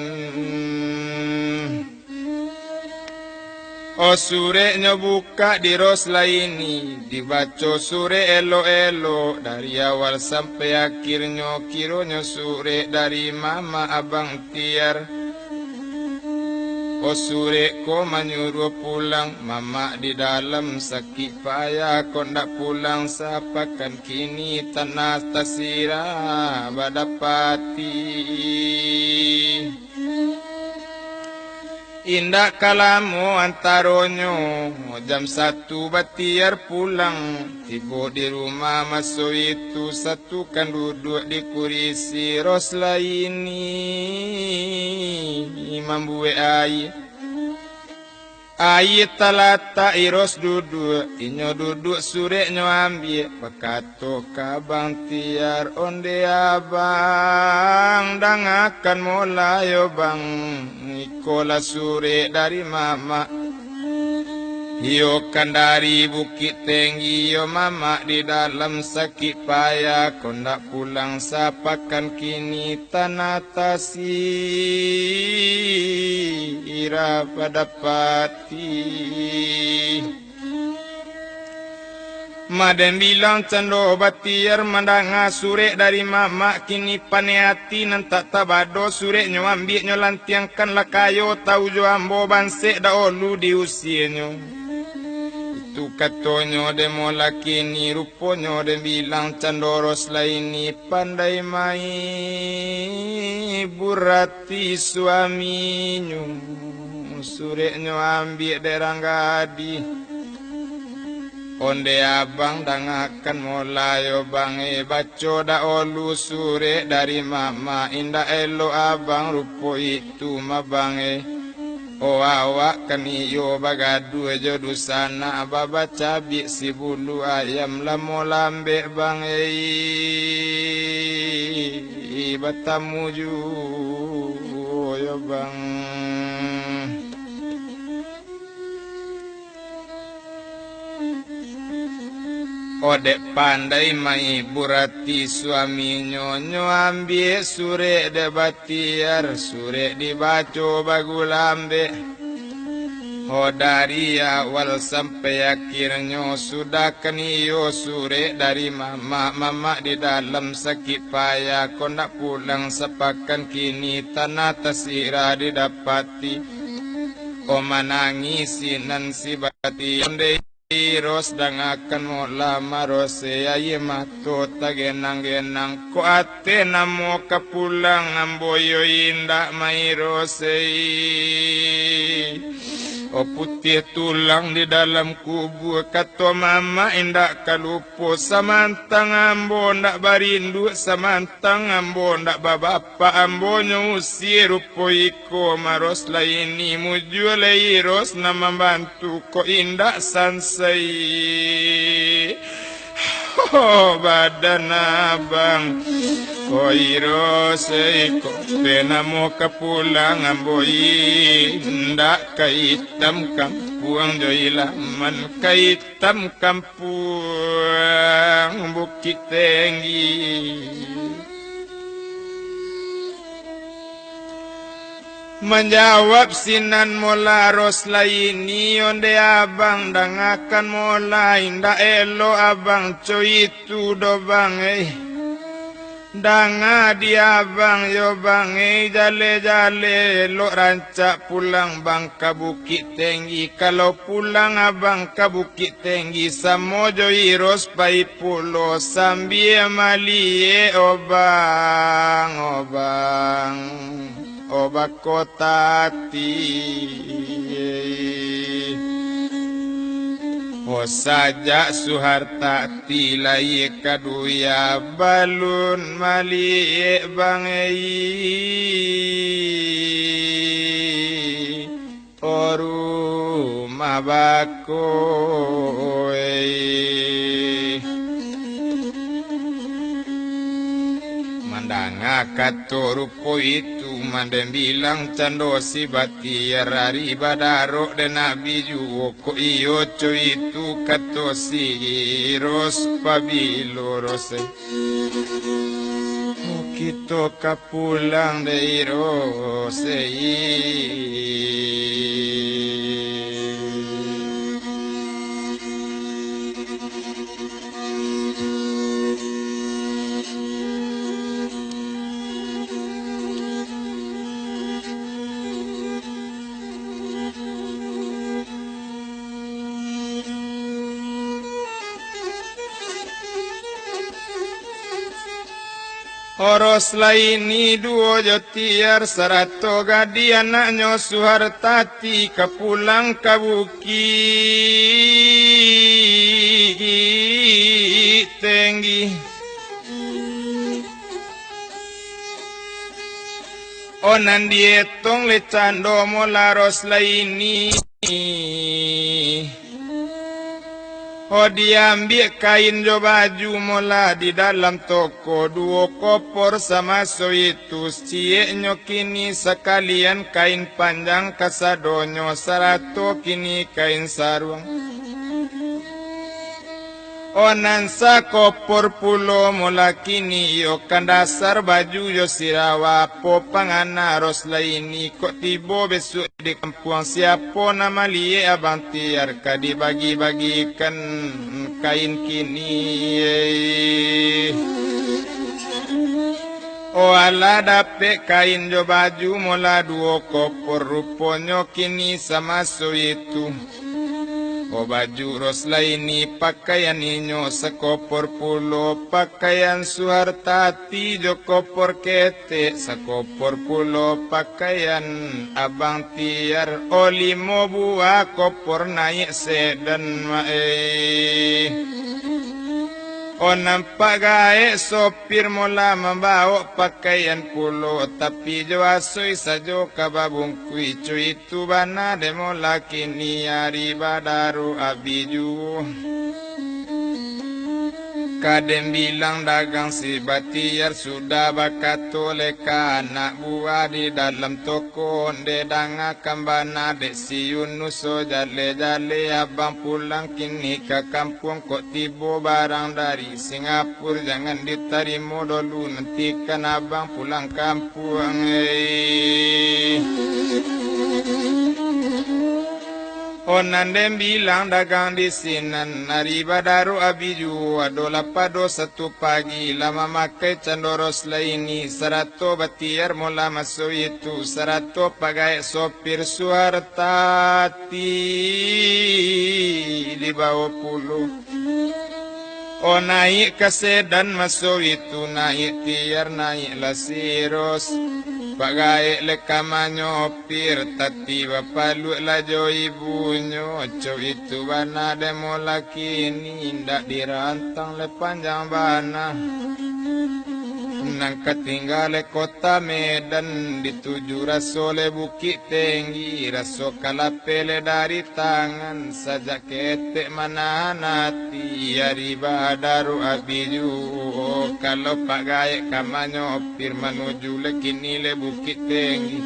O sure nyo buka di ros laini dibaca sure elo-elo dari awal sampai akhirnya kironyo sure dari mama abang tiar O sore ko menyuruh pulang, mama di dalam sakit payah, kau ndak pulang sapakan kini tanah tasira badapati. Indah kalamu antaronyo, jam 1 batiar pulang, tiba di rumah masuk itu satu kan duduk di kursi Rosla ini mambuwe air. Air talata iros duduk, inyo duduk sore nyo ambil, pekato kabang tiar onde abang, dang akan mulai bang, ikola sore dari mama. Yo kan dari Bukit Tinggi, yo mama di dalam sakit payah, kau ndak pulang sapakan kini tanah tasira pada pati. Maden bilang cando batiar mandanga sure dari mama kini paneati nan tak tabado sure nyo ambil nyo lantiangkan lakayo tau jo ambo banse da olu di usienyo. Itu katonyo de mola kini ruponyo de bilang candoros laini pandai mai burati suaminyo sure nyo ambil deranggadi. Onde abang dangakan molayo bange baco da olu sure dari mama indah elo abang rupo itu mabange. O awak kan iyo bagadu ejo dusana baba cabi si bulu ayam lamo lambe bange batamu ju yo bang. Odek pandai mai burati suami nyonyo ambil sure de batiar sure dibaco bagulambe. Oh dari awal sampai akhirnya sudah keniyo sure dari mama di dalam sakit payah, kau nak pulang sepakan kini tanah tasira didapati. Oh menangisi nan si bati onde Ros dangakan mo lama rose aye mato tagenang-genang ko ate namo kapulang amboyo indak mai rose. O putih tulang di dalam kubur kato mama indak kalupo samantang ambo ndak barindu samantang ambo ndak babapa ambo nyusi rupo iko maros laini muju lai ros nama bantu ko indak sansai. Oh badan abang koiro seiko penamo kapulang amboi ndak kaitam kampung joilaman kaitam kampung Bukit Tinggi. Menjawab sinan mola ros laini onde abang dangakan mola inda elo abang coy itu do bang danga di abang yo bang jale lo rancak pulang bang ke Bukit Tinggi. Kalau pulang abang ke Bukit Tinggi samojo iros pai pulo sambil malie obang oba kotati. O saja suhartati lai kaduya balun mali bangai oru mabako mandanga katorupo itu manden bilang cando si batiar hari badaro dan nabi juwo ko iyo co itu kato si ros pabilo rose. O kito kapulang de rose Oros laini duo jotiar sarato gadi anaknya Suhartati kepulang kabuki tinggi. Onan dietong lecando molaros laini. Diambil kain jo baju mola di dalam toko duo kopor sama so itu cieknyo kini sekalian kain panjang kasadonyo sarato kini kain sarung. Onan sa kopor pulo mola kini yo kandasar baju yo sirawa po pangana ros laini kok tibo besok di kampung siapa nama liye abang tiar ka dibagi-bagikan kain kini. Ala dapet kain jo baju mola duo kopor ruponyo kini sama so itu. Baju ros laini pakaian inyo sekopor pulo pakaian Suhartati jo kopor kete sekopor pulo pakaian abang tiar olimo buah kopor naik sedan nampak gae sopir mula membawa pakaian pulo tapi jo asoi sajo kababung kui cuy itu bana demo laki ni hari badaru abiju. Kadem bilang dagang si Batiar sudah bakat olehka anak buah di dalam toko dedang kambana dek si Yunus so jale-jale abang pulang kini ke kampung kok tibo barang dari Singapura jangan diterima dulu nanti kan abang pulang kampung. Onan bilang dagang di sinan hari badaru abiju adola pado satu pagi lama makai candoros laini sarato Batiar mula masuk itu sarato pagai sopir Suhartati di bawah puluh. Naik ke sedan masuk itu naik tiar naik lasiros. Pagai lekamanyo pir tati bapalu lajo ibunyo co itu bana demo laki ini ndak dirantang le panjang bana nang ketinggale kota Medan dituju rasole bukit tinggi raso kalapele dari tangan saja ketek mana nati hari badaru abiju kalau pagai kamanyo pir menuju le kini le bukit tinggi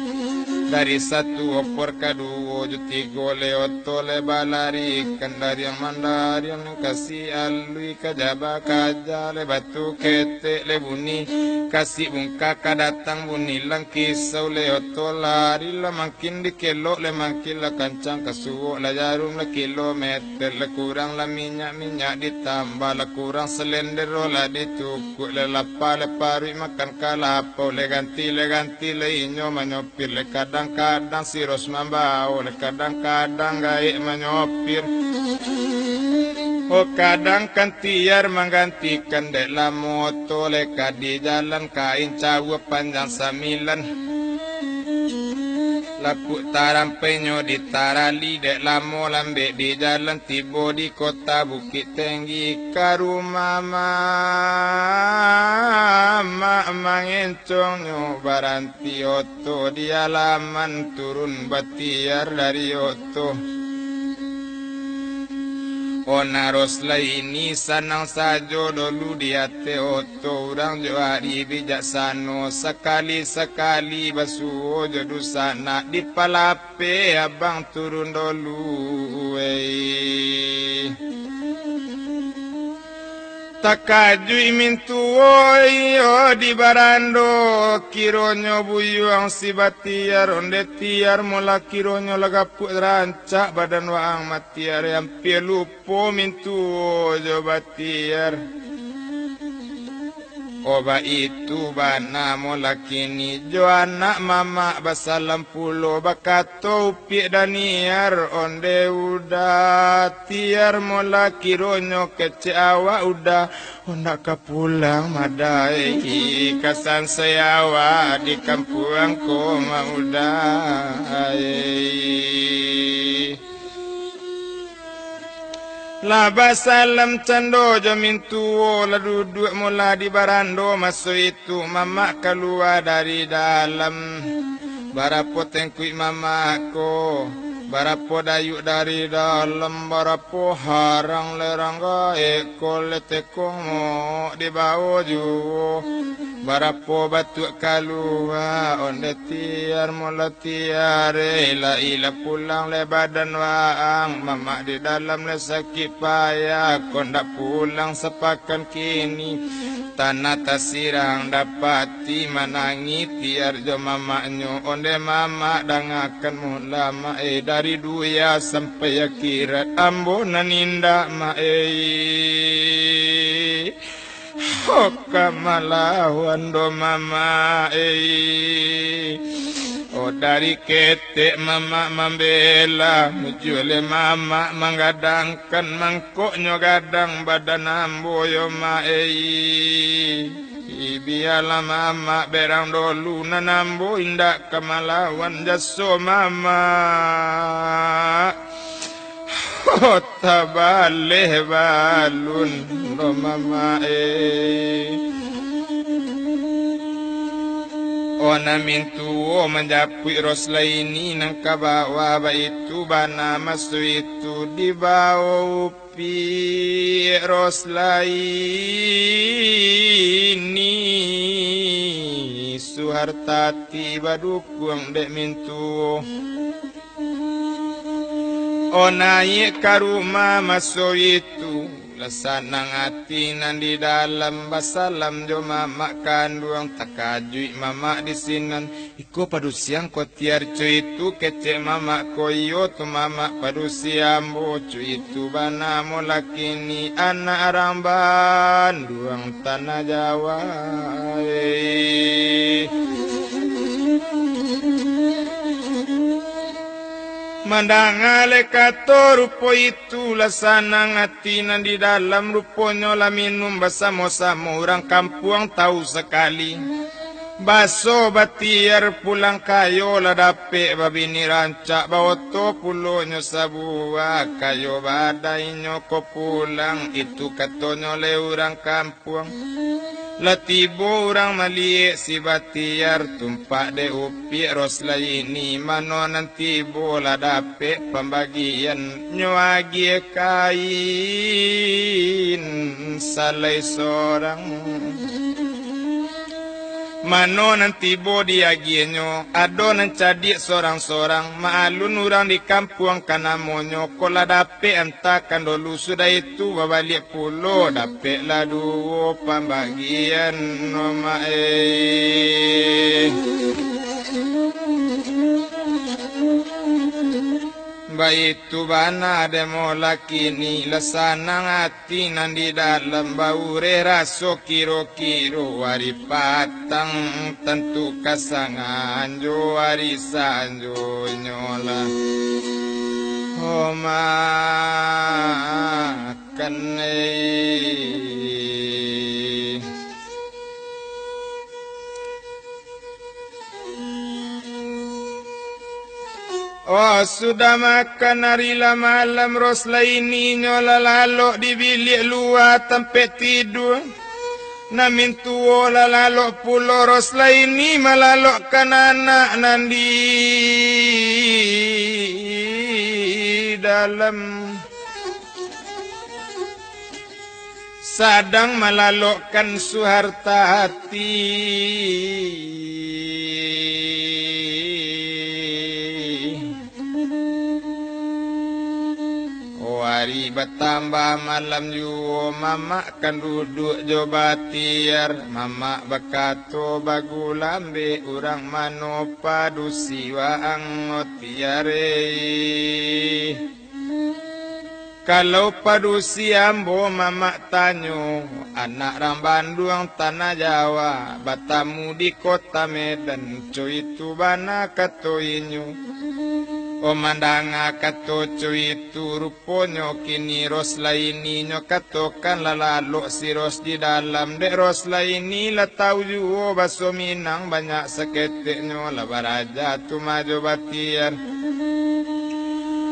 dari satu opor kadu juti gole otole balari kendari yang mandari yang kasih alui kajaba kaja le batu kete le buni kasih bungka kadatang buni lang kisau le otolari la makin di kelo le makin la kancang kasuo la jarum la kilometer la kurang la minyak ditambah la kurang selendero la ditukuk le lapa le pari makan kalapau le ganti le inyo manyopir le kadang-kadang si ros mambau le kadang-kadang gaek manyopir. Kadang kan tiar menggantikan dek la moto leka di jalan kain cawa panjang samilan. Laku taram penyo di tarali dek lamo lambe di jalan tibo di kota Bukit Tinggi karuma mangencong nyo baranti oto di alaman turun Batiar dari oto. Naros laini sanang sajo dulu dia teoto orang johari bijaksano sekali-sekali basuh jodoh sana di palape abang turun dulu takaju mintuoi di barando kironyo buyuang si Batiar onde tiar mula kironyo lagapuk rancak badan waang matiar yang pelupo mintuo jo Batiar Oba itu bana molakini jo anak mama basalam pulo bakato upi daniar onde udah tiar molaki ronyo kece awa udah hendak pulang madai kasan sayawa di kampung ko maudai Laba salam cando jamin tuo la duduk mula di barando masuk itu mama keluar dari dalam barapo tengkui mamaku barapo dayuk dari dalam barapo harang lerang gae koleteko di bawah ju barapo batu kalua onde tiar mula tiare la ila pulang le badan waang mama di dalam le sakit payah kondak pulang sepakan kini tanah tasirang dapati manangi tiar jo mamaknyo onde mama dangakan mulama dari duya sampai akhirat ambonan indah ma Kamalah do mama Oh dari ketek mama membela mujule mama menggadangkan mangkoknya gadang badan amboyo ma biarlah mama berang dulu nanambo indak kemalawan jaso mama tabaleh balun do mama Ona mintu menjapui roslaini nang kabawa itu bana masu itu di bawah upi roslaini suhartati badukung dek mintu Onai karuma maso itu lasanang hati nan di dalam basalam jo mama kandung takajui mama di sinan iko padu siang ko tiar cuy itu kece mama koyo tu mama padu siang bo cuy itu bana molakini anak ramban duang tanah Jawa Mandangale kato rupo itu lasanang hati nan di dalam ruponyo la minum bersama-sama orang kampung tahu sekali baso batiar pulang kayo la dape babini rancak bawoto pulonyo sabua kayo badainyo ko pulang itu katonyo le orang kampung Latibo orang maliek si batiar tumpak de upi roslaini mano nanti bola dapet pembagian nyuagi kain salai sorang mano nanti bodi agienyo ado nan cadik sorang-sorang maalun orang di kampung kanamonyo kola dape antakan dulu sudah itu babalik pulo dape ladu pembagian noma Baitu bana demo lakini lasanang hati nan di dalam baure raso kiro-kiro wari patang tentu kasangan jo wari sanjo nyola Homa kanei Oh sudah makan hari malam roslaini nyola lalok di bilik luar tempat tidur namin tuo lalok pulo roslaini malalokkan anak nandi dalam sadang malalokkan suharta hati Hari bertambah malam yo mama kan duduk jo batiar mama bakato bagu lambe urang mano padu siwa angotiare Kalau padusi ambo mamak tanyo, anak orang Bandung tanah Jawa, batamu di kota Medan, cuy itu bana kato inyo. O mandanga kato cuy itu ruponyo, kini ros laininyo katokan lalalo si ros di dalam, dek ros laini latau juo baso minang banyak seketeknyo, labaraja tu maju batian.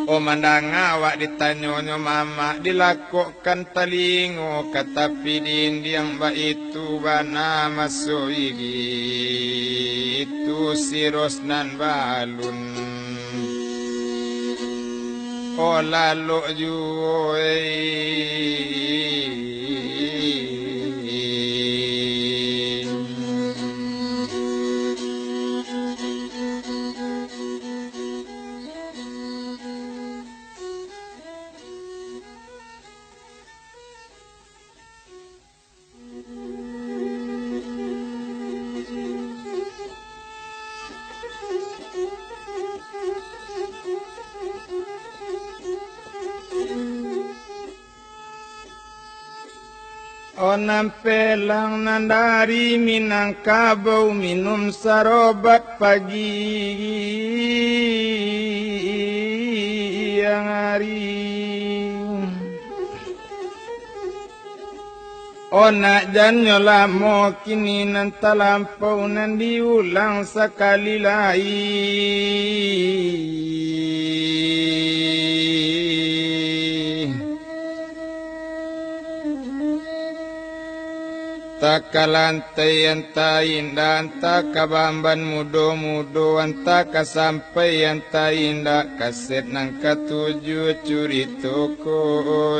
O mandanga awak ditanyonyo mama dilakukan talingo katapi dindiang ba itu bana masuk igi itu si rosnan balun o lalu juoi O nampelang nandari Minangkabau minum sarobat pagi yang hari. O nak janyo lamo kini nanta lampau nan diulang sekali Takalantai anta indah anta kabamban mudo-mudo anta kasampai anta indah kaset nang katuju curi toko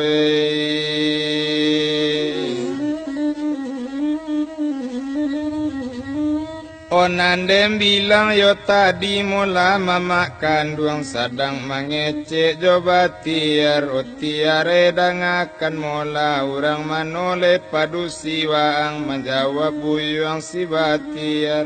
Onandem bilang yo tadi mula mama kandung sadang mengecek jo batiar o tiare dangakan mula urang manole padu siwaang menjawab buyuang si batiar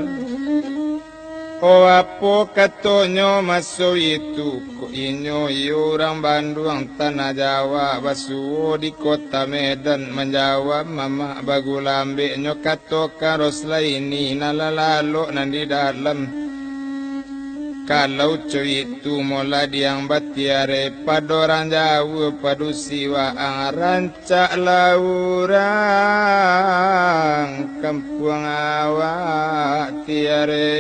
o apo katonyo maso itu ko inyo urang Bandung tanah Jawa basuo di kota Medan menjawab mama bagulambe nyo kato karos laini nalalalo nan di dalam kalau cuy itu mula diang batiare padoran Jawa padu siwa ang rancak laurang kampung awak tiare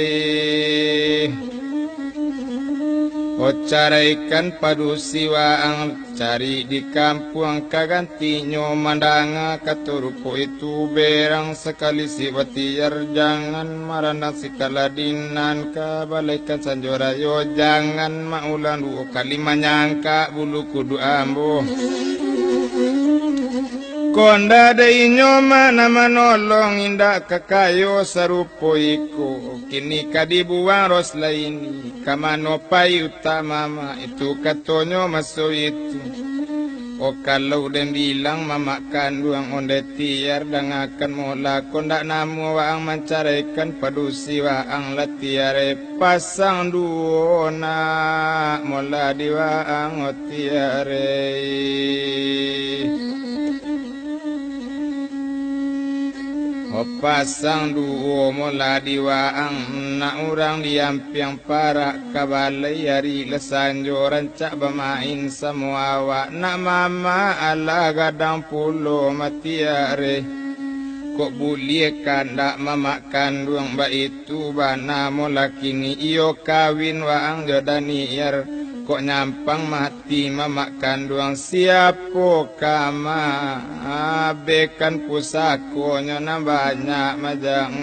o caraikan padu siwa ang cari di kampung kagantinyo mandanga katurupo itu berang sekali si batiar jangan marana si kaladinan kabalaikan sanjorayo jangan maulan dua kali menyangka bulu kudu ambo konda dainyo mana manolong indak kakayo sarupo iku kini kadibuang ros laini kamano pai utama itu katonyo maso itu o kalau dan bilang mama kandung onde tiar dangakan mola kondak namu waang mencarikan padusi waang latiare pasang duona mola diwaang otiare o pasang duo mola diwaang na urang diampiang para kabalay yari lesanjo rancak bermain semua awak na mama ala gadang pulo matiare kok bulie kandak mama kandung ba itu bana mola kini iyo kawin waang jodaniar kok nyampang mati mama kandung siapo kama abekan pusakonya na banyak majang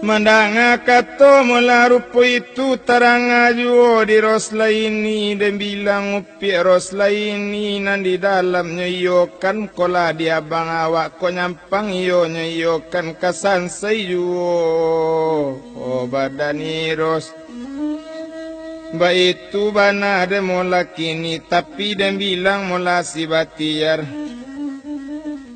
mandanga kato mula rupo itu tarang ajuo di ros laini dan bilang upi ros laini nan di dalamnya iyo kan kola dia bang awak ko nyampang iyo kan kasan sayu o badani ros ba itu bana de mula kini tapi dan bilang mula si batiar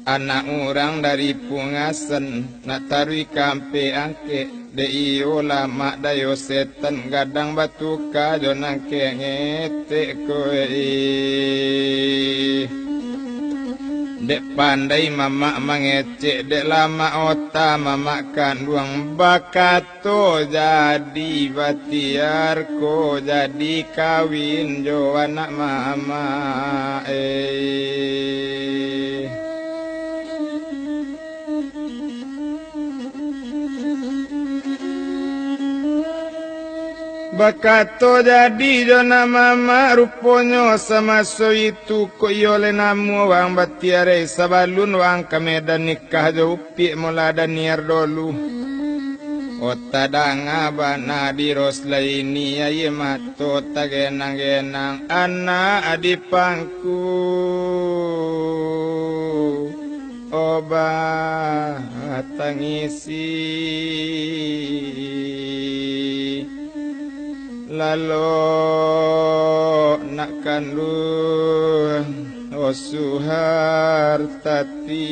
anak orang dari pungasen nak tarui kampe angke dei ulama dayo setan gadang batu kajo nangke ngete koe dek pandai mama mangecek dek lama ota mama kanduang bakato jadi batiar ko jadi kawin jo anak mama bakato jadi jona mama ruponyo sama so itu ko yole namu wang batiare sabalun wang kamedan nikah jo upi mulada niar dolu otadanga bana di roslaini aye mato tagenang-genang ana adipangku oba tangisi lalo nak kandung osuhar tati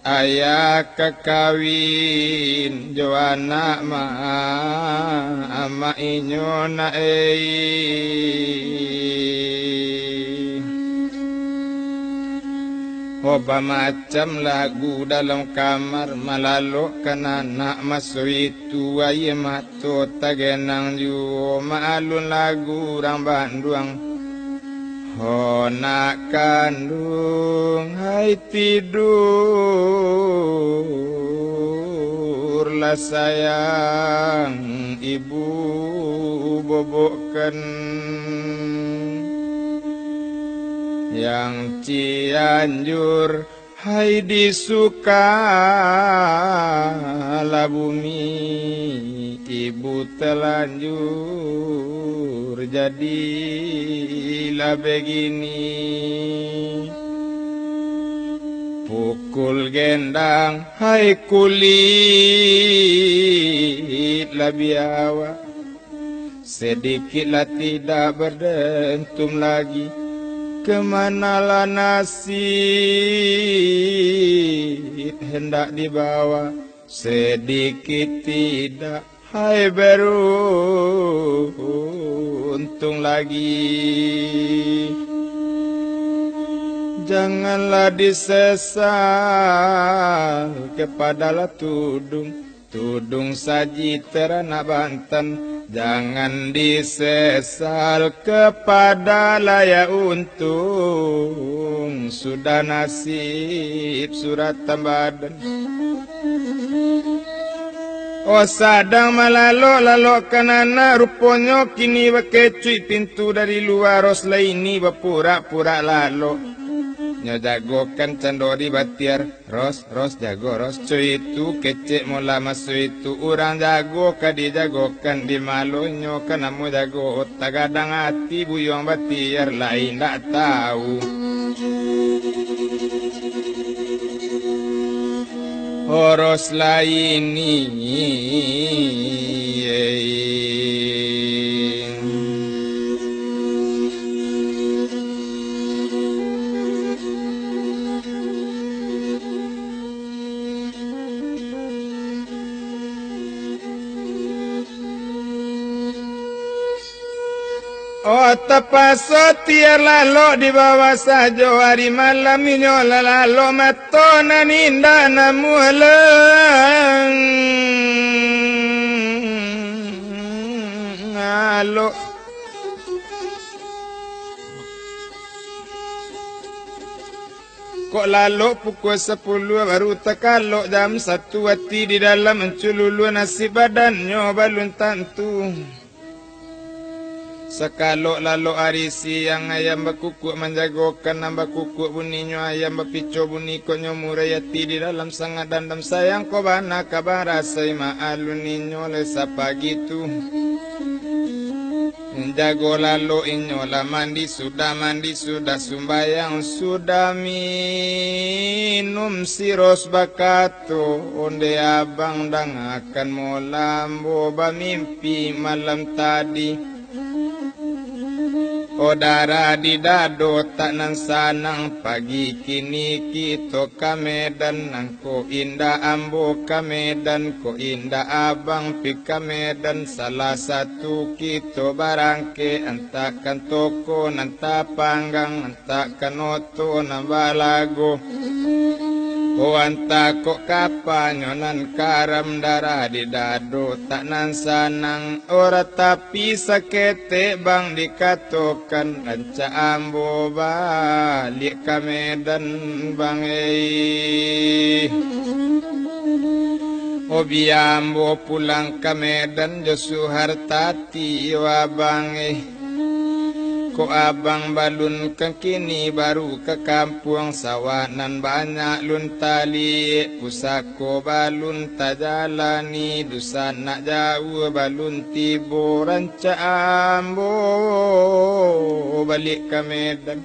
ayah kakawin jo anak ma ama inyo na Hoba macam lagu dalam kamar malalo kana nak masuk itu aye mato tagenang ju maalun lagu rang banduang ho nak kandung hai tidur lah sayang ibu bobokkan yang Cianjur hai disuka la bumi ibu telanjur jadilah begini pukul gendang hai kulit labiawa sedikitlah tidak berdentum lagi kemanalah nasib hendak dibawa sedikit tidak hai beruntung lagi janganlah disesal kepadalah tudung saji terana Banten jangan disesal kepada layak untung sudah nasib surat tambadan oh sadang malalo kanana ruponyo kini bakecui pintu dari luar ros laini bapura-pura lalo nyo jagokan candori batiar ros jago ros cuy itu kecek mula masuk itu orang jago kadi jagokan di malonyo kanamu jago tagadang hati buyong batiar lain tak tahu horos laini oh tepaso tiar lalo di bawah sajo hari malam inyo lalo matona ninda namulang ngalo kok lalu pukul 10 baru tekalo jam 1 hati di dalam mencululu nasi badannya balun tantu sekalo lalu hari siang ayam bakukuk menjagokan nambah kukuk bunyinya ayam bapico bunyi konyo murayati di dalam sangat dandam sayang ko bana kabar rasai maalun ninyo lesa pagi tu jago lalu inyo lah mandi sudah sumbayang sudah minum siros bakato onde abang dang akan molambo ba mimpi malam tadi Odara di dado tak nan sanang pagi kini kita ka Medan nangko indah ambo ka Medan ko indah abang pi ka Medan salah satu kita barangke antakan toko nanta panggang antakan oto nambalago o anta kok kapanyonan karam darah di dado tak nan sanang ora tapi sakete bang dikatokan anca ambo balik ka Medan bang obi ambo pulang ka Medan Josu hartati wa bang ko abang balun ke kini baru ke kampung sawanan banyak lun tali pusako balun tajalani dusan nak jauh balun tibo ranca ambo balik ke Medan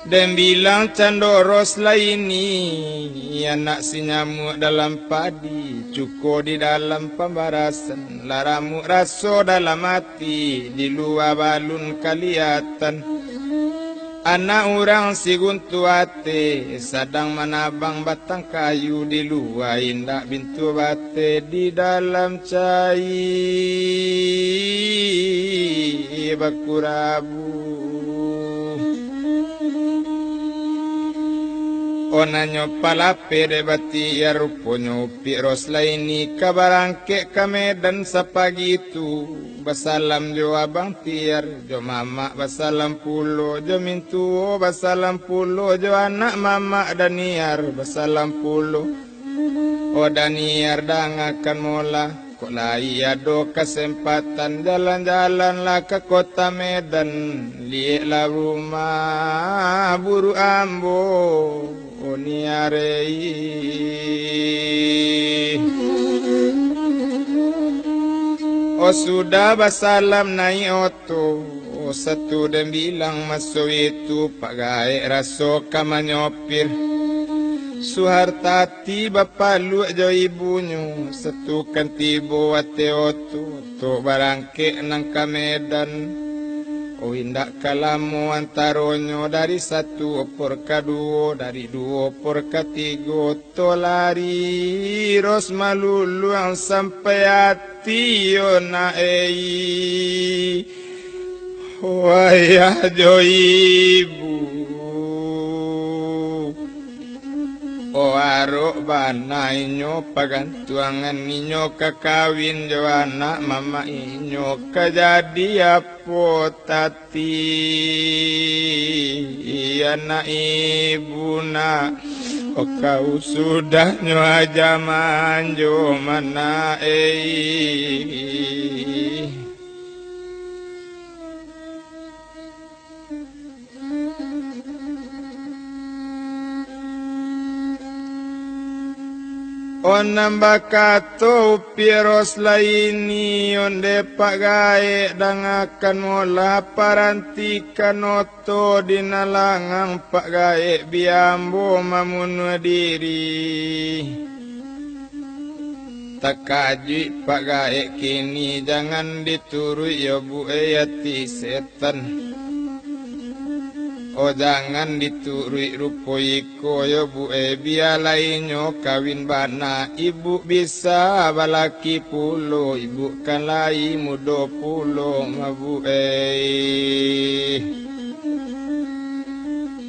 dan bilang candoros laini anak si nyamuk dalam padi cuko di dalam pembarasan laramuk raso dalam hati di luar balun kaliatan anak orang si guntuate sadang manabang batang kayu di luar indak bintu bate di dalam cai bakurabu onanyo palape de bati ya ruponyo piros laini kabarangke ka Medan sa pagi itu basalam jo abang tiar jo mama basalam pulo jo mintuo basalam pulo jo anak mama Daniar basalam pulo o Daniar dangakan mola kok lai ado kesempatan jalan-jalan lah ke kota Medan lihatlah rumah buru ambo Oniarei oh sudah basalam naik oto satu dan bilang masuk itu Pak Gaek raso kamanyopir Suhartati bapa lu jo ibunya satu kan tibo ate oto to barangke nang ka Medan oh indak kalamu antaronyo dari satu opor ka duo dari duo opor ka tigo to lari ros malulu ang sampai hati yo na wayah jo ibu o aro bana inyo pagantuangan inyo kakawin jo anak mama inyo kajadi apo tati anak ibu na o kau sudah nyo aja manjo mana onam bakato piros laini onde Pak Gaek dangakan mola parantikan oto dinalangang Pak Gaek biambo mamun diri takaji Pak Gaek kini jangan diturui ya bu ayati setan oh jangan diturui rupo iko yo bu bialainyo kawin bana ibu bisa balaki pulo ibu kan lai mudo pulo mabu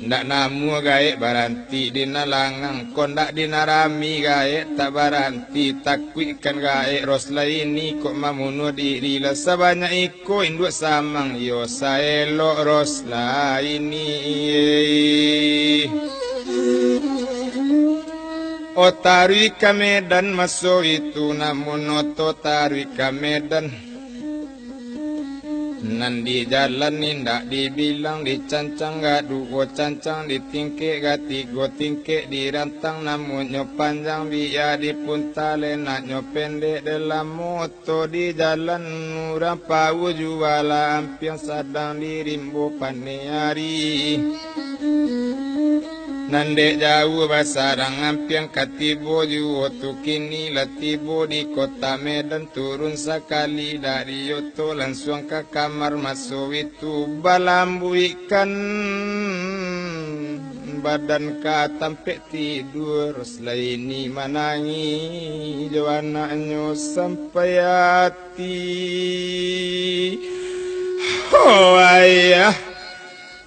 ndak namu Gaek baranti dinalangang kondak dinarami Gaek tak baranti takwikan Gaek ros laini kok mamuno diri lah sebanyak iko induk samang yo saelo ros laini o tarui ka Medan masuk itu namun oto tarui ka Medan nan di jalan indak dibilang dicancang gak duo cancang ditingke gak tigo tingke dirantang namun nyo panjang biar dipuntale nak nyo pendek dalam moto di jalan urang pau juala ampiang sadang di rimbo paneari Nande jauh basarang ampiang katibo juo tukini latibo di kota Medan turun sekali dari yoto langsung ke kamar masuk itu balambu ikan badan katampe tidur selaini manangi jo anaknya sampai hati oh ayah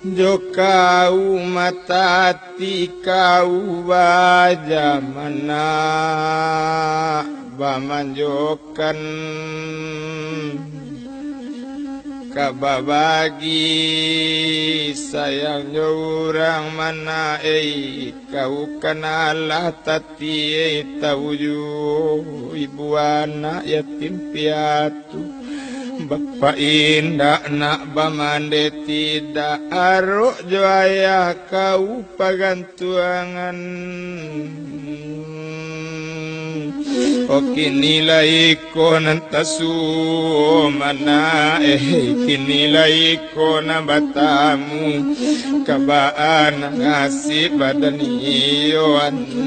jo kau matati kau baja mana bamanjokan kababagi sayang orang mana kau kenalah tati tahu ibu anak yatim piatu Bapak indah nak bamande tidak aruk jo ayah kau pagantuangan Kinilah ko nantasu mana kinilah ko na batamu kabaan ngasih badan iyo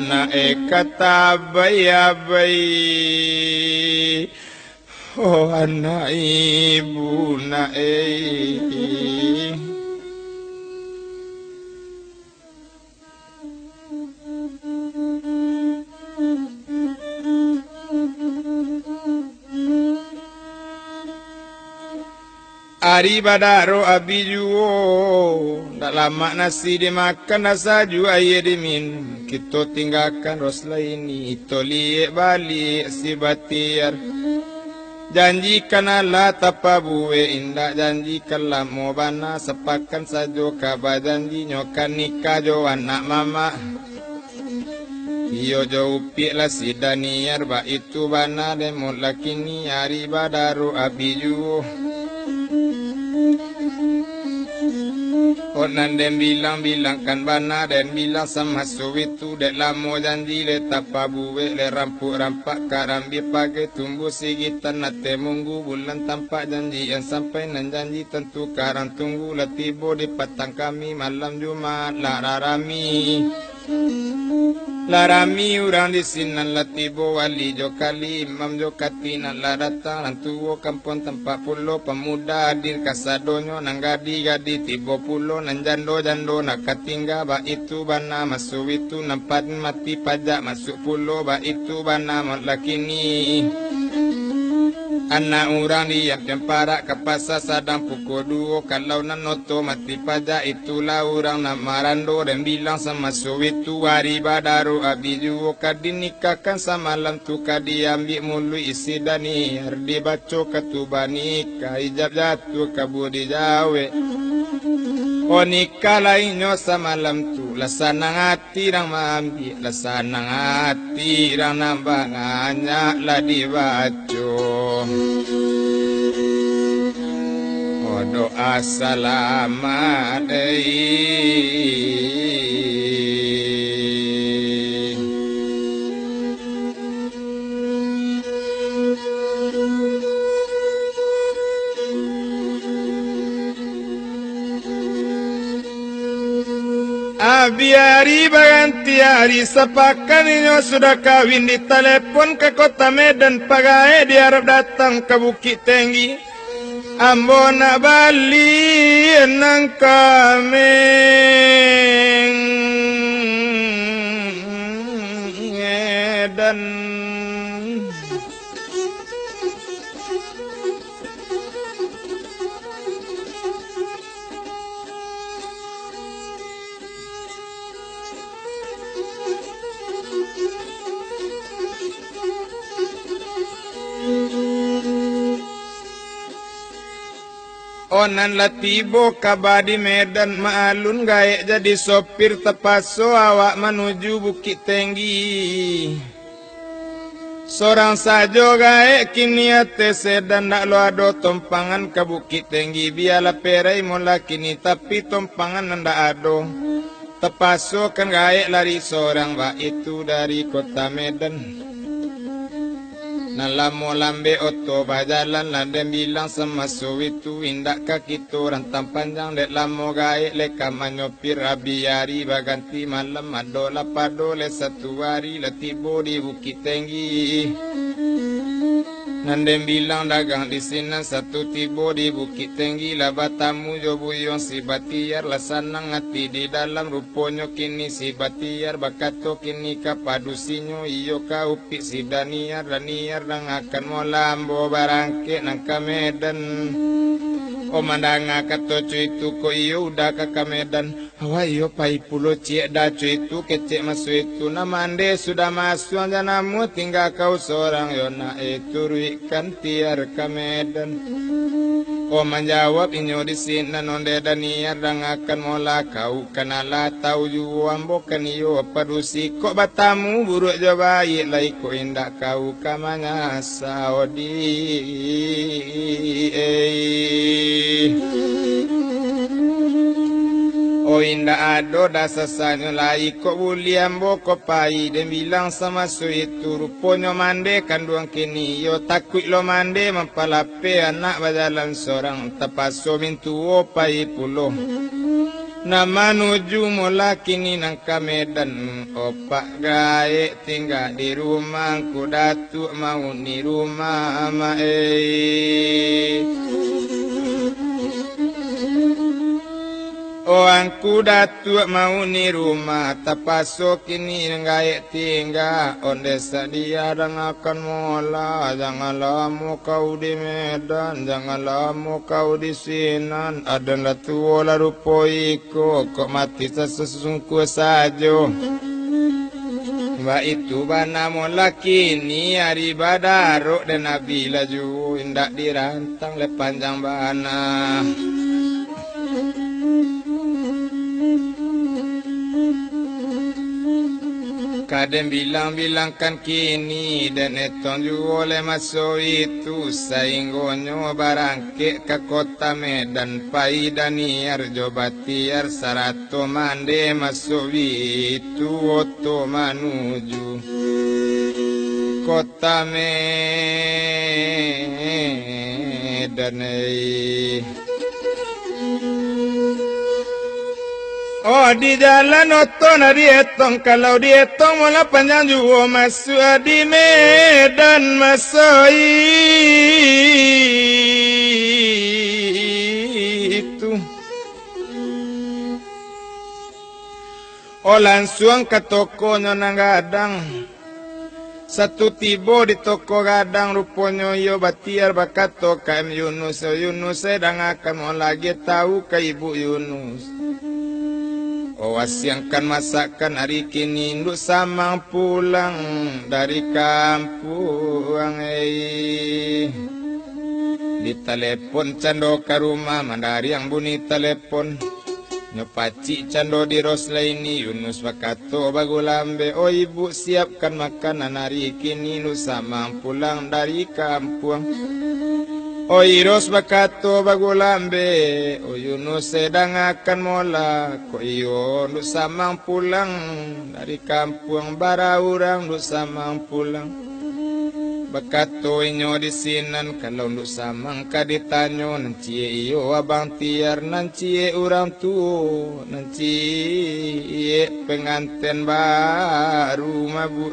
na katabay-abay oh anak ibu na Ari badaro abijuo ndak lama nasi dimakan nasaju aye dimin kita tinggalkan rosla ini toli balik si batir janjikan Allah tapa buwe indak janjikan lamo bana sepakan sajo kaba janji nyokan nikah jo anak mama iyo jo upi la si daniar ba itu bana demon lakini ari badaro abijuo Onan den bilang kan bana den bilang sama suwitu dek lamo janji le tapabuwe le rampuk rampak karambi pagi tumbuh sigitan nate munggu bulan tampak janji yang sampai nan janji tentu karang tunggu latibo di patang kami malam Jumat Larami urang di sinan latibo wali jo kali imam jo katina laratang lantuwo kampung tempat pulo pemuda hadir kasadonyo nang gadi tibo pulo nan jando nak katingga ba itu bana masuk itu nampat mati pajak masuk pulo ba itu bana lakini anak orang dia parak ke pasar sadang pukul 2 kalau nanoto mati pajak itulah orang nak marando dan bilang sama suwitu hari badaru abijuo kadinikahkan samalam tu kadiambil mulu isi dani hardi baco ketubani kahijab jatuh kabudi jawe nikah lainnya samalam tu lasanang hati rang mambi lasanang hati rang nambah nganyak lah dibaco doa selamat Biari baganti hari sepakan inyo sudah kawin di telepon ke kota Medan pagae di Arab datang ke Bukit Tinggi ambo nak balik nang kameng Medan Onan latibo kabadi Medan maalun gaek jadi sopir tepaso awak menuju Bukit Tinggi. Sorang sajo gaek kini ate sedan nak lo ado tompangan ke Bukit Tinggi biarlah perai mula kini tapi tompangan ndak ado. Tepaso kan gaek lari sorang ba itu dari kota Medan. Nalamu lambe oto bajalan landem bilang semasu itu indak kakitu rantang panjang dek lamu gaek leka manyopir abiyari baganti malam adola padole satu hari letibo di bukit tinggi. Nandem bilang dagang di sini satu tibo di bukit tinggi lah batamu jobuyong si batiar lah sanang hati di dalam ruponyo kini si batiar bakato kini kapadusinyo iyo kaupik si daniar nang akan molambo barangke nang kamedan. O mandanga kato itu ko iyo udah ke Medan. Awayo pai pulo cik dah itu kecek masuk itu namande sudah masuk janamu tinggal kau seorang yona itu ruikan tiar ke Medan. O menjawab inyo di sini nonde daniar dan akan mola kau kenala tahu juam bukan iyo padusi kok batamu buruk jabai lai ko indak kau kamanya saudi. O inda ado dasasanya lai ko buliam boko pai dan bilang sama su itu ruponyo mande kanduang kini yo takut lo mande mempalape anak berjalan seorang tapaso mintu o pai pulo nama nuju mula kini nang Medan opak gaek tinggal di rumah ku datuk mau ni rumah ama O angku datuk mau ni rumah tapasok kini nggak tinggal onde sadia dan akan mola jangan lama kau di Medan jangan lama kau di Sinan adalah tua lalu poiko kok mati sesungguh saja. Mbak itu bana mola kini hari badaruk dan nabi laju indak dirantang le panjang bana. Kadang bilang-bilangkan kini dan etong juga oleh masuk itu sainggonyo barangke ke kota Medan pai daniar jobatiar sarato mande masuk itu oto manuju kota Medan. Oh di jalan oto na dietong kalau dietong mula panjang juga masuk di Medan masuk itu. Oh langsung ke tokonya nang gadang satu tibo di toko gadang rupanya yo batiar bakato KM Yunus sedang akan mau lagi tahu ke ibu Yunus. O wasiangkan masakan hari kini nduk samang pulang dari kampung di telepon cando ke rumah mandari yang bunyi telepon nyopaci cando di Roslaini Yunus bakato bagulambe o ibu siapkan makanan hari kini nduk samang pulang dari kampung. O Iros bakato bagulambe, o Yunus sedang akan mola, ko iyo nduk samang pulang dari kampung bara urang nduk samang pulang. Bakato inyo di sinan kalau nduk samang kaditanyo nancie iyo abang tiar nancie urang tuo nancie penganten baru mabu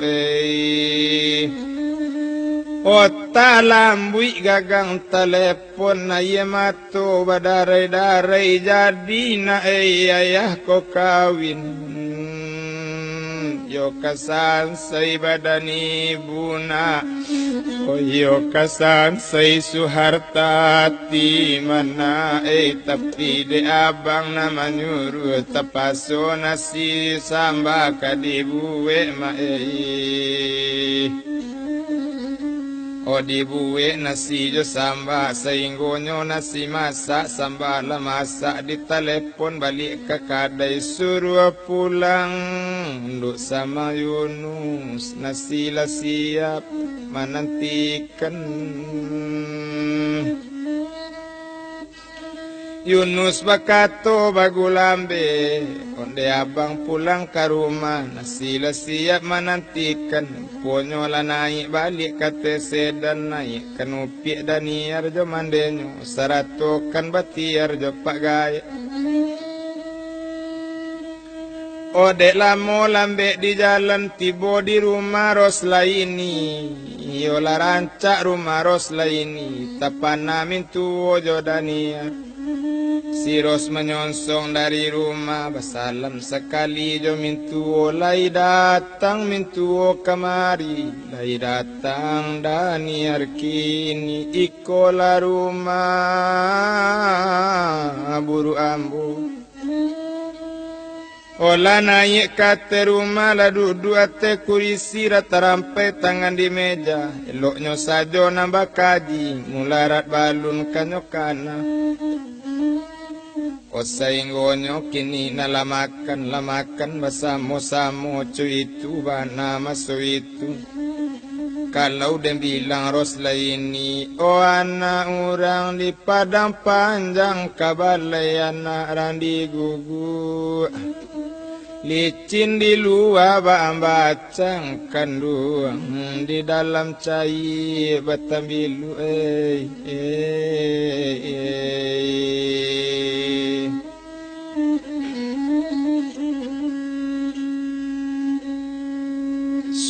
Ota lambui gagang telepon na ye mato badarai-darai jadi na ayah ko kawin. Yo kasan say badani buna o yo kasan say suhartati mana tapi de abang na manyuru tapaso nasi samba kadibuwe ma O dibuwe nasi jo samba sainggonyo nasi masak samba la masak di telepon balik ke kadai suruh pulang nduk sama Yunus nasi la siap menantikan. Yunus bakato bagulambe, onde abang pulang ke rumah, nasila siap menantikan. Ponyola naik balik kate sedan naik kenupik daniar jo mandenyo, saratokan batiar jo pak gaya. Ode lamo lambe di jalan tibo di rumah Roslaini, yola rancak rumah Roslaini, tapana mintu jo daniar. Si Ros menyonsong dari rumah, basalam sekali jo mintuo, lai datang mintuo kemari, lai datang daniar kini, ikola rumah buru ambu. Ola naik kate rumah, la duduk ate kurisi, rata rampai tangan di meja, eloknya sajo nambah kaji, mularat balun kanyokana. Osaingonyo kini nalamakan basamo-samo cuitu bana maso itu. Kalau dia bilang Roslaini, oh anak orang di padang panjang kabalai anak randi gugu. Licin di luar bacang kanduang di dalam cair batambilu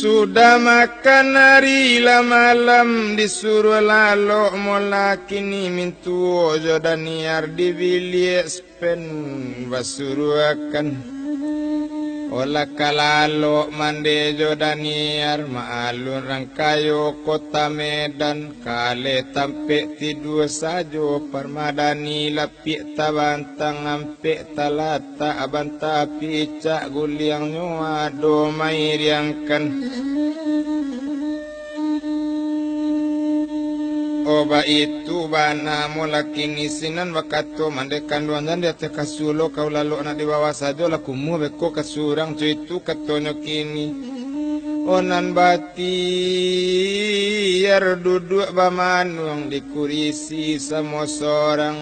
Sudah makan hari malam disuruh lalu mola kini mintu ojo daniar di bilik spen basuruh akan ola kalalo mande jo daniar maalun rangkayo kota Medan kale tampe tidur sajo permadani lapik tabantang ampe talata abanta picak guliang nyoa do mairiangkan oba itu bana mula kini sinan wakato mande kanduan dia te kasulo kau lalu na di bawah saja lah kumu beko kasurang cu itu katonyo kini onan bati yar duduk bamanuang di kurisi sama seorang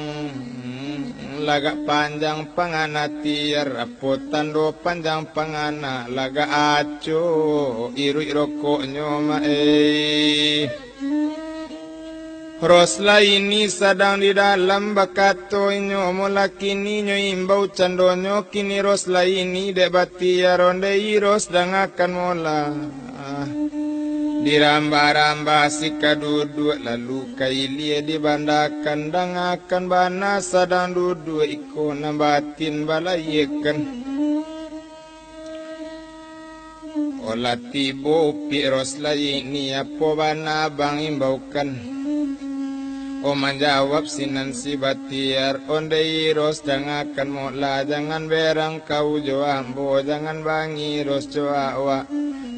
laga panjang panganati yar apotan do panjang pangana laga aco iru rokoknya ma Roslaini sedang di dalam bakato inyo mula kini nyo imbau candonyo kini Roslaini debati ya ronde iros dangakan mola diramba-ramba si kaduduk lalu kailie dibandakan dangakan bana sedang duduk iko nambatin balayekan olah tibo pi Roslaini apo bana bang imbaukan O menjawab sinan si batiar onde iros jangakan mola jangan berang kau jo ambo jangan bangi ros jo awa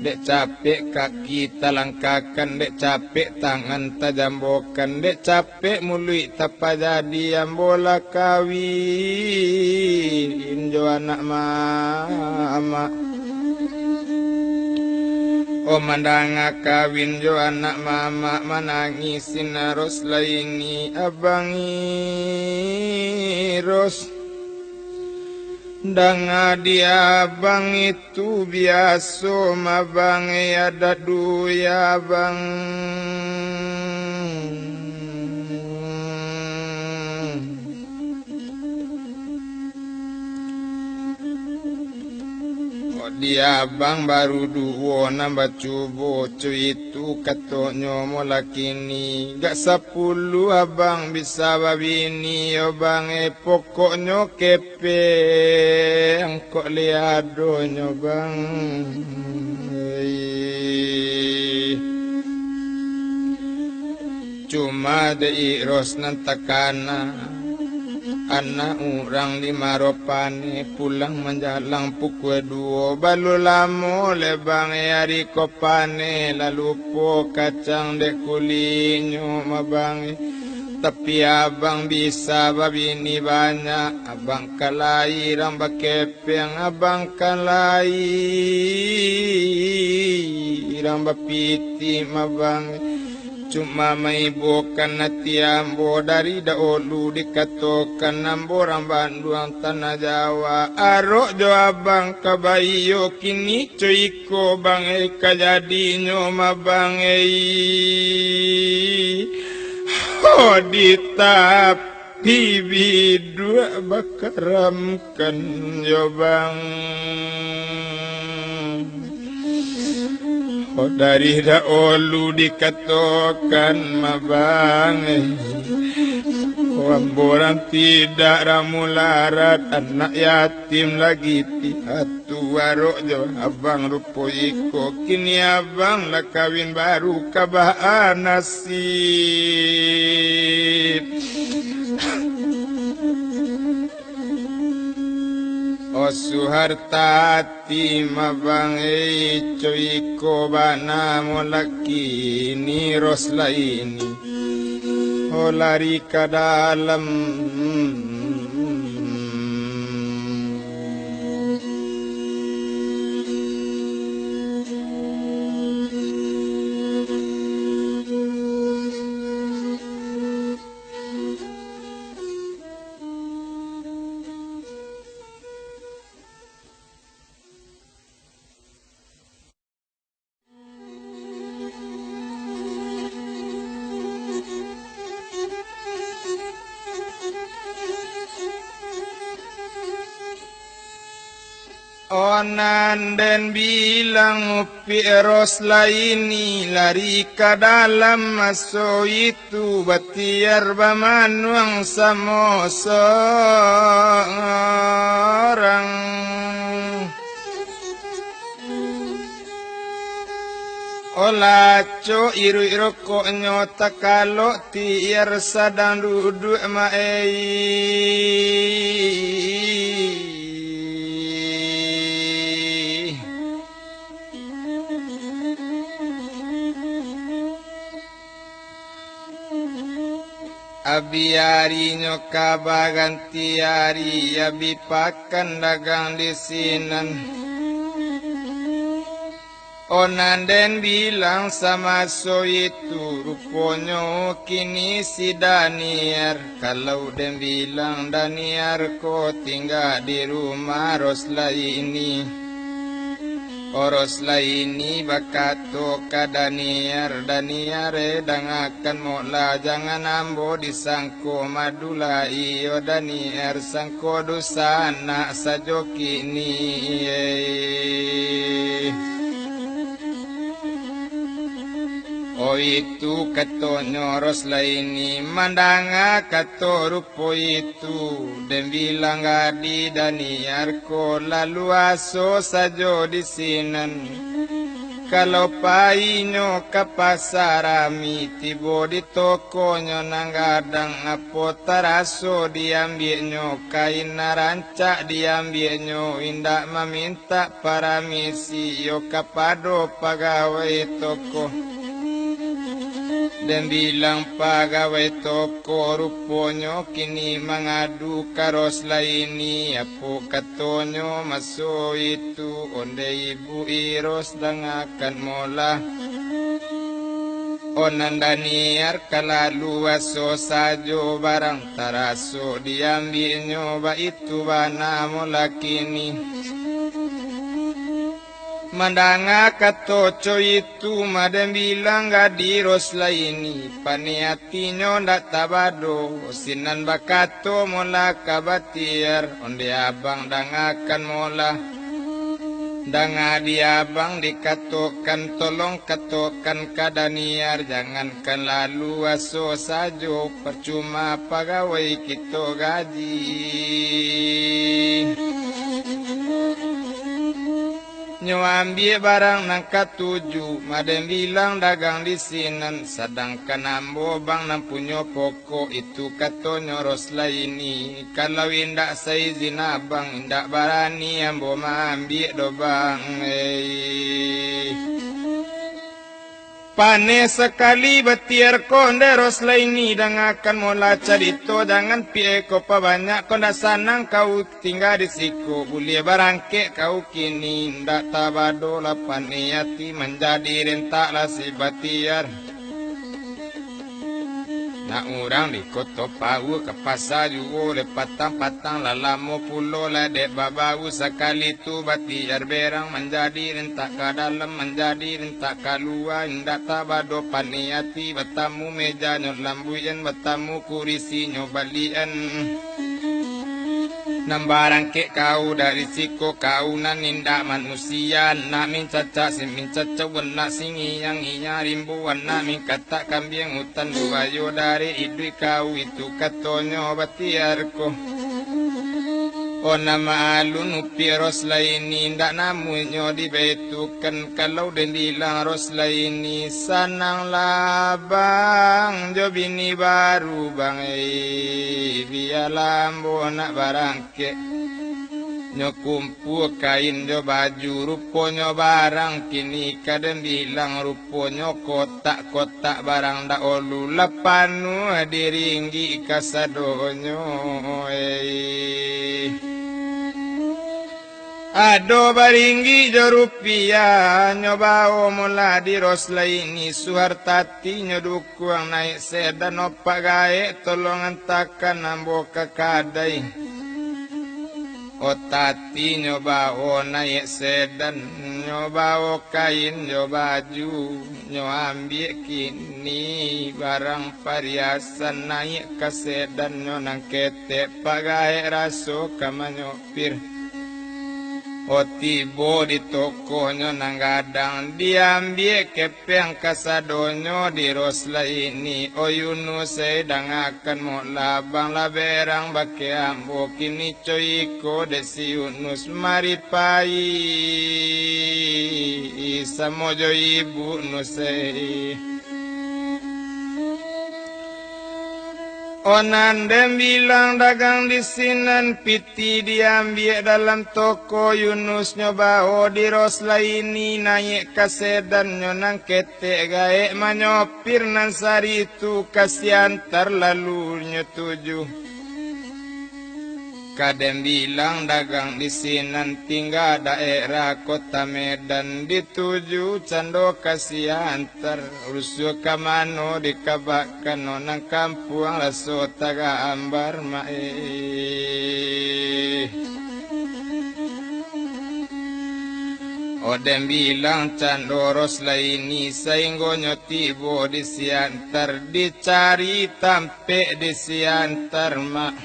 dek capek kaki talangkakan dek capek tangan tajambokan dek capek mulut tapa jadi ambola kawin jo anak mama O mandanga kawin jo anak mama menangisin Roslaini abangi ros danga dia abang itu biasa mabang ada duya bang dia bang baru duo nambah cubo itu katonyo mola kini gak 10 abang bisa babini bang pokoknya kepe angkok liadonyo bang cuma dei ros nantakana anak orang di maropane pulang menjalang pukul 2 balu lamo lebang yari kopane lalu po kacang dek kulinyo mabang tapi abang bisa babini banyak abang kalai ramba kepeng abang kalai ramba piti mabang Cuma may bukan na tiambo dari daulu dikatokan nambo ramban duang tanah Jawa. Arok jo abang kabayo kini coiko bang kajadi nyoma bang ditap bidua bakaramkan yo bang. Dari daulu dikatokan mabang Wamboran tidak ramularat anak yatim lagi tiatu warok jo abang rupo iko kini abang lah kawin baru kabah nasib. O Suhartati mabang coiko bana molaki ni roslaini o lari ke dalam Onan dan bilang upi roslaini lari ke dalam masuk itu batiar bamanuang sama seorang. Olaco iru ko nyota kalau tiar sadang duduk maei. Abiari nyoka bagantiari abi pakan dagang di sinan. Onan den bilang sama so itu ruponyo kini si Daniar. Kalau den bilang Daniar ko tinggal di rumah Roslaini. Roslaini bakato ka Daniar. Daniar dangakan mola jangan ambo disangko madula iyo Daniar sangko dosa anak sajoki ni. O itu katonyo Roslaini mandanga kato rupo itu dan bilang gadi Daniar ko lalu aso sajo di sinan. Kalau painyo ke pasarami tibo di tokonyo nanggadang apo taraso diambilnyo kain narancak diambilnyo indak meminta paramisi yo kapado pegawai toko. Dan bilang pegawai toko ruponyo kini mengadu ke Roslaini apo katonyo masuk itu onde ibu Iros dangakan mola. Onan Daniar kalalu aso sajo barang taraso diambilnyo ba itu bana mola kini. Mandanga katoco itu madan bilang gadi Roslaini paniatinyo ndak tabado sinan bakato mola kabatiar onde abang dangakan mola danga di abang dikatokan tolong katokan ka Daniar jangankan lalu aso sajo percuma pegawai kita gaji. Nyo ambil barang nang katuju, maden bilang dagang di sinan, sedangkan ambo bang nang punyo pokok itu katonyo Roslaini. Kalau indak seizin abang, indak barani ambo ambil do bang. Pane sekali betiar konde Roslaini dangakan mola carito jangan pie ko banyak konda sanang kau tinggal di siku bulia barangke kau kini ndak tabado lapan niati menjadi rentak lah si batiar. na urang di kota pau ke pasar juo le patang-patang lalamu pulo la dek babau sekali tu bati berang menjadi rentak ke dalam menjadi rentak keluar hendak tabado paniati batamu meja nyot lambuyan batamu kurisi nyobalian nambarang ke kau dari siko kau nan nindak manusia nak min caca simin caca wena singi yang inya rimbuan nak min kata kambing hutan buayo dari idui kau itu katonyo batiarko o nama alun upi ros laini ndak namunyo dibetukan kalau den dilang ros laini sanang labang jo bini baru bang bialam nak barangke nyo kumpu kain jo baju ruponyo barang kini kadang bilang ruponyo kotak-kotak barang dak olu lapanu diringgi kasadonyo ado baringgi jo rupiah nyoba mula di ros laini suhartati nyodukuang naik sedan opak gae tolong antakan nambo kakadai otati nyoba naik sedan nyoba kain nyo baju nyo ambil kini barang pariasan naik ke sedan nyo nang ketek pagae raso kamanyopir Otibo di tokonya nang gadang diambil kepeng kasadonyo di rosla ini o Yunus sedang akan mau labang laberang bake ambo kini coiko desi Yunus mari pai samojo ibu nusei Onandem bilang dagang di sinan piti diambil dalam toko Yunus nyoba di rosla ini naik ke sedan nyonang ketek gaek manyopir nan sari itu kasihan terlalu nyetuju Kadem bilang dagang di sinan tinggal daerah kota Medan dituju cando kasihan terusuh ke mano dikabakan nonang kampung laso taga ambar mae Odem bilang candoros laini sainggo nyotibo di siantar dicari tampe di siantar mak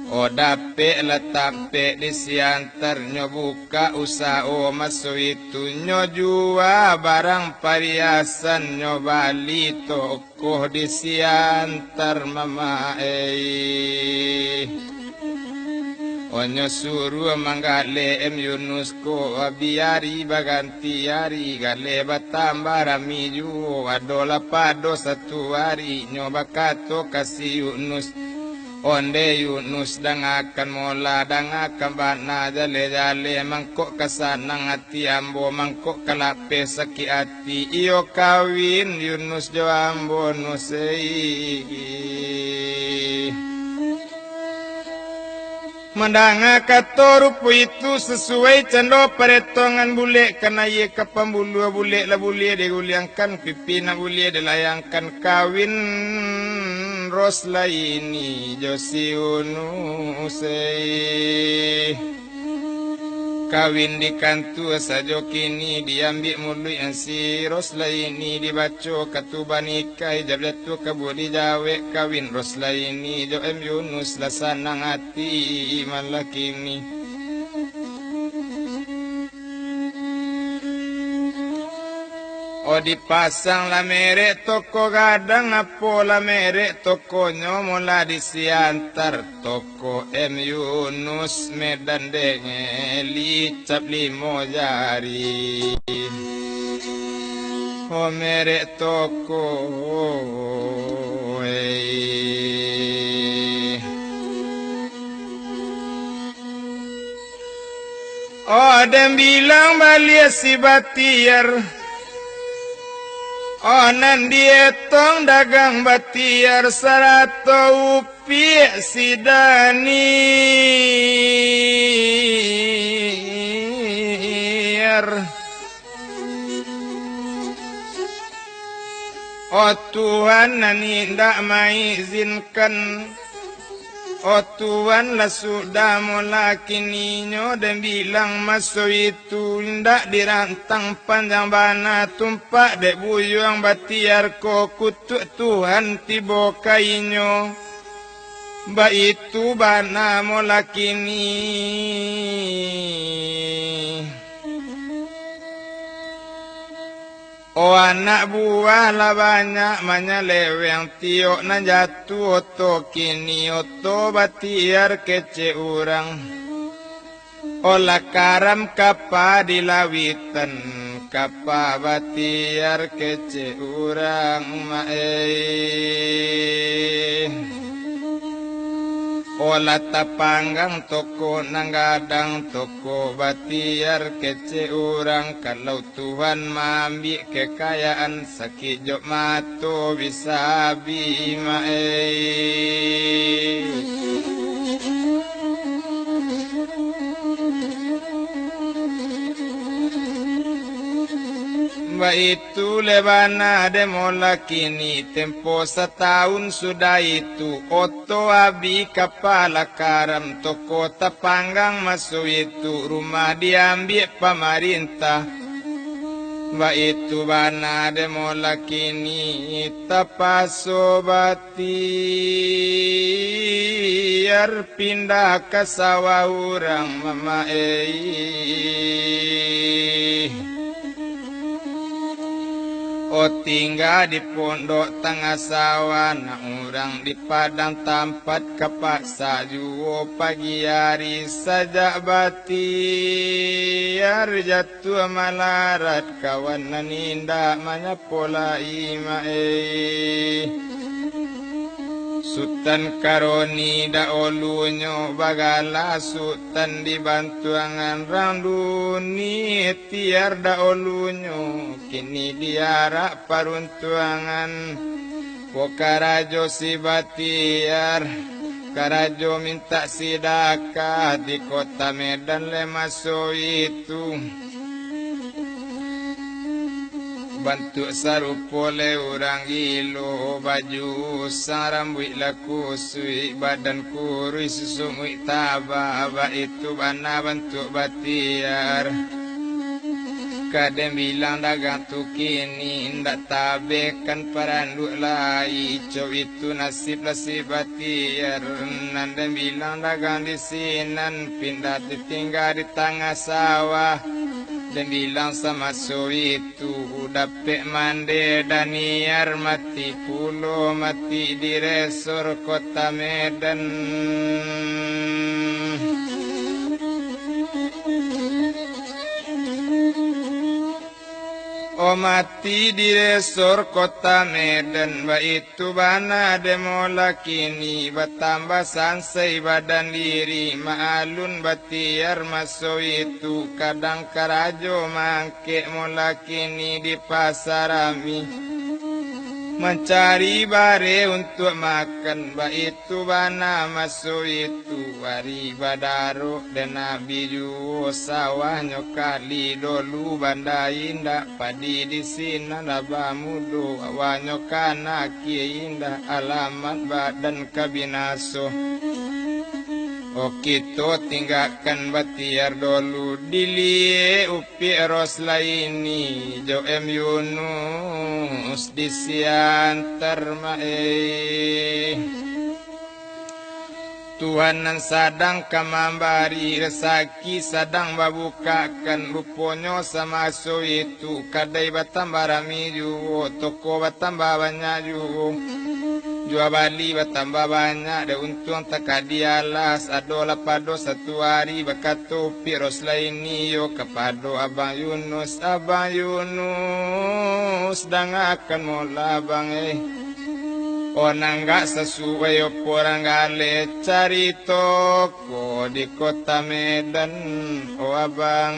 O dape letampe di siantar nyo buka usaha maso itu nyo jua barang pariasan nyo bali toko di siantar mama O nyo suruh manggale Yunus ko biari baganti hari gale batambah rami ju adola pado satu hari nyo bakato kasih Yunus Onde Yunus dang akan mola dang akan bana jale-jale mangkok kasanang hati ambo mangkok kalape sakit hati iyo kawin Yunus jo ambo nusei Mendanga katorupu itu sesuai cando peretongan bule kena ye kapambulu bule la bule diguliangkan pipina bule dilayangkan kawin rosla ini Josiunusei kawin di kantu sajo kini diambil mulu yang si rosla ini dibaco katubanikai jabletu kabudi jawe kawin rosla ini jo Yunus la sanang hati malakini O dipasang la mere toko gadang apo la mere toko nyomo la disiantar toko Yunus Medan dengeli cap limo jari O mere toko O dan bilang balik si batiar Onan dietong dagang batiar sarato upi sidanir Oh Tuhan nani ndak maizinkan. Oh Tuhan lah sudah melakininyo dan bilang masuk itu ndak dirantang panjang bana tumpak dek buyuang batiar ko kutuk Tuhan tibo kainyo. Ba itu bana molakini. Oh anak buah lah banyak manyaleweng tiok na jatuh oto kini oto batiar kece urang. Olah karam kapa dilawitan kapa batiar kece urang Olah tapanggang toko nanggadang toko batiar kece urang. Kalau Tuhan mambi kekayaan sakit jok mato bisa bimae. Ba itu lebana demola kini tempo setahun sudah itu oto abi kepala karam toko tapanggang masuk itu rumah diambil pemerintah. Ba itu bana demola kini tapaso batiar pindah ke sawah urang mama Oh tinggal di pondok tengah sawah, nak orang di padang tempat kepaksa juo pagi hari sajak batiar jatuh malarat kawan naninda manyapola imae. Sultan karoni da olunyo bagala sultan dibantu angan randuni tiar da olunyo kini diarak paruntuangan pokarajo si batiar karajo minta sidaka di kota Medan lemaso itu bantu sarupole orang ilo baju sarambui laku sui badan kurui susumui taba aba itu bana bantu batiar kadang bilang dagang tu kini ndak tabekan paranduk lai cow itu nasib batiar nanda bilang dagang di sinan pindah ditinggal di tengah sawah dan bilang sama so itu dapet mande daniar mati pulo mati di resor kota Medan. Oh mati di resor kota Medan, ba itu bana demola kini bertambah sansai badan diri maalun batiar masuk itu kadang karajo mangke mola kini di pasar ami mencari bare untuk makan, ba itu bana masuk itu hari badaro dan nabi juo sawah nyokali dolu banda indah padi di sina naba mudo awanyokana kie indah alamat badan kabinaso. Oh kita tinggalkan batiar dulu dilie upi eros laini jo Yunus di siantar mae Tuhan nan sadang kamambari resaki sadang babukakan ruponyo sama so itu kadai batambah rami juo toko batambah banyak juo jual bali bertambah banyak ada untung tak kadialas adola pado satu hari bakato piros laini yo kepado abang Yunus dan akan mola abang Onang gak sesuai orang gale cari toko di kota Medan oh abang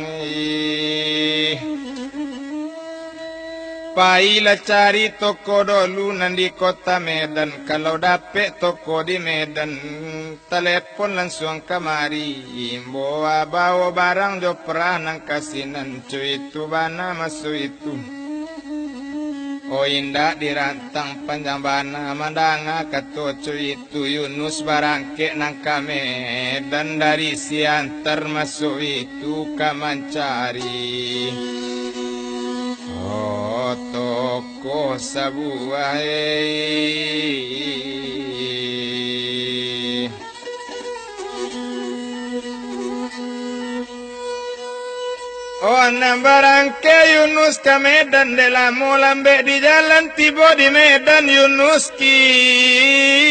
Pailah cari toko dulu di kota Medan. Kalau dapet toko di Medan, telepon langsung kemari. Bawa barang jo perah nang kasinan. Cuy itu bana masuk itu. O indah dirantang panjambana mandanga katoco itu Yunus barangke nang kame dan dari siantar masuk itu kamancari. O toko sabuai. Ona barangke Yunus ke Medan de la lambe di jalan tiba di Medan Yunus kini.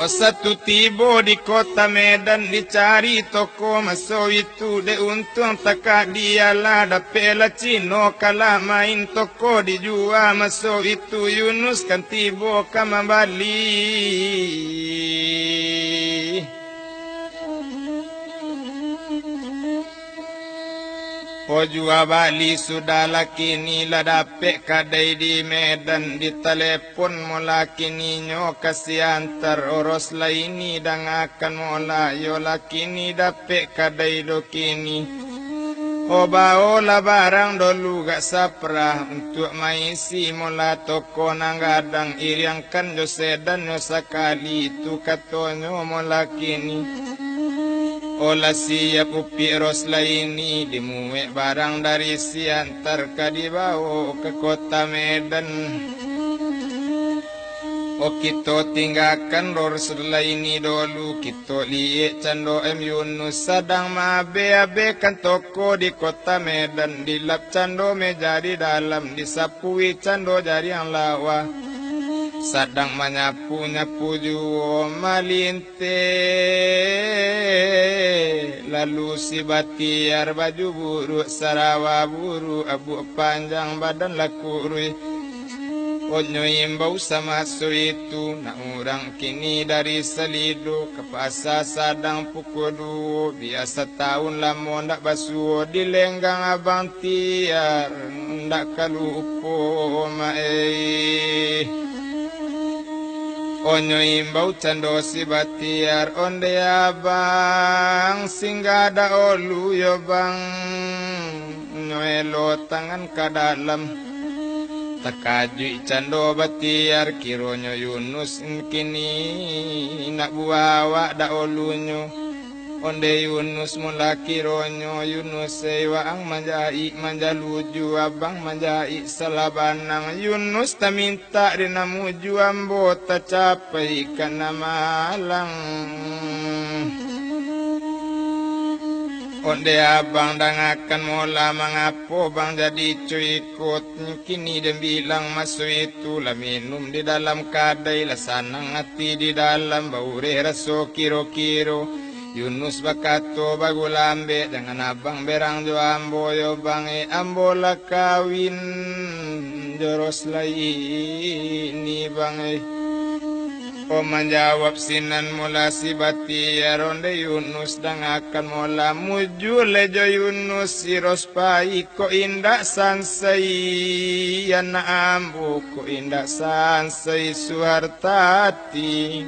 O satu tiba di kota Medan dicari toko maso itu de untung taka dialah dapela Cino kalah main toko dijual maso itu Yunus kan tiba kama Bali. O jua Bali sudah lakini lah dapet kadai di Medan di telepon mula kini nyo kasih antar oros laini dan akan mula yo lakini dapet kadai do kini. O baola barang dulu gak saprah untuk maisi mula toko nang gadang iriangkan jo sedan yo sakali itu katonyo mula kini. Ola siap upi ros laini dimuek barang dari siantar ka dibawa ke kota Medan. O kita tinggalkan ros laini dulu kita lihat cando Yunus sedang mabe-abe kan toko di kota Medan dilap cando meja di dalam disapui cando jari yang lawa. Sadang menyapu-nyapu juo malinte lalu si batiar baju buruk sarawa buruk abu panjang badan lakurui onyo imbau sama so itu nak orang kini dari selido ke pasar sadang pukul 2 biasa tahun lama ndak basuh di lenggang abang tiar ndak kalupo mae. Onyo imbau cando si batiar onde abang singgada olu yo bang noelo tangan ka dalam takaju cando batiar kironyo Yunus kini nak buawa da olunyo onde Yunus mula kironyo Yunus sewaang manjai manjaluju abang manjai salabanang Yunus ta minta dinamuju ambo ta capai kana malang onde abang dangakan mula mangapo bang jadi cuikut kini dem bilang masuk itu lah minum di dalam kadai lah sanang hati di dalam baure raso kiro-kiro Yunus bakato bagulambe dengan abang berang jo ambo yo bange ambo la kawin joros laini bange. O menjawab sinan mula si batiar onde Yunus dan akan mula muju lejo Yunus siros pai ko indah sansai yana ambo ko indah sansai suhartati.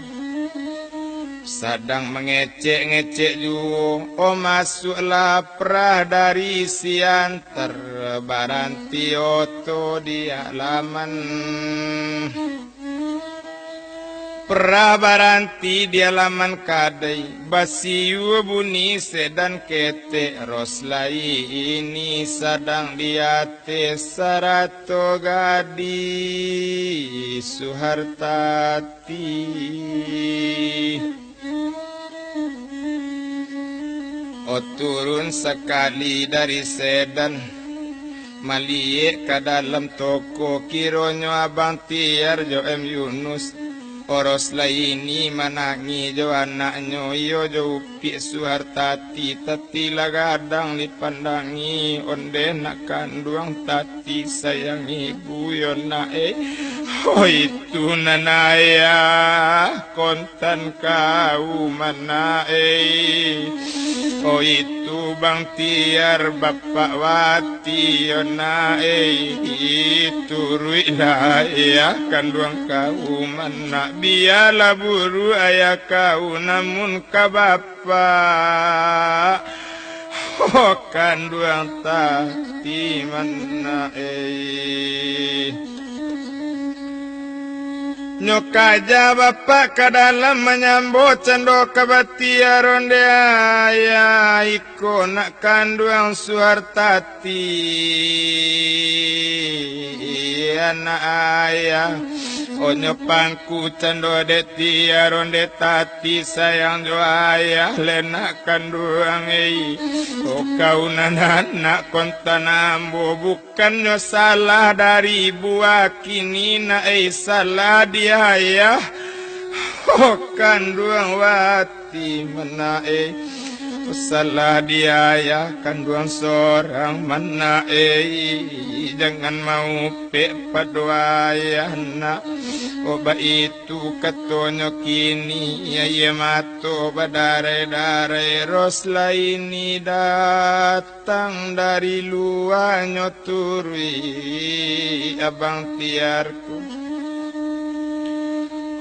Sadang mengecek-ngecek juo o masuklah perah dari siantar baranti oto di halaman perah baranti di halaman kadai basiu bunyi sedan kete roslai ini sadang diate sarato gadi suhartati. O turun sekali dari sedan Maliek ke dalam toko kironyo abang tiar jo Yunus Oros laini manangi jo anaknyo iyo jo upi suhartati tati lagadang dipandangi onde nak kanduang tati sayang ibu yo nae oh itu nanaya kontan kau manae oh itu lubang tiar bapak wati yona turui lah ya kanduang kau mana biarlah buru ayah kau namun ka bapak kanduang tati mana nyokaja bapak ke dalam menyambut cendok kebatia ronde ayah iko nak kanduang suhartati anak ayah onyo pangku cendok detia ronde tati sayang jo ayah lenak kanduang oh kau anak kontanambo bukannya salah dari buah kini na salah dia ayah kanduang wati mana salah dia ayah kanduang seorang mana jangan mau padua ayah nak oba itu katonyo kini ya mato badare-dare rosla ini datang dari luar nyoturi abang tiarku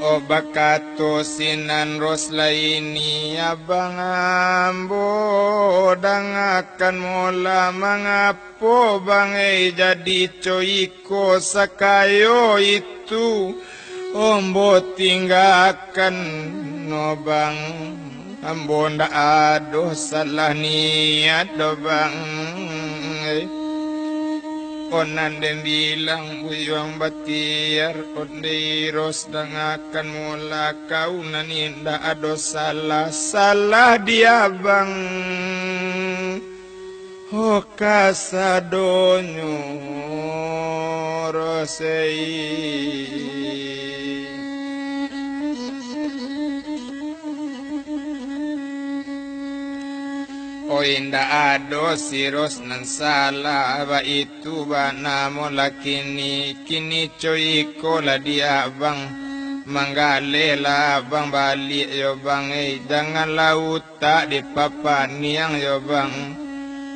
oba kato sinan rosla ini abang ambo dang akan mula mangapo bang jadi coiko sakayo itu ombo tinggalkan no bang ambo nda aduh salah niat do bang onan den bilang buyang batiar onde ros dang akan mula kau naninda ado salah dia bang oh kasadonyo rosei oh indah ado siros nan salah ba itu ba namo lakini kini coy ko la dia bang manggalela bang balik yo bang jangan laut tak di papan niang yo bang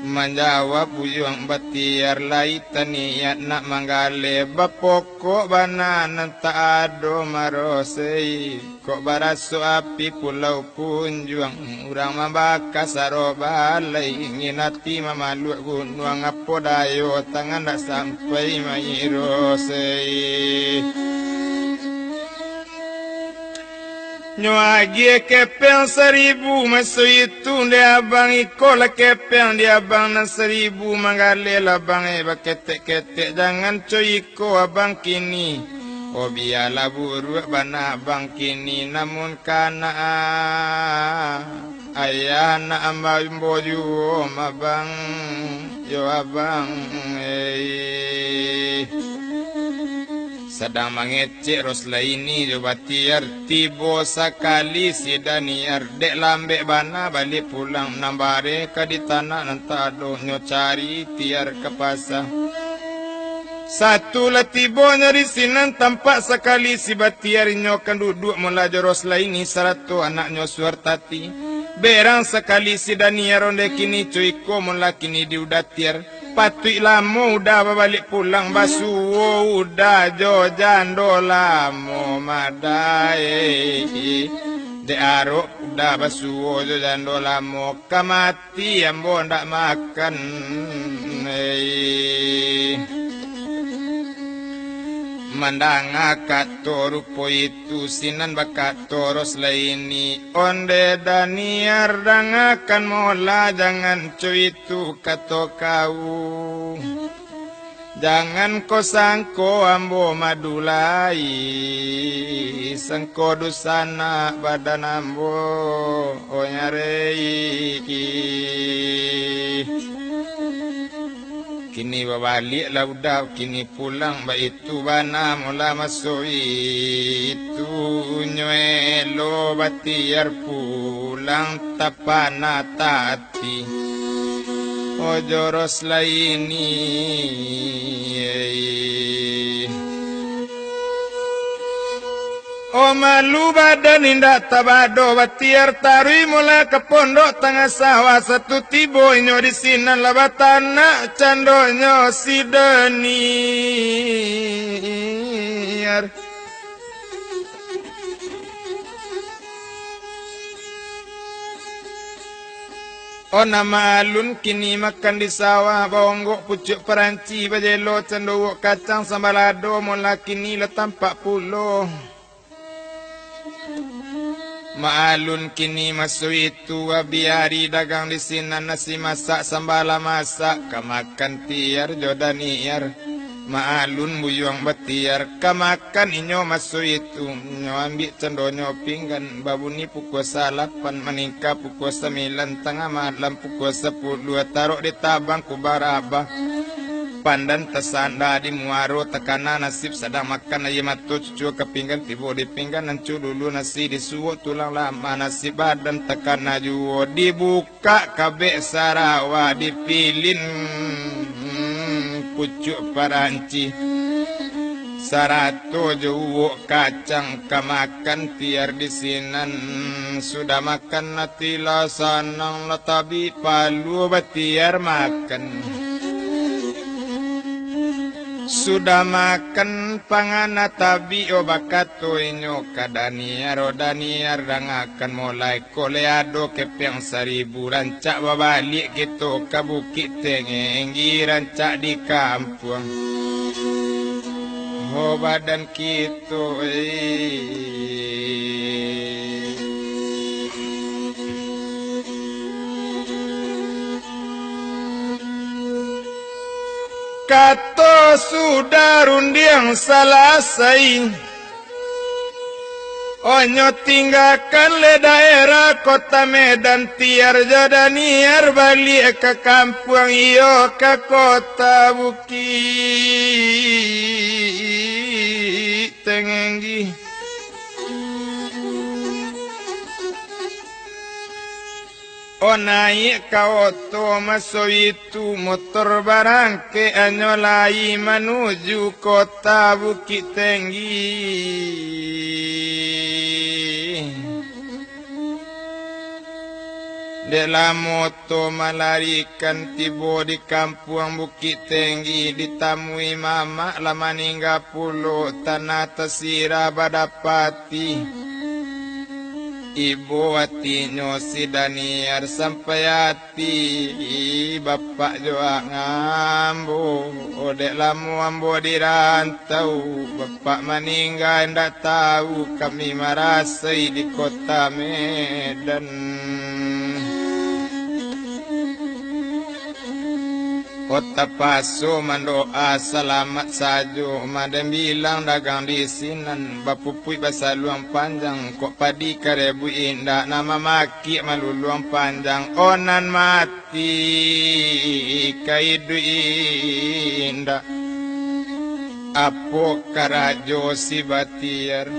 menjawab buyang batiar laitan niat nak manggale bapokok banan tak ado marosei kok baraso api pulau punjuang urang mambaka sarobalai nginati mamaluak gunung apodayo tangan tak sampai mairosei nyoagie kepeng 1000 maso itu dia abang ikola kepeng dia abang na 1000 manggalela bang baketek-ketek jangan coiko abang kini oh biarlah buruk bana abang kini namun kana ayah na ambo ju abang yo abang sedang mengecek rosla ini jo batiar tibo sakali sidaniar dek lambek bana balik pulang nambare ka di tanah nanta ado nyo cari tiar ke pasar satu lah tibo nyari sinan tampak sekali si batiar nyo kan duduk mula jo rosla ini saratu anak nyo suartati berang sekali sidaniar onde kini cuiko mula kini diudatiar patui lamo udah balik pulang basuo udah jo jando lamo madai de aro udah basuo jo jando lamo kamati ambo ndak makan mandang akato rupo itu sinan bakato rosla ini onde daniar dang akan mola jangan cuy itu kato kau jangan ko sangko ambo madulai sangko dusana badan ambo o nyarei kini babalik lah udah kini pulang ba itu bana mula masuk itu nyuelo batiar pulang tapana tati ojo rosla ini O malu badan indak tabado batiar tarui mula ke pondok tengah sawah satu tibo inyo di sinan labatana candonyo sidaniar. O nama alun kini makan di sawah bawonggok pucuk peranci bajelo cendowok kacang sambalado mula kini le tampak pulo. Maalun kini masuk itu biari dagang di sini nasi masak sambala masak kamakan tiar jodaniar. Maalun buyuang betiar kamakan inyo masuk itu nyo ambil cendonyo pinggan babuni pukul 8 meningkat pukul 9 tengah malam pukul 10 taruh di tabang kubarabah. Pandan tersanda di muaro tekana nasib sedang makan ayi matu cucu ke pinggan tibo di pinggan nancu dulu nasi disuwo tulang lama nasi badan tekana juwo dibuka kabek sarawa dipilin pucuk paranci sarato juwo kacang kamakan tiar di sinan sudah makan natila sanang latabi palu batiar makan. Sudah makan pangana tabi obakato inyo kadaniar odaniar dangakan mulai koleado kepeng 1000 rancak babalik gitu ke Bukit Tengenggi rancak di kampung ho badan gitu Kato sudah rundiang selesai Onyo tinggalkan le daerah kota Medan tiar jadaniar balik ke kampung iyo ke kota Bukit Tengenggi O naik ka oto masuk itu motor barang ke anyolai menuju kota Bukit Tinggi. Dalam moto melarikan tibo di kampung Bukit Tinggi ditamui mama lama ningga pulau tanah tesira badapati. Ibu hatinya si Daniar sampai hati bapak jua ngambo odek lamu ambo dirantau bapak meninggal ndak tahu kami merasai di kota Medan. Kota Paso mendoa selamat sajo madem bilang dagang di sinan bapupui bahasa luang panjang kok padi karebu indah nama maki malu luang panjang onan mati kaidu indah apo karajo si batiar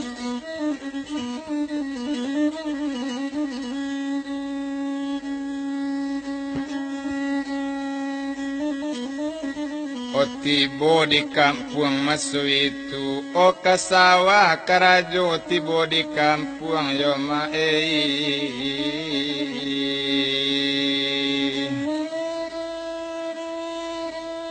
O tibo di kampung masuk itu O kasawa karajo tibo di kampung yoma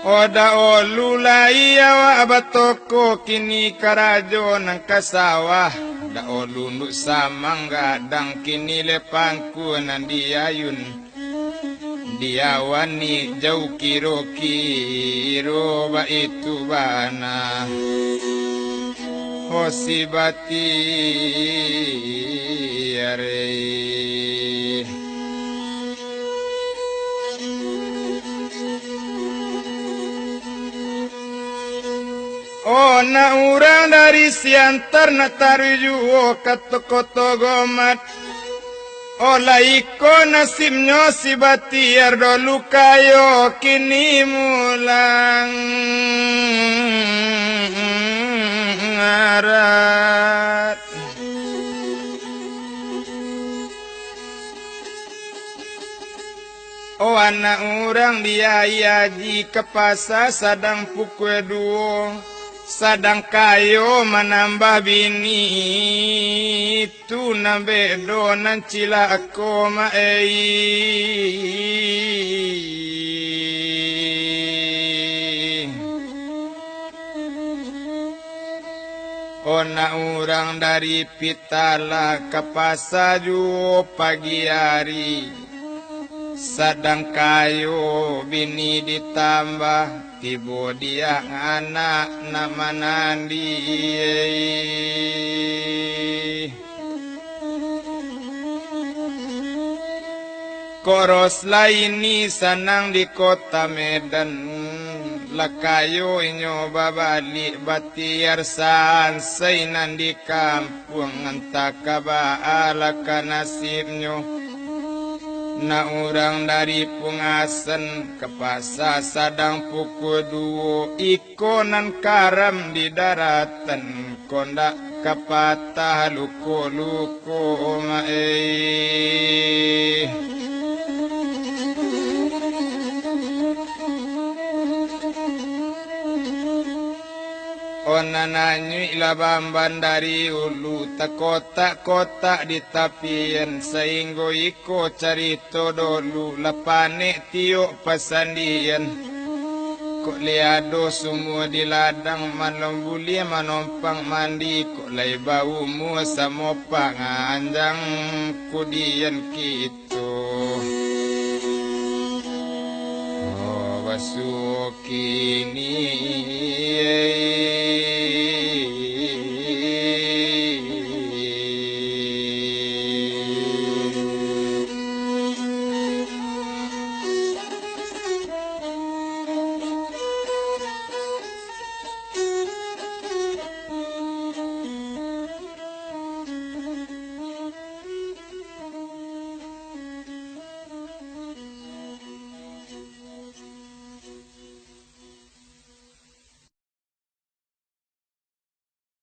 Oda olulai awa batoko kini karajo nang kasawa Da olu nduk samang gadang kini lepangku nandiayun Dia wani jauh kiro-kiro ba itu bana Hosi bati are Oh na urang dari siantar na tarujuo katokoto gomat Ola iko nasibnyo si batiar dolu kayo kini mulang ngarat O anak orang dia yaji ke pasar sadang pukul 2 Sadang kayo menambah bini tu nabedo nan cila ako Ona urang dari pitala ke pasaju pagi hari Sadang kayo bini ditambah tibo dia anak nama nandi Koros laini sanang di kota Medan Lakayo inyo babalik batiar sansay di kampung Entah kabaala ka nasibnyo Na urang dari pungasan ke pasar sadang pukul 2 ikonan karam di daratan kondak kapatah luko-luko Ona nanyui labamban dari ulu tak kotak-kotak di tapian Sainggo iko carito dolu lapane tiok pasandian Kok liado semua di ladang manombuli manompang mandi Kok lai bau mu samopang anjang kudian gitu Oh basukini